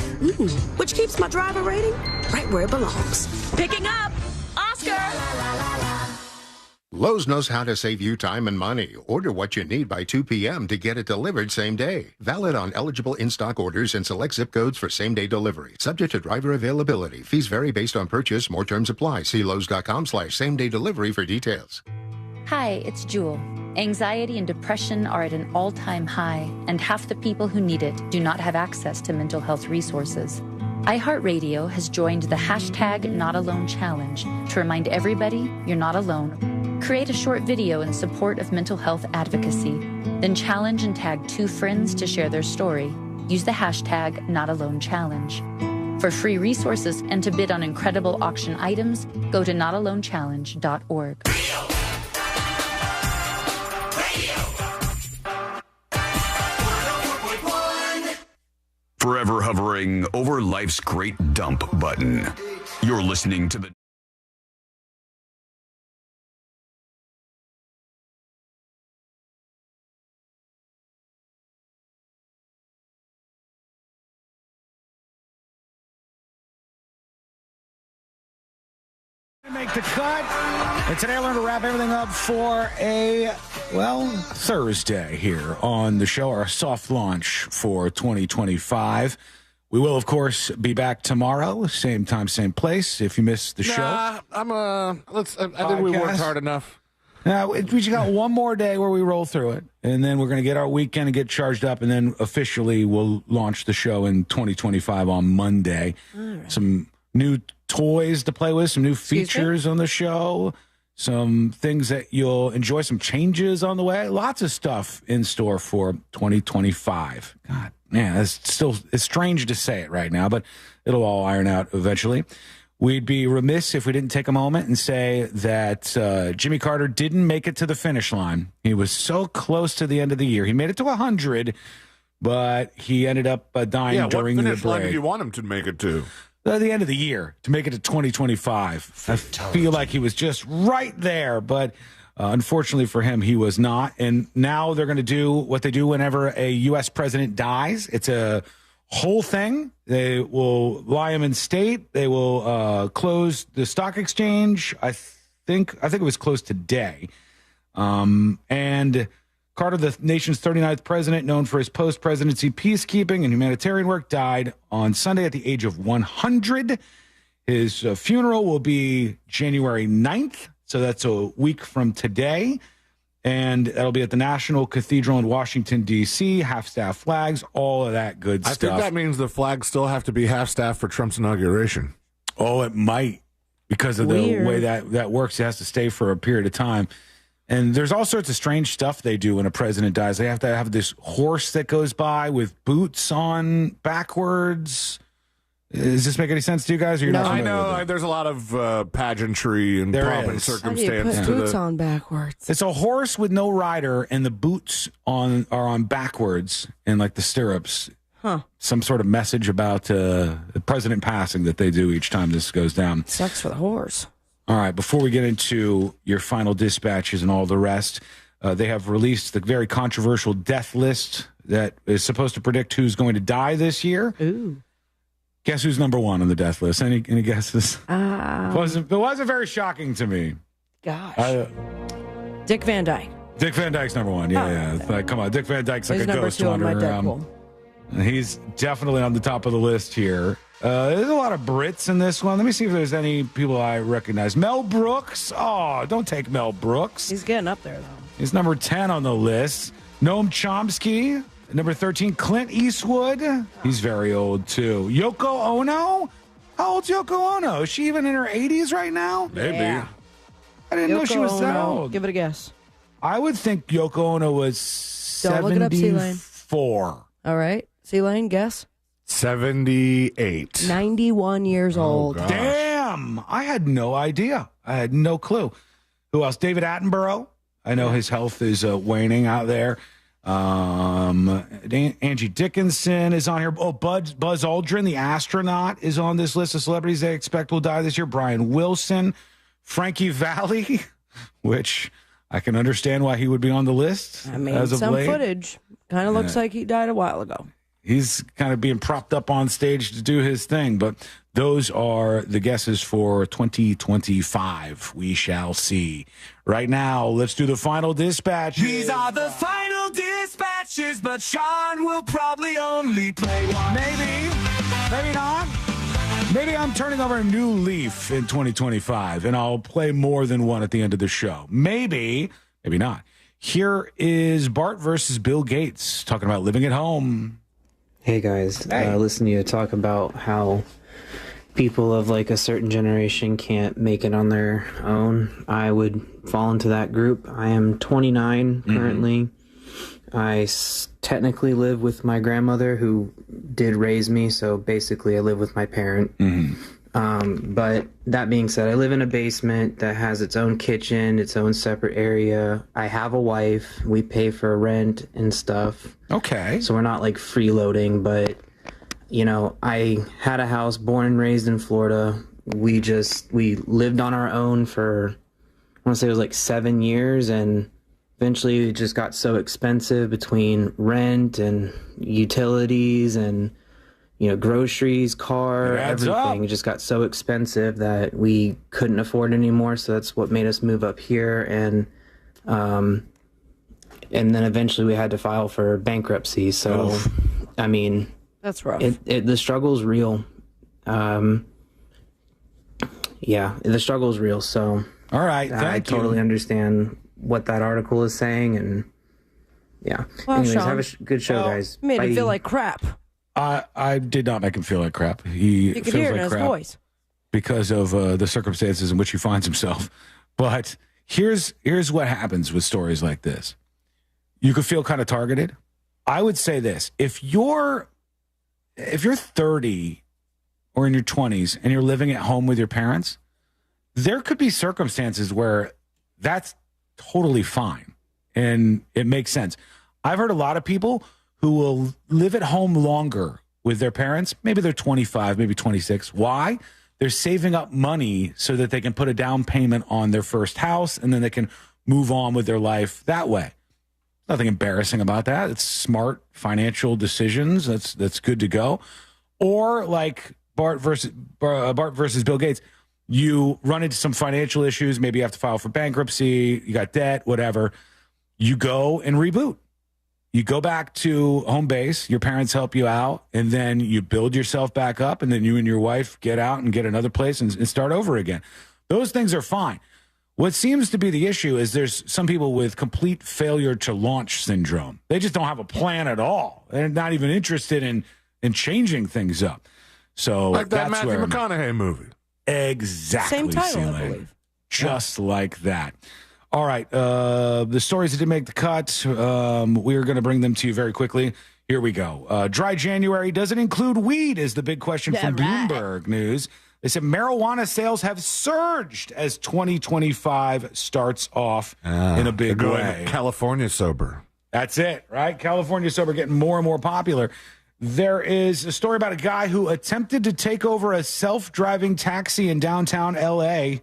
Which keeps my driver rating right where it belongs. Picking up Oscar! Lowe's knows how to save you time and money. Order what you need by 2 p.m. to get it delivered same day. Valid on eligible in-stock orders and select zip codes for same-day delivery. Subject to driver availability. Fees vary based on purchase. More terms apply. See Lowes.com/same-day delivery for details. Hi, it's Jewel. Anxiety and depression are at an all-time high, and half the people who need it do not have access to mental health resources. iHeartRadio has joined the hashtag Not Alone Challenge to remind everybody you're not alone. Create a short video in support of mental health advocacy. Then challenge and tag 2 friends to share their story. Use the hashtag NotAloneChallenge. For free resources and to bid on incredible auction items, go to notalonechallenge.org. Forever hovering over life's great dump button. You're listening to the make the cut. And today I learned to wrap everything up for a, Thursday here on the show, our soft launch for 2025. We will, of course, be back tomorrow, same time, same place. If you missed the show. I think we worked hard enough. Now, we just got one more day where we roll through it, and then we're going to get our weekend and get charged up, and then officially we'll launch the show in 2025 on Monday. Right. Some new toys to play with, some new features on the show, some things that you'll enjoy, some changes on the way, lots of stuff in store for 2025. God, man, it's strange to say it right now, but it'll all iron out eventually. We'd be remiss if we didn't take a moment and say that Jimmy Carter didn't make it to the finish line. He was so close to the end of the year. He made it to 100, but he ended up dying during the break. What finish line did you want him to make it to? The end of the year, to make it to 2025. I feel like he was just right there, but unfortunately for him, he was not. And now they're going to do what they do whenever a U.S. president dies. It's a whole thing. They will lie him in state. They will close the stock exchange. I think it was closed today. And Carter, the nation's 39th president, known for his post-presidency peacekeeping and humanitarian work, died on Sunday at the age of 100. His funeral will be January 9th, so that's a week from today. And that'll be at the National Cathedral in Washington, D.C., half-staff flags, all of that good stuff. I think that means the flags still have to be half-staff for Trump's inauguration. Oh, it might, because of the way that works. It has to stay for a period of time. And there's all sorts of strange stuff they do when a president dies. They have to have this horse that goes by with boots on backwards. Does this make any sense to you guys? Or you're not I know there's a lot of pageantry and pomp and circumstance. How do you put boots on backwards? It's a horse with no rider, and the boots are on backwards, and like the stirrups. Huh. Some sort of message about the president passing that they do each time this goes down. Sucks for the horse. All right, before we get into your final dispatches and all the rest, they have released the very controversial death list that is supposed to predict who's going to die this year. Ooh. Guess who's number one on the death list? Any guesses? It wasn't very shocking to me. Gosh. Dick Van Dyke. Dick Van Dyke's number one. Yeah. It's like, come on, Dick Van Dyke's like He's a number ghost 2 on my wandering around. Deadpool. He's definitely on the top of the list here. There's a lot of Brits in this one. Let me see if there's any people I recognize. Mel Brooks. Oh, don't take Mel Brooks. He's getting up there, though. He's number 10 on the list. Noam Chomsky, number 13. Clint Eastwood. He's very old, too. Yoko Ono. How old's Yoko Ono? Is she even in her 80s right now? Maybe. Yeah. I didn't know she was that Ono. old. Give it a guess. I would think Yoko Ono was Don't look it up, C-Lane. 74. All right. C-Lane, guess. 78. 91 years old. gosh. Damn. I had no idea. I had no clue. Who else? David Attenborough. I know his health is waning out there. Angie Dickinson is on here. Oh, Buzz Aldrin, the astronaut, is on this list of celebrities they expect will die this year. Brian Wilson, Frankie Valli, which I can understand why he would be on the list. I mean, as of some late. footage kind of looks like he died a while ago. He's kind of being propped up on stage to do his thing, but those are the guesses for 2025. We shall see. Right now, let's do the final dispatch. These are the final dispatches, but Sean will probably only play one. Maybe not. Maybe I'm turning over a new leaf in 2025, and I'll play more than one at the end of the show. Maybe not. Here is Bart versus Bill Gates talking about living at home. Hey guys, listen to you talk about how people of like a certain generation can't make it on their own. I would fall into that group. I am 29 currently. I technically live with my grandmother who did raise me, so basically I live with my parent. But that being said, I live in a basement that has its own kitchen, its own separate area. I have a wife. We pay for rent and stuff. Okay. So we're not like freeloading, but you know, I had a house, born and raised in Florida. We lived on our own for, I want to say it was like 7 years, and eventually it just got so expensive between rent and utilities and, you know, groceries, car, everything. It just got so expensive that we couldn't afford it anymore. So that's what made us move up here. And then eventually we had to file for bankruptcy. So, I mean, that's rough. The struggle's real. Yeah, the struggle's real. So, all right, I totally understand what that article is saying. And yeah. Well, anyways, Sean, have a good show, guys. Made Bye. him feel like crap. I did not make him feel like crap. He You could feels hear it like in his crap voice. because of the circumstances in which he finds himself. But here's what happens with stories like this. You could feel kind of targeted. I would say this: if you're 30 or in your 20s and you're living at home with your parents, there could be circumstances where that's totally fine and it makes sense. I've heard a lot of people who will live at home longer with their parents. Maybe they're 25, maybe 26. Why? They're saving up money so that they can put a down payment on their first house, and then they can move on with their life that way. Nothing embarrassing about that. It's smart financial decisions. That's good to go. Or like Bart versus Bill Gates, you run into some financial issues. Maybe you have to file for bankruptcy. You got debt, whatever. You go and reboot. You go back to home base, your parents help you out, and then you build yourself back up, and then you and your wife get out and get another place and start over again. Those things are fine. What seems to be the issue is there's some people with complete failure to launch syndrome. They just don't have a plan at all. They're not even interested in changing things up. So like that that's Matthew where McConaughey movie. Exactly. Same title, I C-Lane. believe. Just like that. All right. The stories that did make the cut, we are going to bring them to you very quickly. Here we go. Dry January doesn't include weed is the big question from Bloomberg News. They said marijuana sales have surged as 2025 starts off in a big way. California sober. That's it, right? California sober getting more and more popular. There is a story about a guy who attempted to take over a self-driving taxi in downtown L.A.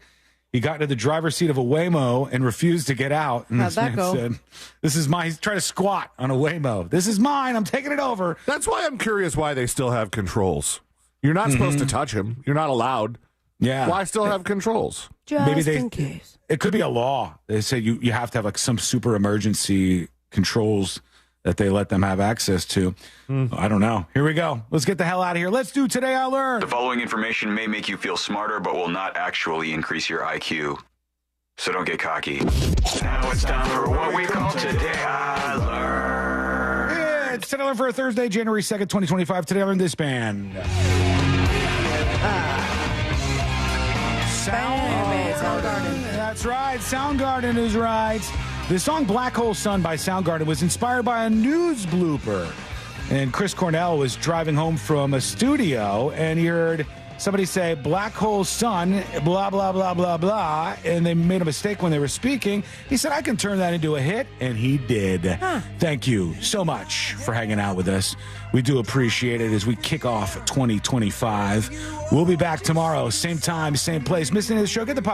He got into the driver's seat of a Waymo and refused to get out. And How'd that go? said, "This is mine." He's trying to squat on a Waymo. "This is mine. I'm taking it over." That's why I'm curious why they still have controls. You're not supposed to touch him. You're not allowed. Yeah. Why still have controls? Just in case. It could be a law. They say you have to have like some super emergency controls that they let them have access to. I don't know. Here we go. Let's get the hell out of here. Let's do Today I Learned. The following information may make you feel smarter, but will not actually increase your IQ. So don't get cocky. Now it's time for what we call Today I Learned. Yeah, it's Today I Learned for Thursday, January 2nd, 2025. Today I learned this band. Soundgarden. That's right. Soundgarden is right. The song Black Hole Sun by Soundgarden was inspired by a news blooper. And Chris Cornell was driving home from a studio and he heard somebody say Black Hole Sun, blah, blah, blah, blah, blah. And they made a mistake when they were speaking. He said, "I can turn that into a hit." And he did. Thank you so much for hanging out with us. We do appreciate it as we kick off 2025. We'll be back tomorrow, same time, same place. Missing the show? Get the